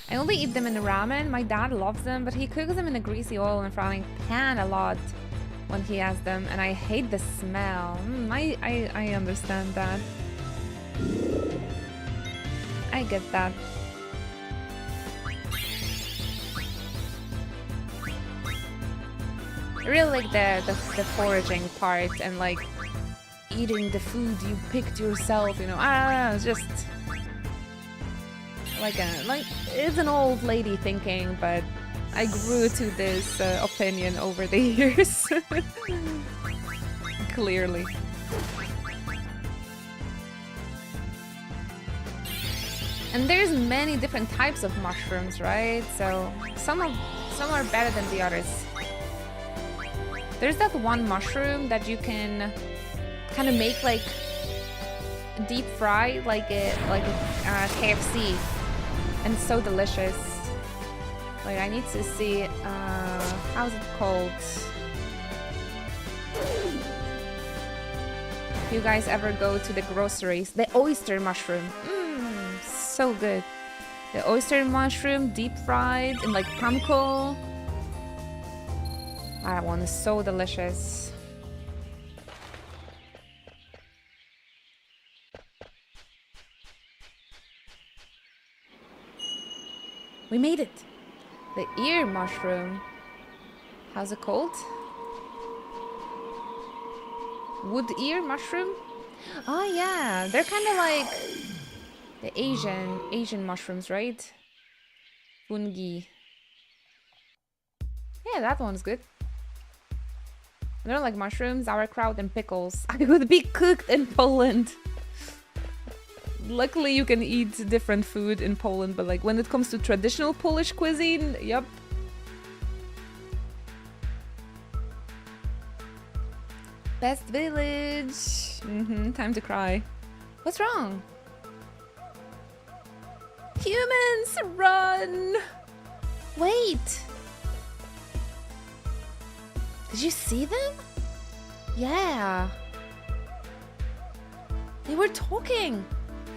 I only eat them in ramen. My dad loves them, but he cooks them in a greasy oil and frying pan a lot when he has them, and I hate the smell. I understand that. I get that. I really like the foraging part and like eating the food you picked yourself, you know. It's just like it's an old lady thinking, but I grew to this opinion over the years. Clearly. And there's many different types of mushrooms, right? So some are better than the others. There's that one mushroom that you can kind of make like deep fry, like a KFC. And it's so delicious. Wait, I need to see, how's it called? If you guys ever go to the groceries, the oyster mushroom. So good. The oyster mushroom, deep fried in like panko. That one is so delicious. We made it! The ear mushroom. How's it called? Wood ear mushroom? Oh yeah, they're kind of like the Asian mushrooms, right? Fungi. Yeah, that one's good. I don't like mushrooms, sauerkraut, and pickles. I would be cooked in Poland. Luckily, you can eat different food in Poland, but like when it comes to traditional Polish cuisine, yep. Best village. Time to cry. What's wrong? Humans, run! Wait. Did you see them? Yeah. They were talking.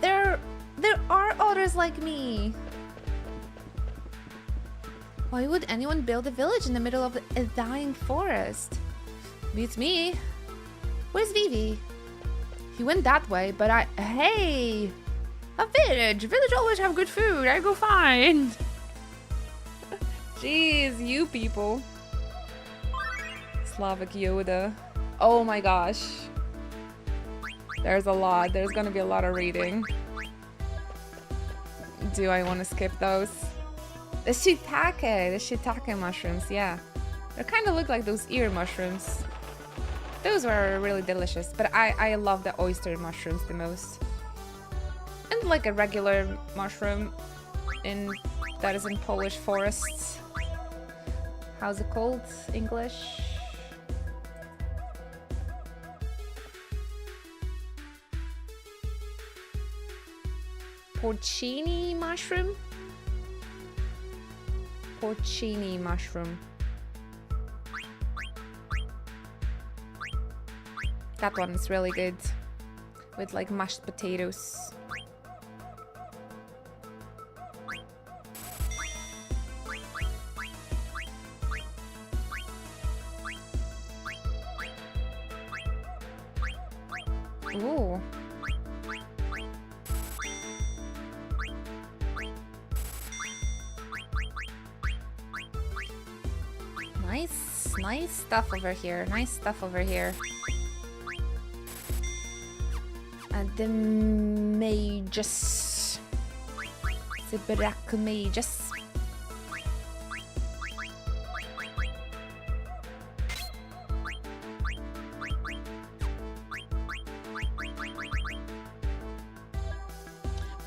There are others like me. Why would anyone build a village in the middle of a dying forest? Beats me. Where's Vivi? He went that way, but hey! A village! Village always have good food. I go find. Jeez, you people. Slavic Yoda. Oh my gosh. There's a lot. There's gonna be a lot of reading. Do I want to skip those? The shiitake mushrooms, yeah. They kind of look like those ear mushrooms. Those were really delicious, but I love the oyster mushrooms the most. And like a regular mushroom that is in Polish forests. How's it called? English? Porcini mushroom? Porcini mushroom. That one is really good. With like mashed potatoes. Ooh. Nice stuff over here. Nice stuff over here. And the magus. The brachmagus.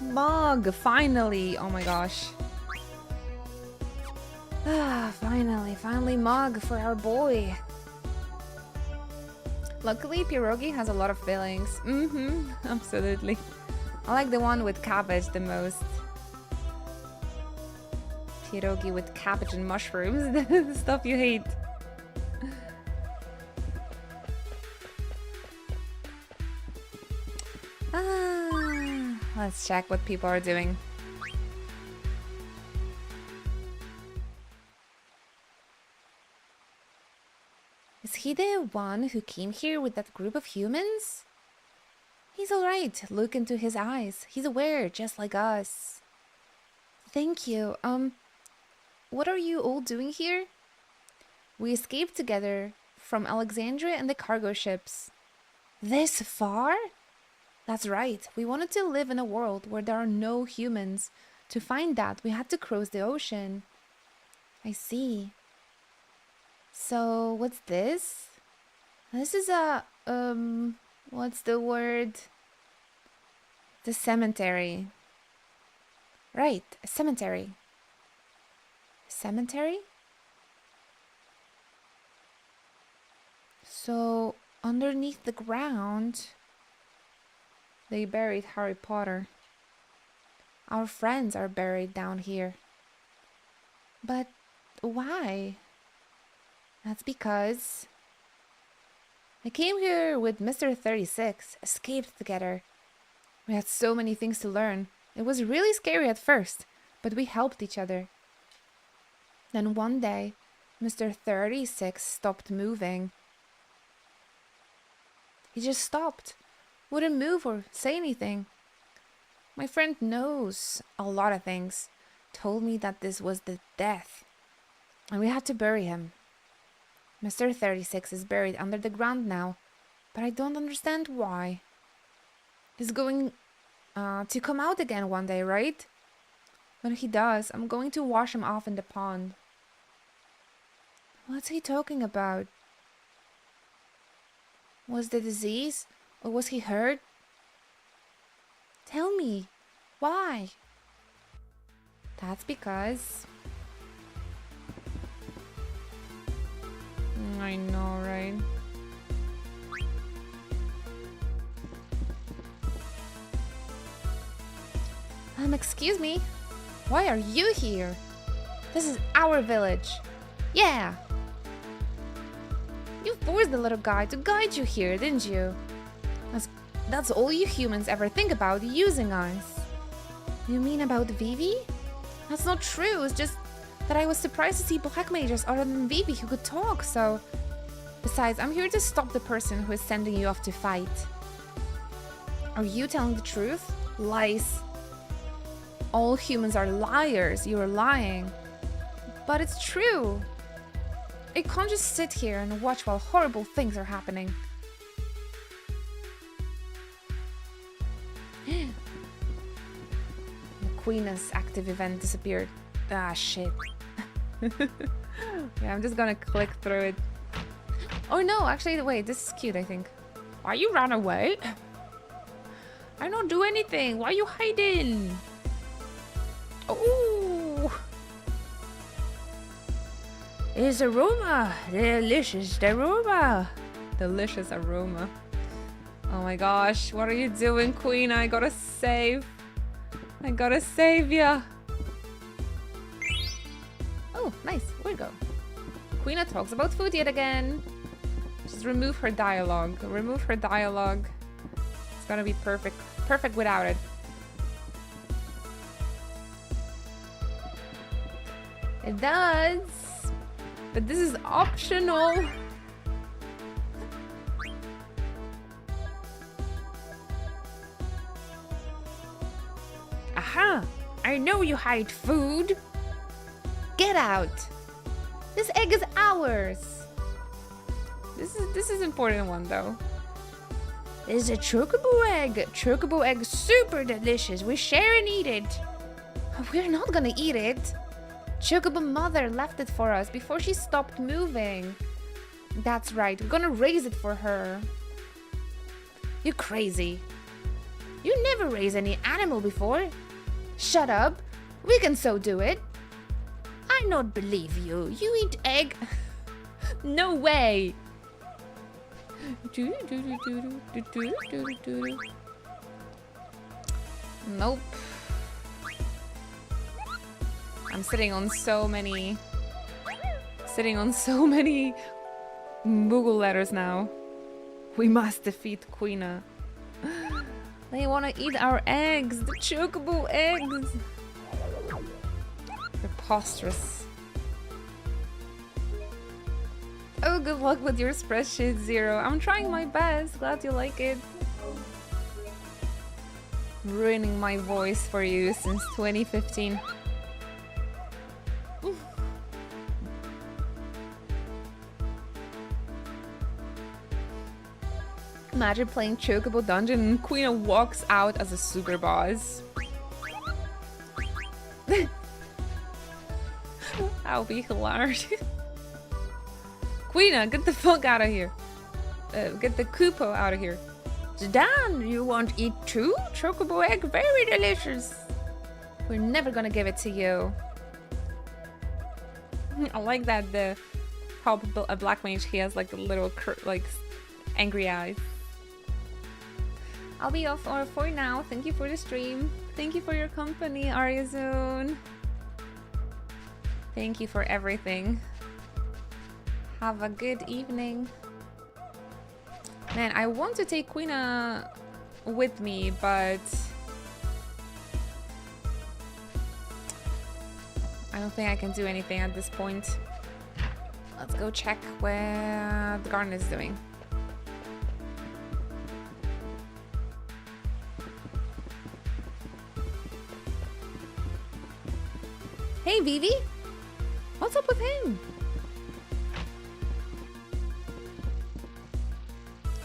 Mog, finally! Oh my gosh. Finally Mog for our boy. Luckily, pierogi has a lot of fillings. Absolutely. I like the one with cabbage the most. Pierogi with cabbage and mushrooms, the stuff you hate. Let's check what people are doing. Is he the one who came here with that group of humans? He's alright. Look into his eyes. He's aware, just like us. Thank you. What are you all doing here? We escaped together from Alexandria and the cargo ships. This far? That's right. We wanted to live in a world where there are no humans. To find that, we had to cross the ocean. I see. So, what's this? This is a, what's the word? The cemetery. Right, a cemetery. Cemetery? So, underneath the ground, they buried Harry Potter. Our friends are buried down here. But why? That's because I came here with Mr. 36, escaped together. We had so many things to learn. It was really scary at first, but we helped each other. Then one day, Mr. 36 stopped moving. He just stopped, wouldn't move or say anything. My friend knows a lot of things, told me that this was the death, and we had to bury him. Mr. 36 is buried under the ground now, but I don't understand why. He's going to come out again one day, right? When he does, I'm going to wash him off in the pond. What's he talking about? Was the disease, or was he hurt? Tell me, why? That's because... I know, right? Excuse me? Why are you here? This is our village. Yeah! You forced the little guy to guide you here, didn't you? That's all you humans ever think about, using us. You mean about Vivi? That's not true, it's just that I was surprised to see black mages other than Vivi who could talk, so... Besides, I'm here to stop the person who is sending you off to fight. Are you telling the truth? Lies. All humans are liars, you are lying. But it's true. I can't just sit here and watch while horrible things are happening. Queena's active event disappeared. Ah, shit. Yeah, I'm just gonna click through it. Oh no, actually, wait, this is cute, I think. Why you run away? I don't do anything. Why you hiding? Oh! It's aroma. Delicious aroma. Delicious aroma. Oh my gosh, what are you doing, Queen? I gotta save. I gotta save ya. Oh, nice. Where'd it go? Queena talks about food yet again. Just remove her dialogue. Remove her dialogue. It's gonna be perfect. Perfect without it. It does. But this is optional. Aha! I know you hide food. Get out. This egg is ours. This is important one though. This is a chocobo egg. Chocobo egg, super delicious. We share and eat it. We're not gonna eat it. Chocobo mother left it for us before she stopped moving. That's right. We're gonna raise it for her. You're crazy. You never raised any animal before. Shut up. We can so do it. I not believe you. You eat egg. No way. Nope. I'm sitting on so many Moogle letters now. We must defeat Queena. They want to eat our eggs, the chocobo eggs. Preposterous. Oh, good luck with your spreadsheet, Zero. I'm trying my best. Glad you like it. Ruining my voice for you since 2015. Imagine playing Chocobo Dungeon and Queena walks out as a super boss. That would be hilarious. Queena, get the fuck out of here. Get the Koopo out of here. Zidane, you want to eat too? Chocobo egg, very delicious. We're never gonna give it to you. I like that the probably a black mage, he has like a little like angry eyes. I'll be off for now. Thank you for the stream. Thank you for your company, Aryazune. Thank you for everything. Have a good evening. Man, I want to take Queena with me, but I don't think I can do anything at this point. Let's go check where the garden is doing. Hey, Vivi! What's up with him?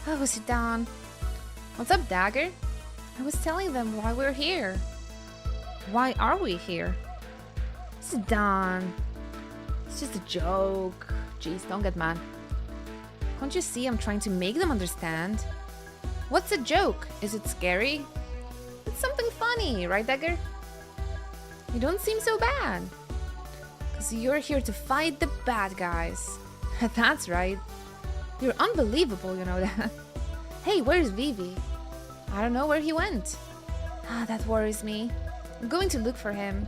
Oh, sit down. What's up, Dagger? I was telling them why we're here. Why are we here? Sit down. It's just a joke. Jeez, don't get mad. Can't you see I'm trying to make them understand? What's a joke? Is it scary? It's something funny, right, Dagger? You don't seem so bad. Because you're here to fight the bad guys. That's right. You're unbelievable, you know that. Hey, where's Vivi? I don't know where he went. Ah, that worries me. I'm going to look for him.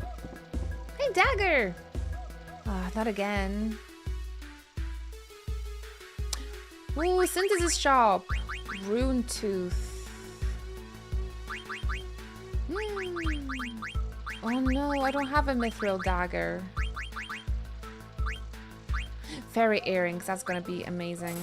Hey, Dagger! Ah, not again. Ooh, synthesis shop. Rune Tooth. Oh no, I don't have a mithril dagger. Fairy earrings, that's gonna be amazing.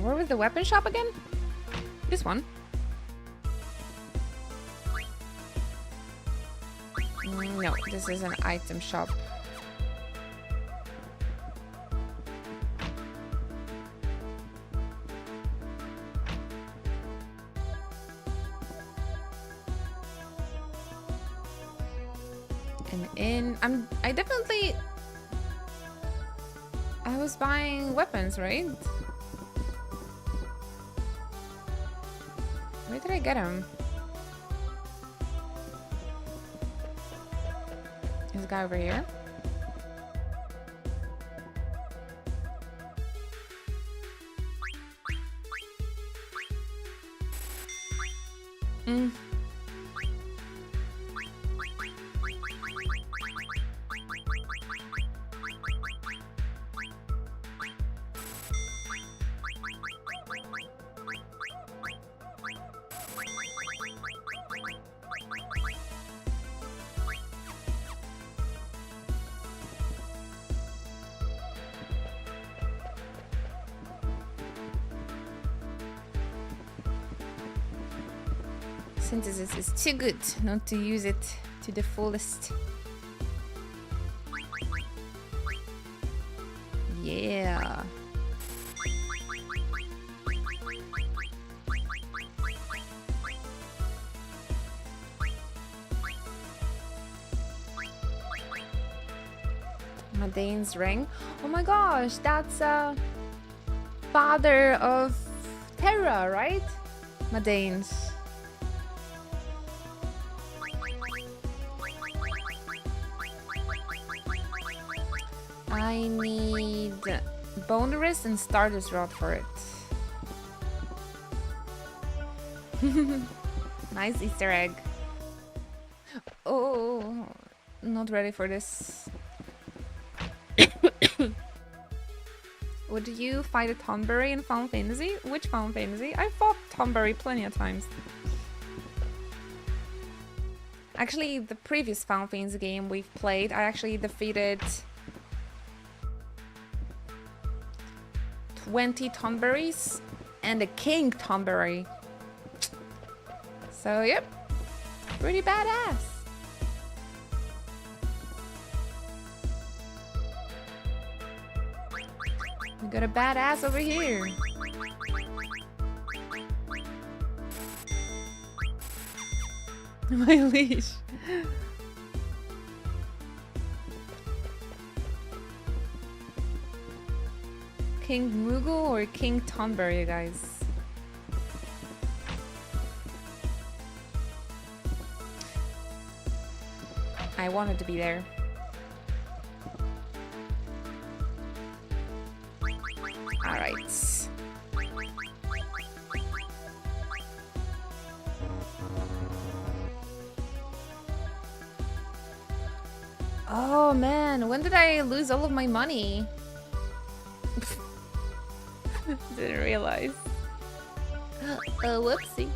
Where was the weapon shop again? This one. No, this is an item shop. I definitely... I was buying weapons, right? Where did I get him? This guy over here. Synthesis is too good not to use it to the fullest. Yeah. Madane's ring. Oh my gosh, that's father of Terra, right? Madane's. I need Bone Wrist and Stardust Rod for it. Nice Easter egg. Oh, not ready for this. Would you fight a Tonberry in Final Fantasy? Which Final Fantasy? I fought Tonberry plenty of times. Actually, the previous Final Fantasy game we've played, I actually defeated 20 Tonberries and a King Tonberry. So, yep. Pretty badass. We got a badass over here. My leash. King Moogle or King Tonberry, you guys? I wanted to be there. Alright. Oh man, when did I lose all of my money? Didn't realize. Whoopsie.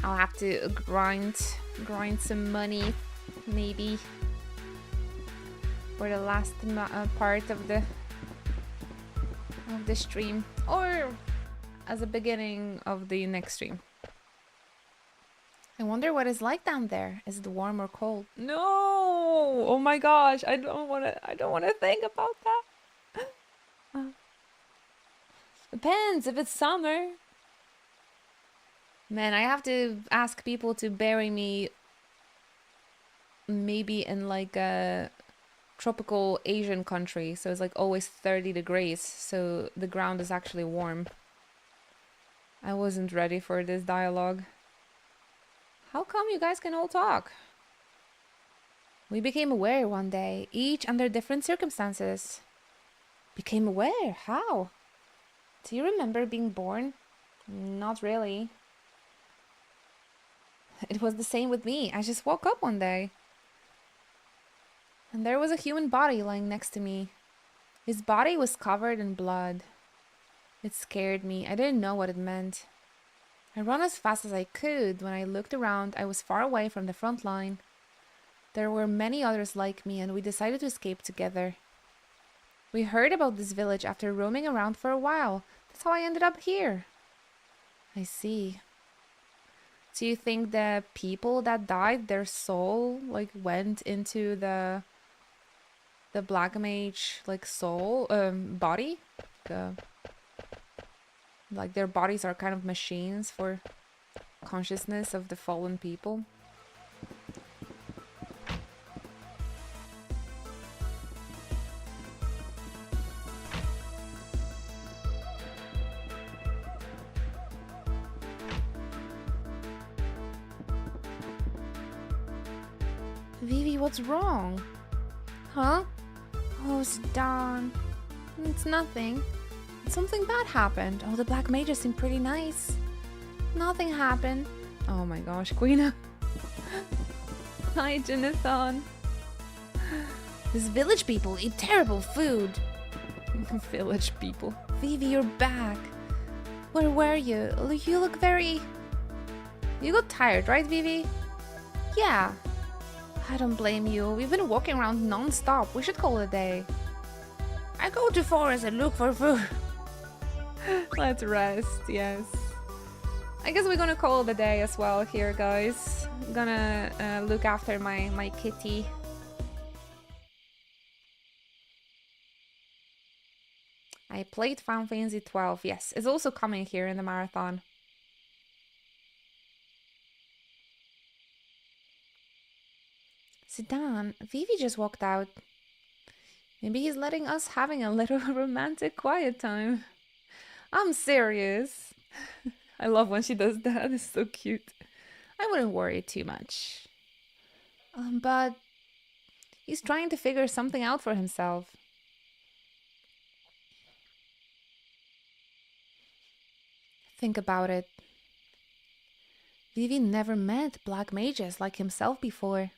I'll have to grind some money, maybe, for the last part of the stream, or as a beginning of the next stream. I wonder what it's like down there. Is it warm or cold? No! Oh my gosh! I don't wanna think about that. Depends if it's summer. Man, I have to ask people to bury me maybe in like a tropical Asian country, so it's like always 30 degrees, so the ground is actually warm. I wasn't ready for this dialogue. How come you guys can all talk? We became aware one day, each under different circumstances. Became aware? How? Do you remember being born? Not really. It was the same with me. I just woke up one day. And there was a human body lying next to me. His body was covered in blood. It scared me. I didn't know what it meant. I ran as fast as I could. When I looked around, I was far away from the front line. There were many others like me, and we decided to escape together. We heard about this village after roaming around for a while. That's how I ended up here. I see. Do you think the people that died, their soul, like, went into the black mage, like, soul, body? Like, their bodies are kind of machines for consciousness of the fallen people? Vivi, what's wrong? Huh? Oh, Zidane. It's nothing. Something bad happened. Oh, the black mages seem pretty nice. Nothing happened. Oh my gosh, Queena. Hi, Jonathan. These village people eat terrible food. Village people. Vivi, you're back. Where were you? You look very... You got tired, right, Vivi? Yeah. I don't blame you. We've been walking around non-stop. We should call it a day. I go to forest and look for food. Let's rest, yes. I guess we're gonna call it a day as well here, guys. I'm gonna look after my kitty. I played Final Fantasy 12. Yes, it's also coming here in the marathon. Zidane, Vivi just walked out. Maybe he's letting us having a little romantic quiet time. I'm serious. I love when she does that. It's so cute. I wouldn't worry too much. But he's trying to figure something out for himself. Think about it. Vivi never met black mages like himself before.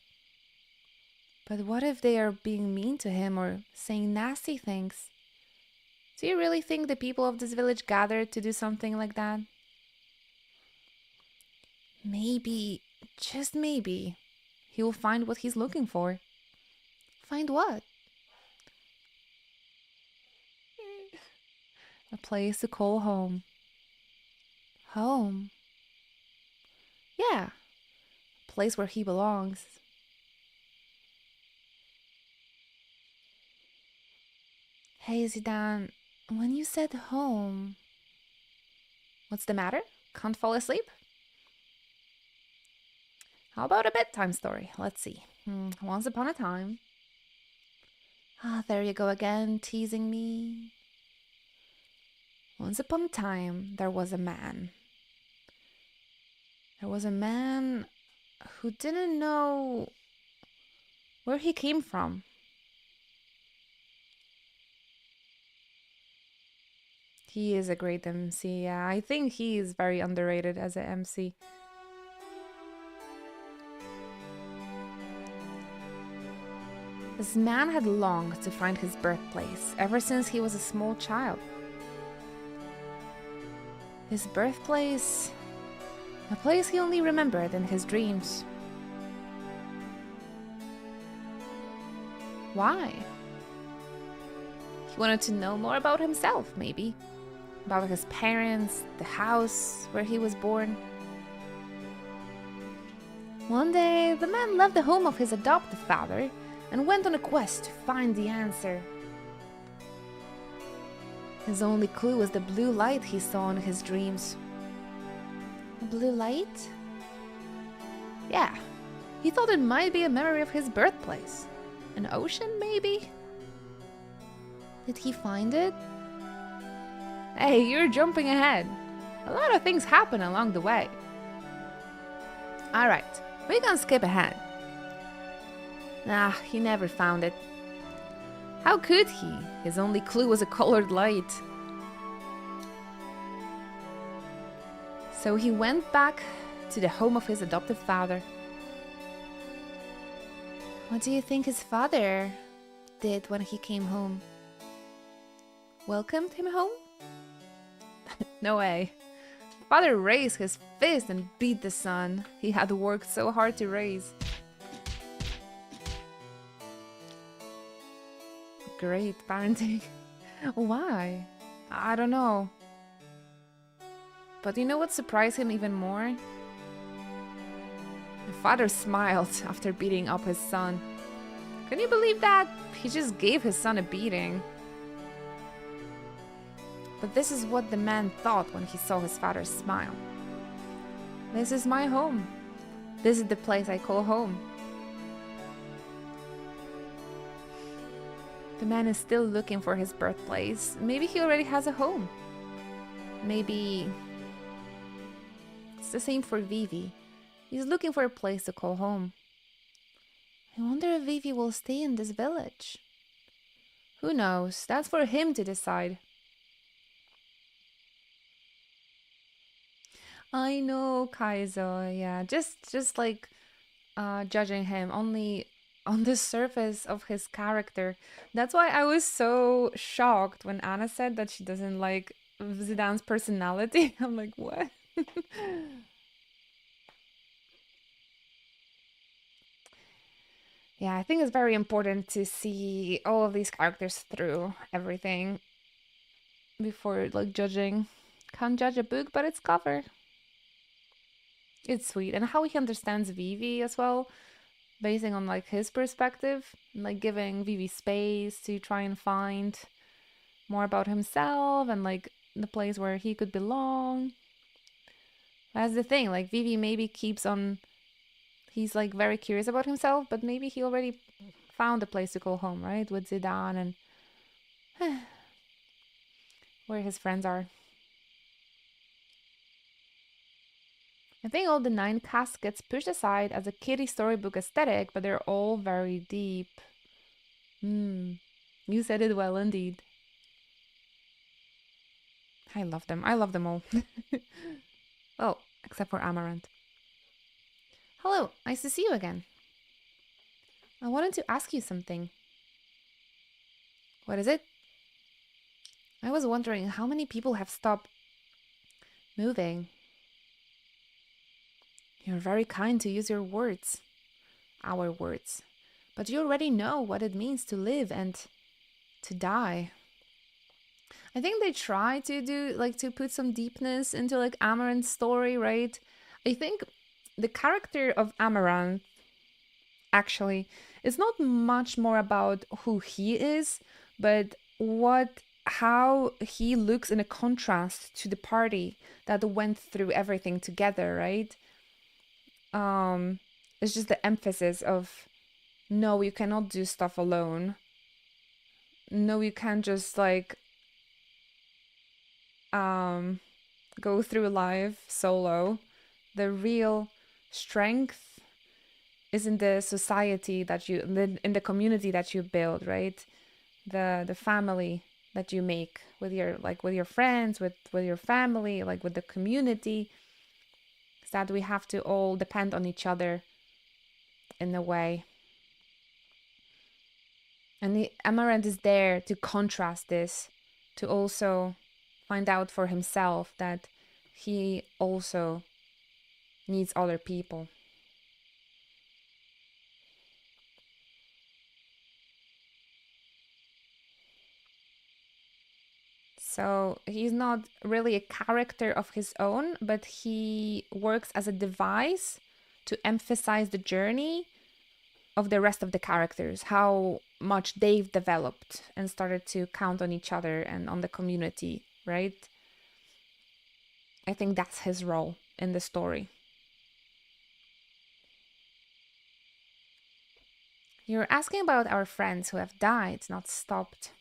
But what if they are being mean to him or saying nasty things? Do you really think the people of this village gathered to do something like that? Maybe, just maybe, he will find what he's looking for. Find what? A place to call home. Home? Yeah, a place where he belongs. Hey, Zidane, when you said home... What's the matter? Can't fall asleep? How about a bedtime story? Let's see. Once upon a time... Ah, there you go again, teasing me. Once upon a time, there was a man. There was a man who didn't know where he came from. He is a great MC. Yeah, I think he is very underrated as an MC. This man had longed to find his birthplace ever since he was a small child. His birthplace, a place he only remembered in his dreams. Why? He wanted to know more about himself, maybe. About his parents, the house where he was born. One day, the man left the home of his adoptive father and went on a quest to find the answer. His only clue was the blue light he saw in his dreams. A blue light? Yeah, he thought it might be a memory of his birthplace. An ocean, maybe? Did he find it? Hey, you're jumping ahead. A lot of things happen along the way. Alright, we can skip ahead. Nah, he never found it. How could he? His only clue was a colored light. So he went back to the home of his adoptive father. What do you think his father did when he came home? Welcomed him home? No way. Father raised his fist and beat the son he had worked so hard to raise. Great parenting. Why? I don't know. But you know what surprised him even more? The father smiled after beating up his son. Can you believe that? He just gave his son a beating. But this is what the man thought when he saw his father smile. This is my home. This is the place I call home. The man is still looking for his birthplace. Maybe he already has a home. Maybe it's the same for Vivi. He's looking for a place to call home. I wonder if Vivi will stay in this village. Who knows? That's for him to decide. I know, Kaizo. Yeah, just like judging him only on the surface of his character. That's why I was so shocked when Anna said that she doesn't like Zidane's personality. I'm like, what? Yeah, I think it's very important to see all of these characters through everything before like judging. Can't judge a book by its cover. It's sweet. And how he understands Vivi as well, basing on like his perspective, like giving Vivi space to try and find more about himself and like the place where he could belong. That's the thing, like Vivi maybe keeps on, he's like very curious about himself, but maybe he already found a place to call home, right? With Zidane and where his friends are. I think all the 9 casts gets pushed aside as a kiddie storybook aesthetic, but they're all very deep. You said it well indeed. I love them. I love them all. Well, except for Amaranth. Hello, nice to see you again. I wanted to ask you something. What is it? I was wondering how many people have stopped moving. You're very kind to use your words, our words, but you already know what it means to live and to die. I think they try to do, like, to put some deepness into, like, Amaranth's story, right? I think the character of Amaranth, actually, is not much more about who he is, but how he looks in a contrast to the party that went through everything together, right? It's just the emphasis of, no, you cannot do stuff alone. No, you can't just like go through life solo. The real strength is in the society that you, in the community that you build, right? The family that you make with your friends, with your family, like with the community. That we have to all depend on each other in a way. And the Amaranth is there to contrast this, to also find out for himself that he also needs other people. So he's not really a character of his own, but he works as a device to emphasize the journey of the rest of the characters, how much they've developed and started to count on each other and on the community, right? I think that's his role in the story. You're asking about our friends who have died, not stopped.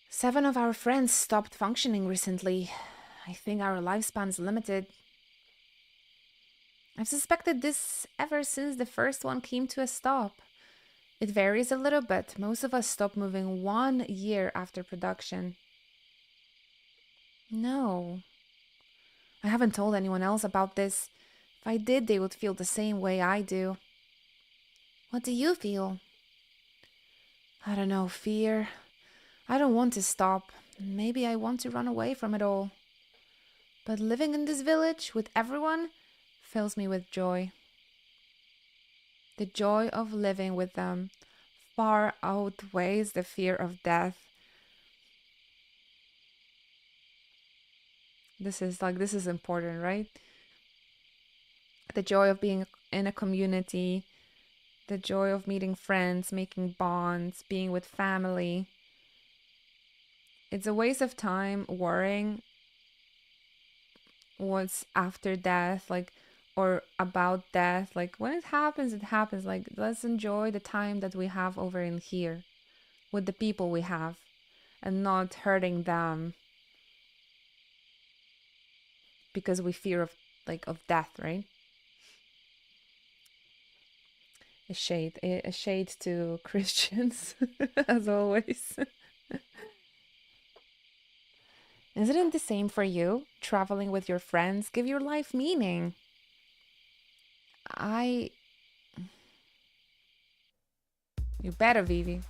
7 of our friends stopped functioning recently. I think our lifespan's limited. I've suspected this ever since the first one came to a stop. It varies a little, but most of us stop moving 1 year after production. No. I haven't told anyone else about this. If I did, they would feel the same way I do. What do you feel? I don't know, fear. I don't want to stop. Maybe I want to run away from it all. But living in this village with everyone fills me with joy. The joy of living with them far outweighs the fear of death. This is important, right? The joy of being in a community, the joy of meeting friends, making bonds, being with family. It's a waste of time worrying what's after death, or about death. When it happens, it happens. Let's enjoy the time that we have over in here with the people we have and not hurting them because we fear of death, right? A shade to Christians, as always. Isn't it the same for you? Traveling with your friends give your life meaning. You better, Vivi.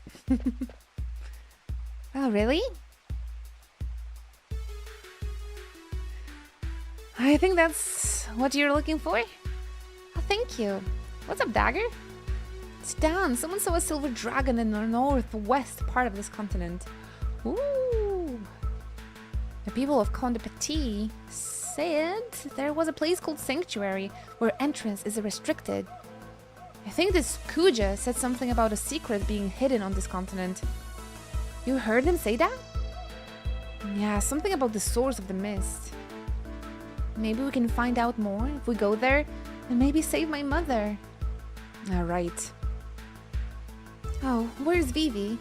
Oh, really? I think that's what you're looking for. Oh, thank you. What's up, Dagger? It's Dan. Someone saw a silver dragon in the northwest part of this continent. Ooh. The people of Conde Petit said there was a place called Sanctuary where entrance is restricted. I think this Kuja said something about a secret being hidden on this continent. You heard him say that? Yeah, something about the source of the mist. Maybe we can find out more if we go there and maybe save my mother. Alright. Oh, where's Vivi?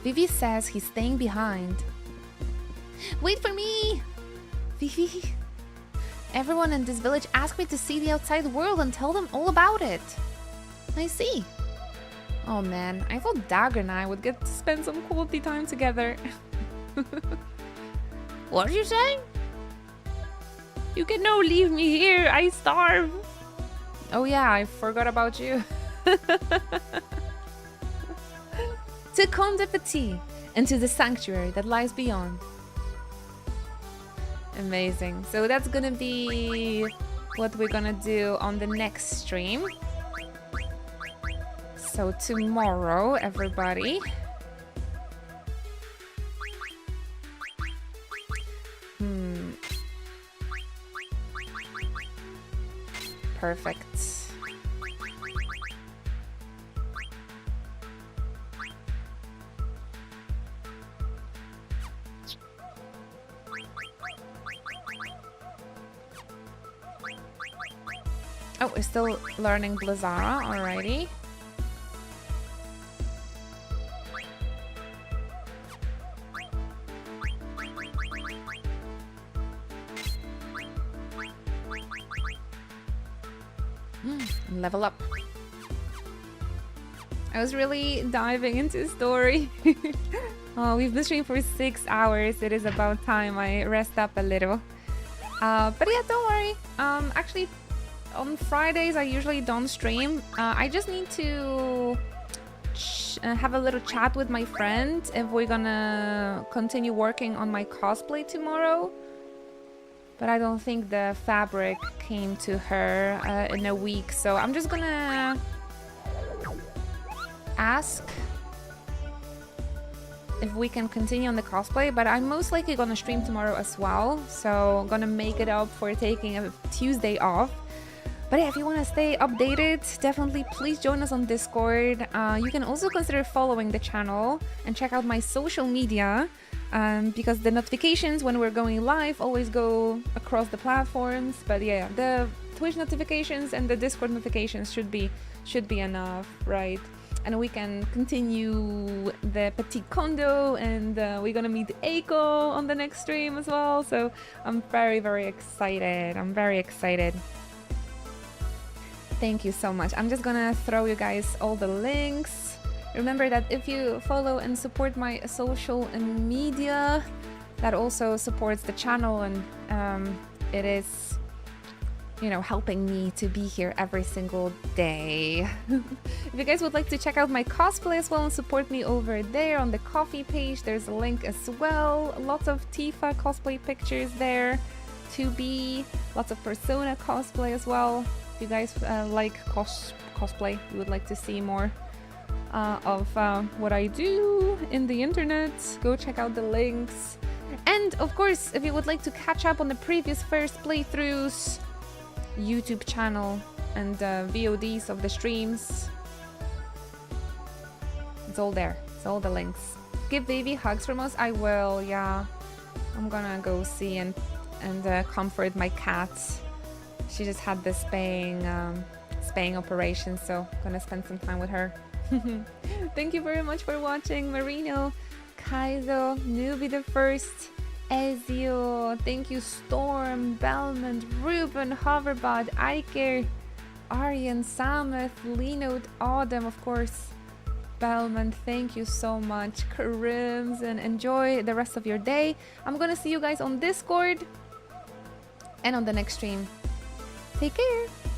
Vivi says he's staying behind. Wait for me! Vivi? Everyone in this village asked me to see the outside world and tell them all about it. I see. Oh man, I thought Dagger and I would get to spend some quality time together. What did you say? You can no leave me here, I starve. Oh yeah, I forgot about you. To Conde Petit and to the sanctuary that lies beyond. Amazing. So that's gonna be what we're gonna do on the next stream. So tomorrow, everybody. Perfect. Oh, we're still learning Blazara, alrighty. Level up. I was really diving into the story. Oh, we've been streaming for 6 hours. It is about time I rest up a little. But yeah, don't worry. Actually, on Fridays I usually don't stream. I just need to have a little chat with my friend if we're gonna continue working on my cosplay tomorrow. But I don't think the fabric came to her in a week, so I'm just gonna ask if we can continue on the cosplay, but I'm most likely gonna stream tomorrow as well, so I'm gonna make it up for taking a Tuesday off. But yeah, if you want to stay updated, definitely please join us on Discord. You can also consider following the channel and check out my social media. Because the notifications when we're going live always go across the platforms. But yeah, the Twitch notifications and the Discord notifications should be enough, right? And we can continue the Petit Condo, and we're gonna meet Eiko on the next stream as well. So I'm very, very excited. I'm very excited. Thank you so much. I'm just gonna throw you guys all the links. Remember that if you follow and support my social media, that also supports the channel, and it is, you know, helping me to be here every single day. If you guys would like to check out my cosplay as well and support me over there on the coffee page, there's a link as well. Lots of Tifa cosplay pictures there to be, lots of Persona cosplay as well. If you guys like cosplay, you would like to see more of what I do in the internet, go check out the links. And of course, if you would like to catch up on the previous first playthroughs, YouTube channel and VODs of the streams, it's all there. It's all the links. Give baby hugs from us. I will, yeah. I'm gonna go see and comfort my cat. She just had the spaying operation, so I'm gonna spend some time with her. Thank you very much for watching. Marino, Kaizo, Newbie the First, Ezio, thank you, Storm, Belmont, Ruben, Hoverbot, Iker, Aryan, Samuth, Linode, Autumn, of course, Belmont, thank you so much, Karims, and enjoy the rest of your day. I'm gonna see you guys on Discord and on the next stream. Take care!